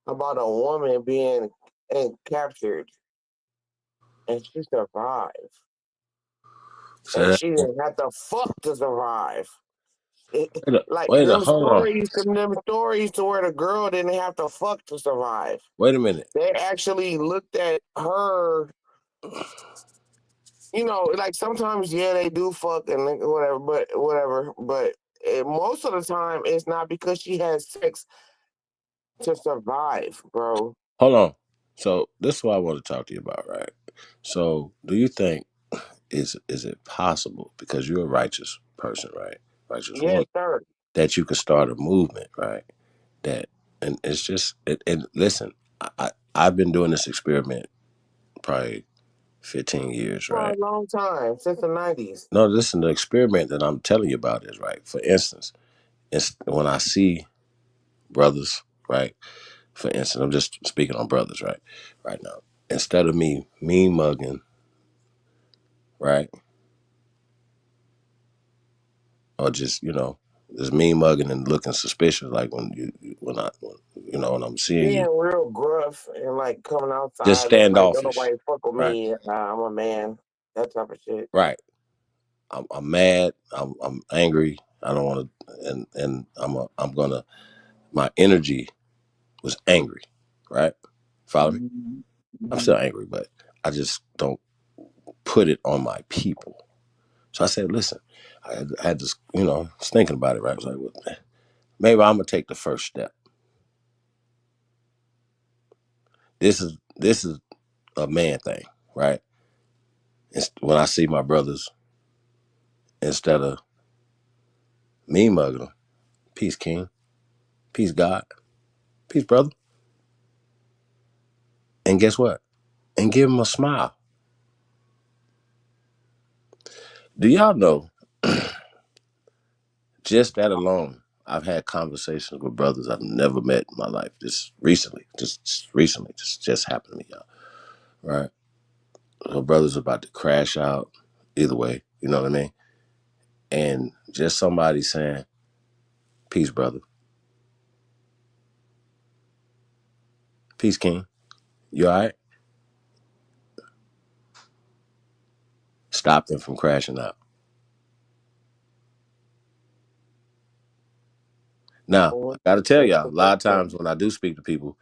about a woman being captured and she survived and she didn't have to fuck to survive. Like them Hold on. stories to where the girl didn't have to fuck to survive. Wait a minute. They actually looked at her. You know, like sometimes, yeah, they do fuck and whatever. But most of the time, it's not because she has sex to survive, bro. Hold on. So this is what I want to talk to you about, right? So do you think is it possible, because you're a righteous person, right? Righteous Yes, woman, sir. that you could start a movement, right? That and it's just and listen, I've been doing this experiment probably 15 years, For right? a long time, since the 90s. No, listen, the experiment that I'm telling you about is right. For instance, it's when I see brothers, right? For instance, I'm just speaking on brothers, right now. Instead of me mean mugging, right, or just just mean mugging and looking suspicious, like when I'm seeing Being you, real gruff and like coming just outside, like, don't standoffish, nobody fuck with right, me. I'm a man. That type of shit. right. I'm mad. I'm angry. I don't want to, and I'm gonna. My energy was angry, right? Follow me? I'm still angry, but I just don't put it on my people. So I said, listen, I had this, was thinking about it, right? I was like, well, maybe I'm gonna take the first step. This is a man thing, right? When I see my brothers, instead of me mugging them, peace, King, peace, God, peace, brother, and guess what? And give them a smile. Do y'all know? Just that alone, I've had conversations with brothers I've never met in my life. Just recently, just happened to me, y'all. Right? Her brother's about to crash out. Either way, you know what I mean? And just somebody saying, "Peace, brother. Peace, King. You all right?" Stop them from crashing out. Now, I got to tell y'all, a lot of times when I do speak to people,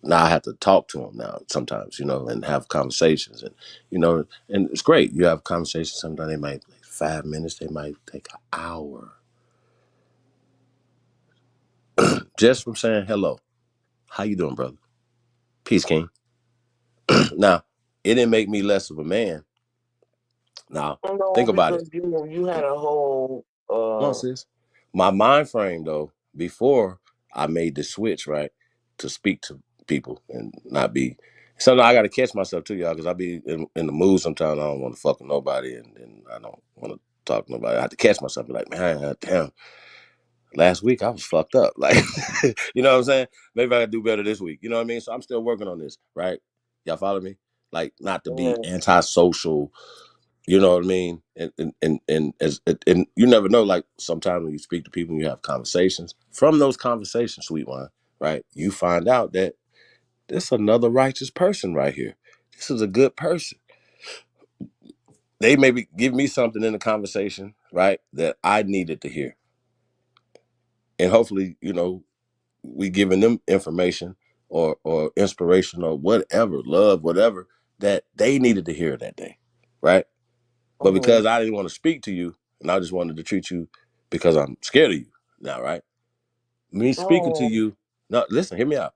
now I have to talk to them now sometimes, and have conversations, and it's great. You have conversations. Sometimes they might take 5 minutes. They might take an hour just from saying hello. How you doing, brother? Peace, King. Now, it didn't make me less of a man. Now, No, think about it. because you had a whole No, sis. My mind frame, though, before I made the switch, right, to speak to people and not be. Sometimes I got to catch myself too, y'all, because I be in the mood sometimes. I don't want to fuck with nobody, and I don't want to talk to nobody. I have to catch myself, be like, man, damn. Last week I was fucked up. Like, you know what I'm saying? Maybe I could do better this week. You know what I mean? So I'm still working on this, right? Y'all follow me? Like, not to be antisocial. You know what I mean? And you never know. Like, sometimes when you speak to people and you have conversations, from those conversations, sweet wine, right? You find out that this another righteous person right here. This is a good person. They maybe give me something in the conversation, right, that I needed to hear. And hopefully, we giving them information or inspiration or whatever, love, whatever, that they needed to hear that day, right? But because I didn't want to speak to you and I just wanted to treat you because I'm scared of you now, right? Me speaking to you, no, listen, hear me out.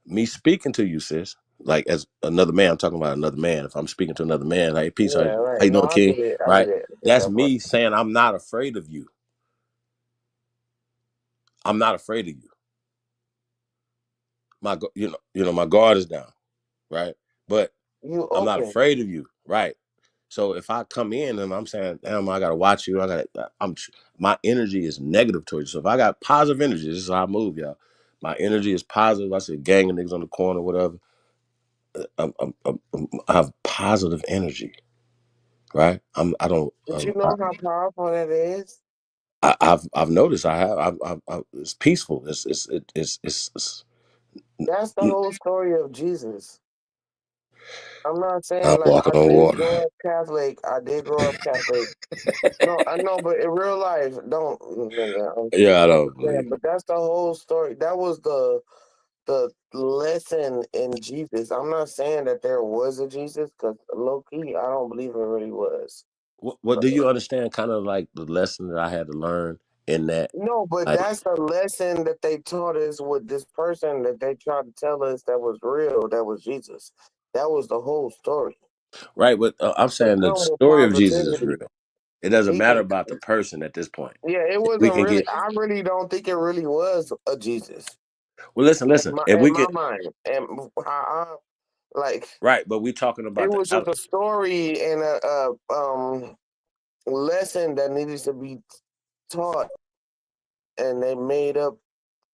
Me speaking to you, sis, like as another man, I'm talking about another man. If I'm speaking to another man, like, peace, how you No, doing, I King? get it. I Right? get it. That's me saying I'm not afraid of you. I'm not afraid of you. My guard is down, right? But I'm not afraid of you, right? So if I come in and I'm saying, damn, I gotta watch you, my energy is negative towards you. So if I got positive energy, this is how I move, y'all. my energy is positive. I see a gang of niggas on the corner, whatever. I have positive energy, right? But you know how powerful that is. I've noticed. It's peaceful. It's That's the whole story of Jesus. I'm not saying I'm like walking I on did water. grow up Catholic. I did grow up Catholic. No, I know, but in real life, don't. Yeah, I don't Yeah, believe. but that's the whole story. That was the lesson in Jesus. I'm not saying that there was a Jesus, because low key, I don't believe it really was. What do you understand? Kind of like the lesson that I had to learn in that. No, but Like, that's the lesson that they taught us with this person that they tried to tell us that was real, that was Jesus. That was the whole story. right, but I'm To saying the come with story of Jesus is positivity. real. It doesn't matter about the person at this point. Yeah, it If we wasn't can really. get I really don't think it really was a Jesus well, listen. If we in my get mind, and how like right, but we talking it about was just a story and a lesson that needed to be taught, and they made up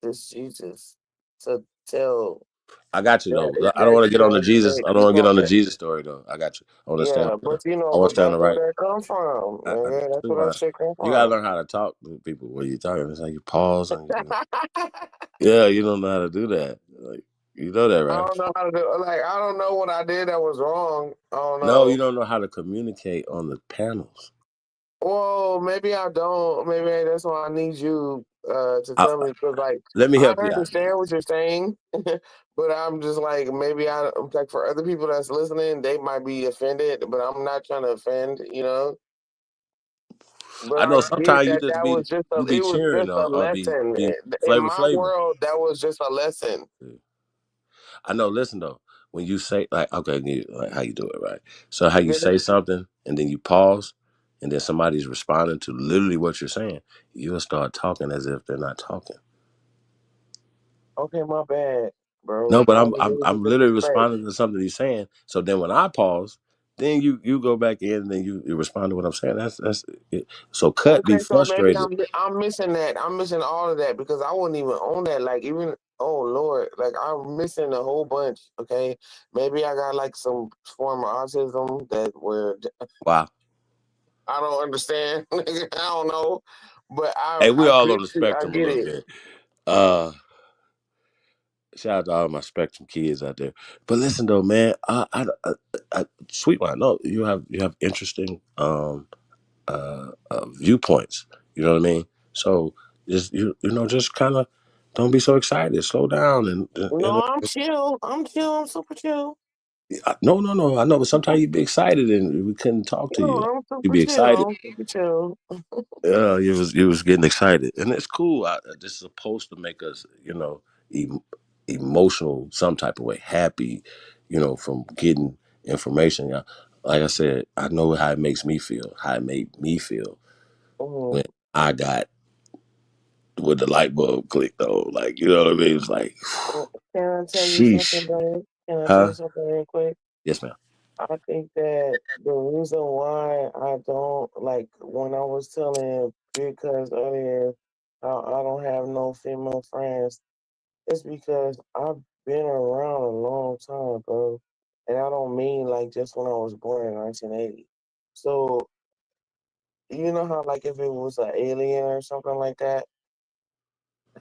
this Jesus to tell. I got you though. I don't That want to get on the Jesus. that I don't want to keep get on on the that. Jesus story though. I got you. I want to stay on. Yeah, but I want to but stay on that's the where right. that comes from. Yeah, that's That's where that fine. shit comes You gotta from. learn how to talk to people when you're talking. It's like you pause and yeah, you don't know how to do that. Like you know that, I right? don't know how to do. Like I don't know what I did that was wrong. I don't No, you know. don't know how to communicate on the panels. Well, maybe I don't. Maybe that's why I need you to I, tell me, because like let me I help you out. understand what you're saying, but I'm just like maybe I like for other people that's listening, they might be offended, but I'm not trying to offend, you know. But I I know get sometimes you that just that be was just you be it was cheering just a or lesson be in flavor my flavor. world. That was just a lesson. I know. Listen though, when you say like okay, like how you do it, right? So how you Did say it? something and then you pause, and then somebody's responding to literally what you're saying. You'll start talking as if they're not talking. Okay, my bad, No, bro. but That I'm was literally disrespect. responding to something he's saying. So then when I pause, then you go back in and then you respond to what I'm saying. That's it. So cut be Okay, so maybe frustrated. I'm missing that. I'm missing all of that because I wasn't even on that. Like even oh Lord, like I'm missing a whole bunch. Okay, maybe I got like some form of autism that where Wow. I don't understand. I don't know, but Hey, we I all get on the you. I spectrum a get little it. bit. Shout out to all my spectrum kids out there. But listen though, man, sweet wine. No, you have interesting viewpoints. You know what I mean? So just just kind of don't be so excited. Slow down No, I'm chill. I'm chill. I'm super chill. no. I know, but sometimes you be excited and we couldn't talk to No, you. I'm You super be chill. excited. I'm super chill. Yeah, you was getting excited, and it's cool. This is supposed to make us, emotional, some type of way, happy, from getting information. Yeah, like I said, I know how it makes me feel. How it made me feel when I got with the light bulb clicked though. Like you know what I mean? It's like, Can I tell you sheesh, something, buddy? Can I tell huh? you something real quick? Yes, ma'am. I think that the reason why I don't like when I was telling Big Cuz earlier how I don't have no female friends, it's because I've been around a long time, bro. And I don't mean like just when I was born in 1980. So you know how like if it was an alien or something like that,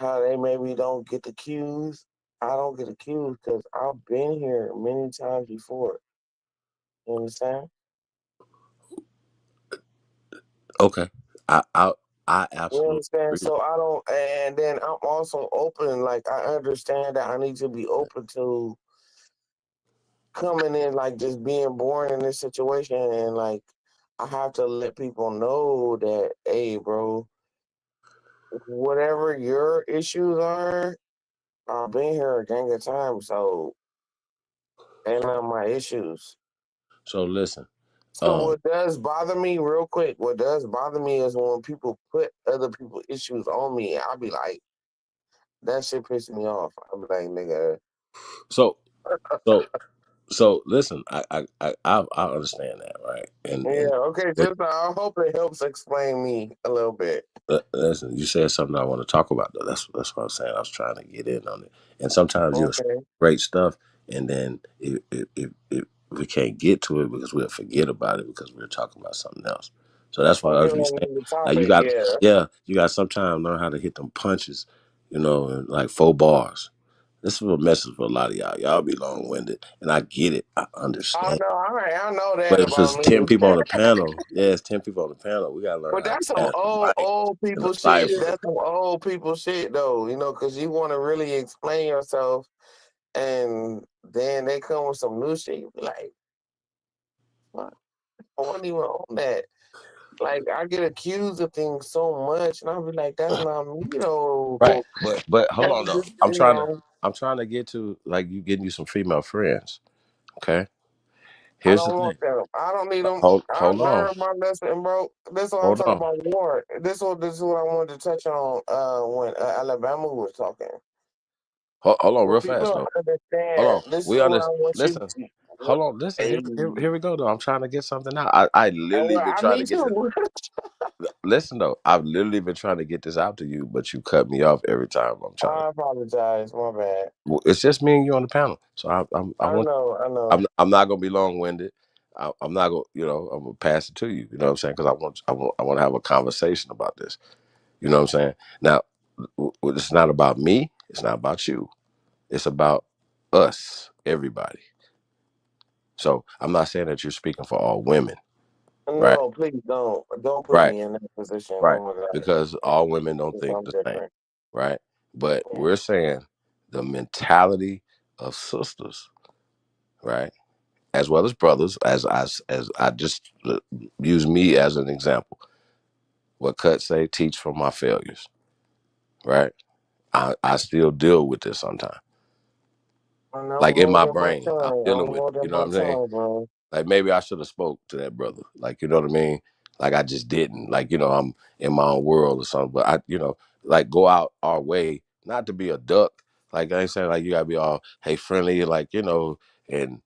how they maybe don't get the cues. I don't get the cues because I've been here many times before. You understand? Okay, I You absolutely understand? agree. So I don't, and then I'm also open. Like I understand that I need to be open to coming in, like just being born in this situation, and like I have to let people know that, hey, bro, whatever your issues are, I've been here a gang of times, so they're not my issues. So listen, So what does bother me, real quick? What does bother me is when people put other people's issues on me. I'll be like, that shit pisses me off. I'm like, nigga. so so So listen, I understand that, right? And okay. Just I hope it helps explain me a little bit. listen, you said something I want to talk about though. That's what I'm saying. I was trying to get in on it, and sometimes you'll say Okay. great stuff, and then if we can't get to it because we'll forget about it because we're talking about something else. So that's why I was You saying, know the like you topic, got, yeah. yeah, you got sometimes learn how to hit them punches, in like 4 bars. This is a message for a lot of y'all. Y'all be long winded, and I get it. I I understand. know, I know But that if about it's me. 10 people on the panel, yeah, it's 10 people on the panel. We gotta learn But how to that's some pass the mic old in a people shit. cipher. That's some old people shit, though. Because you want to really explain yourself, and then they come with some new shit. You be like, what? I wasn't even on that. Like, I get accused of things so much, and I'll be like, that's not me, though. Right. But hold on And though. just, I'm trying to get to like you getting you some female friends. Okay. I Here's the don't thing. want them. I don't need them. I Hold on. learned my lesson, bro. This is what I'm Hold talking on. about war. This is what I wanted to touch on when Alabama was talking. Hold on Well, real people fast don't though. Hold understand. on. This is We what I understand. want you Listen. to. Hold on. Listen. And Here we go though. I'm trying to get something out. I literally well, been I trying to me get this. too. Listen though. I've literally been trying to get this out to you, but you cut me off every time I'm trying to. I apologize. My bad. Well, it's just me and you on the panel. So I I want know. I know. I'm not gonna be long winded. I'm not gonna I'm gonna pass it to you. You know what I'm saying? Because I want to have a conversation about this. You know what I'm saying? Now, it's not about me. It's not about you. It's about us, everybody. So I'm not saying that you're speaking for all women, right? No, please don't put Right, me in that position. right. Oh my God, Because all women don't because think I'm the same, different. right? But Yeah. we're saying the mentality of sisters, right? As well as brothers, as I just use me as an example. What Cut say, teach from my failures, right? I still deal with this sometimes. I know Like in more my than my brain, I'm tongue. dealing I'm with more it. You than know what my I'm saying? tongue, bro. Like maybe I should have spoke to that brother. Like, you know what I mean? Like I just didn't. Like, I'm in my own world or something. But like go out our way, not to be a duck. Like I ain't saying like you gotta be all hey friendly, like, and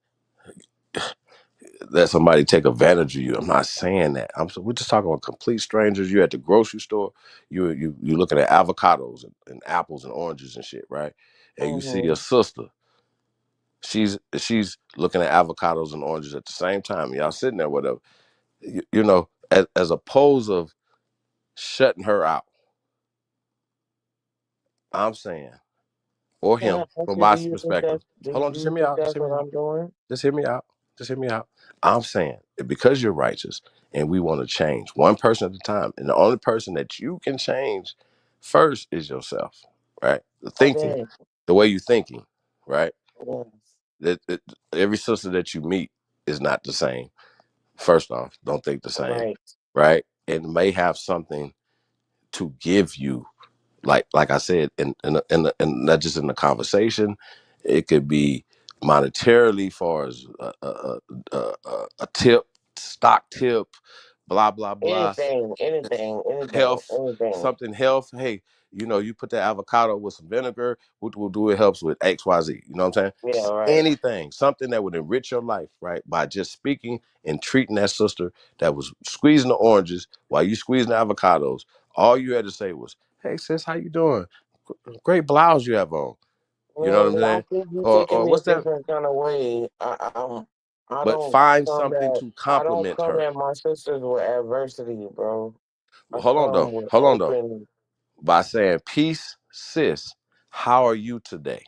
let somebody take advantage of you. I'm not saying that. We're just talking about complete strangers. You at the grocery store, you looking at avocados and apples and oranges and shit, right? And you see your sister. She's looking at avocados and oranges at the same time. Y'all sitting there, whatever. As opposed of shutting her out. I'm saying, or Can I him, ask from you, my perspective. do Hold on, just you hear me think out. Just that's hear me what out. I'm doing? Just hear me out. Just hear me out. I'm saying that because you're righteous and we want to change one person at a time, and the only person that you can change first is yourself, right? Okay. The way you're thinking, right? Yes. That every sister that you meet is not the same. First off, don't think the same, Right. right? It may have something to give you, like I said, in not just in the conversation, it could be monetarily, far as a tip, stock tip, blah blah blah, health, Anything. something health. Hey, you put that avocado with some vinegar, what will do it helps with XYZ. You know what I'm saying? Yeah, right. Anything, something that would enrich your life, right? By just speaking and treating that sister that was squeezing the oranges while you squeezing the avocados. All you had to say was, "Hey sis, how you doing? Great blouse you have on." You know Yeah, what I'm but I saying? think you're taking Or me a what's that? different kind of way. I But don't find come something at to I don't compliment come her. at my sisters with adversity, bro. I Hold on though. come with Hold on though. open. By saying, "Peace, sis. How are you today?"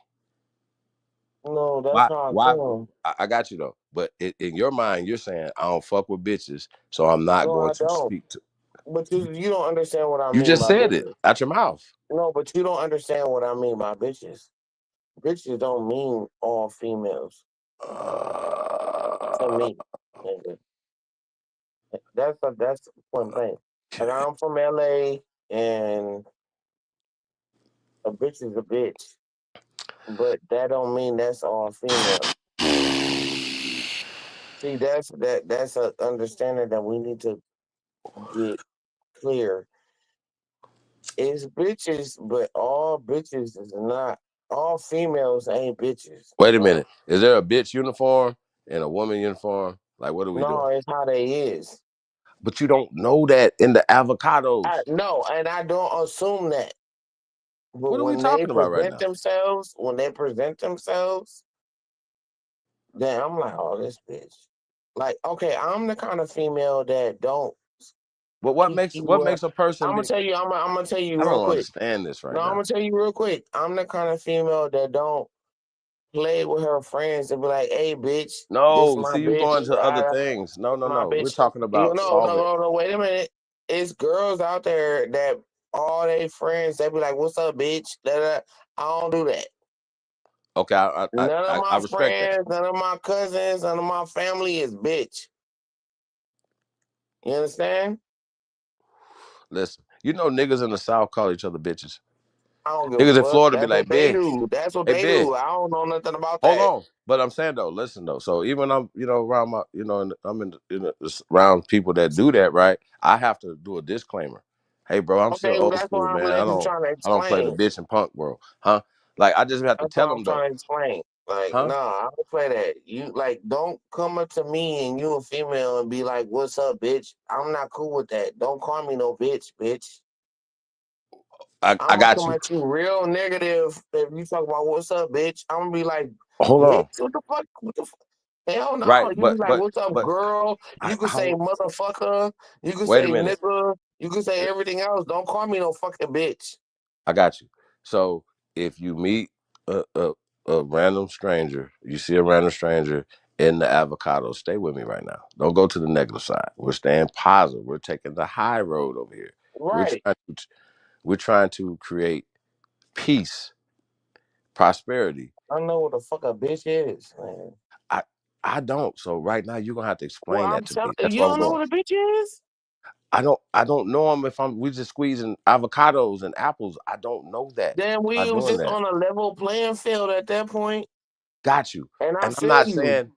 No, that's Why? how I Why? come. I got you though. But in your mind, you're saying, "I don't fuck with bitches, so I'm not No, going I to don't. speak to." But you don't understand what I You mean just by said it bitches. out your mouth. No, but you don't understand what I mean by bitches. Bitches don't mean all females to me. Nigga. That's one thing. Like I'm from LA, and a bitch is a bitch, but that don't mean that's all female. See, that's a understanding that we need to get clear. It's bitches, but all bitches is not. All females ain't bitches. Wait a No, minute. Is there a bitch uniform in a woman uniform? Like, what are we No, doing? it's how they is. But you don't know that in the avocados. No, and I don't assume that. But What are we when they talking about right now? present themselves, then I'm like, oh, this bitch. Like, okay, I'm the kind of female that don't. But what makes a person I'm gonna be? tell you. I'm gonna tell you I real don't quick. understand this right No, I'm now. gonna tell you real quick. I'm the kind of female that don't play with her friends and be like, "Hey, bitch, this No, my see, you bitch, going to other things. No, my We're bitch." talking about solving. No. Wait a minute. It's girls out there that all they friends they be like, "What's up, bitch?" I don't do that. Okay, None of I my respect that. friends, none of my cousins, none of my family is bitch. You understand? Listen, you know niggas in the South call each other bitches. I don't give a Niggas in fuck. Florida be That's like, what they bitch. do. That's what Hey, they bitch. do. I don't know nothing about Hold that. on. But I'm saying though, listen though. So even when I'm, around my, I'm around people that do that, right? I have to do a disclaimer. Hey, bro, I'm still Okay, well, old that's school, what I'm man. just trying to I don't play the explain. bitch and punk world, huh? Like I just have to That's tell what I'm them though, trying to explain. Like, huh? nah, I don't play that. You like don't come up to me and you a female and be like, "What's up, bitch?" I'm not cool with that. Don't call me no bitch. I'm I gonna got come you. at you real negative if you talk about what's up, bitch. I'm gonna be like, Hold bitch, on. what the fuck? What the fuck? Hell Right, no. You be like, what's up, but girl? You can say how? motherfucker. You can Wait a say minute. nigga. You can say everything else. Don't call me no fucking bitch. I got you. So if you meet a random stranger, you see a random stranger in the avocado, stay with me right now. Don't go to the negative side. We're staying positive. We're taking the high road over here. We're Right. trying to we're trying to create peace, prosperity. I know what the fuck a bitch is, man. I I don't. So right now you're gonna have to Well, explain I'm that to telling me. That's you, where I'm don't know going. what a bitch is? I don't know them if we just squeezing avocados and apples. I don't know that. Then I'm we not was doing just that. on a level playing field at that point, Got you. and I And I'm feel not you. saying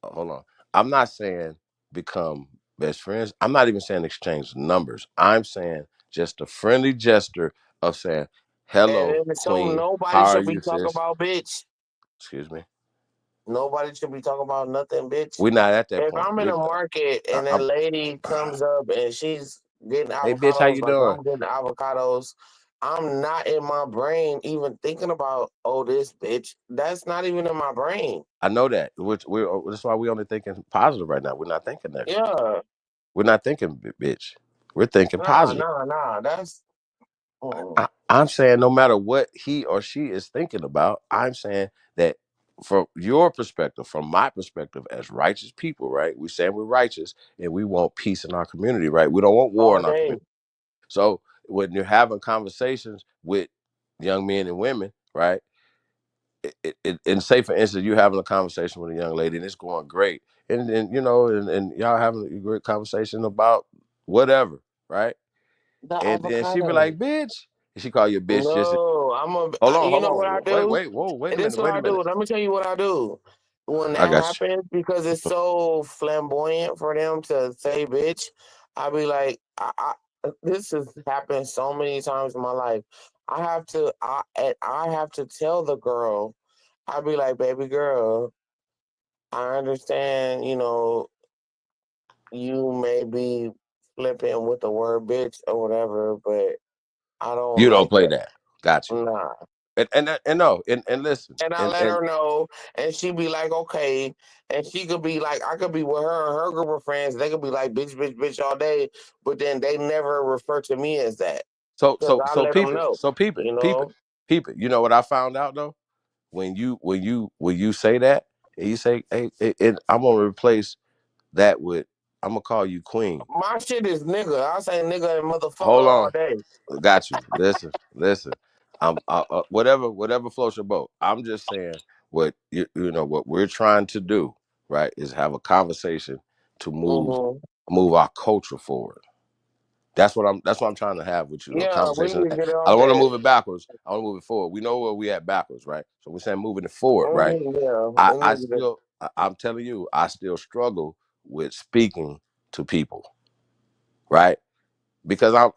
hold on. I'm not saying become best friends. I'm not even saying exchange numbers. I'm saying just a friendly gesture of saying, "Hello, And so queen. nobody How are should be you, talking sis?" about bitch. Excuse me. Nobody should be talking about nothing, bitch. We're not at that If point. I'm in a market and that I'm, lady comes up and she's getting hey, bitch, how avocados you like doing? I'm getting avocados, I'm not in my brain even thinking about, oh, this bitch. That's not even in my brain. I know that. That's why we're only thinking positive right now. We're not thinking negative. Yeah. We're not thinking bitch. We're thinking positive. Nah. That's I'm saying no matter what he or she is thinking about, I'm saying that from your perspective, from my perspective, as righteous people, right? We say we're righteous and we want peace in our community, right? We don't want war all in our day. community. So when you're having conversations with young men and women, right? And say for instance, you're having a conversation with a young lady and it's going great. And y'all having a great conversation about whatever, right? The And then she be avocado. like, bitch. And she call you a bitch just No, you hold know what I on. do? Whoa, wait a This minute, what wait a I do. minute. Let me tell you what I do. When I that got you. happens, because it's so flamboyant for them to say bitch, I be like, this has happened so many times in my life. I have to tell the girl, I be like, baby girl, I understand, you may be flipping with the word bitch or whatever, but I don't You don't like play that. that. Got you. Nah. And no, and listen. And I let And her know, and she be like, okay. And she could be like, I could be with her and her group of friends. They could be like, bitch all day. But then they never refer to me as that. so Because so I so let them peep it. know, So peep it. you Peep it. know? Peep it. You know what I found out though? When you say that, and you say, hey, I'm gonna replace that with I'm gonna call you queen. My shit is nigga. I say nigga and motherfucker Hold all on. day. Got you. Listen. Whatever floats your boat. I'm just saying what we're trying to do, right, is have a conversation to Mm-hmm. move our culture forward. That's what I'm trying to have with you. A Yeah, we conversation. need to get I off don't want to that. move it backwards. I want to move it forward. We know where we at backwards, right? So we're saying moving it forward, right? Yeah, we I need to get still I'm telling you, I still struggle with speaking to people, right? Because a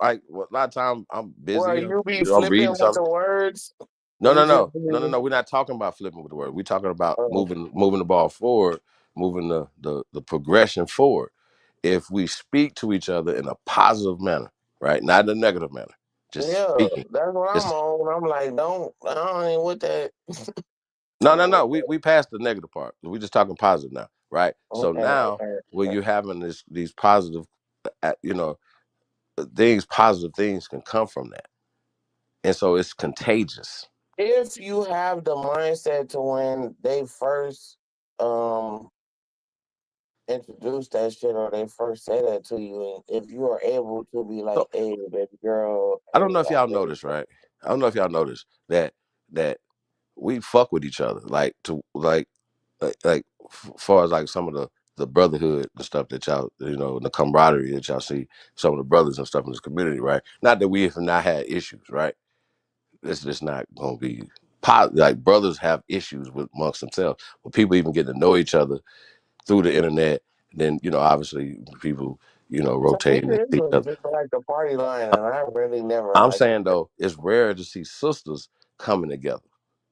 lot of time I'm Well, busy. you be I'm flipping reading with the something. words. No, You no, just no, no, no, no. We're not talking about flipping with the word. We're talking about uh, moving the ball forward moving the progression forward. If we speak to each other in a positive manner, right, not in a negative manner, just speaking. That's what I'm on. I'm like, I don't ain't with that. No. We passed the negative part. We just talking positive now, right? So now, Okay. when you're having these positive, positive things can come from that, and so it's contagious. If you have the mindset to when they first introduce that shit or they first say that to you, and if you are able to be like, hey, baby girl, I don't know if hey, y'all noticed, right? I don't know if y'all noticed that we fuck with each other, like far as like some of the brotherhood and stuff that y'all, the camaraderie that y'all see, some of the brothers and stuff in this community, right? Not that we have not had issues, right? It's just not gonna be like brothers have issues with amongst themselves, but people even get to know each other through the internet. Then obviously people rotating and this see each was other. just like the party line, and I really never I'm like. saying though, it's rare to see sisters coming together,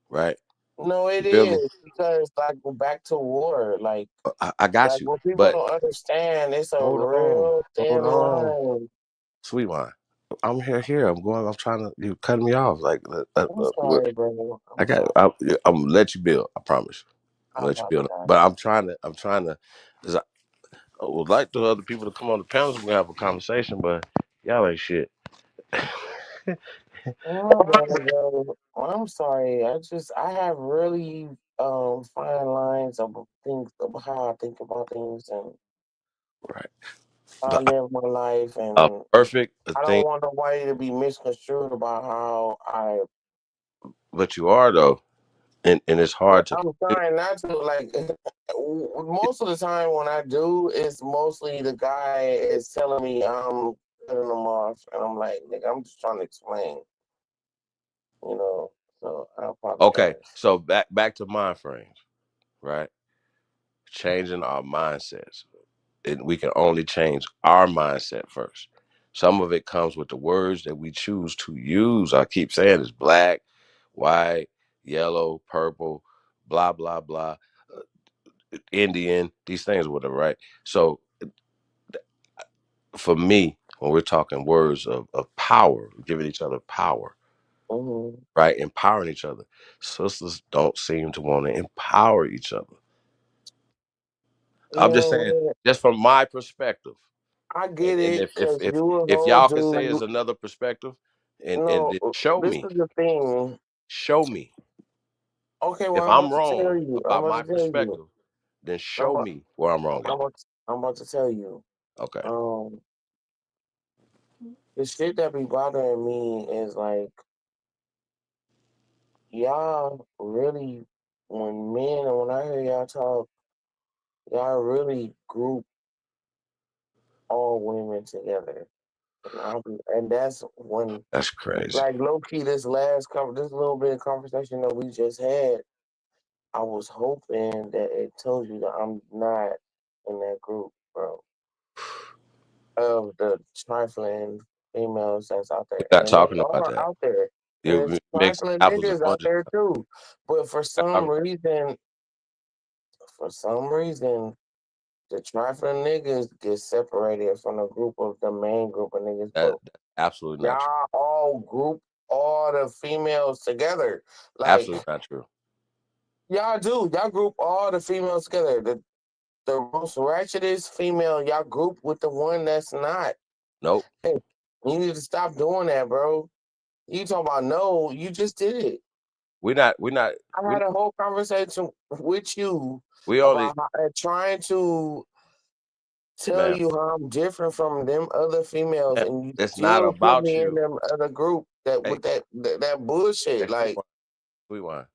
right? No, it You feel me? is because like we're back to war. Like I got you, what people but don't understand, it's a hold on, real hold thin on, line. sweet wine. I'm here. I'm trying to. You cutting me off. Like, I'm look, sorry, bro. I I'm got. sorry. I'm gonna let you build. I promise. I I'll let you build. apologize. But I'm trying to. 'Cause I would like the other people to come on the panels. We can have a conversation, but y'all ain't shit. Oh, bro. I'm sorry. I have really fine lines of things of how I think about things and Right. how I But live my life, a and perfect I thing. don't want nobody to be misconstrued about how I. But you are though, and it's hard to. I'm trying not to like. Most of the time when I do, it's mostly the guy is telling me I'm cutting them off, and I'm like, nigga, I'm just trying to explain, you know. So I Okay, apologize. so back to mind frames, right? Changing our mindsets. And we can only change our mindset first. Some of it comes with the words that we choose to use. I keep saying it's black, white, yellow, purple, blah, blah, blah, Indian, these things, whatever, right? So for me, when we're talking words of power, giving each other power, Mm-hmm. right? Empowering each other. Sisters don't seem to want to empower each other. I'm just saying, Yeah, just from my perspective. I And, get and it, if if cause if you a if whole y'all can say it's dude. another perspective, and No, then show this me, is the thing. show me. Okay, If well, I'm I'm about to tell wrong you. I'm about about my to tell you. perspective, then I'm show about, me where I'm wrong I'm at. about, I'm about to tell you. Okay. The shit that be bothering me is like y'all really, when I hear y'all talk, y'all really group all women together, and that's when, That's crazy. like low key, this little bit of conversation that we just had. I was hoping that it told you that I'm not in that group, bro, of the trifling females that's out there. We're not And they talking about are that. out there. You're There's mixing trifling apples and niggas out oranges. there too. But I'm- for some reason, the trifling niggas get separated from the main group of niggas. But that's absolutely not true. y'all all group all the females together. Like, Absolutely not true. y'all do. Y'all group all the females together. The most ratchetest female, y'all group with the one that's not. Nope. Hey, you need to stop doing that, bro. You talking about no, you just did it. We're not. We're not. I had a whole conversation with you We only, about trying to tell man. you how I'm different from them other females, Man, and you it's not still put about me in you. them other group that Hey, with that bullshit. hey, Like, sweet wine.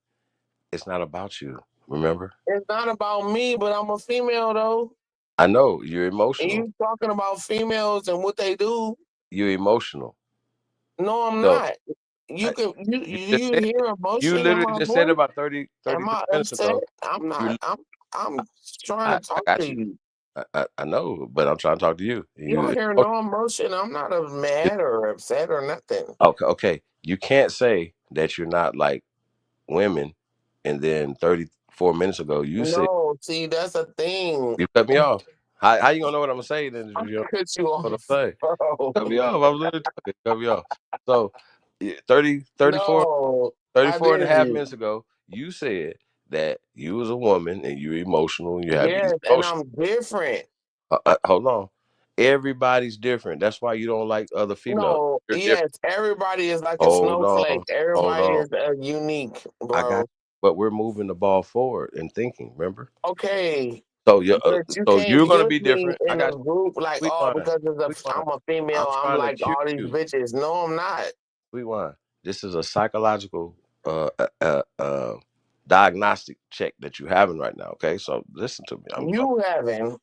It's not about you. Remember? it's not about me, but I'm a female though. I know you're And emotional. you talking about females and what they do. You're emotional. No, I'm So not. You I, can you just you said hear you emotion in literally my just said voice? about 30, Am 33 I minutes upset? ago. I'm You, not. I'm trying I, to I talk to got you. you. I know, but I'm trying to talk to you. You don't hear no emotion. I'm not mad or upset or nothing. Okay. You can't say that you're not like women, and then 34 minutes ago you said No, See, that's a thing. You cut me off. How you gonna know what I'm gonna say then? If you don't Cut you know what I'm off, saying? bro. Cut me off. I'm literally talking. Cut me off. So 34 No, I and a half didn't. minutes ago, you said that you was a woman and you're emotional and you have these Yes, and emotions. I'm different. Hold on. Everybody's different. That's why you don't like other females. No, You're different. yes, everybody is like a Hold snowflake. on. Hold Everybody on. is unique, I got bro. you. But we're moving the ball forward and thinking, remember? Okay, So but you you're can't gonna put be me different. I in a got group like, sweet oh, wine. because Sweet wine. I'm a female, I'm I'm trying to like cue all these you. bitches. No, I'm not. Sweet wine. This is a psychological diagnostic check that you're having right now. Okay, so listen to me. You haven't.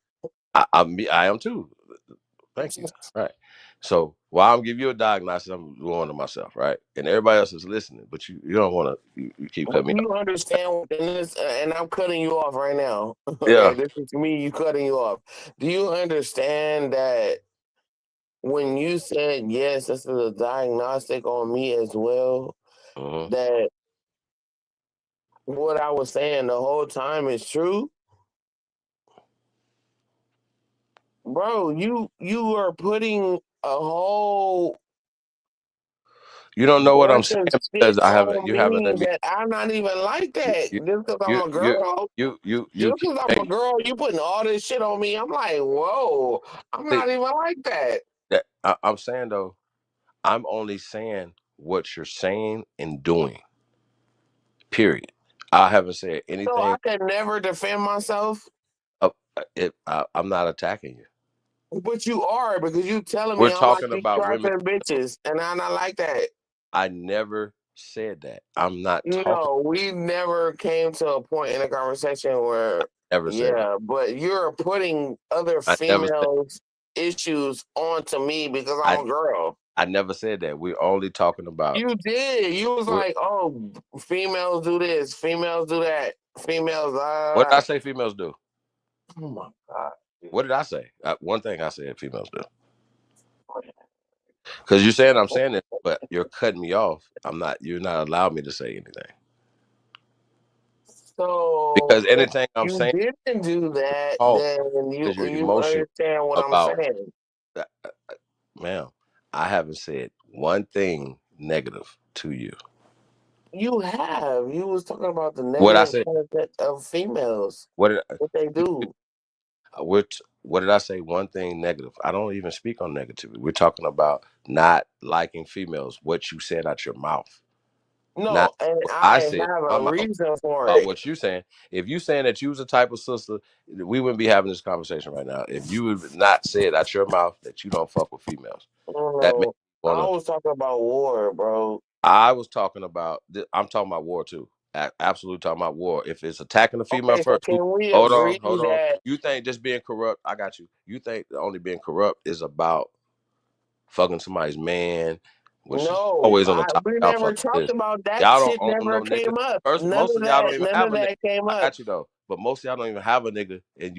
I am too. Thank you. Right. So while I'm giving you a diagnosis, I'm going to myself, right? And everybody else is listening, but you don't want to. You keep But cutting me do off. you understand this? And I'm cutting you off right now. Yeah. And this is me, you cutting you off. Do you understand that when you said, yes, this is a diagnostic on me as well, that what I was saying the whole time is true? Bro, you are putting a whole You don't know what I'm bunch saying of because shit on you haven't me let me. that I'm not even like that. You Just because I'm you a you girl. you Just keep because I'm a saying girl, you putting all this shit on me. I'm like, whoa, I'm see, not even like that. that I'm saying though. I'm only saying what you're saying and doing. Period. I haven't said So I anything. could never defend myself. I'm not attacking you. But you are, because you telling We're me I'm like talking these about women. stripper bitches, and I'm not like that. I never said that. I'm not talking. No, we never came to a point in a conversation where, Never said that. yeah, but you're putting other I never said. females' issues onto me because I I'm a girl. I never said that. We're only talking about. You did. You was We're, like, oh, females do this, females do that, females. what did I say? Females do. Oh my god. What did I say? One thing I said females do. Because you're saying I'm saying it, but you're cutting me off. I'm not. You're not allowing me to say anything. So Because if anything I'm you saying, didn't do that, oh, then because you're you emotional understand what I'm about saying. that. Ma'am, I haven't said one thing negative to you. You have. You was talking about the What I negative said. content of females, What did what they do. what did I say? One thing negative. I don't even speak on negativity. We're talking about not liking females. What you said out your mouth, not No, and what I I said have out a my mouth reason for about it. what you saying. If you saying that you was a type of sister, we wouldn't be having this conversation right now. If you would not said out your mouth that you don't fuck with females, that makes No, me I wanna. was talking about war, bro. I was talking about. I'm talking about war too. Absolutely talking about war. If it's attacking the female Okay, so first, can we hold agree on, hold on. that You think just being corrupt? I got you. You think only being corrupt is about fucking somebody's man, which is no, always on the top. we Y'all never fucking talked this. about that Y'all don't shit own never no nigga. came up. First, most of y'all don't even None have of a nigga. that came I up. got you though, but most of y'all don't even have a nigga, and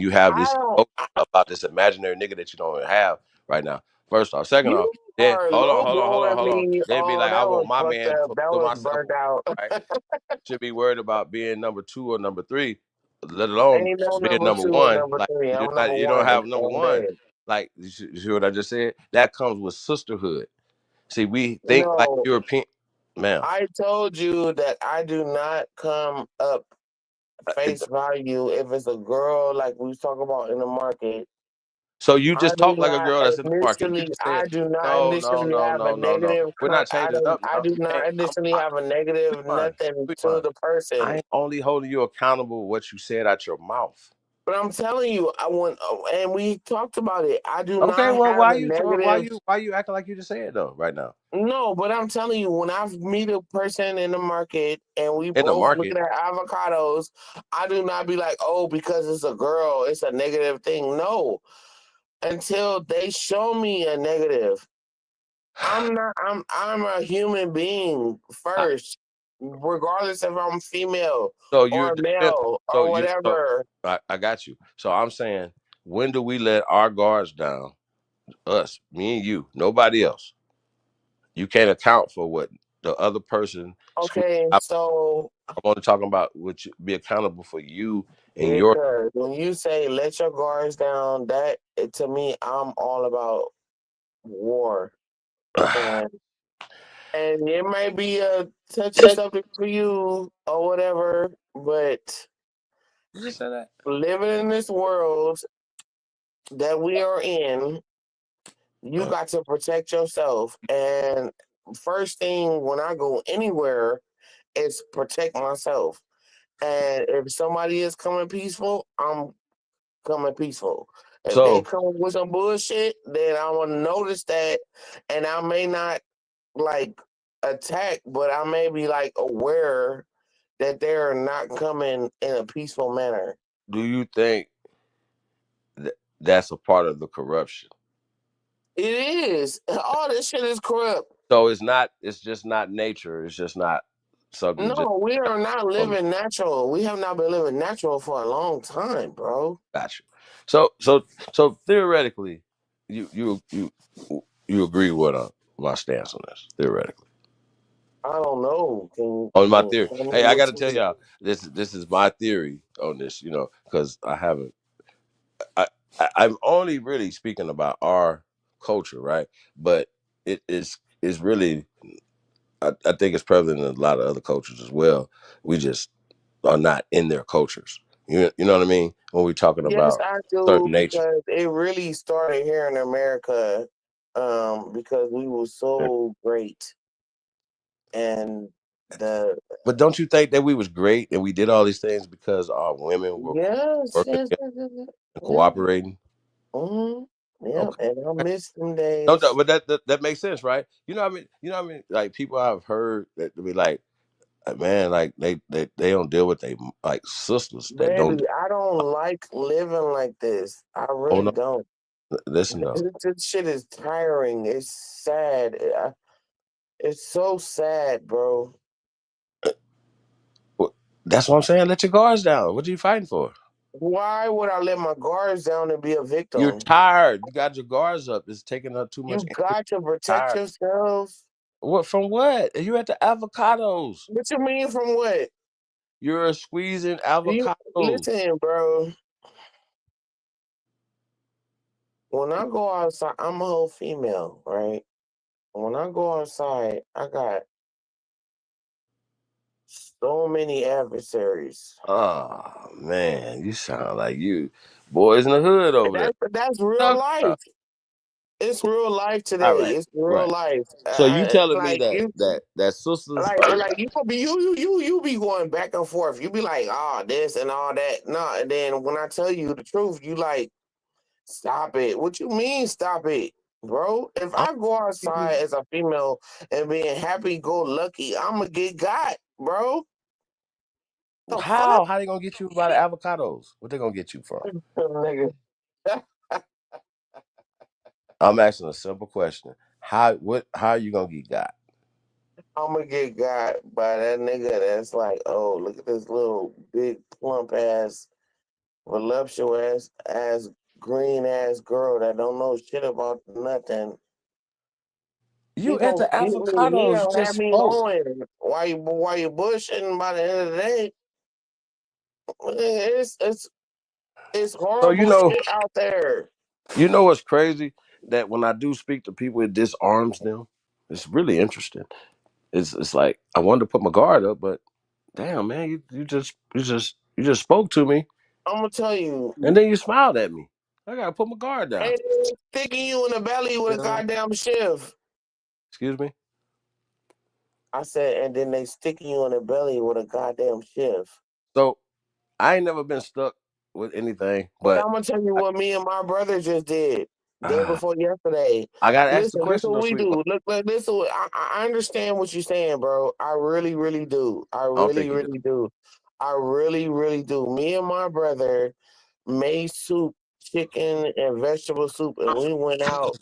you have I these don't emotions about this imaginary nigga that you don't even have right now. First off, second off, you then are hold on, low hold on, hold on, blowing hold on. me. Then be Oh, like, I that want was my fucked man to up. That fulfill was myself, burnt out. right? Should be worried about being number two or number three, let alone Ain't no being number number two or one. number Like three. I'm number you don't one. have number I'm one. dead. Like you see what I just said? That comes with sisterhood. See, we think like No, European, ma'am. I told you that I do not come up face value if it's a girl like we was talking about in the market. So you I just do talk like a not girl that's in the market. You initially. just said I do not no, no, initially no, have a no, no, no. negative. We're not changing it up I now. do You not can't. initially have a Sweet negative wine, nothing sweet to wine. the I person. ain't only holding you accountable what you said out your mouth. But I'm telling you, I want, and we talked about it. I do Okay, not well, have a negative. why you acting like you just said though right now No, but I'm telling you, when I meet a person in the market and we in the both market? looking at avocados, I do not be like, oh, because it's a girl, it's a negative thing. No, until they show me a negative. I'm not. I'm a human being I- first, regardless if I'm female so you're or male so or you so whatever. I got you. So I'm saying, when do we let our guards down? Us, me and you, nobody else. You can't account for what the other person. Okay, so I'm only talking about what you be accountable for you and it your. does. When you say let your guards down, to me, I'm all about war, and it might be a touchy subject for you or whatever, but You just said that. living in this world that we are in, you got to protect yourself. And first thing when I go anywhere is protect myself. And if somebody is coming peaceful, I'm coming peaceful. If they So come with some bullshit, then I will notice that, and I may not like attack, but I may be like aware that they're not coming in a peaceful manner. do you think that's a part of the corruption? It is. All this shit is corrupt. So it's not. It's just not nature. It's just not something. Just No, we are not living natural. We have not been living natural for a long time, bro. got you. So theoretically, you agree with my stance on this theoretically. I don't know. On my theory. Tell me Hey, I got what to tell you- y'all this is my theory on this. Because I haven't. I'm only really speaking about our culture, right? But it is really. I think it's prevalent in a lot of other cultures as well. We just are not in their cultures. You know what I mean? When we're talking Yes, about I do, certain nature. because it really started here in America, because we were so great, and the But don't you think that we was great and we did all these things because our women were yes, working yes, together yes, yes, yes. and Yeah. cooperating? Yeah, Okay. and I miss them No, days. but that makes sense, right? You know what I mean? You know what I mean? Like people I've heard that be like, man, like they don't deal with they like sisters that don't. Baby, I don't like living like this. I Oh really no, don't. listen though. This shit is tiring. It's sad. It's so sad, bro. That's what I'm saying. Let your guards down. What are you fighting for? Why would I let my guards down and be a You're victim? tired. You got your guards up. It's taking up too much You energy. got to protect Tired. yourself. What from what? You at the avocados. What you mean from what? You're squeezing You avocados. listen, bro. When I go outside, I'm a whole female, right? When I go outside, I got so many adversaries. Oh man, you sound like you boys in the hood over there. That's real All life. It's real life today. right, It's real right. life. So you telling me Like you, that sisters like you gonna be you be going back and forth. You be like, this and all that. No, and then when I tell you the truth, you like, stop it. What you mean, stop it, bro? If I go outside as a female and being happy go lucky, I'ma get got, bro. The fuck, how they gonna get you by the avocados? What they gonna get you from? nigga. I'm asking a simple question. How are you gonna get got? I'ma get got by that nigga that's like, oh, look at this little big plump ass, voluptuous ass, green ass girl that don't know shit about nothing. He You at gonna the get me. He avocados, you gonna have just me spoke. going. Why you bushing? By the end of the day, it's So horrible shit out there. you know what's crazy? That when I do speak to people, it disarms them. It's really interesting. It's like I wanted to put my guard up, but damn man, you just spoke to me I'm gonna tell you, and then you smiled at me. I gotta put my guard down. and sticking you in the belly with a goddamn shiv. Excuse me. I said, and then they sticking you in the belly with a goddamn shiv. So I ain't never been stuck with anything, And but I'm gonna tell you what me and my brother just did day before yesterday. I gotta ask the Listen, this is question what though, we sweet. do. Look, this is what I understand what you're saying, bro. I really, really do. I I don't really, think you do. really do. I really, really do. Me and my brother made soup, chicken and vegetable soup, and we went out.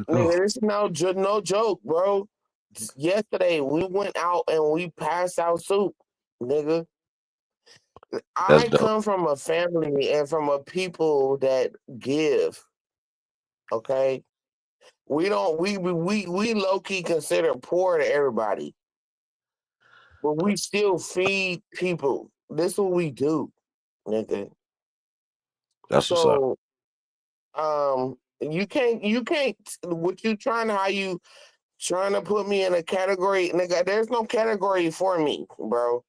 Nigga, this is no joke, bro. Yesterday we went out and we passed out soup, nigga. That's I dope. come from a family and from a people that give. Okay, We don't. We low key consider poor to everybody, but we still feed people. This is what we do, nigga. That's what's up. So, you can't. What you trying? How you trying to put me in a category, nigga? There's no category for me, bro.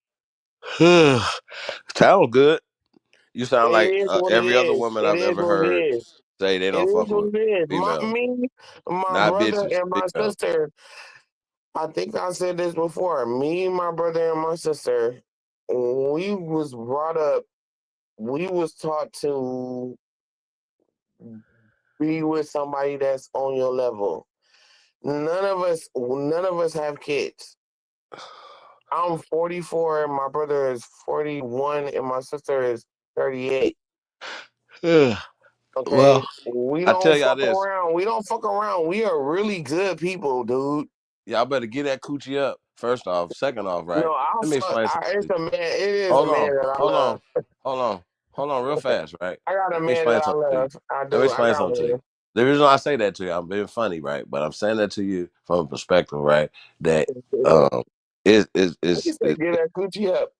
Sound good. You sound It like is what it every other is. woman It I've is ever what it heard is. say they It don't is fuck with what it is. females, My not brother bitches, and my females. sister. I think I said this before. Me, my brother, and my sister, we was brought up. We was taught to be with somebody that's on your level. None of us have kids. I'm 44, my brother is 41, and my sister is 38. Okay, Well, we I don't tell y'all fuck this. around. We don't fuck around. We are really good people, dude. Y'all better get that coochie up. First off. Second off, right? No, Let me explain something it's to you. a man. It is a Hold man on. that I Hold love. on. Hold on. Hold on real fast, right? I got a Let me man explain that I something to you. love. I Let me do. I explain got something to you. one. The reason I say that to you, I'm being funny, right? But I'm saying that to you from a perspective, right? That is He said, "Get that coochie up."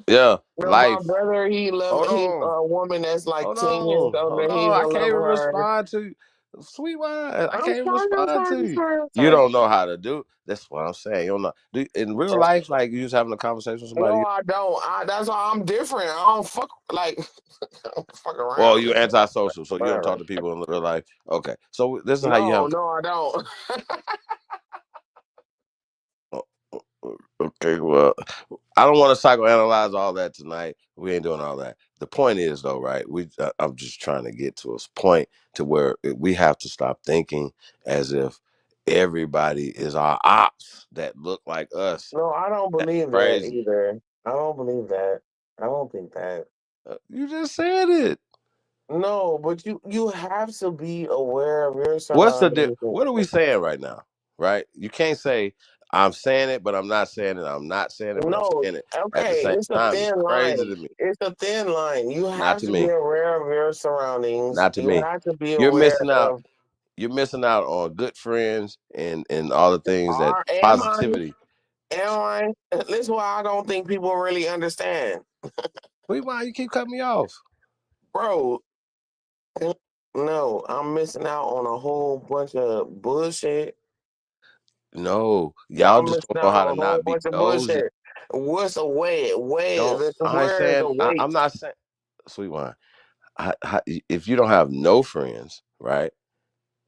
yeah, No, my life. brother, he Hold he's on. a woman that's like Hold 10 years on. older. Hold He's on. I gonna can't love even her. respond to you. Sweet wine. I I'm can't even sorry. I'm respond sorry. to I'm you. sorry. I'm You sorry. don't know how to do. That's what I'm saying. You don't know. In real life, like you just having a conversation with somebody. No, I don't. That's why I'm different. I don't fuck like I don't fuck Well, around. you're antisocial, so you don't Whatever. talk to people in real life. Okay, so this is how you No, have. no, I don't. Okay, well, I don't want to psychoanalyze all that tonight. We ain't doing all that. The point is, though, right? I'm just trying to get to a point to where we have to stop thinking as if everybody is our ops that look like us. No, I don't That's believe that crazy. either. I don't believe that. I don't think that. You just said it. No, but you have to be aware of your surroundings. What are we saying right now? Right? You can't say I'm saying it, but I'm not saying it. I'm not saying it, but I'm No, saying it at the okay, same it's a time. It's thin crazy line. to me. It's a thin line. You Not have to to be me. aware of your surroundings. Not to You me. have to be You're aware missing out. of You're missing out on good friends and all the things that are am I positivity. am I this is why I don't think people really understand. Why you keep cutting me off? Bro, no, I'm missing out on a whole bunch of bullshit. No, y'all I'm just missing don't know out how on to a whole not be bunch of nosy. bullshit. What's a way? Don't. I ain't Where is saying. the weight? I'm not saying. Sweet wine. If you don't have no friends, right?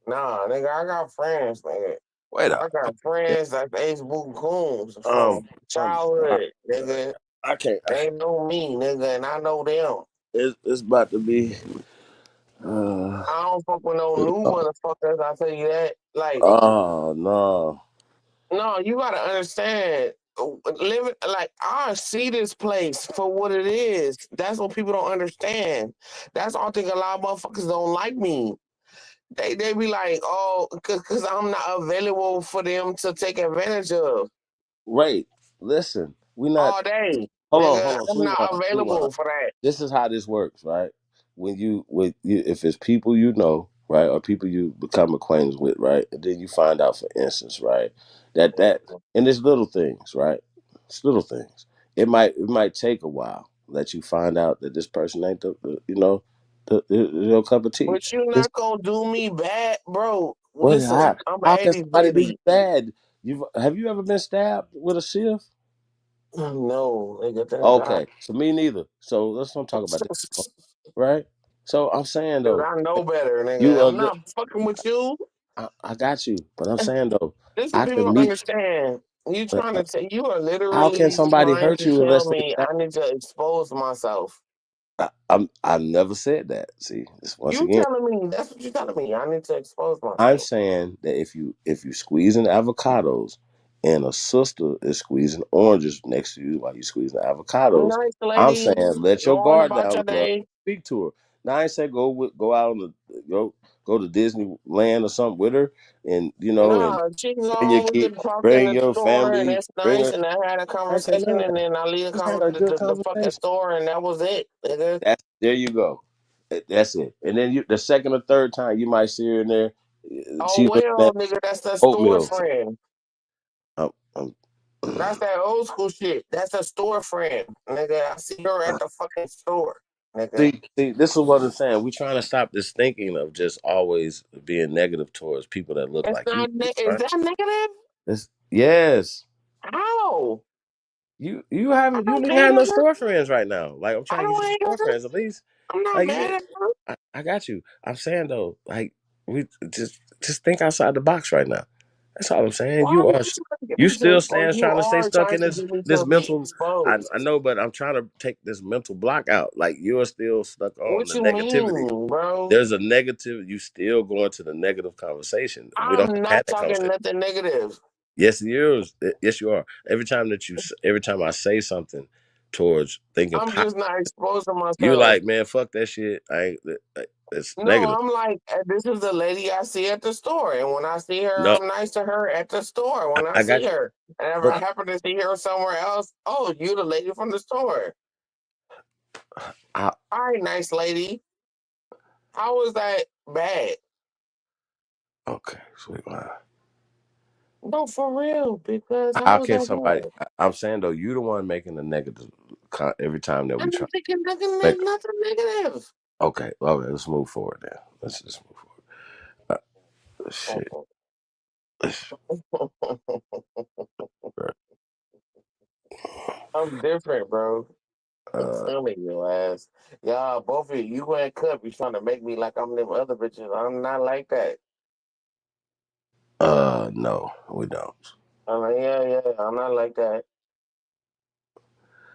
Nah, nigga, I got friends, nigga. Wait I up. got friends like Ace Boot Coons Um, from childhood, uh, nigga. I can't. They know me, nigga, and I know them. It's about to be. I don't fuck with no new motherfuckers, I'll tell you that. Like, Oh no. no, you gotta understand. Living like I see this place for what it is. That's what people don't understand. That's all I think a lot of motherfuckers don't like me. They be like, oh, cause I'm not available for them to take advantage of Wait. Listen. We not. all day. Hold Nigga, on. I'm Sweet not wine. Sweet wine. available for that. This is how this works, right? If it's people you know, right, or people you become acquainted with, right, and then you find out, for instance, right, that and it's little things, right, it's little things. It might take a while that you find out that this person ain't your cup of tea. But you're It's not gonna do me bad, bro. what Listen, I'm an how can 80s somebody do you baby. bad? Have you ever been stabbed with a sieve? No, nigga, thank God. Okay, so me neither. So let's don't talk about this, right? So I'm saying Cause though, I know better, you nigga. I'm not fucking with you. I got you, but I'm saying though, This is what I people could don't meet. understand. You But trying to say you are how can literally somebody trying hurt to you tell unless they? me I need to expose myself. I've never said that. See, this once You again, telling me that's what you're telling me. I need to expose I'm myself. saying that if you squeezing avocados and a sister is squeezing oranges next to you while you squeezing avocados, Nice I'm lady, saying let your going guard about your down, love. day. Speak to her. Now I ain't say go out on the go to Disneyland or something with her, and and Nah, she can go bring your on. We kid, could talk in bring the your store, and family, that's bring nice. her. And I had a I ain't say conversation, none of and that. then I leave Just had a good the fucking conversation. store, and that was it, nigga. There you go. That's it. And then the second or third time you might see her in there. She Oh looking well, at nigga, that's the store oatmeal. friend. That's that old school shit. That's a store friend, nigga. I see her at the fucking store, nigga. See, this is what I'm saying. We're trying to stop this thinking of just always being negative towards people that look It's like you. not. Is that negative? Yes. How? You I haven't you don't don't mad have at no her. store friends right now. Like I'm I trying to get don't you hate store her. friends at least. I'm not Like mad at her. I got you. I'm saying though, like we just think outside the box right now. That's all I'm saying. Why are you trying to get You me to still expose? You trying to stay are stuck trying in to get me this to be mental. exposed. I know, but I'm trying to take this mental block out. Like you're still stuck on What the you negativity. mean, bro? There's a negative. You still going to the negative conversation. We don't I'm have not that talking conversation. nothing negative. Yes, you is. Yes, you are. Every time I say something towards thinking I'm just positive, not exposing you're myself. like, man, fuck that shit. I ain't. It's No, negative. I'm like, this is the lady I see at the store. And when I see her, No, I'm nice to her at the store when I I see got you. her. And if I But happen to see her somewhere else, oh, you the lady from the store. I, All right, nice lady. How was that bad? okay, sweet man. No, for real, because how How was can that somebody? bad? I'm saying though, you the one making the negative every time that we I'm try not thinking nothing, to make. nothing negative. Okay, let's move forward then. Let's just move forward. Shit. I'm different, bro. I'm telling your ass. Y'all, both of you and Cup, you trying to make me like I'm them other bitches. I'm not like that. No, we don't. I'm like, yeah, I'm not like that.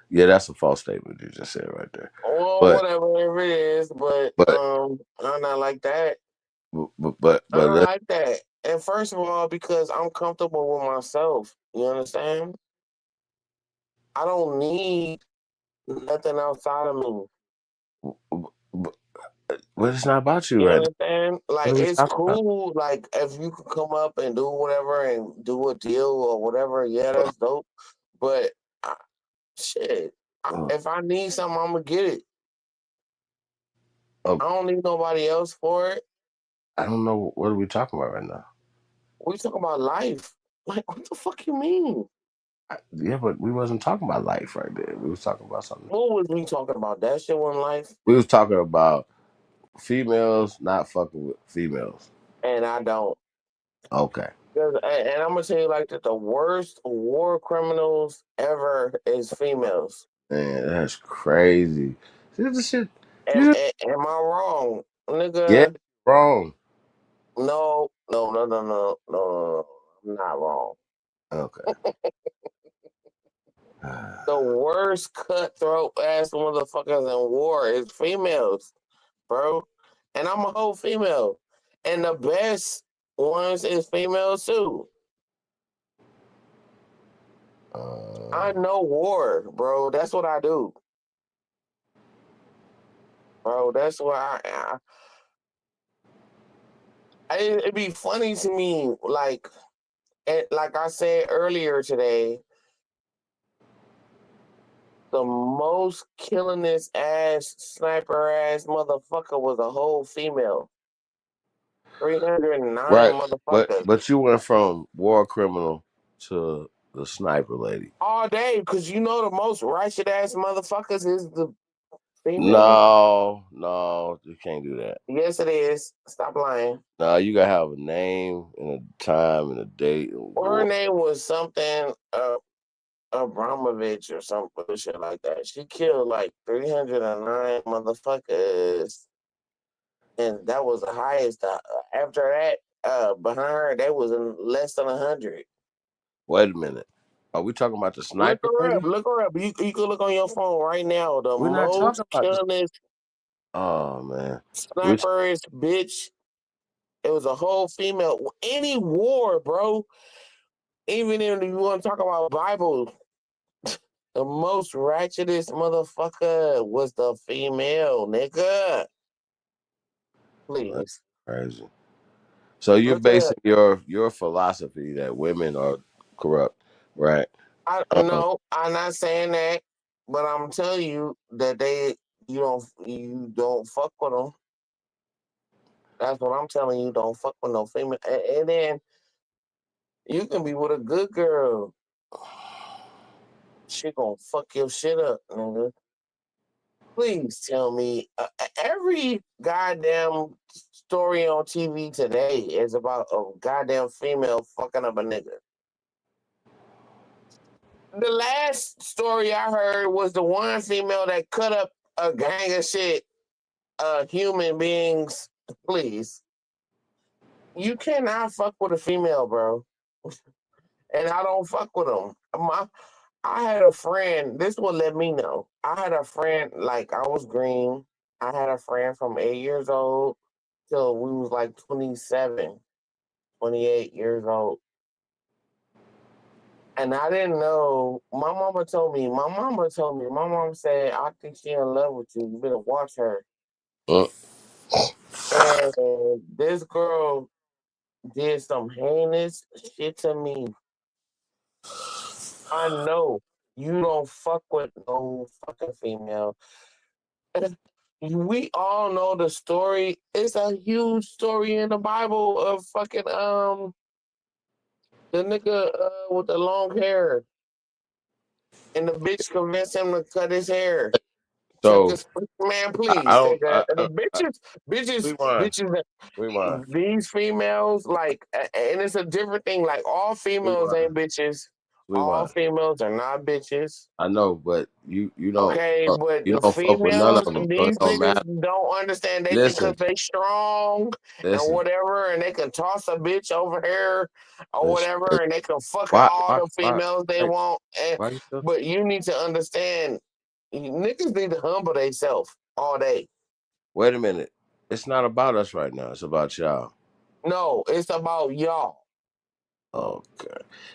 Yeah, that's a false statement you just said right there. Well, But whatever it is, but but I'm not like that. but I'm not let's like that. And first of all, because I'm comfortable with myself. You understand? I don't need nothing outside of me. but it's not about you You right now. understand? What Like are we it's talking about? cool. Like if you could come up and do whatever and do a deal or whatever, yeah, that's dope. But shit, if I need something, I'm gonna get it. I don't need nobody else for it. I don't know what are we talking about right now. We talk about life. Like what the fuck you mean? Yeah, but we wasn't talking about life right there. We was talking about something. What was we talking about? That shit wasn't life. We was talking about females not fucking with females. And I don't. Okay. And I'm gonna tell you like that the worst war criminals ever is females. Man, that's crazy. See, this shit. Am I wrong, Yeah, nigga? wrong. No. I'm not wrong. Okay. The worst cutthroat ass motherfuckers in war is females, bro. And I'm a whole female. And the best ones is females too. I know war, bro. That's what I do. Bro, that's why it'd be funny to me, like I said earlier today, the most killingest ass sniper ass motherfucker was a whole female. 309 Right, motherfuckers but you went from war criminal to the sniper lady. all day, because you know the most righteous ass motherfuckers is the female. No, you can't do that. Yes, it is. Stop lying. No, you gotta have a name and a time and a date. Her name was something Abramovich or some shit like that. She killed like 309 motherfuckers, and that was the highest. After that, behind her, they was in less than 100. Wait a minute. Are we talking about the Look sniper her up. lady? Look her up. You can look on your phone right now. The We're not most talking about this. killingest Oh man. sniperist bitch. It was a whole female. Any war, bro. Even if you want to talk about Bible, the most righteous motherfucker was the female, nigga. That's Please. crazy. So you're Look it up. basing your philosophy that women are corrupt, right? No, I'm not saying that, but I'm telling you that you don't fuck with them. That's what I'm telling you. Don't fuck with no female. And then you can be with a good girl. She gonna fuck your shit up, nigga. Please tell me. Every goddamn story on TV today is about a goddamn female fucking up a nigga. The last story I heard was the one female that cut up a gang of shit, human beings. Please. You cannot fuck with a female, bro. And I don't fuck with them. I had a friend, this will let me know. I had a friend, like, I was green. I had a friend from 8 years old till we was like 27, 28 years old. And I didn't know. My mama said, I think she in love with you. You better watch her. And this girl did some heinous shit to me. I know you don't fuck with no fucking female. We all know the story. It's a huge story in the Bible of fucking the nigga with the long hair, and the bitch convinced him to cut his hair. So, Man, please, I don't. nigga. The bitches. Rewind. These females, like, and it's a different thing. Like, all females ain't bitches. All females are not bitches. I know, but you don't. Okay, but You the don't fuck with none of females, them. So it these don't niggas matter. don't understand. They think Listen, because they strong and whatever, and they can toss a bitch over here or whatever, and they can fuck all the females they want. But you need to understand, niggas need to humble themselves all day. Wait a minute. It's not about us right now. It's about y'all. No, it's about y'all. Okay.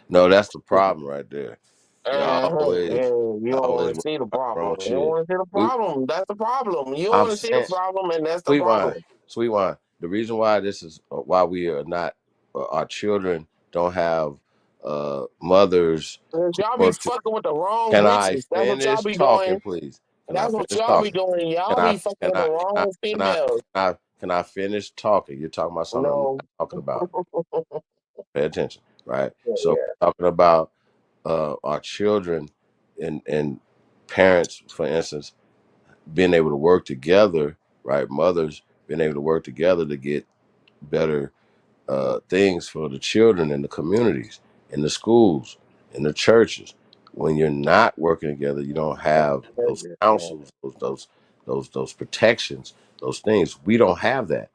No, that's the problem right there. Y'all You don't want to see the problem. You don't want to see the problem. That's the problem. You don't want to see the problem, and that's the problem. Sweet wine. The reason why this is why we are not, our children don't have mothers. Y'all be fucking with the wrong Can I bitches. That's what y'all finish be talking, doing. please? That's what y'all be doing. Y'all be fucking with the wrong females. Can I finish talking? You're talking about something I'm not talking about. Pay attention, right? So we're talking about our children and parents, for instance, being able to work together, right? Mothers being able to work together to get better things for the children in the communities, in the schools, in the churches. When you're not working together, you don't have those counsels, those protections, those things. We don't have that.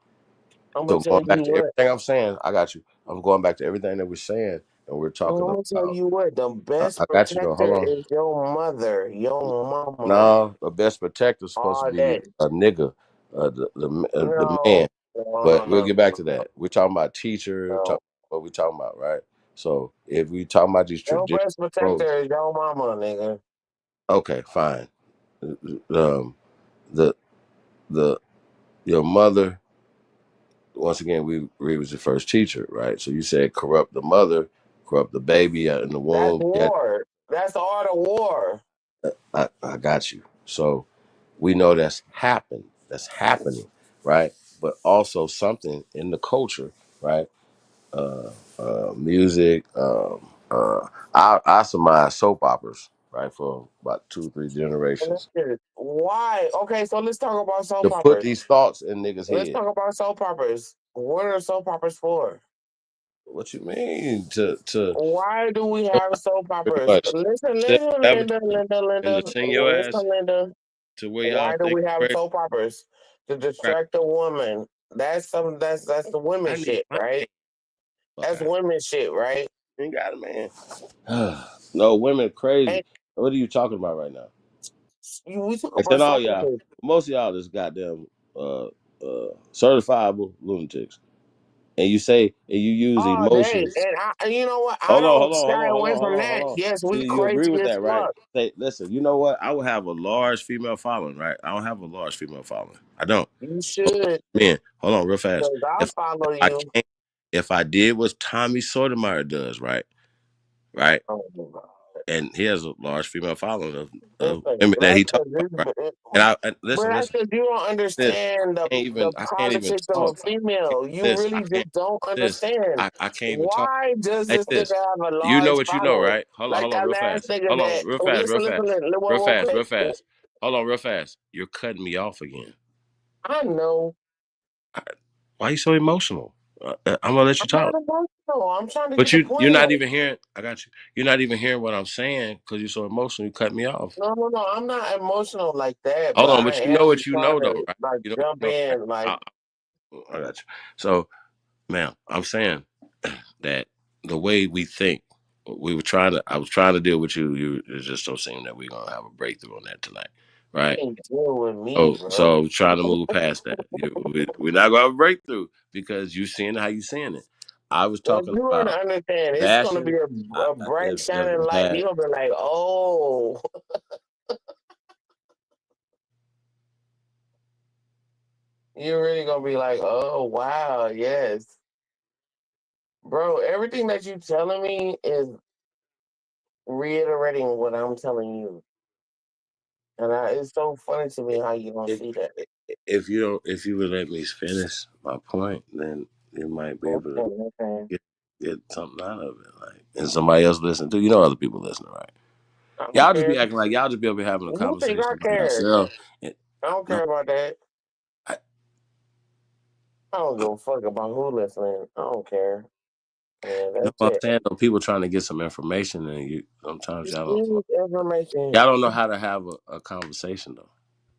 I'm So gonna tell going back you to what. everything I'm saying, I got you. I'm going back to everything that we're saying, and we're talking I'm gonna tell about. you what. The best I got you though. Hold protector on. is your mother, your mama. No, the best protector is supposed to All be that. a nigga, the man. But we'll No. get back to that. We're talking about teacher. Talking what we talking about, right? So if we talking about these Your traditional best roles, protector is your mama, nigga. okay, fine. The the your mother. Once again, we was the first teacher, right? So you said corrupt the mother, corrupt the baby out in the That's womb. war. That's the art of war. I got you. So we know that's happening, right? But also something in the culture, right? Music. I surmise soap operas, right, for about 2-3 generations. Why? Okay, so let's talk about soap To put operas. these thoughts in niggas' Let's head. talk about soap operas. What are soap operas for? What you mean? To Why do we have soap operas? much Listen, and to Linda. sing your ass Listen, Linda. to where y'all Why do think we have crazy. soap operas? To distract a woman. That's the women shit, right? That's women shit, right? You ain't got it, man. No, women crazy. What are you talking about right now? We talk And about then all soap y'all, operas. most of y'all is goddamn certifiable lunatics. And you say and you use Oh, day. emotions. And you know what? I Hold on, don't hold on, hold shy on, hold away on, hold from on, hold that. on. Yes, we See, you agree crazy with as that, right? fuck. Say, listen, you know what? I would have a large female following, right? I don't have a large female following. I don't. You should. Man, hold on real fast. Because I'll follow I you. if I did what Tommy Sotomayor does, right? Right? Oh, my God. and he has a large female following of Listen, women that he talks that's about, right? And but listen, that's because you don't understand the I can't even politics of a talk. female. You really I just don't this, understand. I can't even talk. Why does Like this this, nigga have a you know large what you know, following? right? Like Hold on, that real last fast. nigga Hold on, that listen, real real fast, quick. real fast. Hold on, real fast. You're cutting me off again. I know. Why are you so emotional? I'm gonna let you I'm not talk. emotional. I'm trying to But get the you're point not out. even hearing. I got you. You're not even hearing what I'm saying because you're so emotional. You cut me off. No. I'm not emotional like that, Hold but on, I but you know am what you trying know to though, right? like You know what jump you know, right? in. Like I got you. So, ma'am, I'm saying that the way we think, I was trying to deal with you. It just so seemed that we're gonna have a breakthrough on that tonight, right? you can't deal with me, Oh, bro. so trying to move past that. We're not gonna have a breakthrough because you seeing how you seeing it. I was Well, talking you want to about understand, it's gonna be bashing. a bright shining light. You're gonna be like, oh, you're really gonna be like, oh wow, yes, bro. Everything that you telling me is reiterating what I'm telling you, and it's so funny to me how you don't if see that. if you would let me finish my point, then you might be able to Okay. get something out of it. Like, and somebody else listen to. Other people listening, right? I don't Y'all just care. be acting like y'all just be over here having a You think I conversation by care? yourself. I don't No, care about that. I, I don't give a fuck about who listening. I don't care. And no, that's I'm it. saying though, people trying to get some information, and sometimes This is information. y'all don't know how to have a conversation though.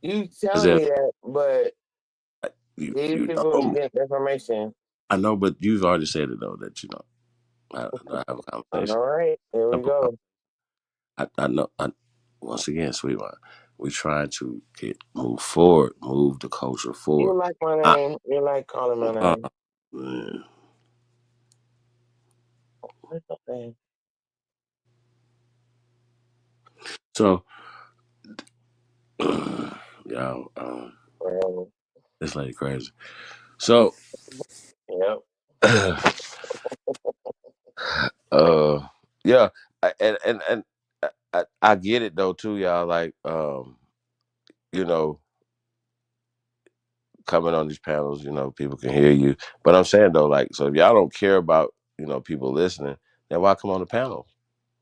You As telling if me that, but these you people know, get information. I know, but you've already said it though that I have a All conversation. right, here we Simple. go. I know. Once again, sweetheart, we trying to move forward, move the culture You forward. like my I, name. You like calling my uh, name. man. That's okay. So, yeah, Well, this lady crazy. So, yep. yeah, and I get it though too, y'all. Like, you know, coming on these panels, people can hear you. But I'm saying though, like, so if y'all don't care about people listening, then why come on the panel?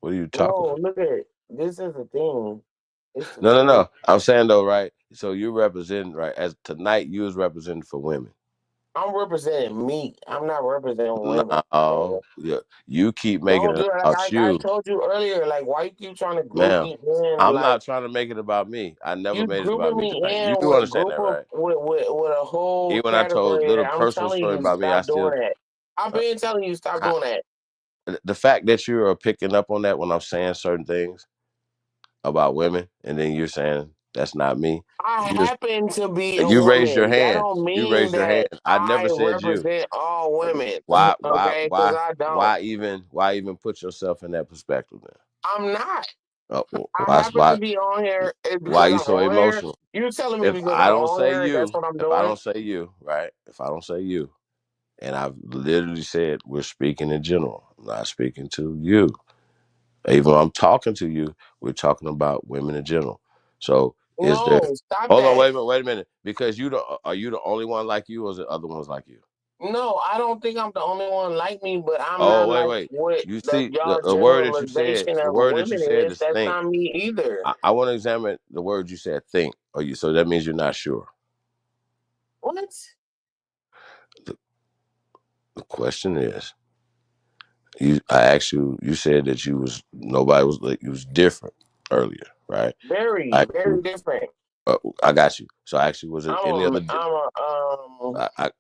What are you talking No, about? look at it. This is the thing. It's the No, truth. no. I'm saying though, right? So you're representing, right? As tonight, you was representing for women. I'm representing me. I'm not representing women. No, yeah, you keep making Don't it do it. about Like I you, told you earlier. Like why you keep trying to group ma'am. me in? I'm Like not trying to make it about me. I never you made it about grouping me me tonight. You in do with a understand group that, of right? with a whole Even when I told category little that I'm personal telling you story to about me, I stop still, doing that. I've uh, been telling you stop I, doing that. the fact that you are picking up on that when I'm saying certain things about women, and then you're saying that's not me. I You just happen to be a you raised your woman. That hand. don't You mean raised your hand. that I never I said you. represent all women. Why Okay, because I don't. why even put yourself in that perspective then? I'm not. I Why happen to be on here why because you I'm so on here. emotional? You telling me If because I I'm don't on say here, that's you, what I'm if I doing? don't say you, right? If I don't say you, and I've literally said we're speaking in general. I'm not speaking to you. Even though I'm talking to you, we're talking about women in general. So is there No, stop hold on, that. wait a minute. Because are you the only one like you or is there other ones like you? No, I don't think I'm the only one like me, but I'm Oh, not like wait. what You the see y'all the word that you said, generalization the of word that you women said is. is That's think. not me either. I want to examine the word you said think. So that means you're not sure. What? The, the question is, I asked you, you said that nobody was like, you was different earlier, right? Very, I, very different. I got you. So I actually was it any I'm other? a, I'm a, I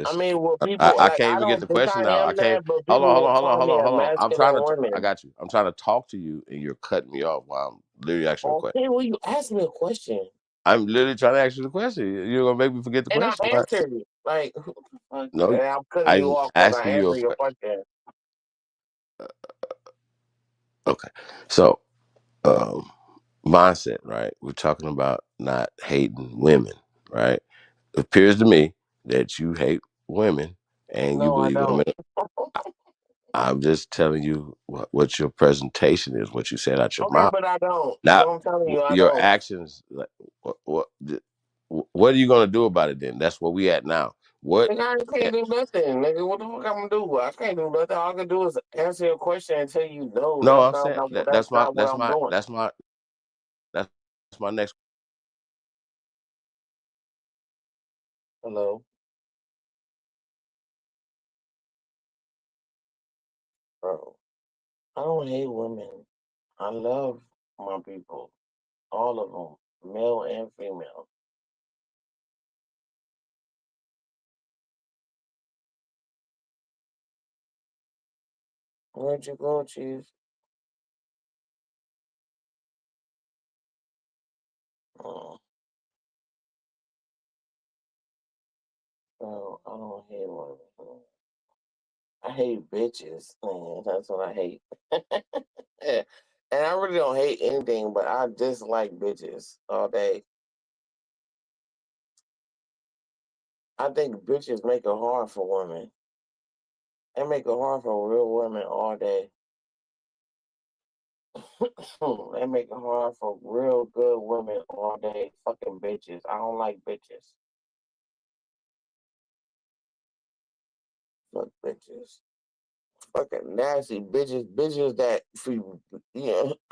I sis. mean, well, people I like can't I even get don't the think question I out. I am can't. that, but people will call me a Hold on. I'm trying masculine to. I woman. got you. I'm trying to talk to you, and you're cutting me off while I'm literally asking a question. Okay, well, you asked me a question, I'm literally trying to ask you the question. You're gonna make me forget the and I question, right? answered it. Like, who the fuck? No, And I'm cutting you I'm off because I asking you a answered your question. question. Okay, so um, mindset, right? We're talking about not hating women, right? It appears to me that you hate women and you No, I believe don't. women. I'm just telling you what your presentation is, what you said out your Okay, mouth. but I don't. Now, So I'm telling you, I your don't. actions, like, what are you gonna do about it then? That's where we at now. What? Nigga, I can't do nothing, nigga. What the fuck I'm gonna do? I can't do nothing. All I can do is answer your question and tell you no. No, That's I'm not saying that's not what I'm doing. that's my next. Hello, bro. I don't hate women. I love my people, all of them, male and female. Where'd you go, Chief? Oh, no, I don't hate women. I hate bitches. Man, that's what I hate. And I really don't hate anything, but I dislike bitches all day. I think bitches make it hard for women. They make it hard for real women all day. They make it hard for real good women all day. Fucking bitches. I don't like bitches. Fuck bitches. Fucking nasty bitches. Bitches that,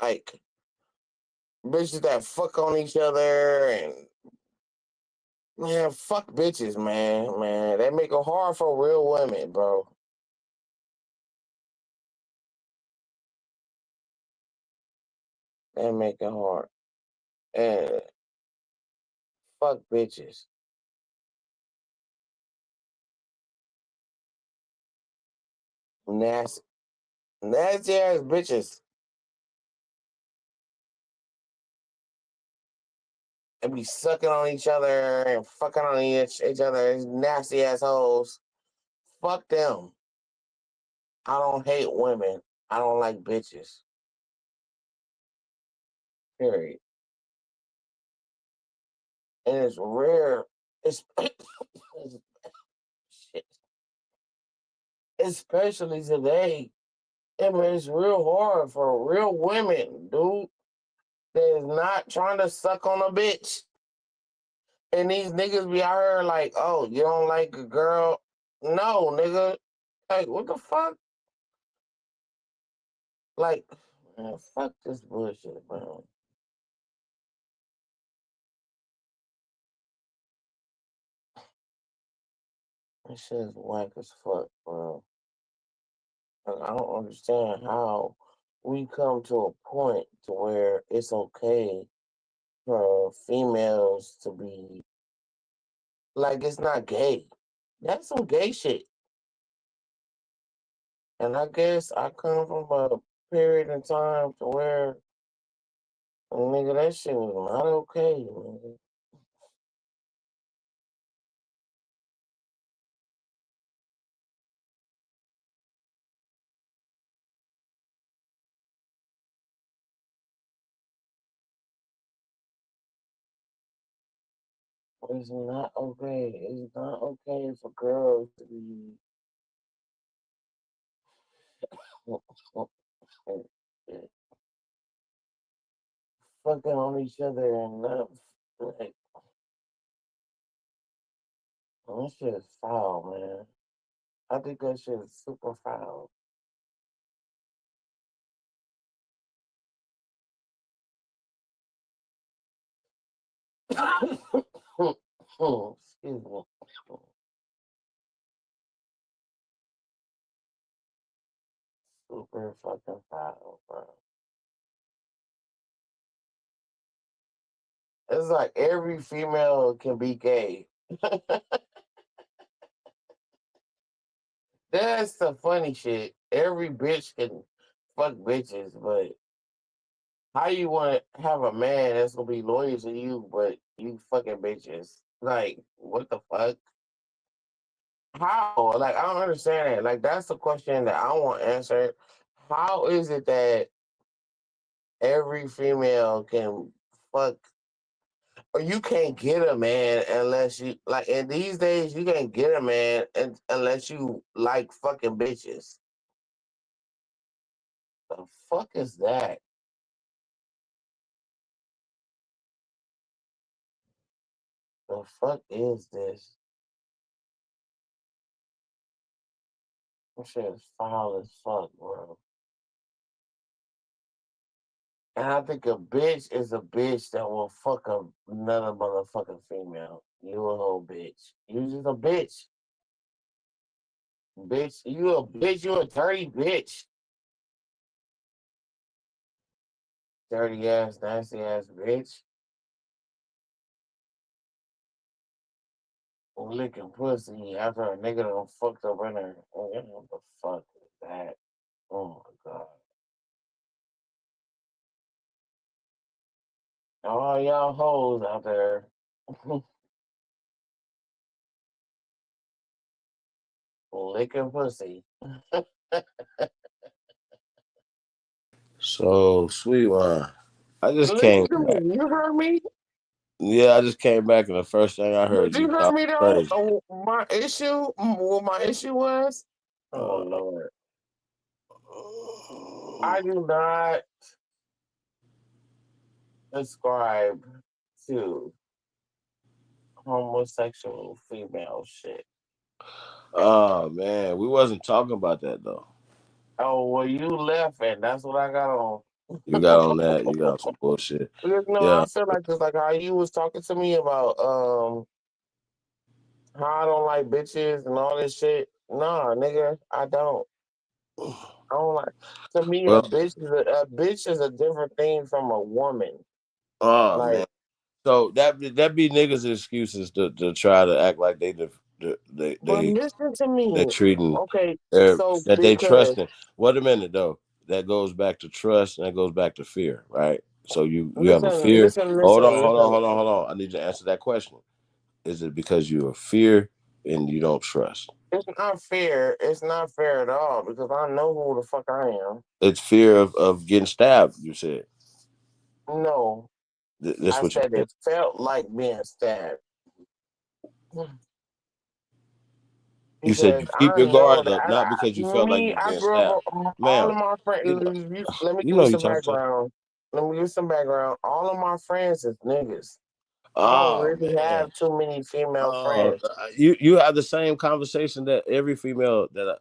like, bitches that fuck on each other and, man, fuck bitches, man. Man, they make it hard for real women, bro. They make it hard. And fuck bitches. Nasty. Nasty ass bitches. They be sucking on each other and fucking on each other. Nasty assholes. Fuck them. I don't hate women. I don't like bitches. Period. And it's rare. It's shit. Especially today. I mean, it's real hard for real women, dude. That is not trying to suck on a bitch. And these niggas be out here like, oh, you don't like a girl? No, nigga. Like, what the fuck? Like, man, fuck this bullshit, man. This shit is whack as fuck, bro. Like, I don't understand how we come to a point to where it's okay for females to be like it's not gay. That's some gay shit. And I guess I come from a period in time to where, nigga, that shit was not okay, nigga. It's not okay. It's not okay for girls to be fucking on each other and not like that shit is foul, man. I think that shit is super foul. Excuse me. Super fucking foul, bro. It's like every female can be gay. That's the funny shit. Every bitch can fuck bitches, but how you want to have a man that's gonna be loyal to you, but you fucking bitches? Like, what the fuck? How? Like, I don't understand that. Like, that's the question that I want answered. How is it that every female can fuck, or you can't get a man unless you like? In these days, you can't get a man unless you like fucking bitches. The fuck is that? The fuck is this? This shit is foul as fuck, bro. And I think a bitch is a bitch that will fuck another motherfucking female. You a whole bitch. You just a bitch. Bitch, you a bitch. You a dirty bitch. Dirty ass, nasty ass bitch. Licking pussy after a nigga done fucked up in her. What the fuck is that? Oh my god. All y'all hoes out there. Licking pussy. So, sweet one. I just Listen came to back. me. You heard me? Yeah, I just came back, and the first thing I heard But you you heard talk me though? crazy. My issue, what my issue was? Oh Lord. I do not ascribe to homosexual female shit. Oh man, we wasn't talking about that though. Oh well, you left and that's what I got on. You got on that. You got on some bullshit. Because no, Yeah. I feel like it's like how you was talking to me about how I don't like bitches and all this shit. Nah, nigga, I don't. I don't like. To me, Well, a bitch is a different thing from a woman. oh Like, man. So that be niggas' excuses to try to act like they but listen to they me. treating Okay, so that they because trusting. Wait a minute though. That goes back to trust and that goes back to fear, right? So you have a listen, fear. listen, Hold on, listen, hold on, listen. hold on, hold on. I need you to answer that question. Is it because you are fear and you don't trust? It's not fair. It's not fair at all because I know who the fuck I am. It's fear of getting stabbed, you said. No, That's I what you said said. it felt like being stabbed. You said Because you keep I your know guard that up, not because you felt like you were I being grew stabbed. up. All Ma'am, of my you know, friends. Let me you give know you you some talking to. background. Let me give you some background. All of my friends is niggas. I don't Oh really man. have too many female Oh, friends. you have the same conversation that every female that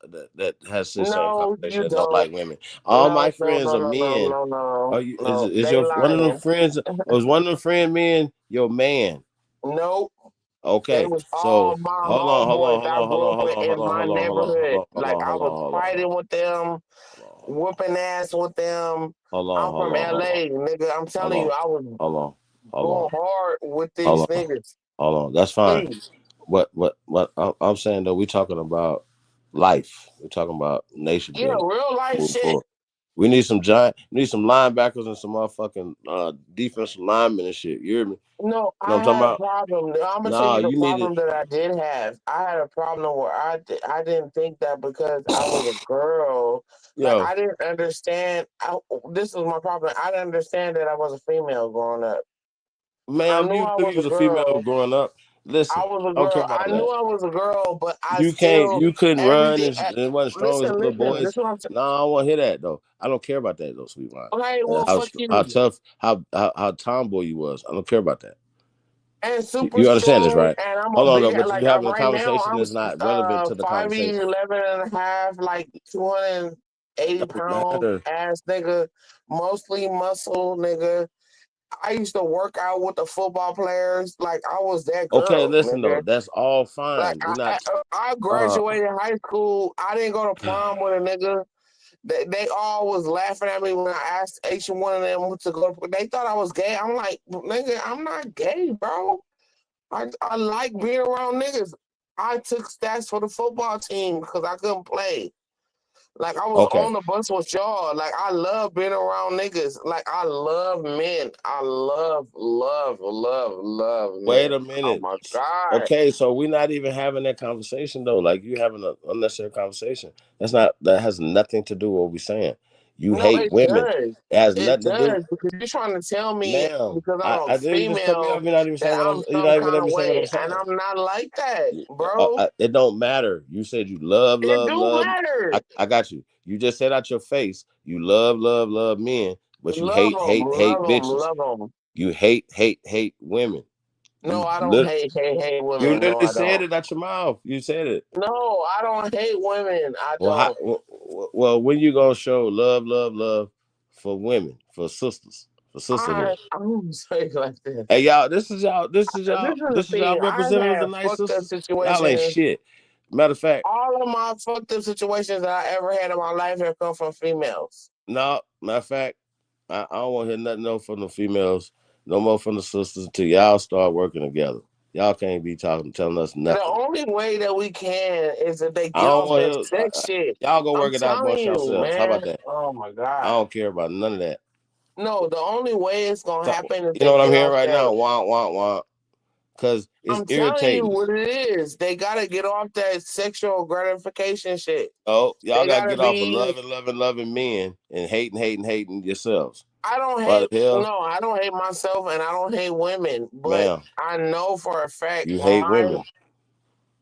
has the same No, conversation you that don't don't. like women. All my No, friends no, are no, no, men. no, no, Are you? no. Is They your one of them lying. friends? Was one of them friend men your man? Nope. They Okay, was all so my hold on, hold on, homeboys. hold I on, hold grew on, up hold on, in hold on, my hold on, hold on, neighborhood. hold Like on, I hold on, was hold on, hold fighting on, with them, whooping ass with them. hold on, I'm hold from on, hold on, LA, nigga. I'm hold telling you, on, I was hold on, hold going on, hard with these hold on, niggas. hold on. That's fine. Please. What I'm saying though, we talking about life. We're talking about nation Yeah, building, real life moving shit. forward. We need some giant, we need some linebackers and some motherfucking defensive linemen and shit. You hear me? No, You know what I I'm talking had a about? problem. I'm gonna tell Nah, you the you needed. problem that I did have. I had a problem where I didn't think that because I was a girl, like Yo, I didn't understand. This was my problem. I didn't understand that I was a female growing up. I ma'am, knew you I knew was you a was a female girl. growing up. I Listen, was a I don't care girl. about I knew that. I was a girl, but I You can't, still you couldn't run everything. and wasn't strong as Listen, little listen. boys. This is what I'm saying. No, I don't want to hear that though. I don't care about that though, sweet line. Okay, well, How fuck how you. tough, how tomboy you was. I don't care about that. And You, super you understand this, strong, right? and I'm a Hold on, big though, but like you having a right now. conversation I'm that's not relevant to the 5'11" conversation. and a half, like 280 Don't pound matter. ass nigga, mostly muscle nigga. I used to work out with the football players, like I was that Okay, girl, listen though, nigga. that's all Like fine. We're not. I Uh, graduated high school. I didn't go to prom with a nigga. They all was laughing at me when I asked each one of them to go. They thought I was gay. I'm like, nigga, I'm not gay, bro. I like being around niggas. I took stats for the football team because I couldn't play. Like I was okay. on the bus with y'all. Like I love being around niggas. Like I love men. I love Wait men. a Oh minute. my god. Okay, so we're not even having that conversation though. Like you having an unnecessary conversation. That has nothing to do with what we're saying. You No, hate it women. does. It has It nothing to do. does because you're trying to tell me Ma'am, because I'm a I you just cut me female off. You're not even that saying what I'm you're some not even kind let me of say what I'm way, and saying. I'm not like that, bro. It don't matter. You said you love, It love, do love. matter. I got you. You just said out your face you love, love, love men, but you Love hate, them, hate, hate love them, bitches. love them. You hate, hate, hate women. No, You I don't lit- hate you women. No, literally I said don't. it out your mouth. You said it. No, I don't hate women. I Well, don't. well, when you gonna show love, love, love for women, for sisters, for sisterhood? I'm gonna say it like this. Hey, y'all, this is y'all This is the y'all thing. I've representatives had of nice fucked up sisters. Y'all ain't situations. shit. Matter of fact, All of my fucked up situations that I ever had in my life have come from females. no, matter of fact, I don't want to hear nothing no from the females, no more from the sisters until y'all start working together. Y'all can't be telling us The nothing. only way that we can is if they I get don't off want that to sex shit. y'all go I'm work it out telling amongst you, yourselves. How about man. that? Oh my I God. don't care about none of that. No, the only way it's gonna happen is You know they what I'm get hearing off right that. now? Wah, wah, wah. Because it's I'm telling you irritating. what it is. They gotta get off that sexual gratification shit. Oh, y'all They got to gotta get off of be. loving men and hating yourselves. I don't Why hate. the hell? No, I don't hate myself, and I don't hate women. But Ma'am, I know for a fact you hate women.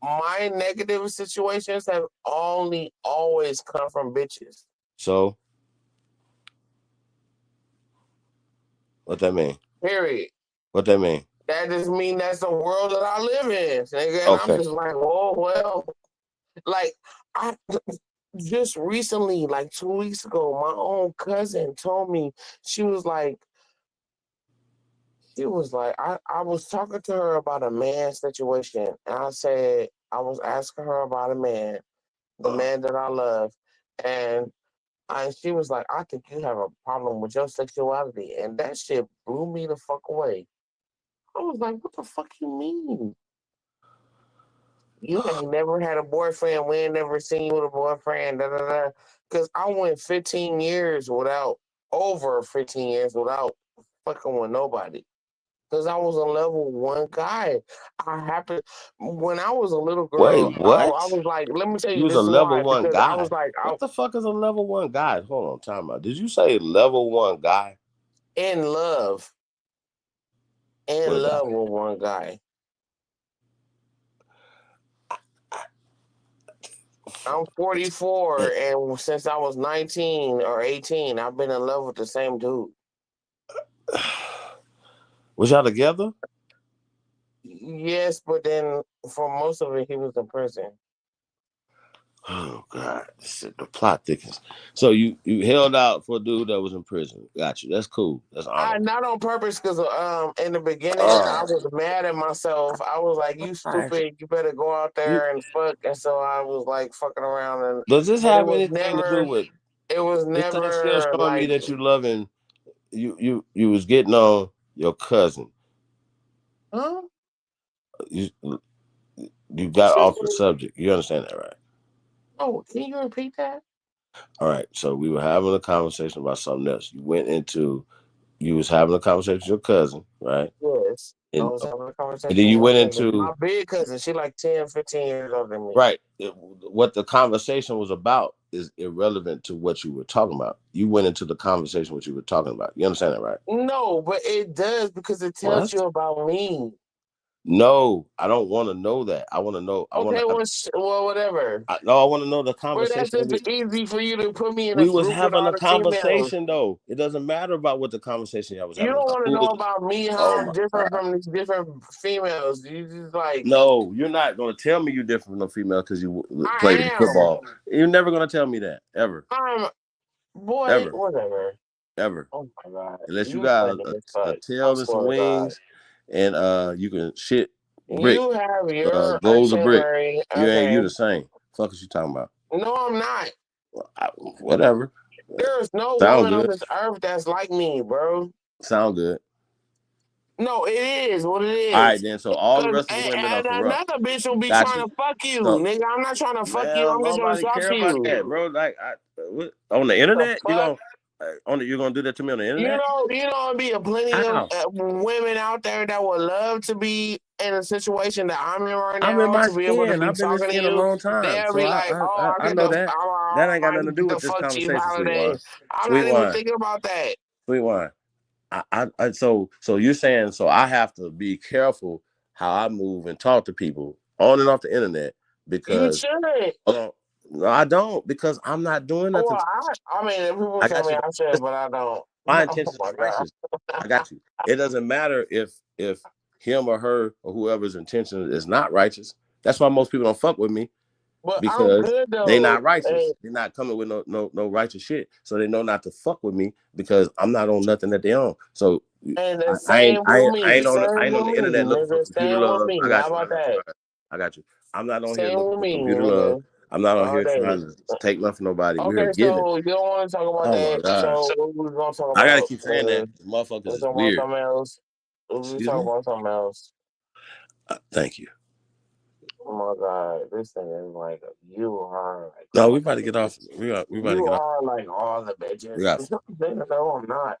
my negative situations have only always come from bitches. So, what that mean? Period. What that mean? That just mean that's the world that I live in, nigga. And I'm Okay. just like, oh well. Like I just recently, like 2 weeks ago, my own cousin told me she was like, I was talking to her about a man situation, and I said I was asking her about a man, the man that I love, and she was like, I think you have a problem with your sexuality, and that shit blew me the fuck away. I was like, what the fuck you mean? You ain't never had a boyfriend. We ain't never seen you with a boyfriend. Da, da, da. Because I went 15 years over 15 years without fucking with nobody. Because I was a level 1 guy. When I was a little Wait, girl, what? I was like, let me tell You you was a this level why. one Because I was guy. like, What the fuck is a level 1 guy? Hold on, time out. Did you say level 1 guy? In love. In With a guy. love with one guy. I'm 44, and since I was 19 or 18, I've been in love with the same dude. Was y'all together? Yes, but then for most of it, he was in prison. Oh God, the plot thickens. So you held out for a dude that was in prison. Got you. That's cool. That's honorable. Not on purpose, because in the beginning I was mad at myself. I was like, "You stupid! You better go out there and fuck." And so I was like fucking around, and Does this but have anything to do with? it was This thing still never showing me like that you loving. You was getting on your cousin. huh? You got off the subject. You understand that, right? Oh, can you repeat that? All right. So we were having a conversation about something else. You was having a conversation with your cousin, right? Yes. I And, was having a conversation and then you with went my cousin. into My big cousin. She like 10, 15 years older than me. right. What the conversation was about is irrelevant to what you were talking about. You went into the conversation what you were talking about. You understand that, right? No, but it does because it tells you about me. No, I don't want to know that. I want to know. Okay, well, whatever. I want to know the But that's conversation. just easy for you to put me in a We was group with having all a the females. conversation though. It doesn't matter about what the conversation I was You having. don't want to Who know was, about me, how oh I'm my different God. from these different females. You just like No, you're not going to tell me you're different from a female because you I played am. football. You're never going to tell me that ever. Boy, Ever. whatever. Ever. Oh my God. Unless you You got funny as a fuck. I tail and some swear to God. wings, and you can shit brick, You have your goals of brick. itinerary. You Okay. the same. Fuck is you talking about? No, I'm not. Whatever. There's no Sound woman on good. this earth that's like me, bro. Sound good. No, it is what it is. All right, then. So all the Cause rest of the women are corrupt. another bitch will be Got trying you. to fuck you, So, nigga. I'm not trying to fuck you. man, I'm just gonna nobody talk care to about you. that, bro. Like, on the internet, The fuck? you're gonna do that to me on the You internet? know, there'll be plenty of How? women out there that would love to be in a situation that I'm in right I'm in now my to be able to skin. be I've been in this talking to skin a you. long time, They'll so be like, "Oh, I know that. That ain't got nothing to do with this fuck Chief conversation, Sweet Holiday. Wine. I'm Sweet not even Wine. thinking about that. Sweet Wine. So you're saying so I have to be careful how I move and talk to people on and off the internet because you shouldn't. No, I don't because I'm not doing nothing. Well, I mean, if people tell me I should, but I don't. My intentions are righteous. I got you. It doesn't matter if him or her or whoever's intention is not righteous. That's why most people don't fuck with me. But because I'm good though. they not righteous. Hey. They're not coming with no righteous shit. So they know not to fuck with me because I'm not on nothing that they own. So and the I ain't on the internet looking for computer love. I got you. I got you. I'm not on here looking for computer love. I'm not on here trying to take nothing from nobody. We're here giving. So you don't want to talk about that. So what we gonna talk about? I gotta keep saying that. Motherfuckers is weird. Something else. We talk about something else. Thank you. Oh my God, this thing is like you are. Like, no, we about to get off. We about to get off. You are like all the bitches. No, I'm not.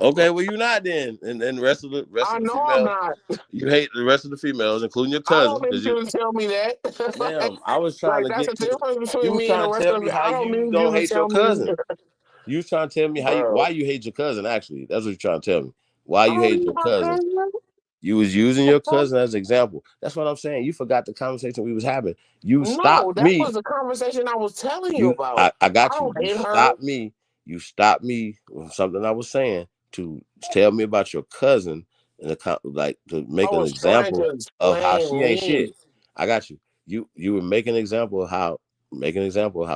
Okay, well you not then, and the rest of the females. I'm not. You hate the rest of the females, including your cousin. I don't need you to tell me that. Damn, I was trying to get to the difference between you me and the rest of me how I don't you need don't you hate to your tell cousin. me. You was trying to tell me why you hate your cousin. Actually, that's what you're trying to tell me. Why you hate your cousin? You was using your cousin as an example. That's what I'm saying. You forgot the conversation we was having. You stopped me. That was the conversation I was telling you about. I got you. You stopped me. You stopped me with something I was saying to tell me about your cousin and like to make an example of how she ain't shit. I got you. You were making an example of how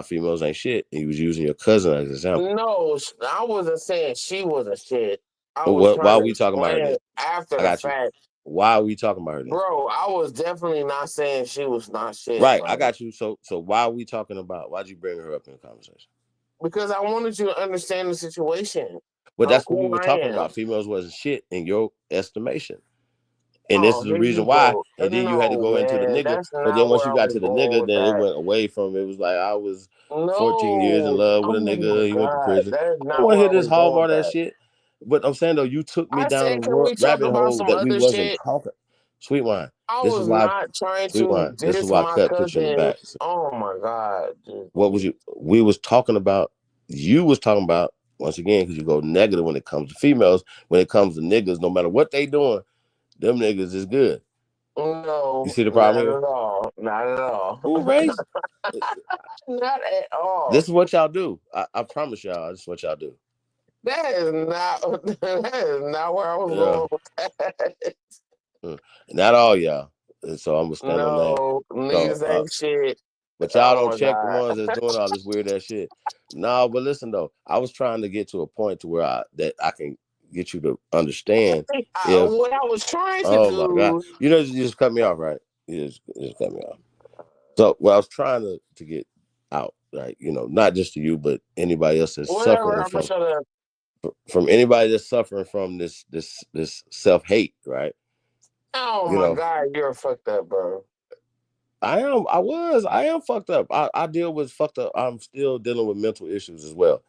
females ain't shit, and you was using your cousin as an example. No, I wasn't saying she was a shit. Why are we talking about her then? After the fact. Why are we talking about her then? Bro, I was definitely not saying she was not shit. Right, I got you. So why are we talking about? Why'd you bring her up in the conversation? Because I wanted you to understand the situation. But that's what we were talking about. Females wasn't shit in your estimation. And this is the reason why. And then you had to go into the nigga. But then once you got to the nigga, then it went away from it was like I was 14 years in love with a nigga. He went to prison. I don't want to hear this whole all that shit. But I'm saying though, you took me down a rabbit hole that we wasn't talking. Sweet Wine. I was not trying to diss my cousin. Oh my God. What was you? We was talking about. You was talking about once again because you go negative when it comes to females. When it comes to niggas, no matter what they doing, them niggas is good. No, you see the problem not at all. Not at all. Who raised? Not at all. This is what y'all do. I promise y'all. This is what y'all do. That is not where I was going with that. Not all y'all. So I'm gonna stand on that. Niggas ain't shit. But y'all don't check the ones that's doing all this weird ass shit. No, but listen though, I was trying to get to a point to where I can get you to understand. What I was trying to do. Oh my God, you just cut me off, right? You just cut me off. So what I was trying to get out, right? Not just to you, but anybody else that's suffering from anybody that's suffering from this self-hate, right? Oh my God, you're fucked up, bro. I am fucked up. I deal with fucked up. I'm still dealing with mental issues as well,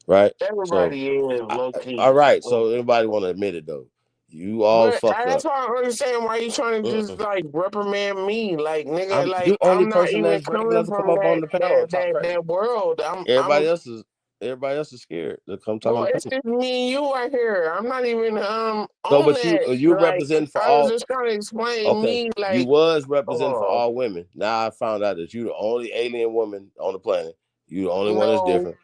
right? Everybody is low key. All right, so anybody want to admit it though? You all fucked up. That's why I don't understand why you trying to just like reprimand me, like nigga. I'm the only person that's brave enough to come up on the panel and talk that world. Everybody else is scared to come talk. Well, it's just me and you right here. I'm not even So, but you representing for all. I was just trying to explain me like you was representing for all women. Now I found out that you the only alien woman on the planet. You the only one that's different.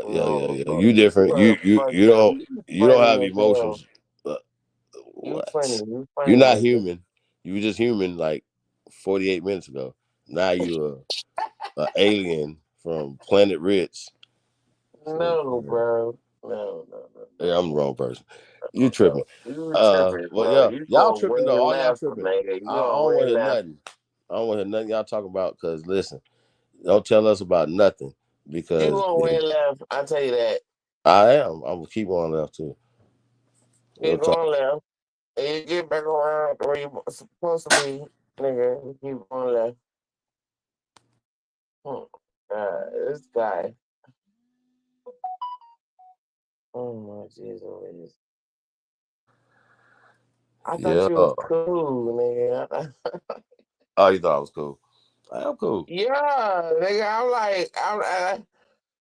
Yeah. You different. You don't have emotions. You're not human. You were just human like 48 minutes ago. Now you're an alien from planet Ritz. No, bro. No. Yeah, I'm the wrong person. You tripping. Well, yeah. Y'all tripping though. All y'all tripping. I don't want to hear nothing. I don't want to hear nothing y'all talking about because listen, don't tell us about nothing because you going way left. I tell you that. I am. I'm gonna keep going left too. Keep going left. And you get back around where you're supposed to be, nigga. You keep going left. This guy. Oh my Jesus. I thought you was cool, nigga. Oh, you thought I was cool. I'm cool. Yeah, nigga. I'm like,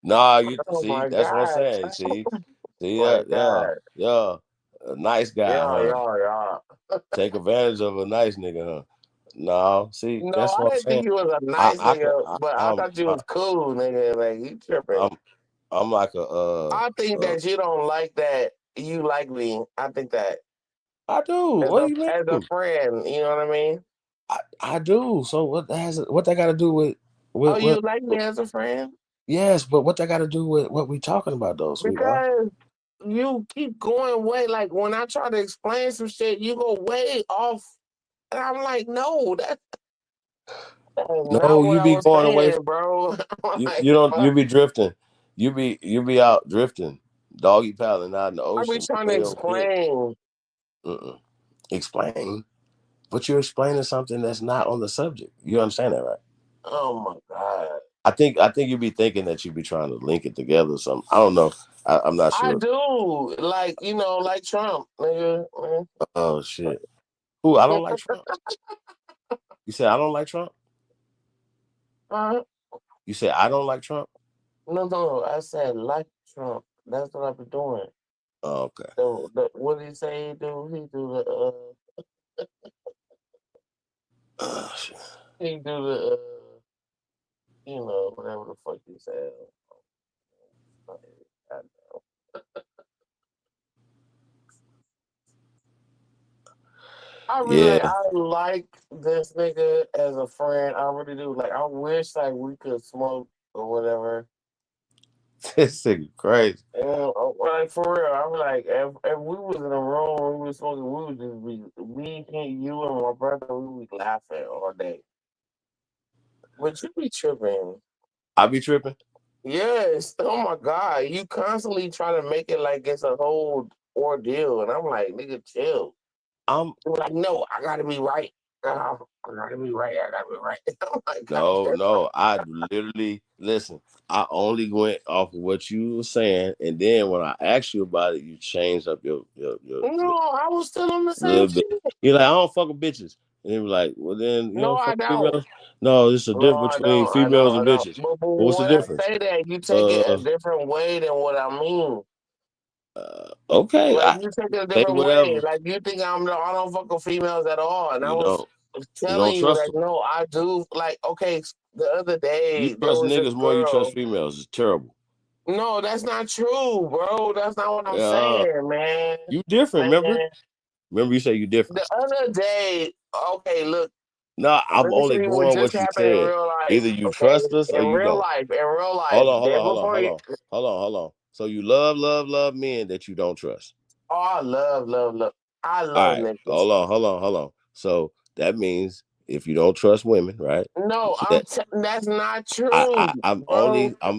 Nah, you oh see, my that's what I'm god. saying. See, My yeah, god. yeah. A nice guy, Yeah, huh? yeah. Take advantage of a nice nigga, huh? No, see, No, that's I what I'm didn't think saying. you was a nice I could, nigga, but I thought you was cool, nigga. Like you tripping. I'm like I think that you don't like that you like me. I think that I do. as What do you a mean? friend, you know what I mean? I do. So what that got to do with Oh, you what? like me as a friend? Yes, but what that got to do with what we talking about, though, sweetheart? Because you keep going way like when I try to explain some shit, you go way off, and I'm like, no, that's not No, what you I be was going away. saying, bro. I'm You like, you don't. You fuck. be drifting. You be out drifting, doggy paddling out in the I be ocean, trying to way over here. explain. Explain, but you're explaining something that's not on the subject. You understand that, right? Oh my god. I think you be thinking that you be trying to link it together or something. I don't know. I'm not I sure. do, like like Trump, nigga. Oh shit. Who? I don't like Trump. You said I don't like Trump. You said I don't like Trump. No, I said like Trump. That's what I've been doing. Oh, okay. What did he say he do? He do the Shit. he do the whatever the fuck he said. I really Yeah. I like this nigga as a friend. I really do. Like I wish like we could smoke or whatever. This nigga crazy. And like for real, I was like, if we was in a room, we was smoking, we would just be me, you, and my brother, we would be laughing all day. But you be tripping. I be tripping. Yes. Oh my god, you constantly try to make it like it's a whole ordeal, and I'm like, nigga, chill. I'm like, no, I gotta be right. I gotta be right. I gotta be right. I'm like, no. I literally listen. I only went off of what you were saying, and then when I asked you about it, you changed up your no, I was still on the same little bit. shit. You're like, I don't fuck with bitches, and you were like, well then you No, don't I fuck with don't. females. No, there's a No, difference I between don't. I females don't. I and don't. bitches. But Well, what's the when I difference? say that, you take it a different way than what I mean. Okay, Like you take it a say different way. whatever. Like you think I don't fuck with females at all, and I You was don't telling you trust like, them. no, I do. Like, okay, the other You day there trust was this niggas more than you trust girl. females. It's terrible. No, that's not true, bro. That's not what I'm Yeah, saying, man. you different. Remember? Man, Remember you say you different. the other day, okay, look. No, I'm Let me only tell you what going just what you happened in said. real life. Either you Okay, trust us or in you real don't. life, in real life. Hold on, hold Day on, hold on, before hold you. on, hold on, hold on. So you love men that you don't trust. Oh, I love. I All love right, niggas. hold on. So that means if you don't trust women, right? No, That that's not true, bro.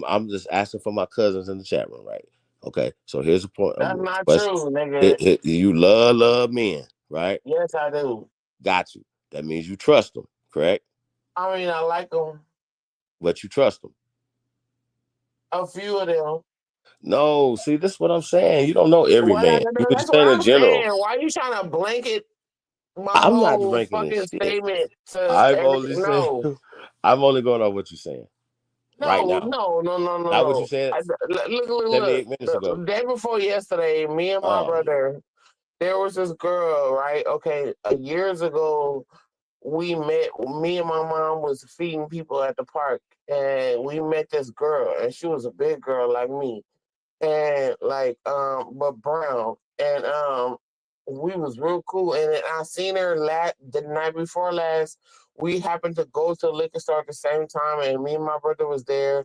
I'm just asking for my cousins in the chat room, right? Okay, so here's the point. That's not Question. true, nigga. You love men, right? Yes, I do. Got you. That means you trust them, correct? I mean, I like them. But you trust them. A few of them. No, see, this is what I'm saying. You don't know every Well, man. You that's just what saying in I'm general. saying. Why are you trying to blanket my I'm not whole drinking this fucking shit. statement to I've only everything? said No. I'm only going off what you're saying right No, now. no, no, no, no, Not what you no. said Look. 78 minutes ago. The day before yesterday, me and my Oh, brother, there was this girl, right? Okay, years ago, we met. Me and my mom was feeding people at the park, and we met this girl, and she was a big girl like me, and like but brown, and we was real cool. And then I seen her the night before last. We happened to go to the liquor store at the same time, and me and my brother was there,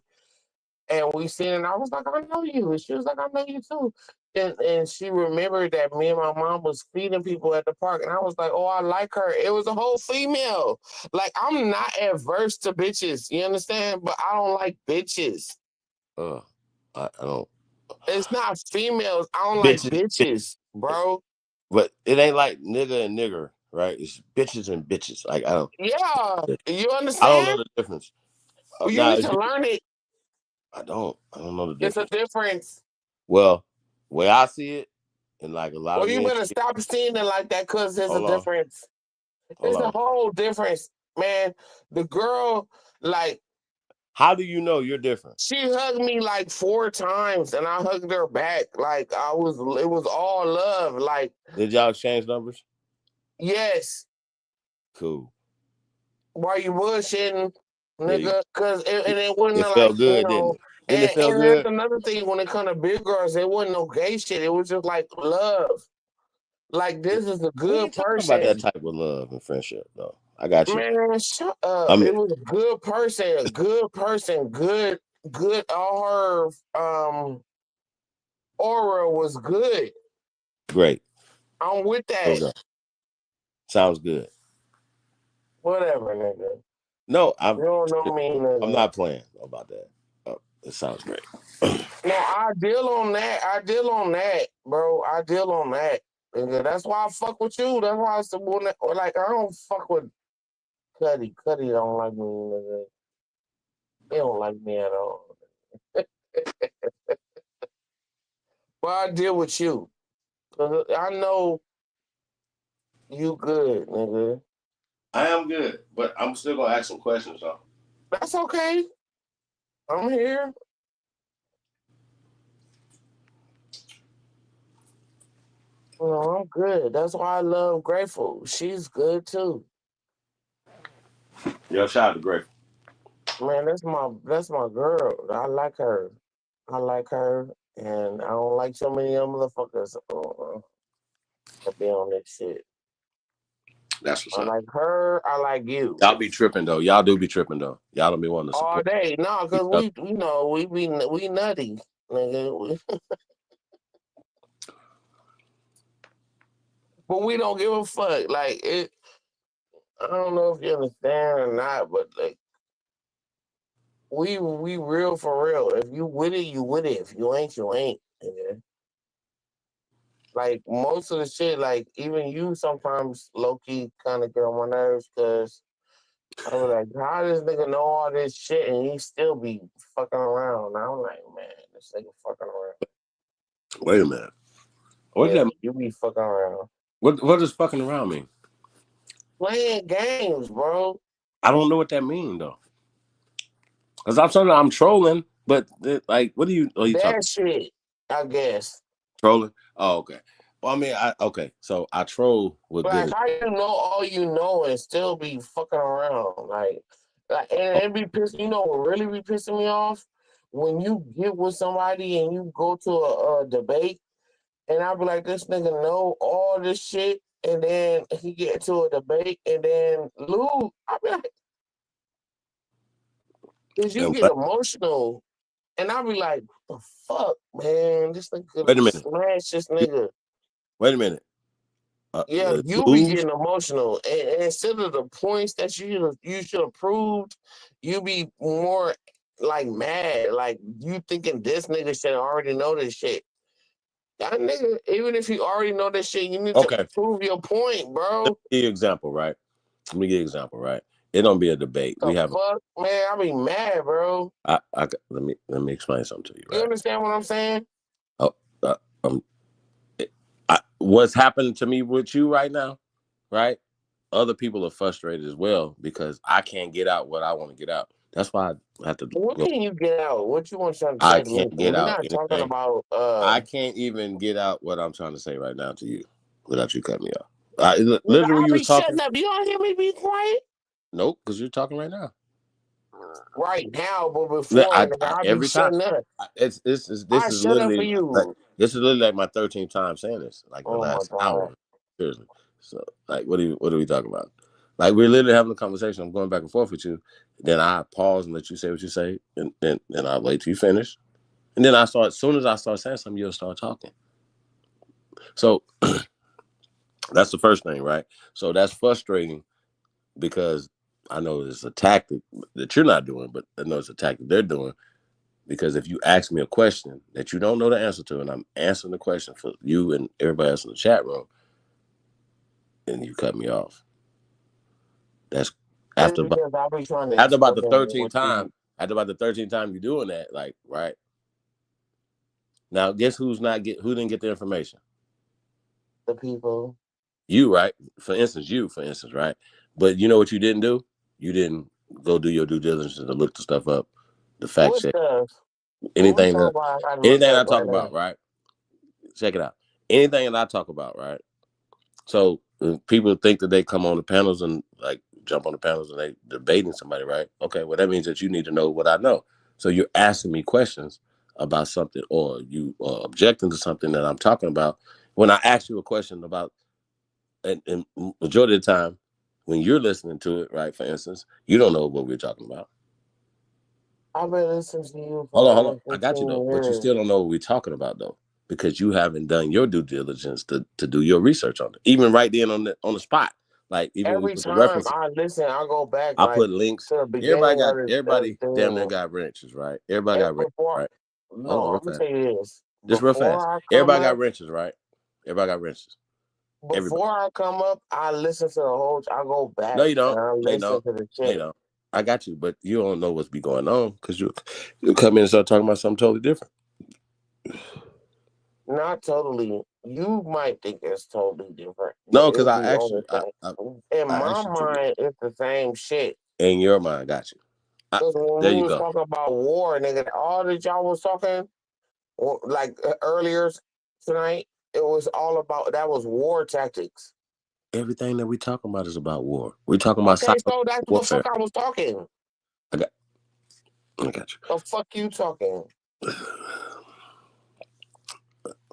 and we seen it, and I was like, I know you. And she was like, I know you too. And she remembered that me and my mom was feeding people at the park. And I was like, oh, I like her. It was a whole female. Like, I'm not adverse to bitches. You understand? But I don't like bitches. I don't. It's not females. I don't like Bitches, bitches, bro. but it ain't like nigga and nigger, right? It's bitches and bitches. Like I don't. Yeah. You I don't know understand? the difference. Well, you Now, need to learn it. I don't know the It's a difference. difference. Well, way I see it, and like a lot Well, of you men better see it. stop seeing it like that because there's a Hold on, difference. hold There's a on. whole difference. man, the girl, like, how do you know you're different? She hugged me like 4 times, and I hugged her back. Like it was all love. Like, did y'all exchange numbers? Yes. Cool. Why you bullshitting, nigga? Cause it wasn't it like, felt good, didn't it? Didn't it feel and good? that's another thing when it comes to big girls, it wasn't no gay shit. It was just like love. Like, this is a good person. About that type of love and friendship, though. I got you. Man, shut up. It was a good person, good. All her aura was good. Great. I'm with that. Okay. Sounds good. Whatever, nigga. No, you don't know me, nigga. I'm not playing about that. It sounds great. No, I deal on that, bro. I deal on that. Nigga. That's why I fuck with you. That's why I said, like, I don't fuck with Cuddy. Cuddy don't like me, nigga. He don't like me at all. But I deal with you. Cause I know you good, nigga. I am good, but I'm still gonna ask some questions, though. That's okay. I'm here. No, I'm good. That's why I love Grateful. She's good too. Yo, shout out to Grateful. Man, that's my girl. I like her. And I don't like so many other motherfuckers that be on that shit. That's what's I up. like her. I like you. Y'all be tripping though. Y'all do be tripping though. Y'all don't be wanting to support all day. No, because we nutty, nigga. But we don't give a fuck. Like it. I don't know if you understand or not, but like we real for real. If you with it, you with it. If you ain't, you ain't. Nigga. Like most of the shit, like even you sometimes low key kind of get on my nerves because I was like, how this nigga know all this shit and he still be fucking around? And I'm like, man, this nigga fucking around. Wait a minute. What yeah, that? You be fucking around. What does fucking around mean? Playing games, bro. I don't know what that means though. Cause I'm trolling, but like, what are you talking? Shit, I guess. Trolling? Oh, okay. Well, I mean, okay. So I troll with Like, good. how you know all you know and still be fucking around? Like and it be pissing. You know what really be pissing me off? When you get with somebody and you go to a debate, and I be like, this nigga know all this shit, and then he get into a debate and then lose. I be like, cause you get emotional, and I be like, the fuck, man, this nigga Wait a minute. smash this nigga. Wait a minute. Yeah, you be getting emotional, and instead of the points that you should have proved, you be more like mad, like you thinking this nigga should already know this shit. That nigga, even if you already know this shit, you need to prove your point, bro. Let me give you an example, right? It don't be a debate. The fuck, man, I be mad, bro. Let me explain something to you. Right? You understand what I'm saying? What's happening to me with you right now, right? Other people are frustrated as well because I can't get out what I want to get out. That's why I have to. What can you get out? What you want to say? I can't get We're out. not talking about. I can't even get out what I'm trying to say right now to you without you cutting me off. Literally, you was talking. Shutting up. You don't hear me be quiet? Nope, because you're talking right now. Right now, but before I every be time. shutting up. This is literally this is literally like my 13th time saying this, like the last hour. Seriously. So, like, what are we talking about? Like, we're literally having a conversation. I'm going back and forth with you. Then I pause and let you say what you say, and then I wait till you finish, and then as soon as I start saying something, you'll start talking. So that's the first thing, right? So that's frustrating because I know it's a tactic that you're not doing, but I know it's a tactic they're doing. Because if you ask me a question that you don't know the answer to, and I'm answering the question for you and everybody else in the chat room, and you cut me off. That's after about the 13th time. After about the 13th time you're doing that, like, right? Now, guess who didn't get the information? The people. You, right? For instance, right? But you know what you didn't do? you didn't go do your due diligence to look the stuff up, the fact What check. stuff? Anything What we that I talk talk about, about, right? Check it out. Anything that I talk about, right? So people think that they come on the panels and like jump on the panels and they debating somebody, right? Okay, well that means that you need to know what I know. So you're asking me questions about something, or you are objecting to something that I'm talking about. When I ask you a question about, and majority of the time, when you're listening to it, right? For instance, you don't know what we're talking about. I've been listening to you for Hold on. over I got you 15 though, but you years. still don't know what we're talking about though, because you haven't done your due diligence to do your research on it. Even right then on the spot, like even we Every put the time reference. I listen, I go back I like put links. to the beginning of the Everybody damn near thing. got wrenches, right? Everybody And got wrenches, before, right? Hold on, no, real I'm gonna fast. tell you this. Just real Before fast. I come Everybody got up, wrenches, right? Everybody got wrenches. before I come up, I listen to the whole. I go back No, you don't. and I No, you listen don't. to the No, you shit. don't. I got you, but you don't know what's be going on because you come in and start talking about something totally different. Not totally. You might think it's totally different. No, But because it's I the asked only you. thing. In I my asked you to. mind, it's the same shit. In your mind, got you. Because when There we you was go. talking about war, nigga, all that y'all was talking, like earlier tonight, it was all about, that was war tactics. Everything that we talking about is about war. We're talking about Okay, cyber so that's what the warfare. fuck I was talking. I got you. The fuck you talking?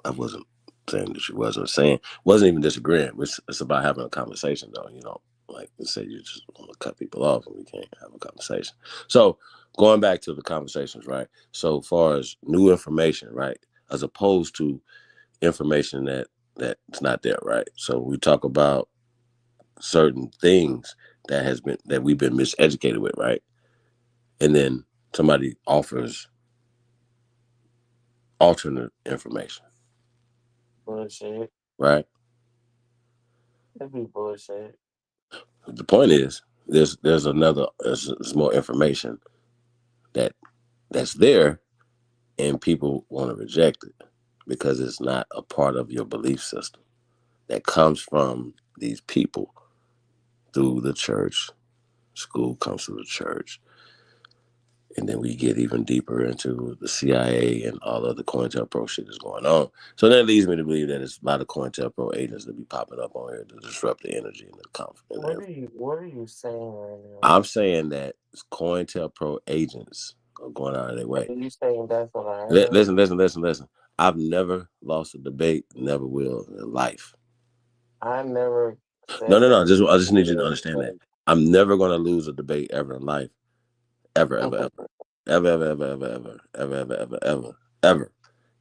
I wasn't saying that you wasn't even disagreeing. It's about having a conversation though. You know, like you say, you just want to cut people off and we can't have a conversation. So going back to the conversations, right? So far as new information, right, as opposed to information that's not there, right? So we talk about certain things that we've been miseducated with, right? And then somebody offers alternate information. Bullshit. Right? That'd be bullshit. The point is there's more information that's there and people want to reject it because it's not a part of your belief system that comes from these people through the church. School comes through the church. And then we get even deeper into the CIA and all of the COINTELPRO shit that's going on. So that leads me to believe that it's a lot of COINTELPRO agents that be popping up on here to disrupt the energy and the conflict. What are you saying right now? I'm saying that COINTELPRO agents are going out of their way. Are you saying that's what I heard? Listen. I've never lost a debate, never will in life. I never said No. that. I just need you to understand that. I'm never going to lose a debate ever in life. Ever. Ever.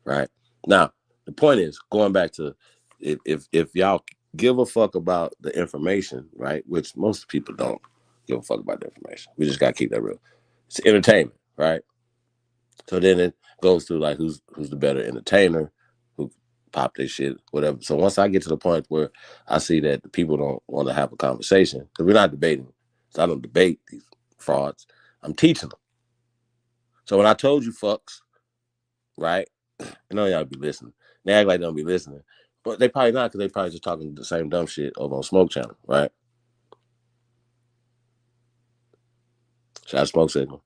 Right? Now, the point is, going back to if y'all give a fuck about the information, right? Which most people don't give a fuck about the information. We just gotta keep that real. It's entertainment, right? So then it goes through like who's the better entertainer, who pop this shit, whatever. So once I get to the point where I see that the people don't want to have a conversation, because we're not debating. So I don't debate these frauds. I'm teaching them. So when I told you fucks, right? I know y'all be listening. They act like they don't be listening. But they probably not, because they probably just talking the same dumb shit over on Smoke Channel, right? Shout Smoke Signal.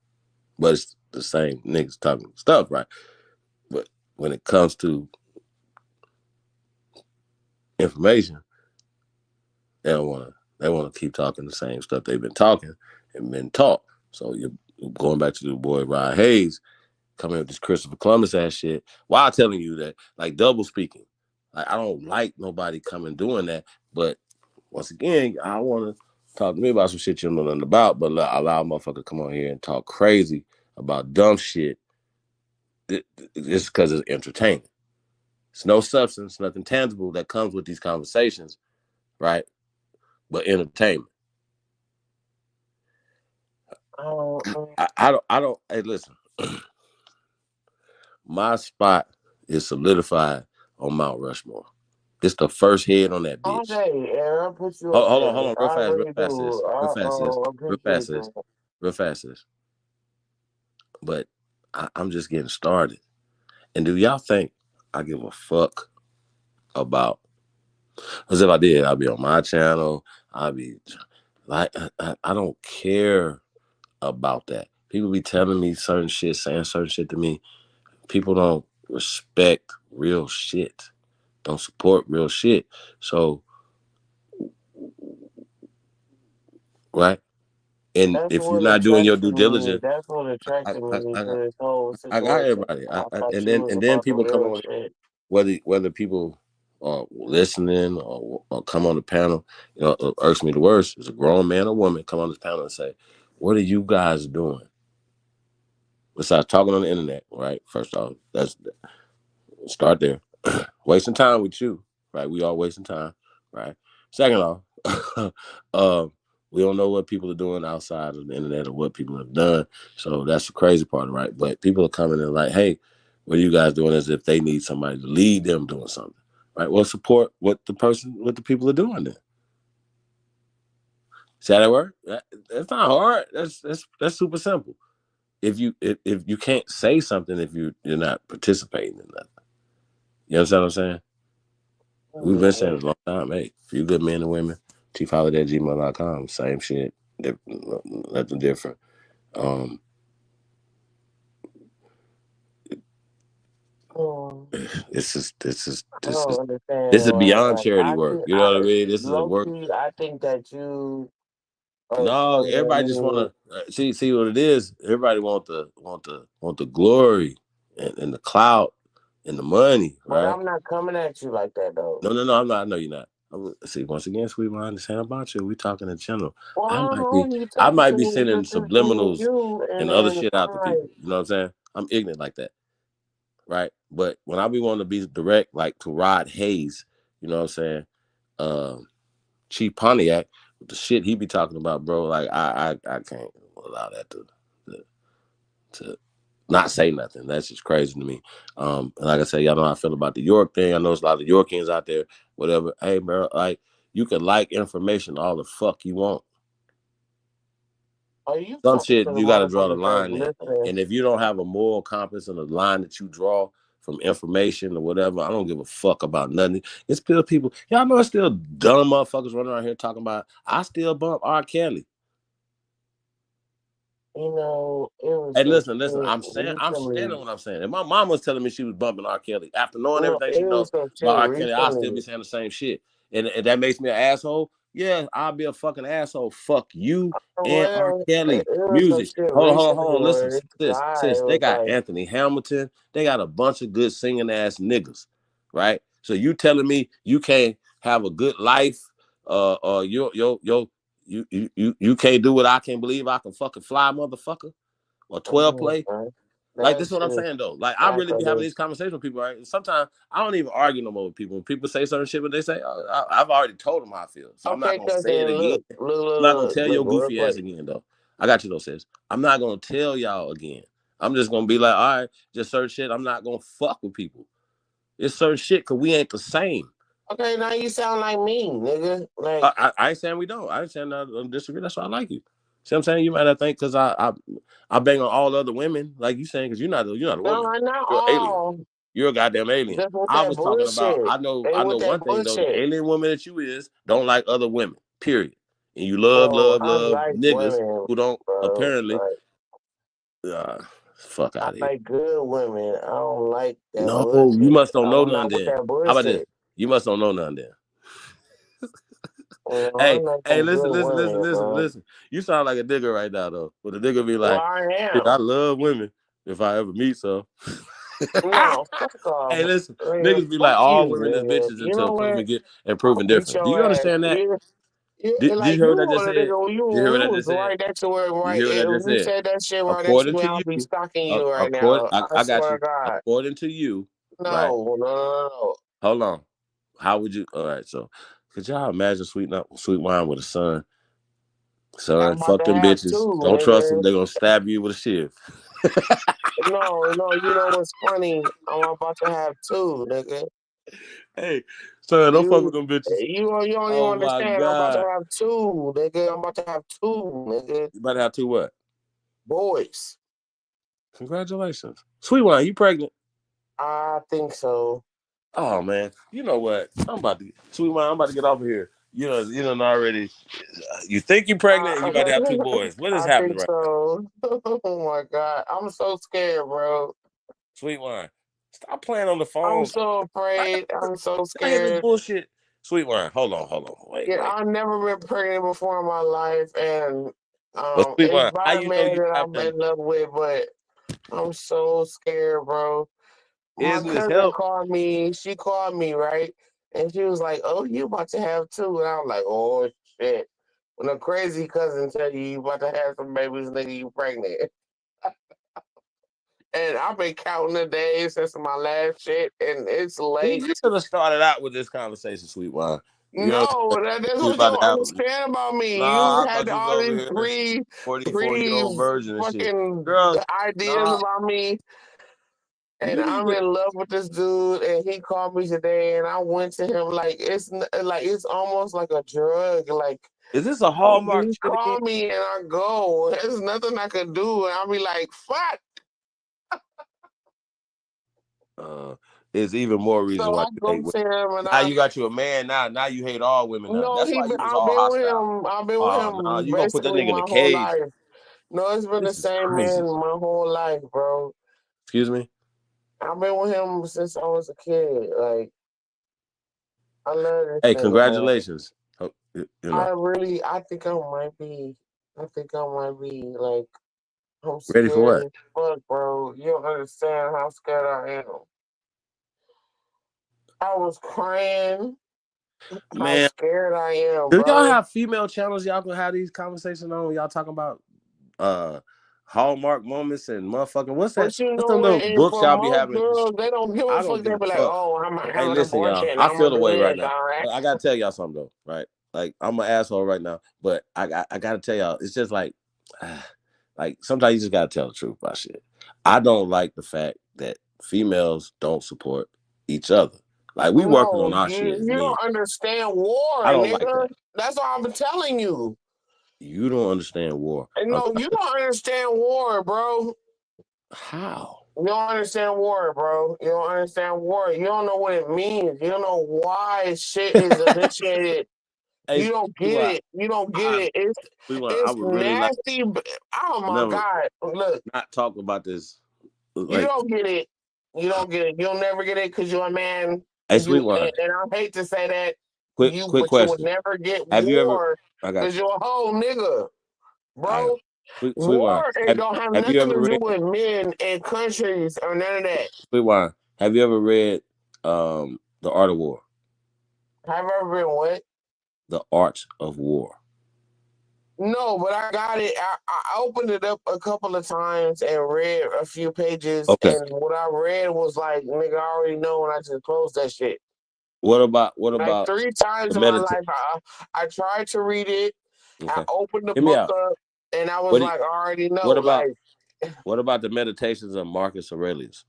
But it's the same niggas talking stuff, right? But when it comes to information, they want to keep talking the same stuff they've been talking and been taught. So you're going back to the boy Rod Hayes coming with this Christopher Columbus ass shit while telling you that, like, double speaking. Like, I don't like nobody coming doing that, but once again, I want to talk to me about some shit you don't know nothing about, but allow a motherfucker to come on here and talk crazy about dumb shit just because it's entertaining. It's no substance, nothing tangible that comes with these conversations, right? But entertainment. I don't. Hey, listen. My spot is solidified on Mount Rushmore. It's the first head on that bitch. Okay, and I'll put you Hold up on, real fast, sis. But I'm just getting started. And do y'all think I give a fuck about? Because if I did, I'd be on my channel. I'd be Like I don't care about that. People be telling me certain shit, saying certain shit to me. People don't respect real shit. Don't support real shit. So, right? And That's if you're what not doing your attracted due me. diligence, That's what I, attracted I, me I, to this whole I got situation. everybody. I thought And you then was and then about the people come real on, shit. whether people are listening or come on the panel. You know, what irks me the worst is a grown man or woman come on this panel and say, "What are you guys doing?" Besides talking on the internet, right? First off, that's start there. Wasting time with you, right? We all wasting time, right? Second off, we don't know what people are doing outside of the internet or what people have done. So that's the crazy part, right? But people are coming in like, hey, what are you guys doing? As if they need somebody to lead them doing something, right? Well, support what the people are doing then. See how that work? That's not hard. That's super simple. If you can't say something if you're not participating in nothing. You understand what I'm saying? We've been saying it a long time, hey, few good men and women, chiefholiday@gmail.com, same shit, nothing different. This is beyond Like, charity work. You know what I mean? This is a work. low-key, I think that you are No, everybody just want to see what it is. Everybody want the glory and the clout and the money, But right? I'm not coming at you like that, though. No, I'm not. I know you're not. See, once again, sweet mind, this ain't about you. We talking in general. Well, I I don't might know be, who you I talking might to. be It's sending just me and subliminals you, and and other then shit out to people. You know what I'm saying? I'm ignorant like that, right? But when I be wanting to be direct, like to Rod Hayes, you know what I'm saying? Chief Pontiac, with the shit he be talking about, bro. Like I can't allow that to not say nothing. That's just crazy to me. And like I said, y'all know how I feel about the York thing. I know there's a lot of Yorkians out there, whatever. Hey, bro, like you can like information all the fuck you want. Are you Some talking shit to the you got to draw the motherfuckers that's line in. listening? And if you don't have a moral compass and a line that you draw from information or whatever, I don't give a fuck about nothing. It's still people. Y'all know it's still dumb motherfuckers running around here talking about I still bump R. Kelly. You know, it was Hey, some listen. shit I'm standing recently. on what I'm saying. If my mom was telling me she was bumping R. Kelly, after knowing No, everything it she was knows some shit about R. Kelly, I'll still be recently. saying the same shit. And that makes me an asshole. Yeah, I'll be a fucking asshole. Fuck you and R. Well, Kelly. it was some Music. shit Hold recently on. Listen, where this guy sis. They was got like, Anthony Hamilton. They got a bunch of good singing ass niggas, right? So you telling me you can't have a good life? You can't do what I can believe I can fucking fly, motherfucker, or 12 play. Like, this is that's what I'm just saying, though. Like, I really be having these conversations with people, right? And sometimes I don't even argue no more with people. When people say certain shit, but they say, I've already told them how I feel. So I'm not okay, going to say it cousin. again. I'm not going to tell Look, your real goofy ass quick. again, though. I got you, though, sis. I'm not going to tell y'all again. I'm just going to be like, all right, just certain shit. I'm not going to fuck with people. It's certain shit because we ain't the same. Okay, now you sound like me, nigga. Like, I ain't saying we don't. I ain't saying I disagree. That's why I like you. See what I'm saying? You might not think because I bang on all other women, like you saying, because you're not a woman. no, not You're an alien. all. You're a goddamn alien. Just with I that was talking about, bullshit. I know They with that one thing though, the bullshit. alien woman that you is don't like other women, period. And you love Bro, I like niggas women, who don't bro. apparently, fuck I out of here. like good women. I don't like that No, you bullshit. must don't know I'm none not with then. that How about this? bullshit. You must don't know none then. You know, I Hey, like hey, some good women, bro. listen. You sound like a nigga right now though. But the nigga be Well, like, I shit, I am. love women if I ever meet some. No, fuck off. Hey, listen, Nigga, niggas be like fuck you, all women is nigga. bitches You until know what? proven I'll beat different. Do you your ass. understand that? Did Like you hear you what I just was a said? nigga. Did you hear what I You was just said? right next to it. You Right, hear what I if just you said? said that shit right next to According me, to I'll you, be stalking you right now. I I got swear you. to God. According to you, right? No. Hold on. How would you? All right. So, could y'all imagine sweet wine with a son? I'm Son, about fuck to them have bitches. two, Don't trust them. nigga. They're gonna stab you with a shiv. No. You know what's funny? I'm about to have two, nigga. Hey, son, don't fuck with them bitches. You don't even Oh my understand. I'm about to god. have two, nigga. I'm about to have two, nigga. You about to have two what? Boys. Congratulations. Sweet wine, you pregnant? I think so. Oh man. You know what? Sweet wine, I'm about to get off of here. you know already. You think you're pregnant and you about to have 2 boys. What is I happening think right so. Oh my God. I'm so scared, bro. Sweet Wine, stop playing on the I'm phone. so afraid. I'm so I hear this scared. bullshit. Sweet Wine, hold on. Wait. I've never been pregnant before in my life, and But Sweet it's Wine, by how a you know man you that have I'm done? in love with, but I'm so scared, bro. My Isn't this cousin help? called me. She called me, right? And she was like, "Oh, you about to have 2?" And I was like, "Oh shit." When a crazy cousin tell you about to have some babies, nigga, you pregnant. And I've been counting the days since my last shit, and it's late. You should have started out with this conversation, Sweet Wine. You know No, that's you what you about don't to have. understand about me. Nah, You I thought had you was all over these here, three 44-year-old virgin and shit. fucking Girl, ideas nah, about me. And you need I'm to. in love with this dude, and he called me today, and I went to him like it's almost like a drug. Like Is this a Hallmark he shit again? called me, and I go. There's nothing I could do, and I'll be like, "Fuck." It's even more reason So why I you go hate to women. him, and Now you got you a man. Now you hate all women. Now no, that's why you was I've all been with hostile. him. I've been with Oh no, him you gonna put that basically nigga in my a whole cage? life. No, it's been the This is same crazy. man my whole life, bro. Excuse me. I've been with him since I was a kid. Like, I love this Hey, nigga, man. congratulations. Oh, I think I might be like, I'm ready for scared what? as fuck, bro. You don't understand how scared I am. I was crying. How Man, scared I am, do y'all bro. have female channels y'all can have these conversations on? Y'all talking about Hallmark moments and motherfucking what's that? But you What's them know, little and books for y'all be most having? girls, they don't give a I fuck. don't They give a be like, fuck. "Oh, I'm gonna have Hey, an listen, abortion. y'all. I I'm gonna feel do away right this." now. All right. I gotta tell y'all something though, right? Like I'm an asshole right now, but I gotta tell y'all, it's just like sometimes you just gotta tell the truth about shit. I don't like the fact that females don't support each other. Like we working on No, our shit as you men. don't understand war, I don't like nigga. that. That's what I've been telling you. You don't understand war. And no, you don't understand war, bro. How? You don't understand war, bro. You don't understand war. You don't know what it means. You don't know why shit is initiated. Hey, You don't get it. You don't get it. I It's would really like nasty. Oh my never God! Look, not talk about this. you Like, don't get it. You don't get it. You'll never get it because you're a man. hey, Sweet Wine. And I hate to say that Quick but you would question. never get Have you ever? war I got because you. you're a whole nigga, I got bro. Sweet Wine. War it don't have Have you nothing ever to do read with men and countries or none of that. Sweet Wine? Have you ever read The Art of War? Have I ever been what? The Art of War. No, but I got it. I opened it up a couple of times and read a few pages, Okay. and what I read was like, nigga, I already know when I just closed that shit. What about Like 3 times in my life, I tried to read it. Okay. I opened the Hear me book out. up, and I was like, I already know. What about the Meditations of Marcus Aurelius?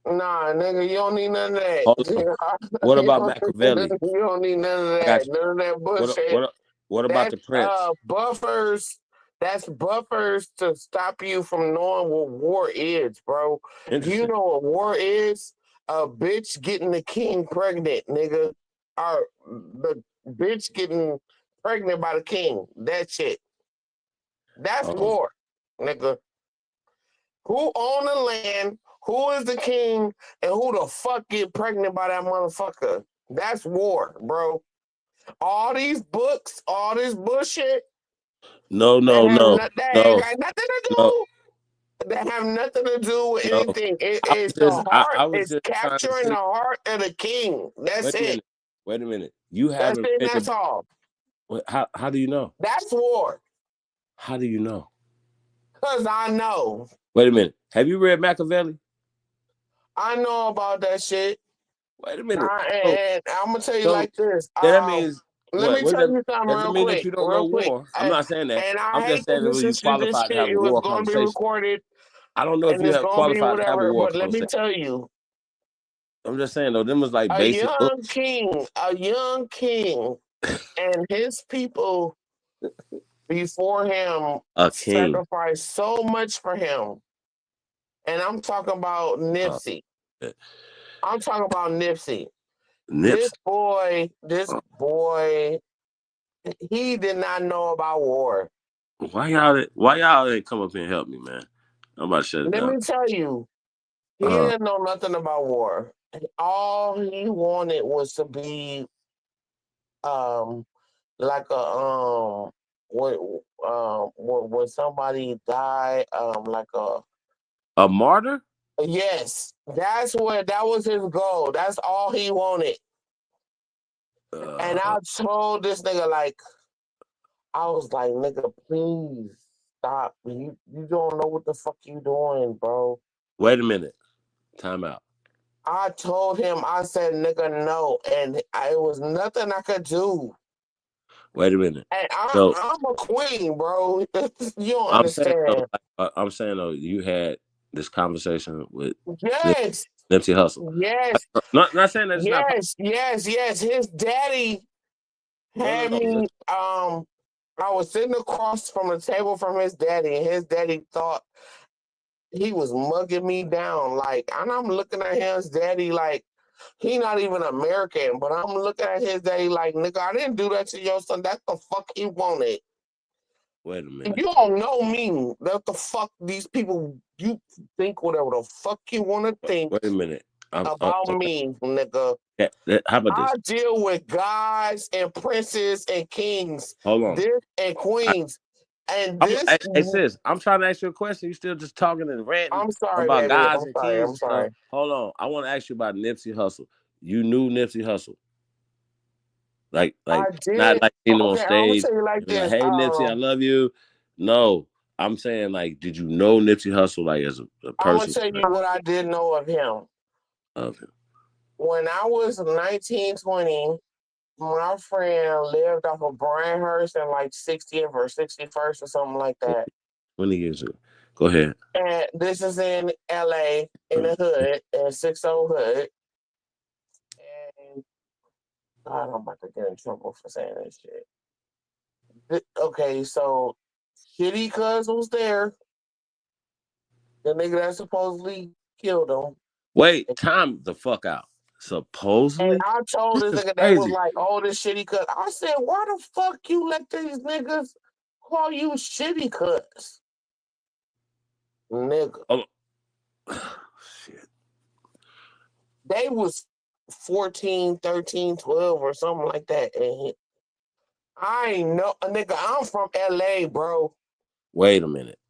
Nah, nigga, you don't need none of that. Hold on. What about Machiavelli? You don't need none of that. None of that bullshit. What about the Prince? Buffers. That's buffers to stop you from knowing what war is, bro. Do you know what war is? A bitch getting the king pregnant, nigga. Or the bitch getting pregnant by the king. That shit. That's war, nigga. Who own the land? Who is the king? And who the fuck get pregnant by that motherfucker? That's war, bro. All these books, all this bullshit. No. That ain't got nothing to do. That have nothing to do with anything. It's the heart. It's capturing the heart of the king. That's it. Wait a minute. You That's haven't it. read That's all. How do you know? That's war. How do you know? Because I know. Wait a minute. Have you read Machiavelli? I know about that shit. Wait a minute. And I'm going to tell you like this. That means Let me tell you something doesn't real mean quick. that you don't know war. I'm not saying that. And I I'm hate just saying that that you this qualified to shit, have a it was war going to be conversation. recorded. I don't know if And you it's have going to be qualified to have a whatever, war but let me conversation. tell you. I'm just saying though, them was like A basic books. young king and his people before him sacrificed so much for him. And I'm talking about Nipsey. I'm talking about Nipsey. This boy, he did not know about war. Why y'all didn't come up here and help me, man? I'm about to shut it Let down. me tell you, he didn't know nothing about war. All he wanted was to be like a when somebody died, like a martyr. Yes, that was his goal. That's all he wanted. And I told this nigga, like, I was like, nigga, please stop. You don't know what the fuck you doing, bro. Wait a minute. Time out. I told him, I said, nigga, no. And it was nothing I could do. Wait a minute. And So, I'm a queen, bro. You don't I'm saying, understand. though, you had this conversation with Yes. Nipsey Hussle. Yes. Not saying that it's not. Yes. His daddy had me. I was sitting across from the table from his daddy, and his daddy thought he was mugging me down. Like, and I'm looking at his daddy like he not even American, but I'm looking at his daddy like, nigga, I didn't do that to your son. That's the fuck he wanted. Wait a minute. You don't know me. That's the fuck these people. You think whatever the fuck you want to think. Wait a minute. About me, nigga. How about I this? deal with gods and princes and kings. Hold on. And queens. And this. Hey, sis, I'm trying to ask you a question. You still just talking and ranting I'm sorry, about baby. gods I'm and sorry. kings I'm and sorry. stuff. Hold on. I want to ask you about Nipsey Hussle. You knew Nipsey Hussle. Like I did. not like seeing him on Okay, I'm gonna stage. tell you like this. Hey Nipsey, I love you. No, I'm saying like, did you know Nipsey Hussle like as a person? I'm gonna tell you what I did know of him. When I was 19, 20, my friend lived off of Bryanhurst and like 60th or 61st or something like that. 20 years ago. Go ahead. And this is in LA, in the hood, in 60 Hood. And God, I'm about to get in trouble for saying this shit. Okay, so Shitty Cuz was there. The nigga that supposedly killed him. Wait, time the fuck out. Supposedly? And I told this nigga that was like, oh, this Shitty Cuz. I said, why the fuck you let these niggas call you Shitty Cuz? Nigga. Oh. Shit. They was 14, 13, 12 or something like that. And I ain't know, nigga, I'm from LA, bro. Wait a minute.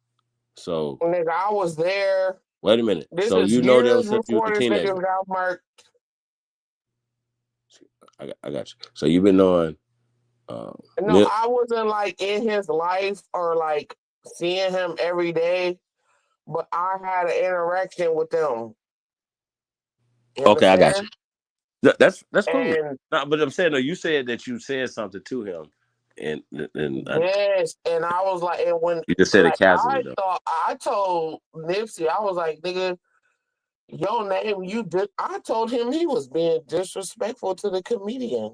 So nigga, I was there. Wait a minute. This so is you know them years since you was before a this teenager. nigga got murked. I got you. So you've been knowing. No, I wasn't like in his life or like seeing him every day, but I had an interaction with them. Okay, I got you. That's cool. And, no, but I'm saying, though, you said that you said something to him, and yes, and I was like, and when you just said it casually, though. I told Nipsey, I was like, nigga, your name, I told him he was being disrespectful to the comedian,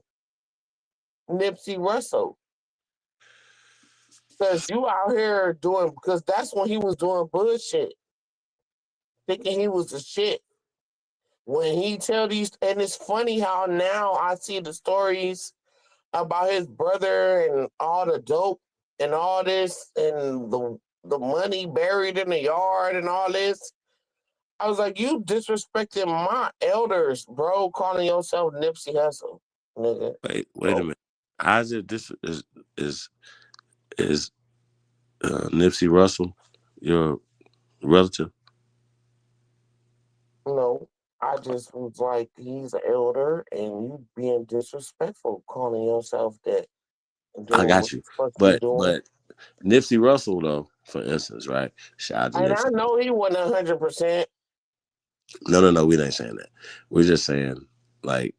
Nipsey Russell. Because you out here because that's when he was doing bullshit. Thinking he was the shit. When he tell these, and it's funny how now I see the stories about his brother and all the dope and all this and the money buried in the yard and all this. I was like, you disrespecting my elders, bro, calling yourself Nipsey Hussle, nigga. Wait a minute. How's it? This is Nipsey Russell your relative? No, I just was like, he's an elder, and you being disrespectful, calling yourself that. I got you, but Nipsey Russell, though, for instance, right? Shout out to and Nipsey. I know he wasn't 100%. No, we ain't saying that. We're just saying like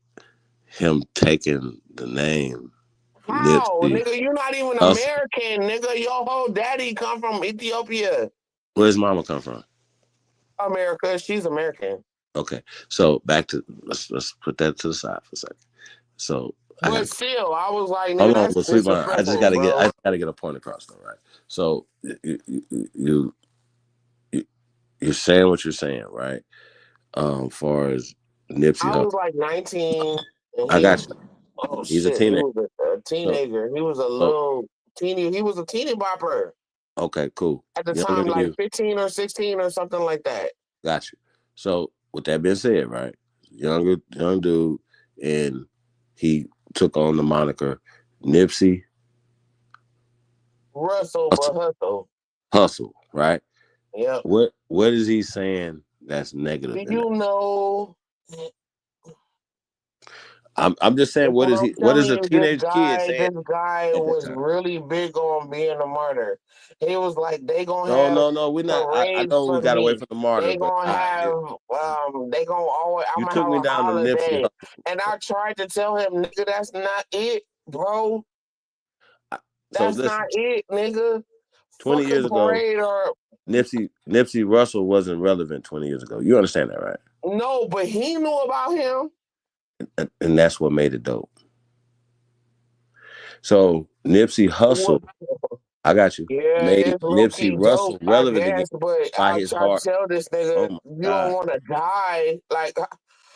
him taking the name. How, Nipsey nigga? You not even Hussle. American, nigga. Your whole daddy come from Ethiopia. Where's mama come from? America. She's American. Okay, so back to let's put that to the side for a second. So, but still, I was like, hold nigga, on, that's sweetheart. I just gotta bro. get a point across, though, right? So you're saying what you're saying, right? Far as Nipsey, I was like 19, And I got you. oh He's a shit, he teenager. was a teenager. He was a So little teeny. He was a teeny bopper okay, cool. at the Younger time, than like you. 15 or 16 or something like that. Got you. So with that being said, right? Young dude, and he took on the moniker Nipsey Russell, but hustle. Hustle, right? Yep. What is he saying that's negative? Do you know? I'm just saying, what is I'm he? What is telling a you, this teenage kid guy, saying at that was time? really big on being a martyr. He was like, they gonna have No, we're not. I parades know we for got away me. from the martyr, They but gonna have, they gonna always, I'm you gonna took have me a down to Nipsey holiday. Hussle. And I tried to tell him, nigga, that's not it, bro. So That's listen, not it, nigga. 20 Fucking years ago, parade or Nipsey Russell wasn't relevant 20 years ago. You understand that, right? no, but he knew about him. And that's what made it dope. So Nipsey Hussle, I got you, Yeah, made it's low Nipsey key Russell dope, I relevant again guess. But by I his tried to heart. tell this nigga, Oh my you don't God. want to die. Like,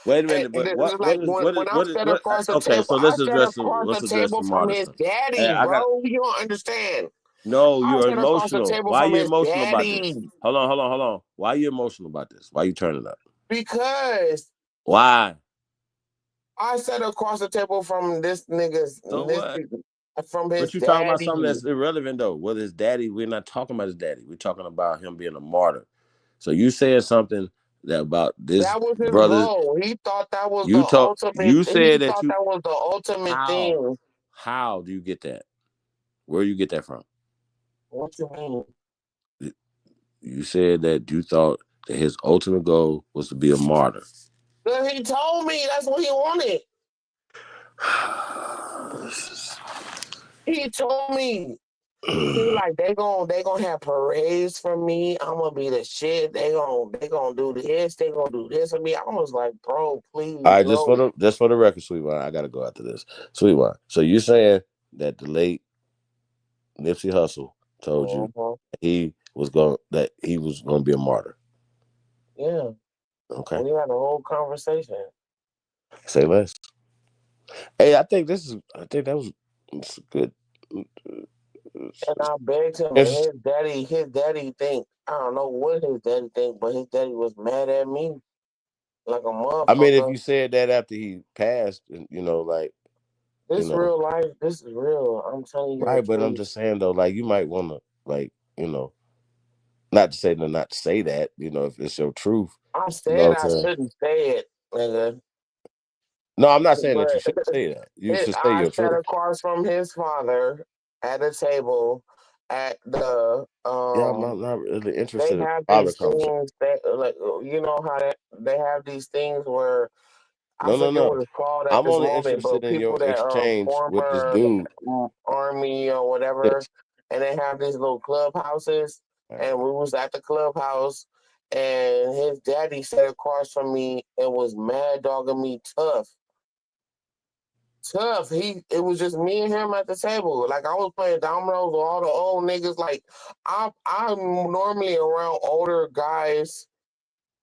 Wait a and minute, but it's like when I sat across the okay, table, so I let's sat address across the the table from martyr his stuff. Hey, daddy, I got bro. You don't understand. no, I you're sat across the emotional. table Why are from you his emotional about this? daddy Hold on. Why are you emotional about this? Why are you turning up? because Why? I sat across the table from this nigga's So what? from his But you talking about daddy. something that's irrelevant though. Whether his daddy, we're not talking about his daddy. We're talking about him being a martyr. So you said something that about this That was his brother. goal. He thought that was the You talk. ultimate. You He said that thought you. that was the ultimate How? thing. How do you get that? Where do you get that from? What you mean? You said that you thought that his ultimate goal was to be a martyr. But he told me that's what he wanted. He told me. He like they gonna have parades for me. I'm gonna be the shit. They gonna do this. They gonna do this for me. I was like, bro, please, All right, no. just for the record, Sweetwine, I gotta go after this. Sweetwine. So you're saying that the late Nipsey Hussle told you that he was going to be a martyr. Yeah. Okay. We had a whole conversation. Say less. Hey, I think that was good. And I begged him, and his daddy think, I don't know what his daddy think, but his daddy was mad at me like a motherfucker. I mean, if you said that after he passed, like this real life, this is real. I'm telling you. Right, but I'm just saying though, like you might want to, like, not to say that, if it's your truth. I said I shouldn't say it, nigga. No, I'm not saying that you should say that. You should say I your sat truth. across from his father at a table at the Yeah, I'm not really they interested in have father these conversation. things that like you know how they have these things where I No. forget what it's called at I'm this only moment, interested but in people your that are exchange with this former dude. army or whatever, Yes. and they have these little clubhouses, and we was at the clubhouse, and his daddy sat across from me and was mad dogging me tough. It was just me and him at the table. Like I was playing dominoes with all the old niggas. Like I'm normally around older guys,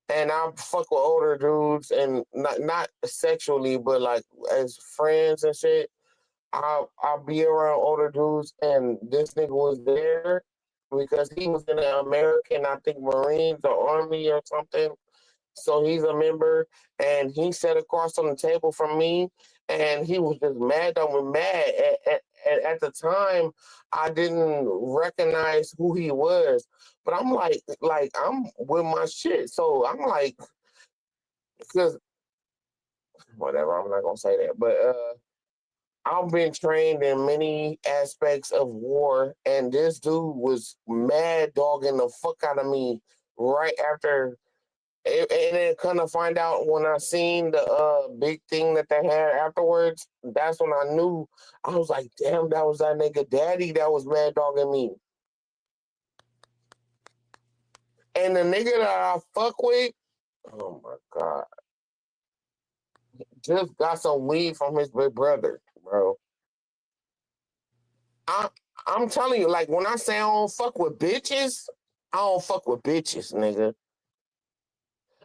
and I fuck with older dudes, and not sexually, but like as friends and shit. I'll be around older dudes, and this nigga was there because he was in the American, I think Marines or Army or something. So he's a member, and he sat across on the table from me, and he was just mad. I was mad. At the time, I didn't recognize who he was, but I'm like I'm with my shit. So I'm like, because whatever, I'm not gonna say that, but I've been trained in many aspects of war, and this dude was mad dogging the fuck out of me right after. And then kind of find out when I seen the big thing that they had afterwards, that's when I knew. I was like, damn, that was that nigga daddy that was mad dogging me. And the nigga that I fuck with, oh my God, just got some weed from his big brother, bro. I'm telling you, like when I say I don't fuck with bitches, I don't fuck with bitches, nigga.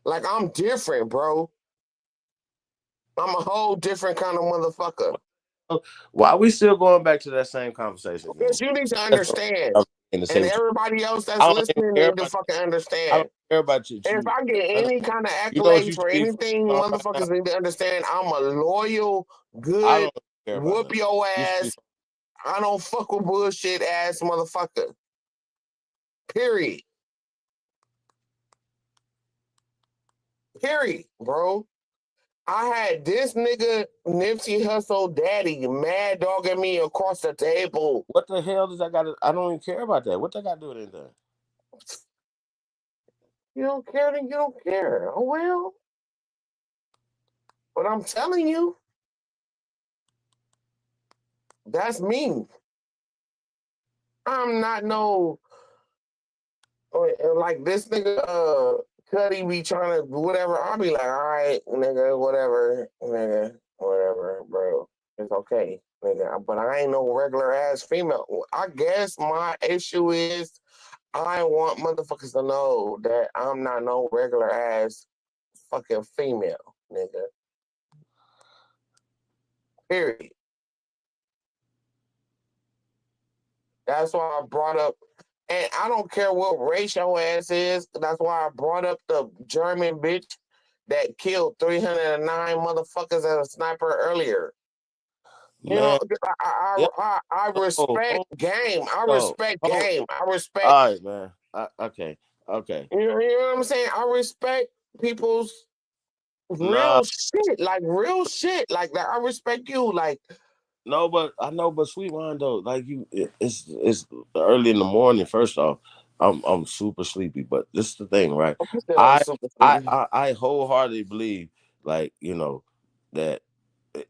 Like I'm different, bro. I'm a whole different kind of motherfucker. Why are we still going back to that same conversation? Because you need to understand. And everybody else that's listening need to fucking understand. I don't care about you. And if I get any kind of You know accolades for anything, motherfuckers need to understand I'm a loyal, good, whoop your ass, I don't fuck with bullshit ass motherfucker. Period. Period, bro. I had this nigga Nipsey Hussle daddy mad dogging me across the table. What the hell does I got to? I don't even care about that. What that got to do with anything? You don't care, then you don't care. Oh well. But I'm telling you, that's me. I'm not no like this nigga Cuddy be trying to whatever. I'll be like, all right, nigga, whatever, bro. It's okay, nigga. But I ain't no regular ass female. I guess my issue is I want motherfuckers to know that I'm not no regular ass fucking female, nigga. Period. That's why I brought up, and I don't care what race your ass is. That's why I brought up the German bitch that killed 309 motherfuckers as a sniper earlier. You know, I respect game. I respect game. I respect. All right, man. Okay. You know what I'm saying? I respect people's real shit. Like real shit. Like I respect you. Like. No, but I know, but Sweet Wine though, like it's early in the morning. First off, I'm super sleepy, but this is the thing, right? I wholeheartedly believe, like that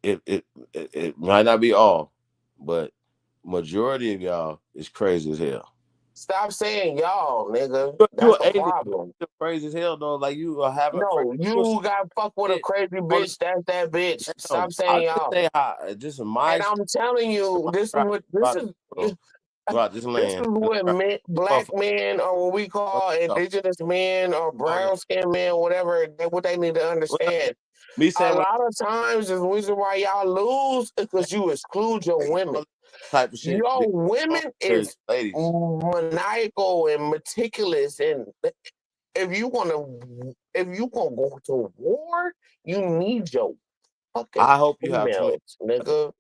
it might not be all, but majority of y'all is crazy as hell. Stop saying y'all, nigga. That's the problem. Crazy as hell, though. Like you are having. No, you got fuck with a crazy bitch. That's that bitch. Stop saying y'all. This is my. And I'm telling you, this is what this is. This is what black men, or what we call indigenous men, or brown skinned men, whatever. What they need to understand. A lot of times, the reason why y'all lose is because you exclude your women. Type of shit. Your women is maniacal and meticulous, and if you gonna go to war, you need your fucking. I hope you have twins, nigga.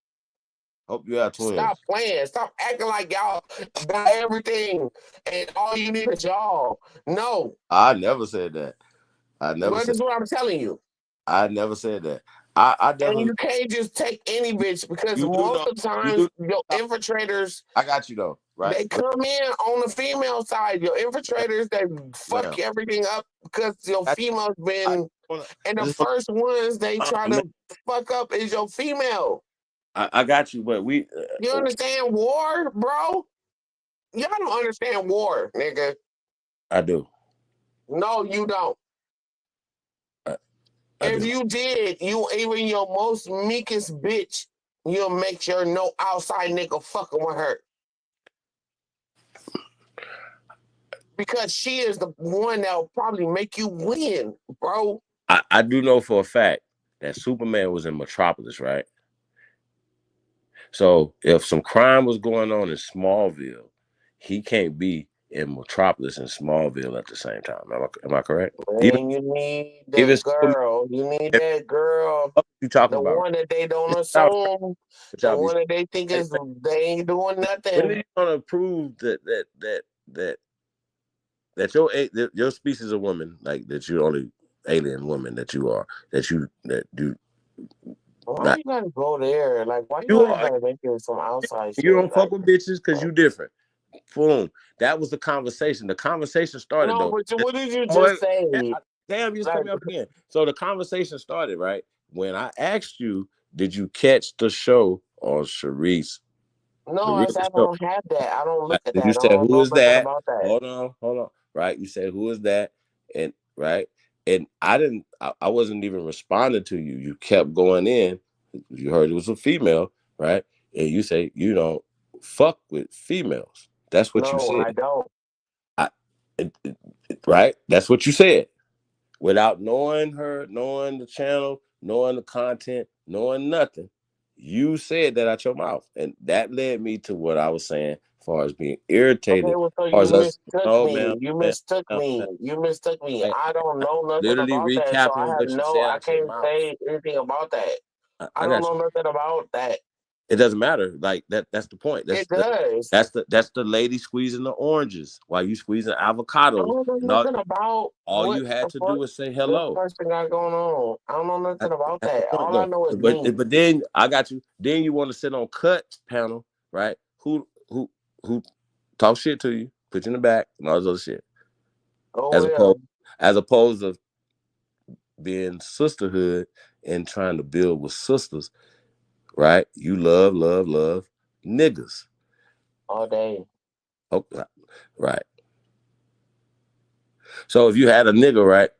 Hope you have twins. Stop playing. Stop acting like y'all got everything and all you need is y'all. No. I never said that. This is what I'm telling you. I never said that. I definitely. And you can't just take any bitch because most of the times your infiltrators. I got you though, right? They come in on the female side. Your infiltrators, they fuck everything up because your female's been. And the first ones they try to fuck up is your female. I got you, but we. You understand war, bro? Y'all don't understand war, nigga. I do. No, you don't. If you did, even your most meekest bitch, you'll make sure no outside nigga fucking with her. Because she is the one that'll probably make you win, bro. I do know for a fact that Superman was in Metropolis, right? So if some crime was going on in Smallville, he can't be in Metropolis and Smallville at the same time. Am I correct? Man, you need that girl. You need that girl. You talking the about? One that they don't assume. The one that they think is they ain't doing nothing. When are you gonna prove that your species of woman, like that you're only alien woman that you are, that do. Why you gotta go there? Like, why you gotta make it some outside shit? You don't fuck with bitches because you different. Boom. That was the conversation. The conversation started though. But what did you just say? Damn, you just cut me up again. So the conversation started, right? When I asked you, did you catch the show on Sharice? No, I don't have that. I don't look at that. You said, who is that? Hold on. Right. You said, who is that? And right. And I wasn't even responding to you. You kept going in. You heard it was a female, right? And you say, you don't fuck with females. That's what you said. No, I don't. Right? That's what you said. Without knowing her, knowing the channel, knowing the content, knowing nothing. You said that out your mouth, and that led me to what I was saying, as far as being irritated. Okay, well, so As far you as us, mistook no, me. ma'am, You ma'am, mistook ma'am, me. ma'am. You mistook me. I, I don't I'm know nothing literally about that, so I recapping have what you said I out your can't mouth. say anything about that. I I don't got know you. nothing about that. It doesn't matter. Like that's the point. It does. That's the lady squeezing the oranges while you squeezing I avocados, don't know and all nothing about you what had the to fuck do was say this hello. person got going on. I don't know nothing about That's the that. point, All I though. know is me. But then I got you. Then you want to sit on Kuttack's panel, right? Who talk shit to you, put you in the back, and all this other shit. Oh well. As opposed to being sisterhood and trying to build with sisters, right? You love niggas All day. Oh, right. So if you had a nigga, right,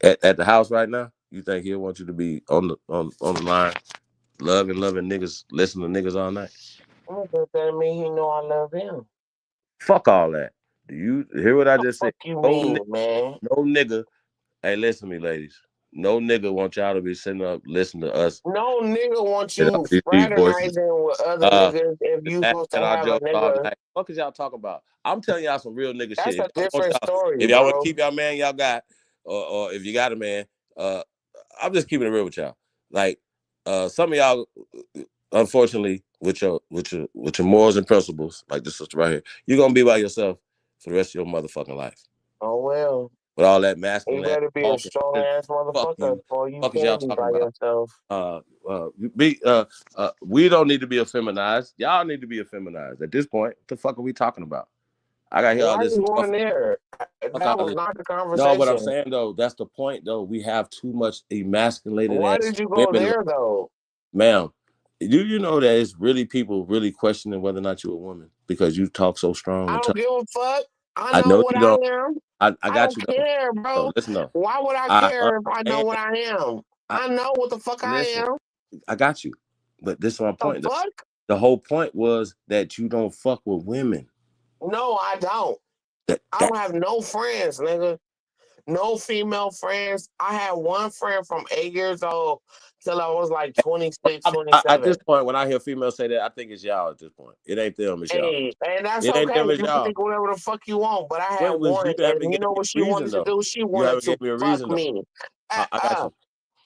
at the house right now, you think he'll want you to be on the line, loving niggas, listening to niggas all night? That mean he know I love him. Fuck all that. Do you hear what I just said? Fuck you mean, man? No nigga. Hey, listen to me, ladies. No nigga want y'all to be sitting up listening to us. No nigga wants You you know, these voices. fraternizing with other niggas if you supposed to And our have a jokes all nigga. night. What is y'all talking about? I'm telling y'all some real nigga That's shit. a different story, If y'all want to bro. keep y'all man y'all got, or if you got a man, I'm just keeping it real with y'all. Like, some of y'all, unfortunately, with your morals and principles, like this sister right here, you're gonna be by yourself for the rest of your motherfucking life. Oh well. With all that masculine You better be a strong ass motherfucker, or you fuck is y'all can be talking by about? yourself. We don't need to be effeminized. Y'all need to be effeminized. At this point, what the fuck are we talking about? I got to hear all Why are this you stuff. going there? That was not the conversation. No, but I'm saying though, that's the point though. We have too much emasculated. Why ass did you go women, there though? ma'am? Do you know that it's really people really questioning whether or not you're a woman because you talk so strong? I don't give a fuck. I I know know what you I don't. am. I got don't you. care, bro. No, listen though. Why would I care if I know what I am? I know what the fuck I am. I got you. But this is my point. The fuck? The whole point was that you don't fuck with women. No, I don't. I don't have no friends, nigga. No female friends. I had one friend from 8 years old till I was like 26, 27. At this point, when I hear females say that, I think it's y'all at this point. It ain't them, it's y'all. Hey, and that's it ain't okay. them, it's You can y'all. think whatever the fuck you want, but I had Wait, one, you haven't and you given know me what a she reason, wanted to though. do? She You wanted haven't to given me a fuck reason, though. me. I got you.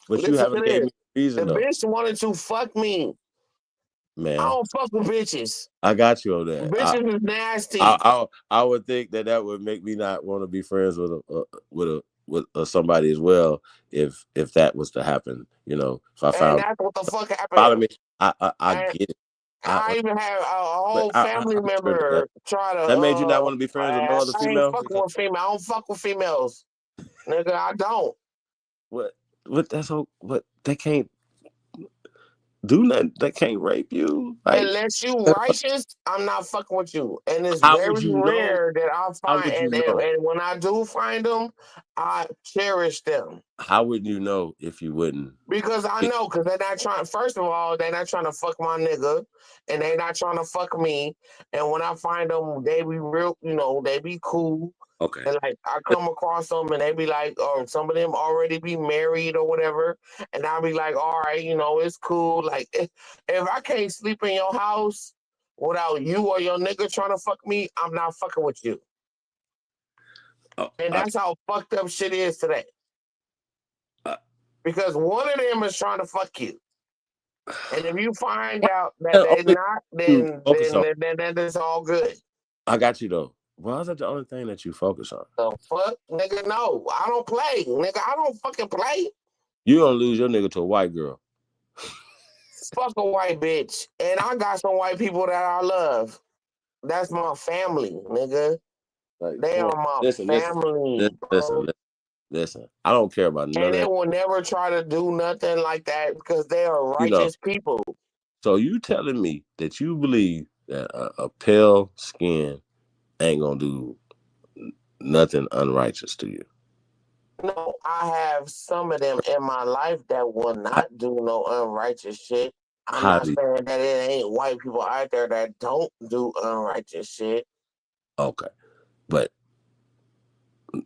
But Listen you haven't to given this. me a reason, The though. bitch wanted to fuck me. Man. I don't fuck with bitches. I got you on that. Bitches is nasty. I would think that would make me not want to be friends with somebody as well if that was to happen. You know, if I found. And that's what the fuck happened. Follow me. I get it. I even had a whole family member try to. That made you not want to be friends with no other I ain't female? fucking with female. I don't fuck with females, nigga. I don't. What? That's all. What? They can't do nothing. They can't rape you. Like, unless you righteous, I'm not fucking with you. And it's how very would you rare that I How find. would you And know? when I do find them, I cherish them. How would you know if you wouldn't? Because I know, because they're not trying. First of all, they're not trying to fuck my nigga, and they're not trying to fuck me. And when I find them, they be real. You know, they be cool. Okay. And like I come across them, and they be like, or some of them already be married or whatever, and I'll be like, all right, you know, it's cool. Like if I can't sleep in your house without you or your nigga trying to fuck me, I'm not fucking with you. And that's how fucked up shit is today. Because one of them is trying to fuck you. And if you find out that they're not, then it's all good. I got you though. Why is that the only thing that you focus on? The fuck? Nigga, no. I don't play. Nigga, I don't fucking play. You gonna lose your nigga to a white girl. Fuck a white bitch. And I got some white people that I love. That's my family, nigga. Like, they are my family. Listen. I don't care about none of And they that. will never try to do nothing like that because they are righteous people. So you telling me that you believe that a pale skin ain't gonna do nothing unrighteous to you? No, I have some of them in my life that will not do no unrighteous shit. I'm not saying that it ain't white people out there that don't do unrighteous shit. Okay. But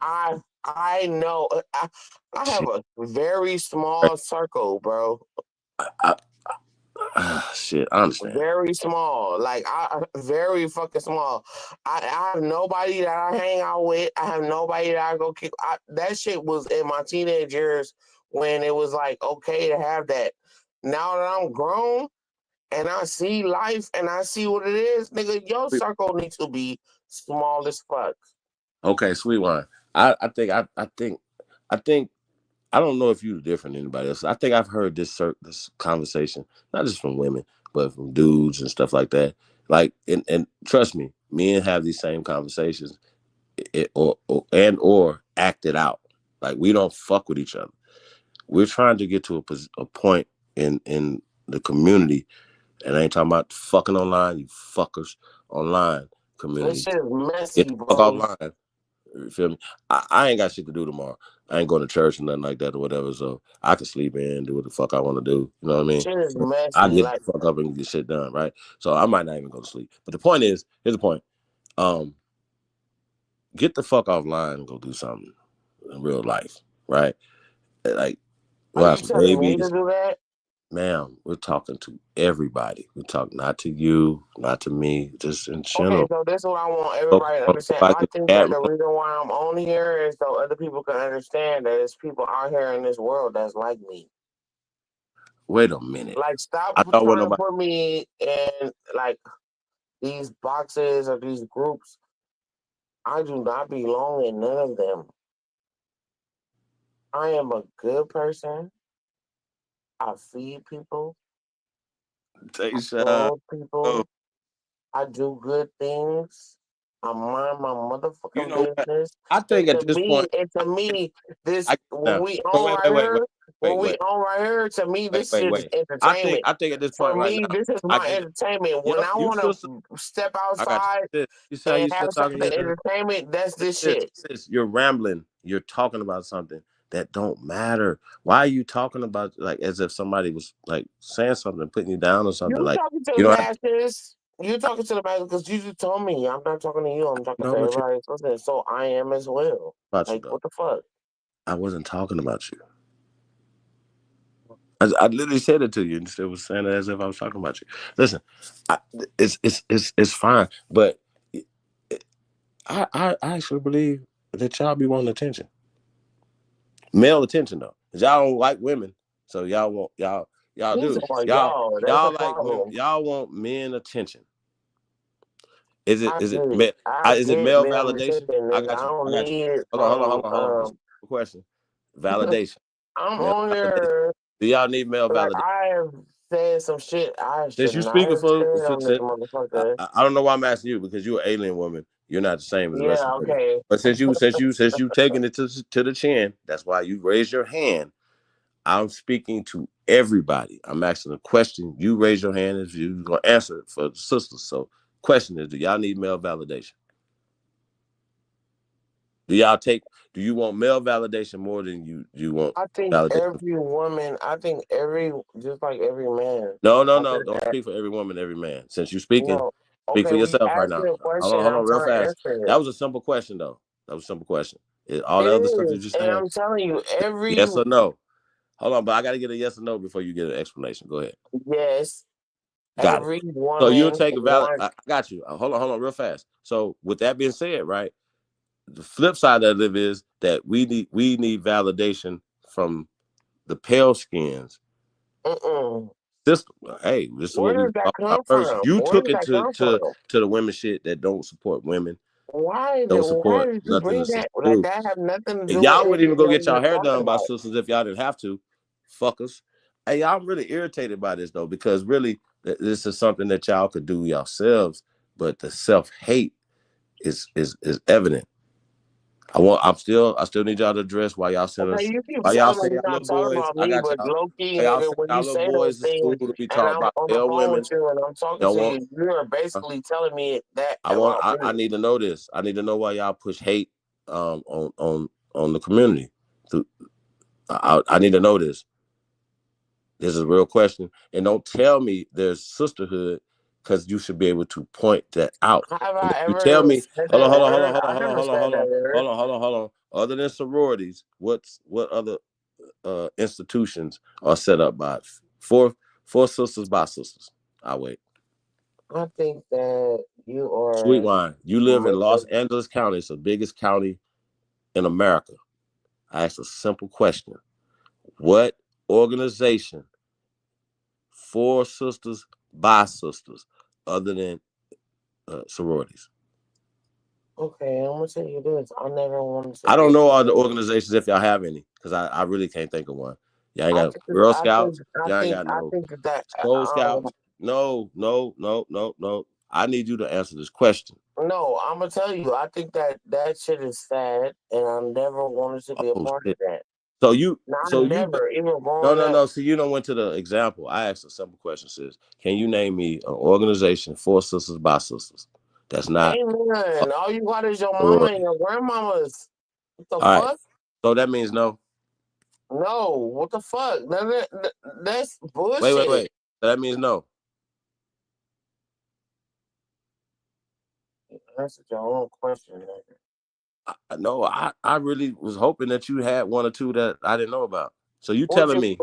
I I know. I have a very small circle, bro. Shit, I understand. Very small, like very fucking small. I have nobody that I hang out with. I have nobody that I go kick. That shit was in my teenage years when it was like okay to have that. Now that I'm grown and I see life and I see what it is, nigga, your circle needs to be small as fuck. Okay, sweet wine. I think I don't know if you're different than anybody else. I think I've heard this conversation, not just from women, but from dudes and stuff like that. Like, and trust me, men have these same conversations, or act it out. Like we don't fuck with each other. We're trying to get to a point in the community, and I ain't talking about fucking online, you fuckers online community. This shit is messy, Get the bro. fuck offline. You feel me? I ain't got shit to do tomorrow. I ain't going to church or nothing like that or whatever. So I can sleep in and do what the fuck I want to do. You know what I mean? Shit is messy. I get the fuck up and get shit done, right? So I might not even go to sleep. But the point is, here's the point. Get the fuck offline and go do something in real life, right? Like, are you telling me to do that? Ma'am, we're talking to everybody. We're talking not to you, not to me, just in general. Okay, so this is what I want everybody to understand. I think that the reason why I'm on here is so other people can understand that there's people out here in this world that's like me. Wait a minute. Like, stop trying to put me in, like, these boxes or these groups. I do not belong in none of them. I am a good person. I feed people. I clothe people. I do good things. I mind my motherfucking business. I think at this point, and to me, this when we on right here, to me, this shit is entertainment. I think at this For point right me, now, this is my entertainment. When I want to step outside and have something entertainment, that's this shit. Sis, you're rambling. You're talking about something that don't matter. Why are you talking about like as if somebody was like saying something, putting you down or something? You Like talking to the masses. You talking to the masses because you just told me. I'm not talking to you. I'm talking to everybody. So I am as well. Like, what the fuck? I wasn't talking about you. I literally said it to you and still was saying it as if I was talking about you. Listen, it's fine, but I actually believe that y'all be wanting attention. Male attention though. Cause y'all don't like women. So y'all want y'all do. Y'all like women, y'all want men attention. Is it male validation? I got you. Hold on. Question. Validation. I'm on here. Do y'all need male validation? I have said some shit I should you not speaking have for, said on this motherfucker. I don't know why I'm asking you because you're an alien woman. You're not the same as the rest of the okay. women. But since you taking it to the chin, that's why you raised your hand. I'm speaking to everybody. I'm asking a question. You raise your hand if you're gonna answer it for the sisters. So, question is, do y'all need male validation? Do you want male validation more than you want? I think validation? every woman. Just like every man. No. Don't speak for every woman, every man. Since you're speaking, speak for yourself right now. Hold on, real fast. That was a simple question, though. That was a simple question. All the other stuff you just saying. I'm telling you, every yes or no. Hold on, but I got to get a yes or no before you get an explanation. Go ahead. Yes. Got every it. woman. So you'll take a valid. I got you. Hold on, real fast. So with that being said, right, the flip side of it is that we need validation from the pale skins. System. Hey, this is what we talk about first. You took it to the women shit that don't support women. Why don't support did you bring that? Like that have nothing to do. Y'all wouldn't even go get y'all hair done by sisters if y'all didn't have to. Fuckers. Hey, y'all really irritated by this though, because really this is something that y'all could do yourselves, but the self-hate is evident. I still need y'all to address why y'all send us. Why y'all say y'all little boys? I got y'all. Y'all say y'all little boys to school to be taught about male women. And I'm talking to you. You're basically telling me that. I need to know this. I need to know why y'all push hate on the community. I need to know this. This is a real question. And don't tell me there's sisterhood because you should be able to point that out. Have And I if you ever tell me, said hold that on, hold on, hold on, word? hold on, I hold on, never hold on, said hold that on, word. hold on, hold on, hold on. Other than sororities, what other institutions are set up by four sisters by sisters? I'll wait. I think that you Sweet are wine. You live in Los Angeles County. It's the biggest county in America. I asked a simple question. What organization, four sisters by sisters, other than sororities? Okay, I'm gonna tell you this. I never wanted to I be don't a know all part the of it. organizations if y'all have any, because I really can't think of one. Y'all ain't I got think Girl I think Scouts. I Y'all ain't think got I no think that Soul Scouts. No. I need you to answer this question. no, I'm gonna tell you. I think that shit is sad, and I never wanted to be a Oh part of shit. that. So you Not so you never, even no growing up. So you don't went to the example. I asked a simple question, sis. Can you name me an organization for sisters by sisters? That's not Ain't none. All you got is your a mama and sorority. your grandmamas. What the All right. fuck? So that means no. No, what the fuck? That's bullshit. Wait. So that means no. Answer your own question, No, I really was hoping that you had one or two that I didn't know about. So you What's telling your me,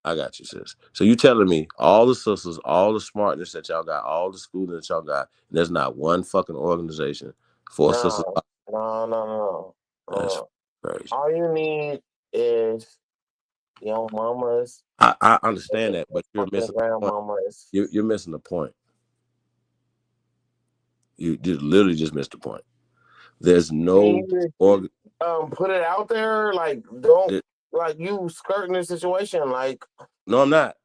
I got you, sis. So you telling me all the sisters, all the smartness that y'all got, all the schooling that y'all got, and there's not one fucking organization for sisters. No. That's crazy. All you need is your mamas. I understand that, but you're Fucking missing the point. grandmamas. You're missing the point. You literally just missed the point. There's no org. Put it out there, like don't like you skirting the situation, like. No, I'm not.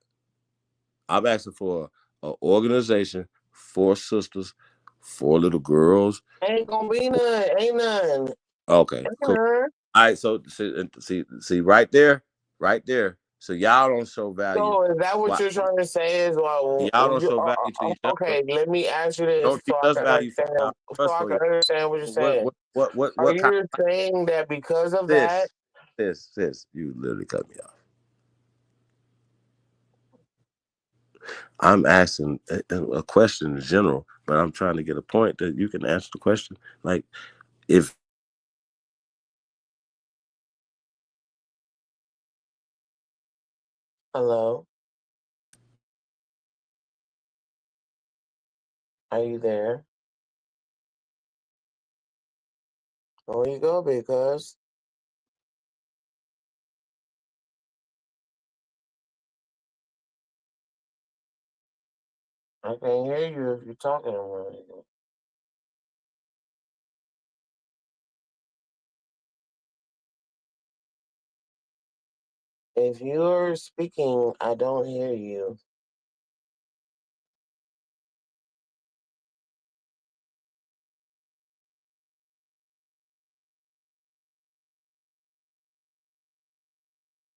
I'm asking for an organization, four sisters, four little girls. Ain't gonna be none. Ain't none. Okay, cool. All right, so see right there. So y'all don't show value. So is that what you're trying to say? Is y'all don't show value to each other. okay? Let me ask you this Don't so teach I us can value. understand. So I can understand what you're saying. What Are kind you saying that because of this? that? This, you literally cut me off. I'm asking a question in general, but I'm trying to get a point that you can answer the question. Like, if Hello, are you there? Where you go, because I can't hear you if you're talking. If you're speaking, I don't hear you.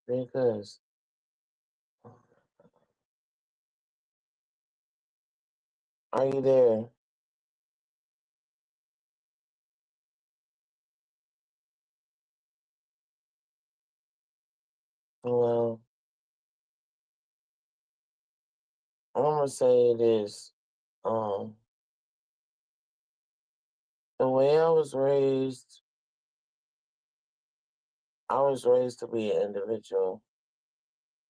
Because are you there? Well, I'm gonna say this. Um, the way I was raised to be an individual,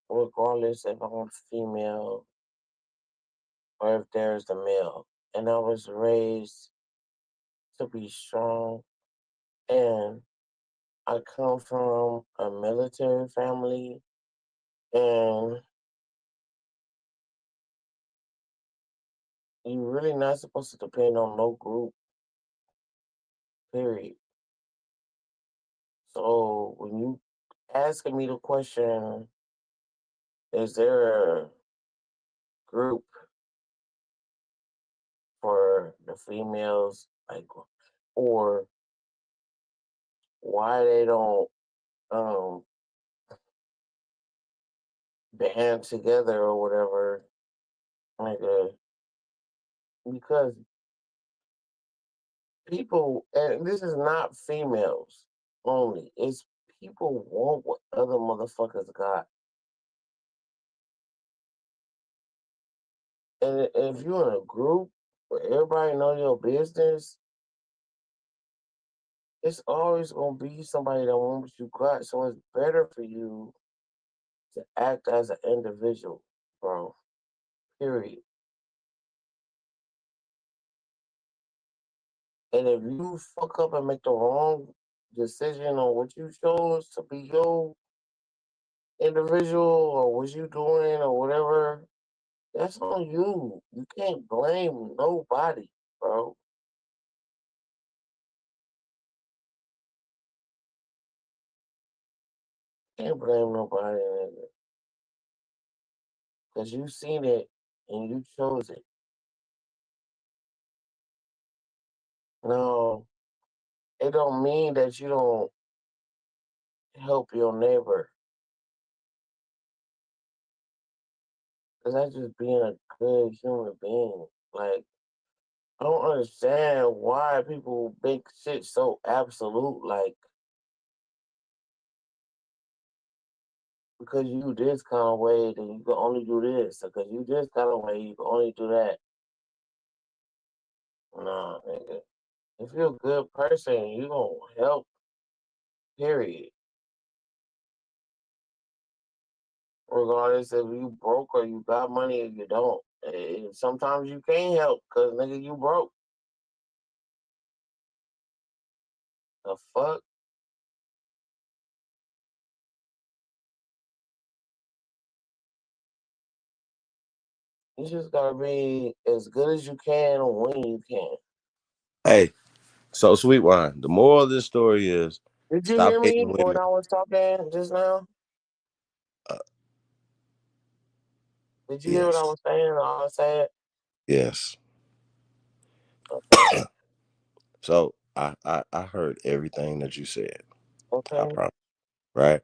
regardless if I'm female or if there's the male. And I was raised to be strong. And I come from a military family, and you're really not supposed to depend on no group, period. So when you asking me the question, is there a group for the females, like, or why they don't um band together or whatever, like because people, and this is not females only, it's people want what other motherfuckers got. And if you're in a group where everybody know your business, it's always gonna be somebody that wants what you got. So it's better for you to act as an individual, bro. Period. And if you fuck up and make the wrong decision on what you chose to be your individual or what you doing or whatever, that's on you. You can't blame nobody, bro. Can't blame nobody, nigga. Because you seen it and you chose it. No, it don't mean that you don't help your neighbor. Because that's just being a good human being. Like, I don't understand why people make shit so absolute. Like, because you this kind of way, then you can only do this. Because you this kind of way, you can only do that. Nah, nigga. If you're a good person, you gonna help. Period. Regardless if you broke or you got money or you don't. Sometimes you can't help because nigga you broke. The fuck? You just gotta be as good as you can when you can. Hey, so sweet wine. The moral of this story is Did you stop hear me hating when women. I was talking just now? Uh, Did you hear what I yes, was saying? All I said? yes. Okay. So I heard everything that you said. I Okay. promise. Right.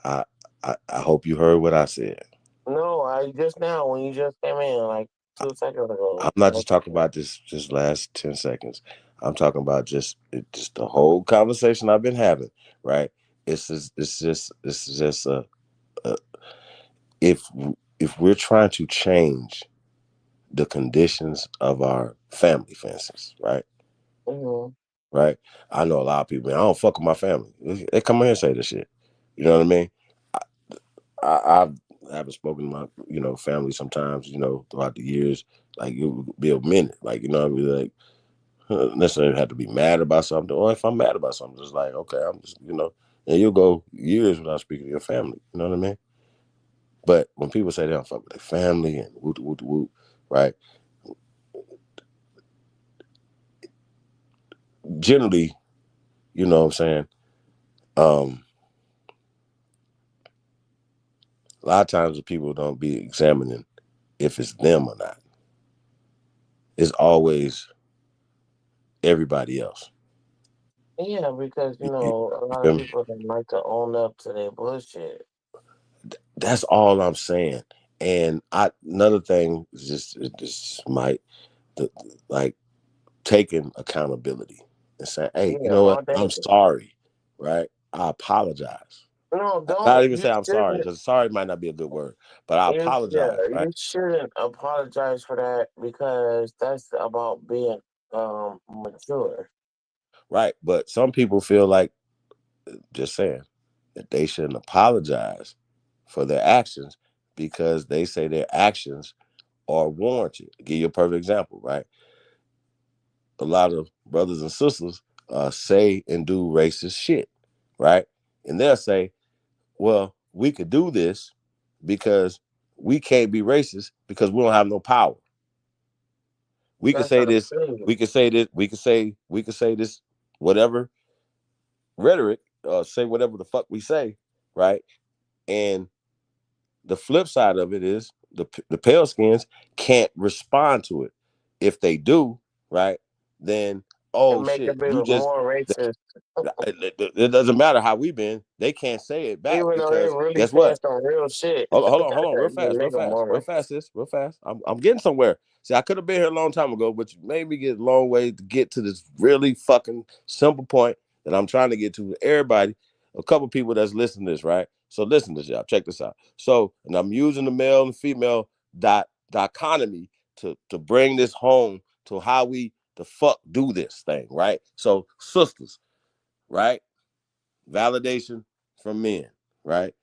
I I hope you heard what I said. No, I just now when you just came in like I, 2 seconds ago. I'm not just talking about this just last 10 seconds. I'm talking about just the whole conversation I've been having. Right. It's just a if if we're trying to change the conditions of our family, for instance, right? Mm-hmm. Right. I know a lot of people. Man, I don't fuck with my family. They come in here and say this shit. You know what I mean? I haven't spoken to my family sometimes throughout the years. Like it would be a minute. Like I'd be like necessarily have to be mad about something. Or if I'm mad about something, just like okay, I'm just and you'll go years without speaking to your family. You know what I mean? But when people say they don't fuck with their family and whoop whoop whoop, right? Generally, you know what I'm saying. Um, a lot of times the people don't be examining if it's them or not. It's always everybody else. Yeah, because You, you, a you lot of feel me? people don't like to own up to their bullshit. That's all I'm saying. And another thing is just like taking accountability and saying, hey, you Yeah, know what? all day. I'm sorry, right? I apologize. No, Not don't even you say I'm sorry shouldn't because sorry might not be a good word, but I apologize, right? you shouldn't apologize for that because that's about being mature. Right. But some people feel like just saying that they shouldn't apologize for their actions because they say their actions are warranted. I'll give you a perfect example, right? A lot of brothers and sisters say and do racist shit, right? And they'll say, well, we could do this because we can't be racist because we don't have no power. We could That's say what I'm this, saying. we could say this, we could say this, whatever rhetoric, say whatever the fuck we say, right? And the flip side of it is the pale skins can't respond to it. If they do, right, then And oh make it shit, be you just more racist. it doesn't matter how we been. They can't say it back Even though they because really guess saying what? some real shit. Hold on, real You fast, real make them fast, more real fast, sis, real fast. I'm getting somewhere. See, I could have been here a long time ago, but you made me get a long way to get to this really fucking simple point that I'm trying to get to with everybody. A couple people that's listening to this, right? So listen to this, y'all. Check this out. So, and I'm using the male and female dichotomy to bring this home to how we the fuck do this thing, right? So sisters, right? Validation from men, right?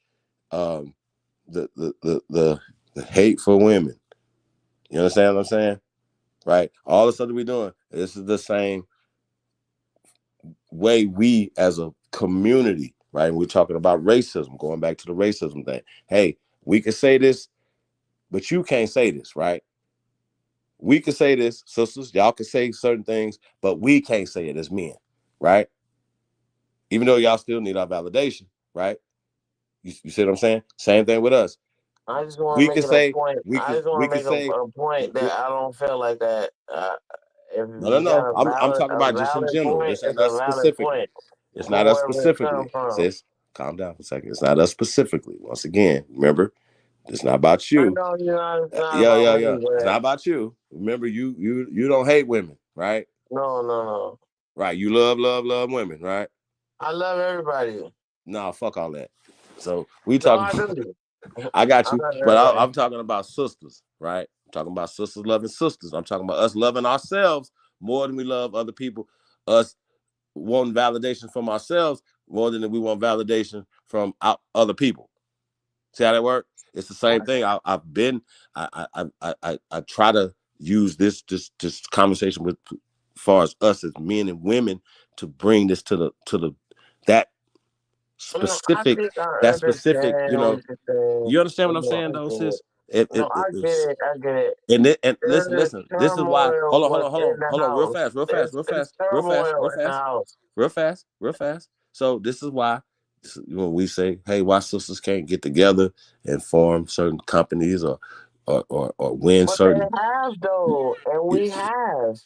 The hate for women. You understand what I'm saying? Right? All the stuff that we're doing, this is the same way we as a community, right? And we're talking about racism, going back to the racism thing. Hey, we can say this, but you can't say this, right? We can say this, sisters, y'all can say certain things, but we can't say it as men, right? Even though y'all still need our validation, right? You see what I'm saying? Same thing with us. I just want We to make can it a say, point. I just want to make a point that I don't feel like that. If you got no. a I'm talking about just in valid general. point, This ain't it's a us valid specifically. point. It's not us Whoever it come specifically, from. sis. Calm down for a second. It's not us specifically. Once again, remember, it's not about I you. know it's not Yeah. about me, It's but not about you. Remember, you don't hate women, right? no. Right. You love women, right? I love everybody. No, fuck all that. So we No, talking. I do. I got I you, love but everybody. I'm talking about sisters, right? I'm talking about sisters loving sisters. I'm talking about us loving ourselves more than we love other people. Us wanting validation from ourselves more than we want validation from other people. See how that works? It's the same thing. I try to use this conversation with, as far as us as men and women, to bring this to the that No, I specific think I understand you know. what you're saying. You understand what I'm No, saying, I though, get it. sis? No, I get it. I get it. And There's listen. This is why. turmoil within the Hold on, real house. fast, There's turmoil in the house. real fast. So this is why when we say, hey, why sisters can't get together and form certain companies or win But they certain. have though, and we have.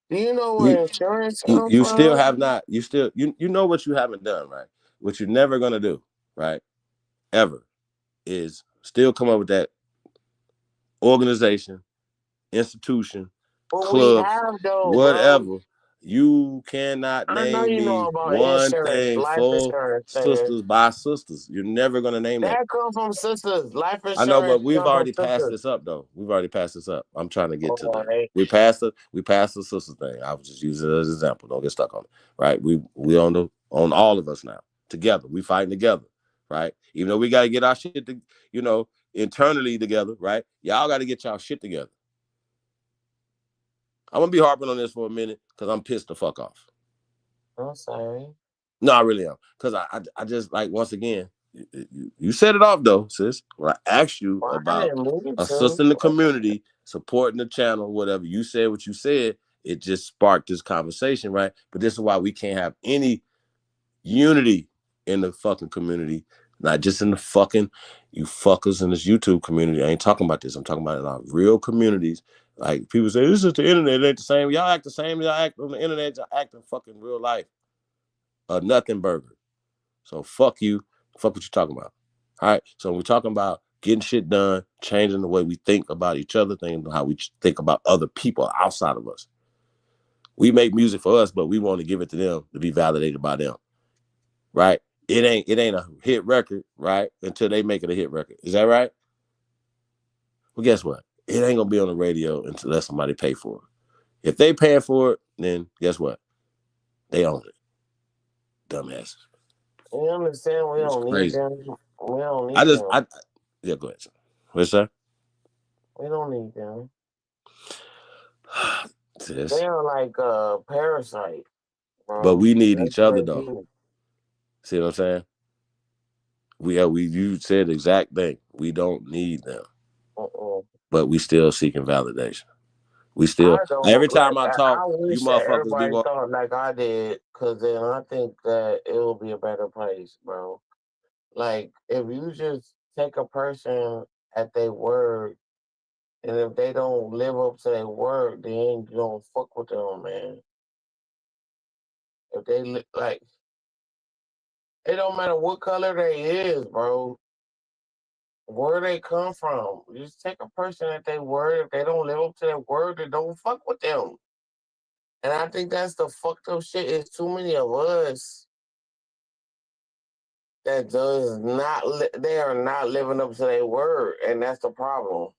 Do you know You where insurance you, comes you still from? have not. You know what you haven't done, right? What you're never gonna do, right? Ever is still come up with that organization, institution, But we clubs, have though, bro. whatever. You cannot I know name you know me about one insurance, thing life for insurance thing. sisters by sisters. You're never gonna name that. That comes from sisters. Life I know, insurance but we've comes from already passed sisters. this up, though. We've already passed this up. I'm trying to get to All the. right. We passed the sister thing. I was just using it as an example. Don't get stuck on it, right? We on all of us now together. We fighting together, right? Even though we got to get our shit to, internally together, right? Y'all got to get y'all shit together. I'm gonna be harping on this for a minute because I'm pissed the fuck off. I'm sorry. No, I really am. Because I just, like, once again, you set it off, though, sis. When I asked you Well, I about didn't mean a to. sister in the community supporting the channel, whatever, you said what you said, it just sparked this conversation, right? But this is why we can't have any unity in the fucking community, not just in the fucking, you fuckers in this YouTube community. I ain't talking about this. I'm talking about in our real communities. Like, people say, this is the internet, it ain't the same. Y'all act the same. Y'all act on the internet, y'all act in fucking real life. A nothing burger. So fuck you. Fuck what you're talking about. All right. So when we're talking about getting shit done, changing the way we think about each other, thinking how we think about other people outside of us. We make music for us, but we want to give it to them to be validated by them. Right? It ain't a hit record, right? Until they make it a hit record. Is that right? Well, guess what? It ain't gonna be on the radio unless somebody pay for it. If they paying for it, then guess what? They own it. Dumbasses. You understand? We It's don't need crazy. them. We don't need them. Yeah, go ahead. What's that? We don't need them. Sis. They are like a parasite, bro. But we need That's each what other, they though. do. See what I'm saying? You said the exact thing. We don't need them, but we still seeking validation. We still, I don't every like. time I I talk, you wish that motherfuckers be everybody want. thought like I did, cause then I think that it will be a better place, bro. Like if you just take a person at their word, and if they don't live up to their word, then you don't fuck with them, man. If they like, it don't matter what color they is, bro. Where they come from. You just take a person at their word. If they don't live up to their word, then don't fuck with them. And I think that's the fucked up shit. Is too many of us that does not. They are not living up to their word, and that's the problem.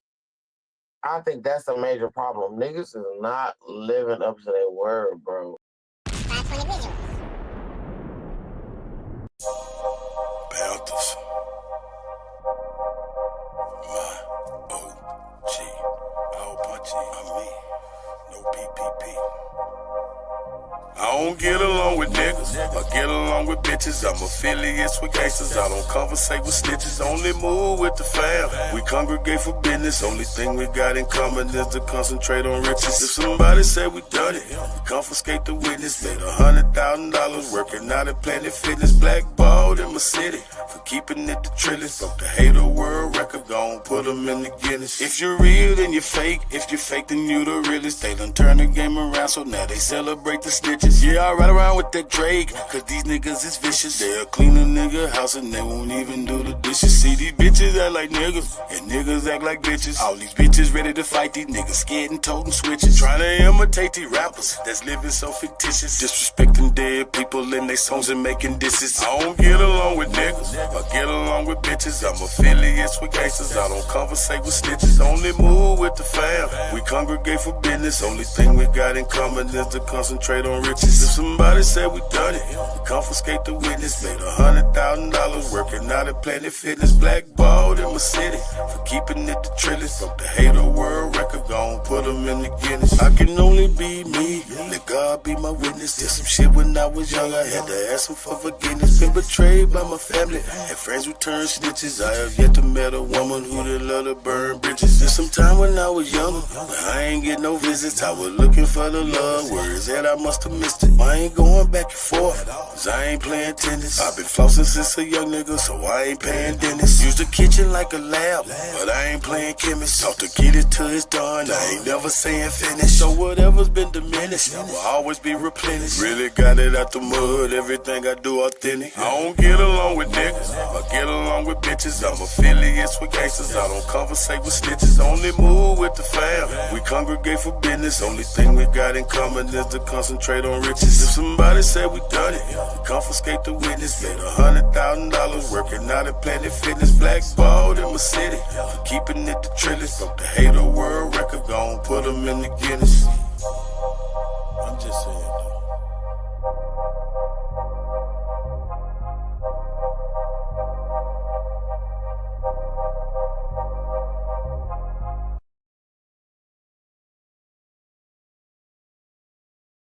I think that's a major problem. Niggas is not living up to their word, bro. Panthers. My OG. All punchy on me. No PPP. I don't get along with niggas, I get along with bitches. I'm affiliates with gangsters, I don't conversate with snitches. Only move with the fam, we congregate for business. Only thing we got in common is to concentrate on riches. If somebody say we done it, we confiscate the witness. Made $100,000 working out at Planet Fitness. Blackballed in my city for keeping it the trillest. Broke the hater world record, gon' put them in the Guinness. If you're real, then you're fake. If you're fake, then you the realest. They done turn the game around, so now they celebrate the snitches. Yeah, I ride around with that Drake, cause these niggas is vicious. They'll clean a nigga house and they won't even do the dishes. See, these bitches act like niggas, and niggas act like bitches. All these bitches ready to fight, these niggas scared and toting switches. Trying to imitate these rappers that's living so fictitious. Disrespecting dead people in their songs and making disses. I don't get along with niggas, I get along with bitches. I'm affiliates with gangsters, I don't conversate with snitches. Only move with the fam, we congregate for business. Only thing we got in common is to concentrate on riches. If somebody said we done it, we confiscate the witness. Made $100,000 working out at Planet Fitness. Blackballed in my city for keeping it the trillest. Broke the hater world record, gon' put them in the Guinness. I can only be me, let God be my witness. Did some shit when I was young, I had to ask him for forgiveness. Been betrayed by my family, had friends who turned snitches. I have yet to meet a woman who did love to burn bridges. There's some time when I was younger, but I ain't get no visits. I was looking for the love, words that I must have missed it. I ain't going back and forth, cause I ain't playing tennis. I've been flossing since a young nigga, so I ain't paying dentist. Use the kitchen like a lab, but I ain't playing chemist. Sought to get it till it's done, I ain't never saying finish. So whatever's been diminished will always be replenished. Really got it out the mud, everything I do authentic. I don't get along with niggas, I get along with bitches. I'm affiliates with gangsters, I don't conversate with snitches. Only move with the fam, we congregate for business. Only thing we got in common is to concentrate on riches. If somebody said we done it, we confiscate the witness. Made $100,000 working out at Planet Fitness. Blackballed in my city for keeping it the trillest. Broke the hater world record, gon' put them in the Guinness. I'm just saying.